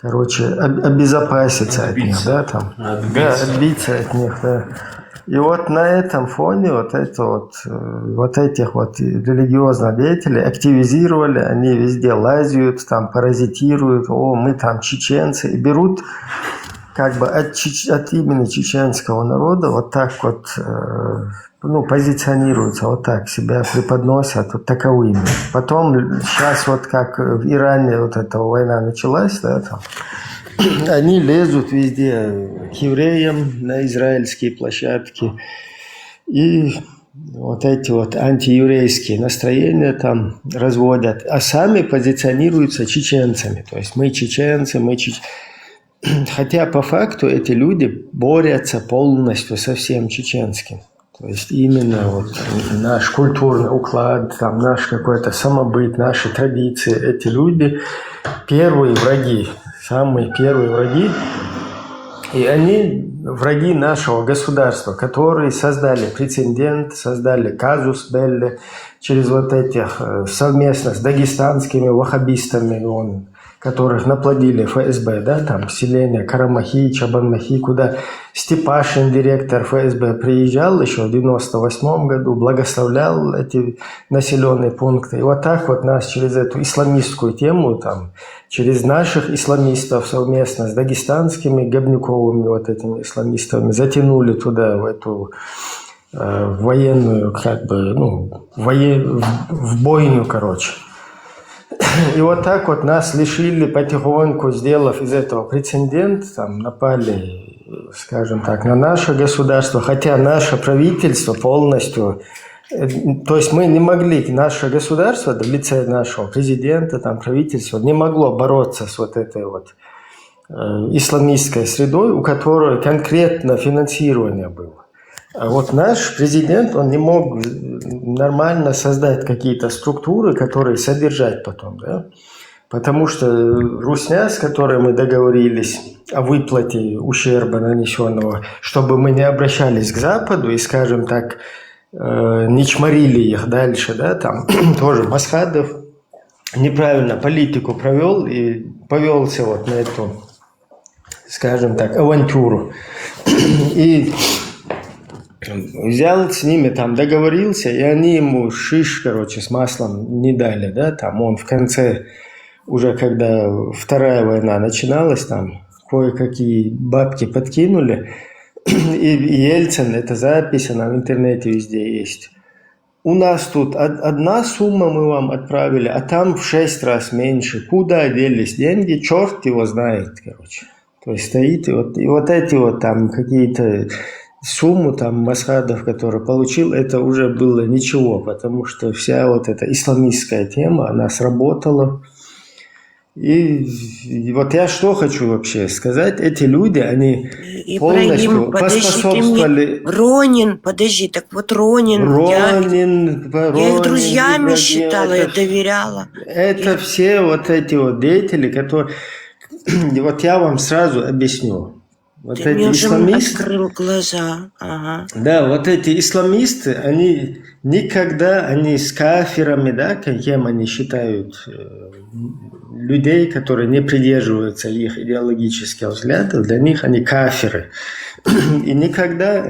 короче, обезопаситься от них, да, там. Да, отбиться от них, да. И вот на этом фоне вот этих вот религиозных деятелей активизировали, они везде лазят, там паразитируют, мы там чеченцы, и берут как бы от имени чеченского народа вот так вот, позиционируются, вот так себя преподносят вот таковыми. Потом сейчас вот как в Иране вот эта война началась, да, там, они лезут везде к евреям на израильские площадки и вот эти вот антиеврейские настроения там разводят, а сами позиционируются чеченцами. То есть мы чеченцы, хотя по факту эти люди борются полностью со всем чеченским. То есть именно вот наш культурный уклад, там наш какой-то самобыт, наши традиции, эти люди первые враги. Самые первые враги, и они враги нашего государства, которые создали прецедент, создали казус белли через вот этих совместно с дагестанскими ваххабистами, которых наплодили ФСБ, да, там селение Карамахи, Чабанмахи, куда Степашин, директор ФСБ, приезжал еще в 98 году, благословлял эти населенные пункты. И вот так вот нас через эту исламистскую тему, там, через наших исламистов совместно с дагестанскими Габнюковыми вот этими исламистами затянули туда, в эту военную, как бы, в бойню, короче. И вот так вот нас лишили потихоньку, сделав из этого прецедент, там, напали, скажем так, на наше государство, хотя наше правительство полностью, то есть мы не могли, наше государство в лице нашего президента, там, правительства не могло бороться с вот этой вот исламистской средой, у которой конкретно финансирование было. А вот наш президент, он не мог нормально создать какие-то структуры, которые содержать потом, да? Потому что русня, с которой мы договорились о выплате ущерба нанесенного, чтобы мы не обращались к Западу и, скажем так, не чморили их дальше, да, там тоже Масхадов неправильно политику провел и повелся вот на эту, скажем так, авантюру. И взял с ними, там договорился, и они ему шиш, короче, с маслом не дали, да, там он в конце, уже когда Вторая война начиналась, там кое-какие бабки подкинули, и Ельцин, эта запись, она в интернете везде есть. У нас тут одна сумма мы вам отправили, а там в 6 раз меньше. Куда делись деньги, черт его знает, короче. То есть стоит, и вот эти вот там какие-то сумму там Масхадов, который получил, это уже было ничего, потому что вся вот эта исламистская тема, она сработала. И вот я что хочу вообще сказать, эти люди, они полностью поспособствовали... Ронин, подожди, так вот Ронин, я их друзьями считала, я доверяла. Это все вот эти вот деятели, которые... Вот я вам сразу объясню. Вот ты эти мне уже исламисты, открыл глаза. Ага. да, вот эти исламисты, они никогда, они с кафирами, да, кем они считают людей, которые не придерживаются их идеологических взглядов, для них они кафиры. И никогда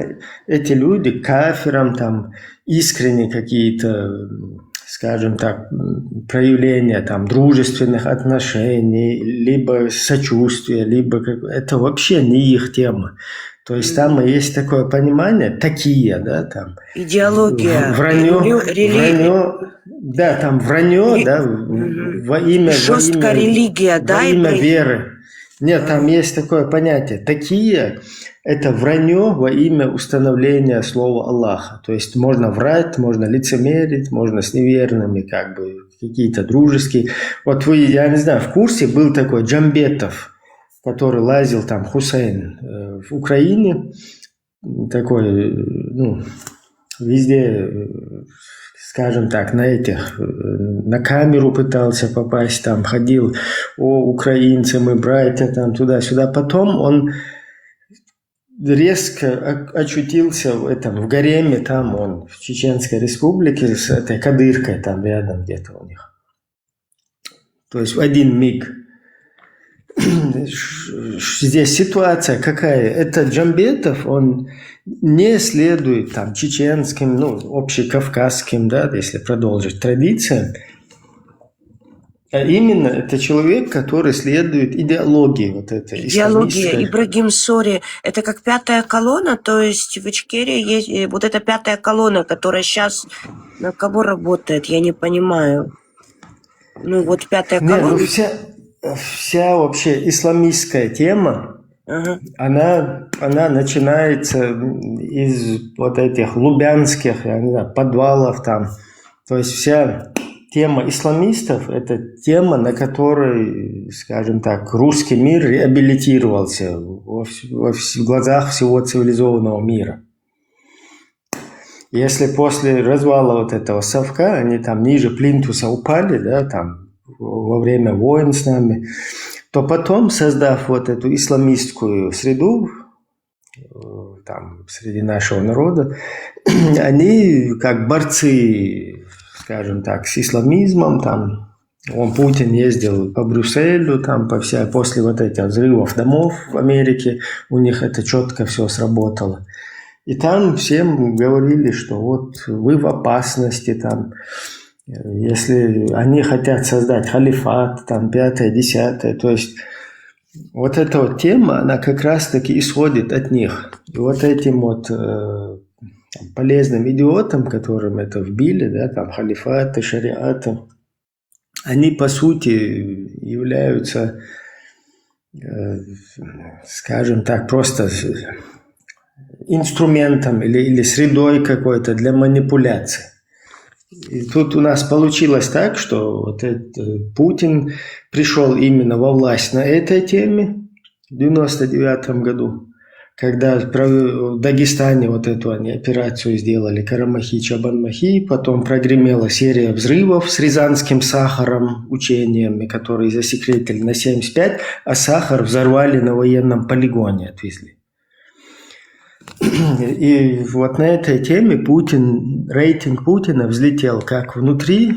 эти люди кафирам там искренне какие-то, скажем так, проявления там дружественных отношений, либо сочувствия, либо это вообще не их тема. То есть там есть такое понимание, такие, да, там. Идеология. Вранье, да, там вранье, да, во имя религия, да, во имя веры. Нет, там есть такое понятие. Такие – это вранье во имя установления слова Аллаха. То есть можно врать, можно лицемерить, можно с неверными как бы какие-то дружеские. Вот вы, я не знаю, в курсе был такой Джамбетов, который лазил там, Хусейн, в Украине, такой, везде, скажем так, на камеру пытался попасть, там ходил, украинцы, мы братья, там туда-сюда. Потом он резко очутился в гареме, там он в Чеченской республике с этой Кадыркой, там рядом где-то у них. То есть в один миг. здесь ситуация какая? Это Джамбетов, он не следует там чеченским, общекавказским, да, если продолжить традициям, а именно это человек, который следует идеологии вот этой Идеология, исламистской. Ибрагим Сори, это как пятая колонна, то есть в Ичкерии есть вот эта пятая колонна, которая сейчас на кого работает, я не понимаю. Вот пятая колонна. Вся вообще исламистская тема, она начинается из вот этих лубянских, я не знаю, подвалов там. То есть вся тема исламистов – это тема, на которой, скажем так, русский мир реабилитировался в глазах всего цивилизованного мира. Если после развала вот этого совка они там ниже плинтуса упали, да, там во время войн с нами, то потом, создав вот эту исламистскую среду там среди нашего народа, они как борцы, скажем так, с исламизмом, там, Путин ездил по Брюсселю, там, после вот этих взрывов домов в Америке, у них это четко все сработало. И там всем говорили, что вот вы в опасности, там, если они хотят создать халифат, там, 5-10, то есть вот эта вот тема, она как раз-таки исходит от них. И вот этим вот полезным идиотам, которым это вбили, да, там, халифаты, шариаты, они, по сути, являются, скажем так, просто инструментом или средой какой-то для манипуляции. И тут у нас получилось так, что вот Путин пришел именно во власть на этой теме в 1999 году, когда в Дагестане вот эту они операцию сделали, Карамахи, Чабанмахи, потом прогремела серия взрывов с рязанским сахаром, учениями, которые засекретили на 75, а сахар взорвали на военном полигоне, отвезли. И вот на этой теме рейтинг Путина взлетел как внутри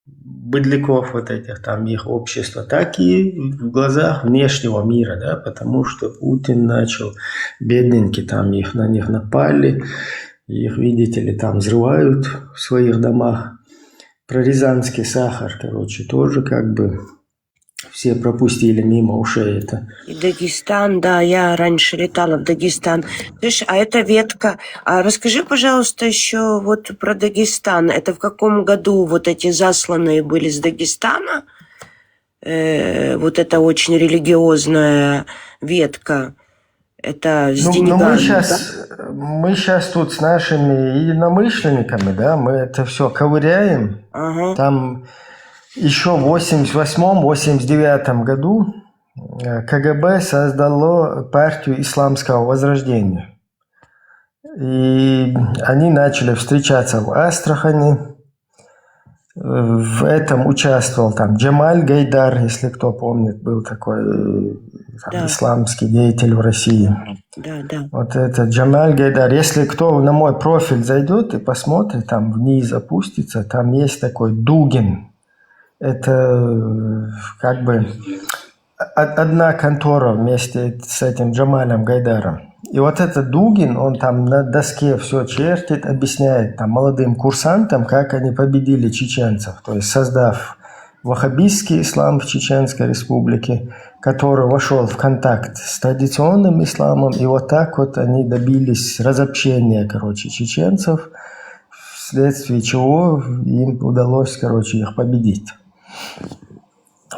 быдляков вот этих, там их общества, так и в глазах внешнего мира, да, потому что Путин начал, бедненькие, там на них напали, их, видите ли, там взрывают в своих домах. Про рязанский сахар, тоже как бы все пропустили мимо ушей это. И Дагестан, да, я раньше летала в Дагестан. Слышь, а эта ветка, расскажи, пожалуйста, еще вот про Дагестан. Это в каком году вот эти засланные были с Дагестана? Вот эта очень религиозная ветка. Это с деньгами, мы сейчас тут с нашими единомышленниками, да, мы это все ковыряем. Ага. Там еще в 1988-1989 году КГБ создало партию исламского возрождения. И они начали встречаться в Астрахани. В этом участвовал там Джамаль Гайдар, если кто помнит, был такой исламский деятель в России. Да, да. Вот это Джамаль Гайдар. Если кто на мой профиль зайдет и посмотрит, там вниз опустится, там есть такой Дугин. Это как бы одна контора вместе с этим Джамалем Гайдаром. И вот этот Дугин, он там на доске все чертит, объясняет там молодым курсантам, как они победили чеченцев. То есть создав ваххабистский ислам в Чеченской республике, который вошел в контакт с традиционным исламом. И вот так вот они добились разобщения, чеченцев, вследствие чего им удалось, их победить.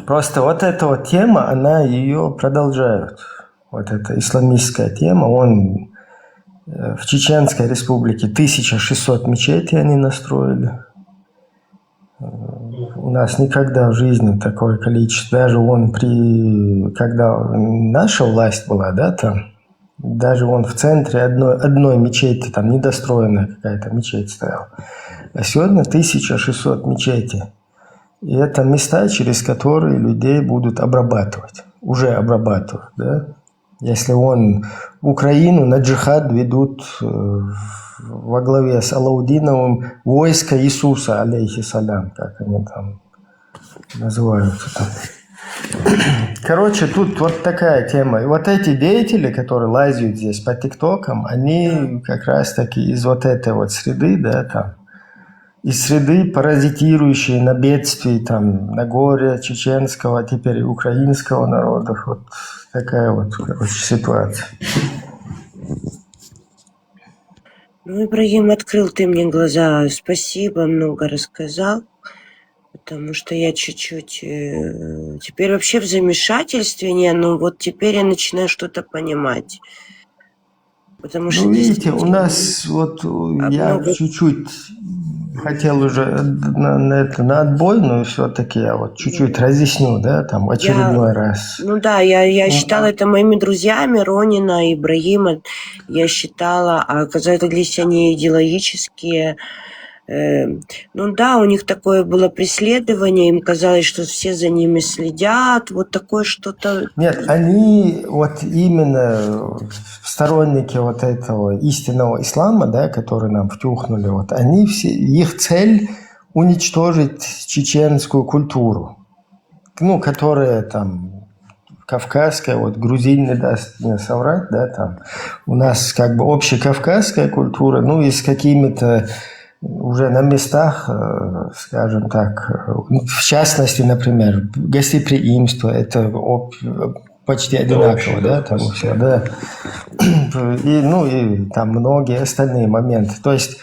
Просто вот эта вот тема, ее продолжают. Вот эта исламистская тема, в Чеченской республике 1600 мечетей они настроили. У нас никогда в жизни такое количество, даже когда наша власть была, да, там, даже в центре одной мечети, там недостроенная какая-то мечеть стояла. А сегодня 1600 мечетей. И это места, через которые людей будут обрабатывать. Уже обрабатывают, да? Если Украину на джихад ведут во главе с Алаудиновым войско Иисуса, алейхиссалям, как они там называют это. Короче, тут вот такая тема. И вот эти деятели, которые лазят здесь по ТикТокам, они как раз-таки из вот этой вот среды, да, там, из среды, паразитирующей на бедствии, там, на горе чеченского, а теперь и украинского народов. Вот такая вот, короче, ситуация. Ну, Ибрагим, открыл ты мне глаза. Спасибо, много рассказал. Потому что я чуть-чуть теперь вообще в замешательстве, но вот теперь я начинаю что-то понимать. Потому что видите, у нас вот я чуть-чуть хотел уже на отбой, но все-таки я вот чуть-чуть разъясню, да, там очередной раз. Ну да, я считала это моими друзьями, Ронина, Ибрагима, я считала, а оказались они идеологические. Ну да, у них такое было преследование, им казалось, что все за ними следят, вот такое что-то. Нет, они вот именно сторонники вот этого истинного ислама, да, который нам втюхнули, вот они все, их цель уничтожить чеченскую культуру, ну, которая там кавказская, вот грузин не даст мне соврать, да, там у нас как бы общекавказская культура, ну и с какими-то уже на местах, скажем так, в частности, например, гостеприимство, это почти одинаково, да, там все, да, и, ну и там многие остальные моменты. То есть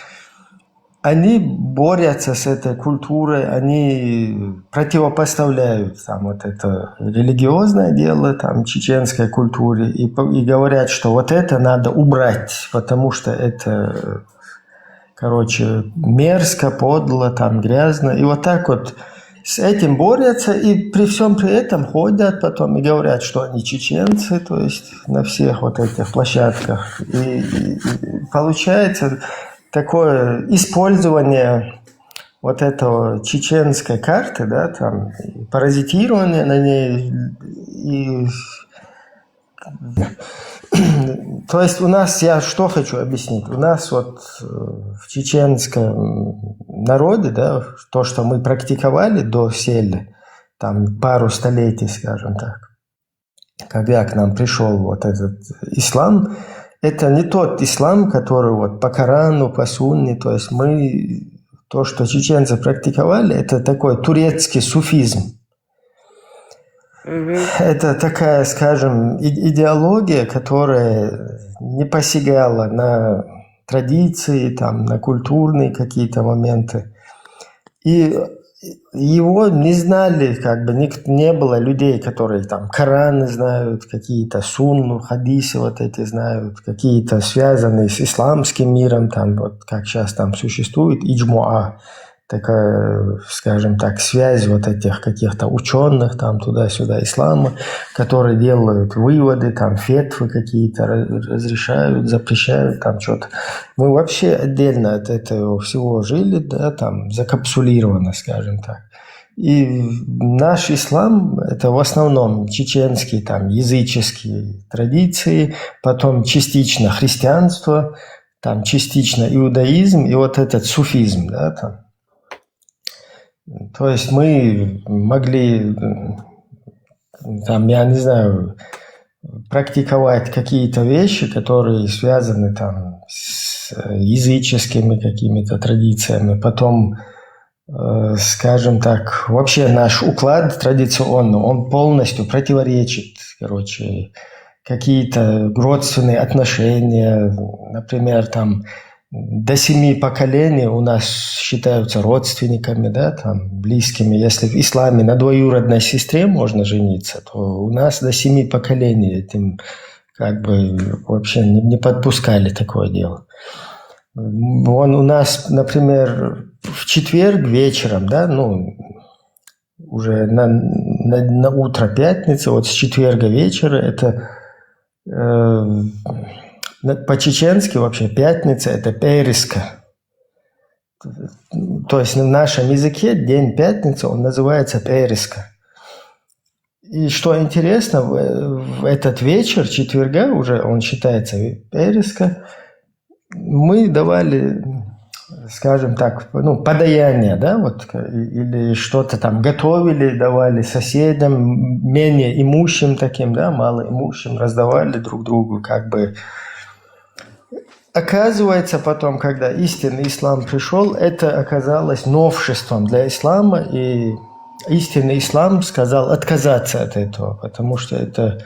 они борются с этой культурой, они противопоставляют там вот это религиозное дело там чеченской культуре и говорят, что вот это надо убрать, потому что это, короче, мерзко, подло, там грязно. И вот так вот с этим борются, и при всем при этом ходят потом и говорят, что они чеченцы, то есть на всех вот этих площадках. И получается такое использование вот этого чеченской карты, да, там, паразитирование на ней. И то есть у нас, я что хочу объяснить, у нас вот в чеченском народе, да, то, что мы практиковали до селя, там пару столетий, скажем так, когда к нам пришел вот этот ислам, это не тот ислам, который вот по Корану, по Сунне, то есть мы, то, что чеченцы практиковали, это такой турецкий суфизм. Это такая, скажем, идеология, которая не посягала на традиции, там, на культурные какие-то моменты. И его не знали, как бы не было людей, которые там Кораны знают, какие-то сунну, хадисы вот эти знают, какие-то связанные с исламским миром, там, вот как сейчас там существует иджмуа, такая, скажем так, связь вот этих каких-то ученых там туда-сюда ислама, которые делают выводы, там фетвы какие-то разрешают, запрещают, там что-то. Мы вообще отдельно от этого всего жили, да, там закапсулировано, скажем так. И наш ислам – это в основном чеченские, там, языческие традиции, потом частично христианство, там, частично иудаизм и вот этот суфизм, да, там. То есть мы могли, там, я не знаю, практиковать какие-то вещи, которые связаны там с языческими какими-то традициями. Потом, скажем так, вообще наш уклад традиционный, он полностью противоречит, короче, какие-то родственные отношения, например, там, до 7 поколений у нас считаются родственниками, да, там, близкими. Если в исламе на двоюродной сестре можно жениться, то у нас до 7 поколений этим как бы вообще не подпускали такое дело. Вон у нас, например, в четверг вечером, да, ну, уже на утро пятницы, вот с четверга вечера, это по-чеченски вообще пятница – это пейриска. То есть в нашем языке день пятницы, он называется пейриска. И что интересно, в этот вечер четверга, уже он считается пейриска, мы давали, скажем так, ну, подаяние, да, вот, или что-то там готовили, давали соседям, менее имущим таким, да, малоимущим, раздавали друг другу, как бы. Оказывается, потом, когда истинный ислам пришел, это оказалось новшеством для ислама, и истинный ислам сказал отказаться от этого, потому что это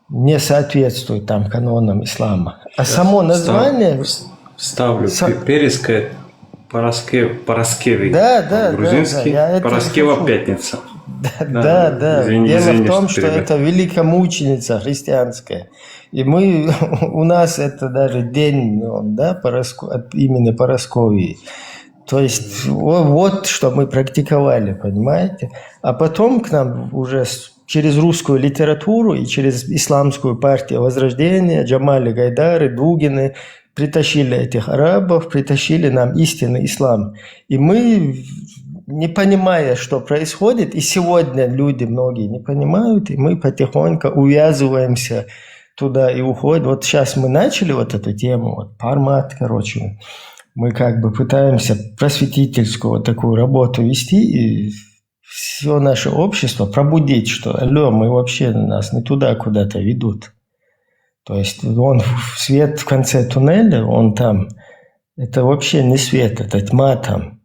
не соответствует там канонам ислама. А само название... Вставлю. Переская Параскевий. Да, грузинский. Да, Параскева пятница. Да. Извини, Дело в том, что перебил. это великомученица христианская. И у нас это даже день, да, от имени Парасковии. То есть вот что мы практиковали, понимаете? А потом к нам уже через русскую литературу и через исламскую партию Возрождения, Джамали Гайдары, Дугины притащили этих арабов, притащили нам истинный ислам. И мы, не понимая, что происходит, и сегодня люди многие не понимают, и мы потихоньку увязываемся туда и уходим. Вот сейчас мы начали вот эту тему, вот Пармат, короче, мы как бы пытаемся просветительскую вот такую работу вести и все наше общество пробудить, что алло, мы вообще нас не туда куда-то ведут. То есть он свет в конце туннеля, он там, это вообще не свет, это тьма там.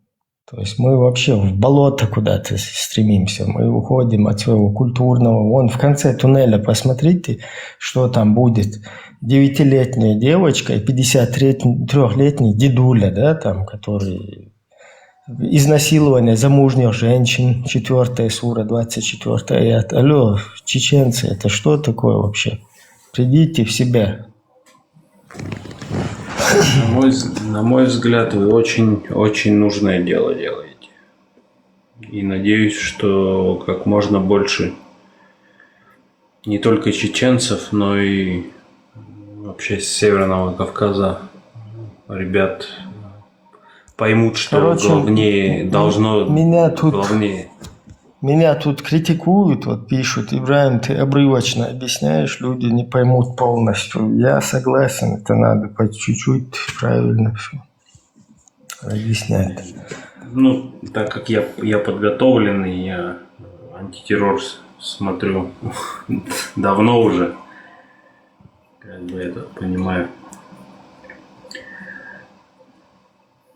То есть мы вообще в болото куда-то стремимся, мы уходим от своего культурного. Вон в конце туннеля посмотрите, что там будет. 9-летняя девочка и 53-летний дедуля, да, там, который... Изнасилование замужних женщин, 4 сура, 24 аят. Алло, чеченцы, это что такое вообще? Придите в себя. На мой взгляд, вы очень нужное дело делаете. И надеюсь, что как можно больше не только чеченцев, но и вообще с Северного Кавказа ребят поймут, что главнее должно... Меня тут критикуют, вот пишут: Ибрагим, ты обрывочно объясняешь, люди не поймут полностью. Я согласен, это надо по чуть-чуть правильно все объяснять. Ну, так как я подготовленный, я антитеррор смотрю давно уже, как бы это понимаю.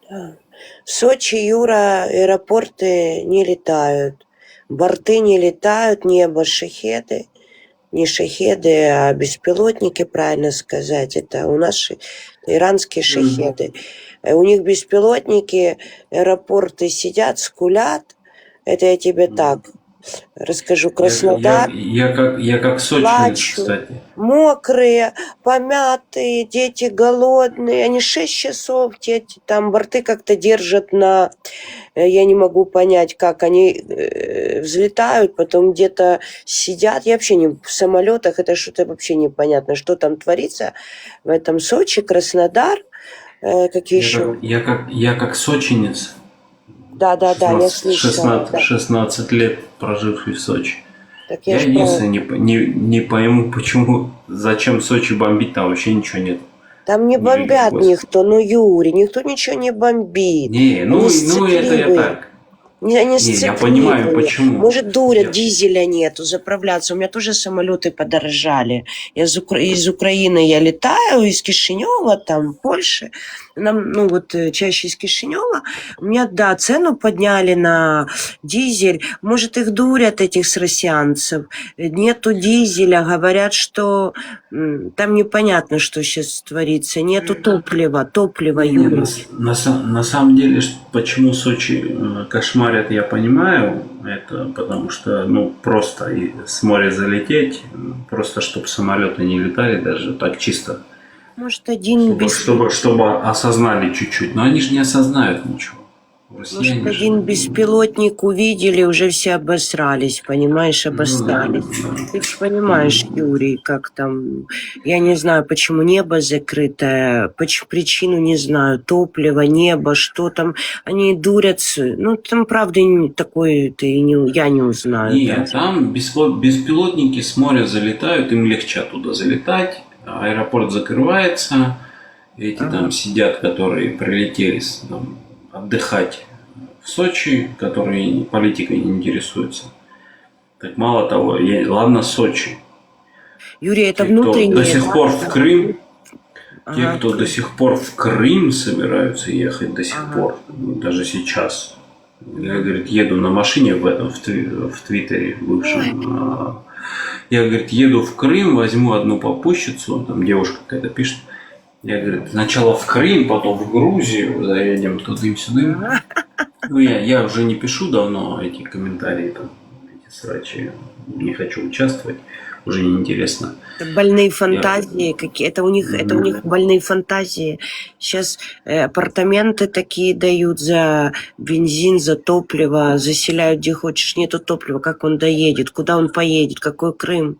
В Сочи, Юра, аэропорты не летают. Борты не летают, небо шахеды, не шахеды, а беспилотники, правильно сказать. Это у нас иранские шахеды. У них беспилотники, аэропорты сидят, скулят. Это я тебе так расскажу. Краснодар. Я как сочинец, кстати. Мокрые, помятые, дети голодные. Они 6 часов, дети, там борты как-то держат на... Я не могу понять, как они взлетают, потом где-то сидят. Я вообще не в самолетах, это что-то вообще непонятно, что там творится в этом Сочи, Краснодар, какие еще. Я как сочинец. Да, я слышала. 16 лет проживший в Сочи. Так я единственное не пойму, почему, зачем Сочи бомбить, там вообще ничего нет. Там не бомбят никто, Юрий, никто ничего не бомбит. Это я так. Я понимаю, почему. Может, дурят, дизеля нету, заправляться. У меня тоже самолеты подорожали. Из Украины я летаю, из Кишинева, там, Польши. Нам, чаще из Кишинева. У меня, цену подняли на дизель. Может, их дурят, этих с россиянцев. Нету дизеля. Говорят, что там непонятно, что сейчас творится. Нету топлива, Юрий. На самом деле, почему Сочи кошмарят, я понимаю. Это потому что, просто с моря залететь, просто чтобы самолеты не летали, даже так чисто. Может, чтобы осознали чуть-чуть. Но они же не осознают ничего. Может, один беспилотник увидели, уже все обосрались, понимаешь, обосрались. Ты же понимаешь, Юрий, как там, я не знаю, почему небо закрытое, причину не знаю, топливо, небо, что там, они дурятся. Там правда такой я не узнаю. Нет, там беспилотники с моря залетают, им легче оттуда залетать, аэропорт закрывается, эти там сидят, которые прилетели отдыхать в Сочи, которые политикой не интересуются. Так мало того, ладно Сочи. Юрий, это Те, кто внутреннее. до сих пор в Крым, те, Ага. кто до сих пор в Крым собираются ехать до сих пор, даже сейчас. Я, говорит, еду на машине в Твиттере бывшем. Я, говорит, еду в Крым, возьму одну попутчицу, там девушка какая-то пишет. Я, говорит, сначала в Крым, потом в Грузию, заедем туда-сюда. Ну, я уже не пишу давно эти комментарии, там, эти срачи, не хочу участвовать, уже неинтересно. Это больные фантазии какие. Это у них больные фантазии. Сейчас апартаменты такие дают за бензин, за топливо, заселяют где хочешь. Нету топлива, как он доедет, куда он поедет, какой Крым.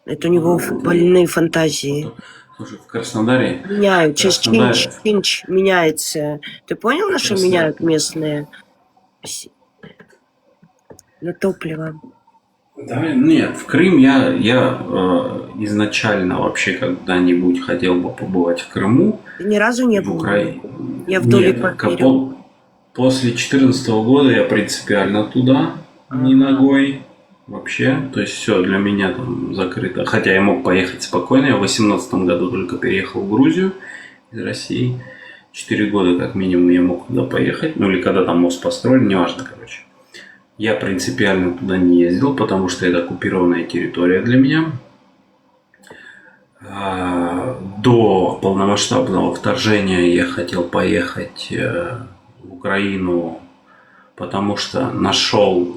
Это у него больные фантазии. Слушай, в Краснодаре... Меняют, сейчас чинч меняется. Ты понял, на что меняют местные? На топливо. Да, нет, в Крым я изначально вообще когда-нибудь хотел бы побывать в Крыму. Ты ни разу не в был? Украине. Я вдоль и Нет, поверил. после 2014 года я принципиально туда, ни ногой вообще. То есть все для меня там закрыто. Хотя я мог поехать спокойно. Я в 2018 году только переехал в Грузию из России. 4 года как минимум я мог туда поехать. Ну или когда там мост построили, неважно, короче. Я принципиально туда не ездил, потому что это оккупированная территория для меня. До полномасштабного вторжения я хотел поехать в Украину, потому что нашел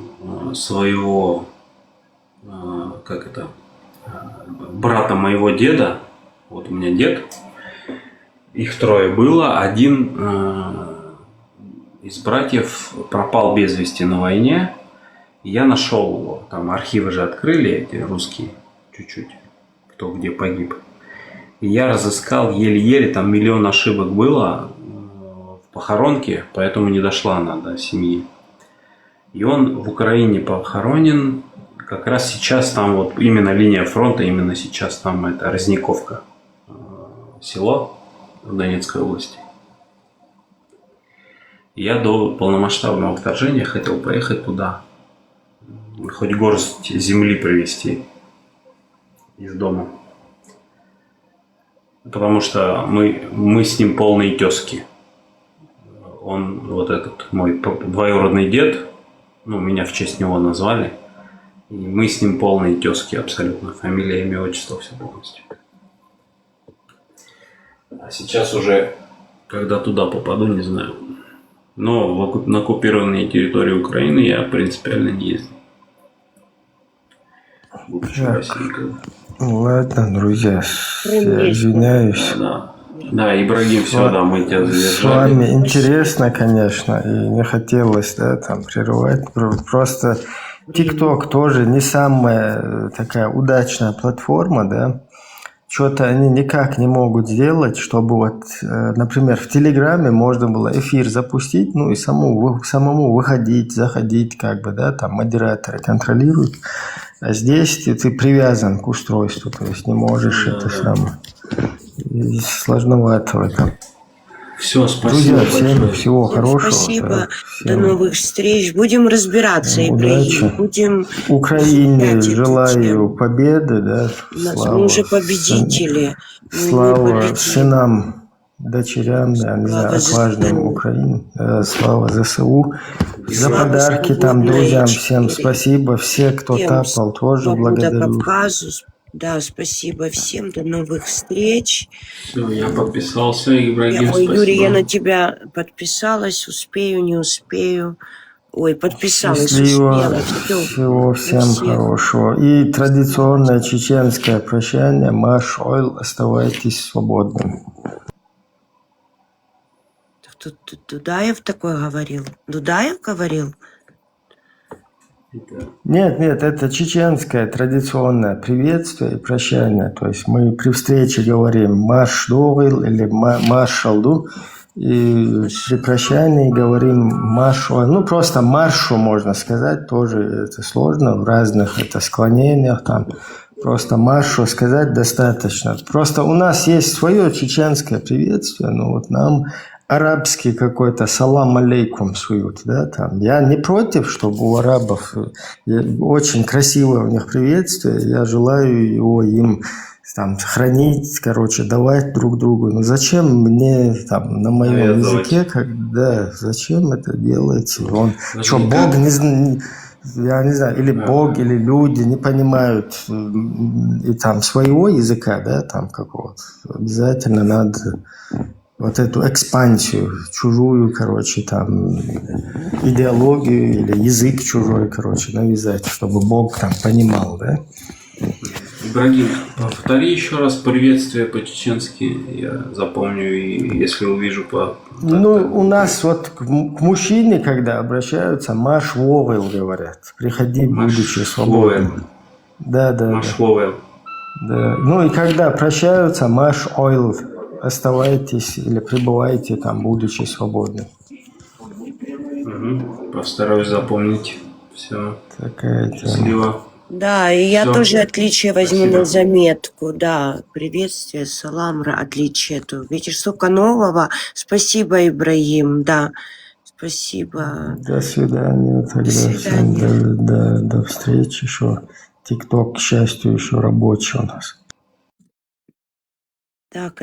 своего, брата моего деда. Вот у меня дед, их трое было, один из братьев пропал без вести на войне. И я нашел его. Там архивы же открыли эти русские чуть-чуть. Кто где погиб. И я разыскал еле-еле. Там миллион ошибок было в похоронке. Поэтому не дошла она до семьи. И он в Украине похоронен. Как раз сейчас там вот именно линия фронта. Именно сейчас там это Разниковка. Село в Донецкой области. Я до полномасштабного вторжения хотел поехать туда. Хоть горсть земли привезти из дома. Потому что мы с ним полные тезки. Он, вот этот мой двоюродный дед, ну, меня в честь него назвали. И мы с ним полные тезки абсолютно. Фамилия, имя, отчество, все полностью. А сейчас уже, когда туда попаду, не знаю. Но на оккупированные территории Украины я принципиально не ездил. Ладно, друзья, я извиняюсь. Да, Ибрагим, все, да, мы тебя задержали. С вами интересно, конечно, и не хотелось, да, там прерывать. Просто TikTok тоже не самая такая удачная платформа, да. Что-то они никак не могут сделать, чтобы вот, например, в Телеграме можно было эфир запустить, ну и самому выходить, заходить, как бы, да, там модераторы контролируют. А здесь ты привязан к устройству, то есть не можешь это самое. И сложновато в этом. Все, спасибо. Друзья, всем всего хорошего. Спасибо. Да, До новых встреч. Будем разбираться, Ибрагим. Будем Украине желаю победы, да. Мы уже победители. Слава сынам, дочерям, да, не знаю, отважным Украине. Слава ЗСУ. За подарки там друзьям всем спасибо. Все, кто тапал, тоже благодарю. Да, спасибо всем. До новых встреч. Все, я подписался, Ибрагим, Ой, спасибо. Юрий, я на тебя подписалась. Успею, не успею. Ой, подписалась. Счастливо. Успела. Всего всем хорошего. И традиционное чеченское прощание. Маш Ойл, оставайтесь свободными. Дудаев такое говорил? Дудаев говорил? Нет, это чеченское традиционное приветствие и прощание. То есть мы при встрече говорим «Маш Довил» или «Маршалду», и при прощании говорим «Машу». Ну, просто «Маршу» можно сказать, тоже это сложно, в разных это склонениях там. Просто «Маршу» сказать достаточно. Просто у нас есть свое чеченское приветствие, но вот нам арабский какой-то салам алейкум суют, да, там. Я не против, чтобы у арабов очень красивое у них приветствие, я желаю его им там хранить, короче, давать друг другу. Но зачем мне там на моем языке, когда зачем это делается? Он что, Бог я не знаю, или Бог, или люди не понимают и там своего языка, да, там какого-то. Обязательно надо вот эту экспансию, чужую, короче, там, идеологию или язык чужой, короче, навязать, чтобы Бог там понимал, да? Ибрагим, повтори еще раз приветствие по-чеченски, я запомню, и если увижу по... Ну, у нас вот к мужчине, когда обращаются, Маш Вовел говорят, приходи, будучи свободным. Да. Маш Вовел. Да. Ну и когда прощаются, Маш Ойл, оставайтесь или пребывайте там, будучи свободным. Постараюсь запомнить все. Такая тема. Счастливо. Да, и я Всё. тоже отличие возьму Спасибо. на заметку, да. Приветствие, салам, отличие. Видишь, столько нового. Спасибо, Ибрагим, да. Спасибо. До свидания тогда. До свидания. Всем до встречи еще. ТикТок, к счастью, еще рабочий у нас. Так,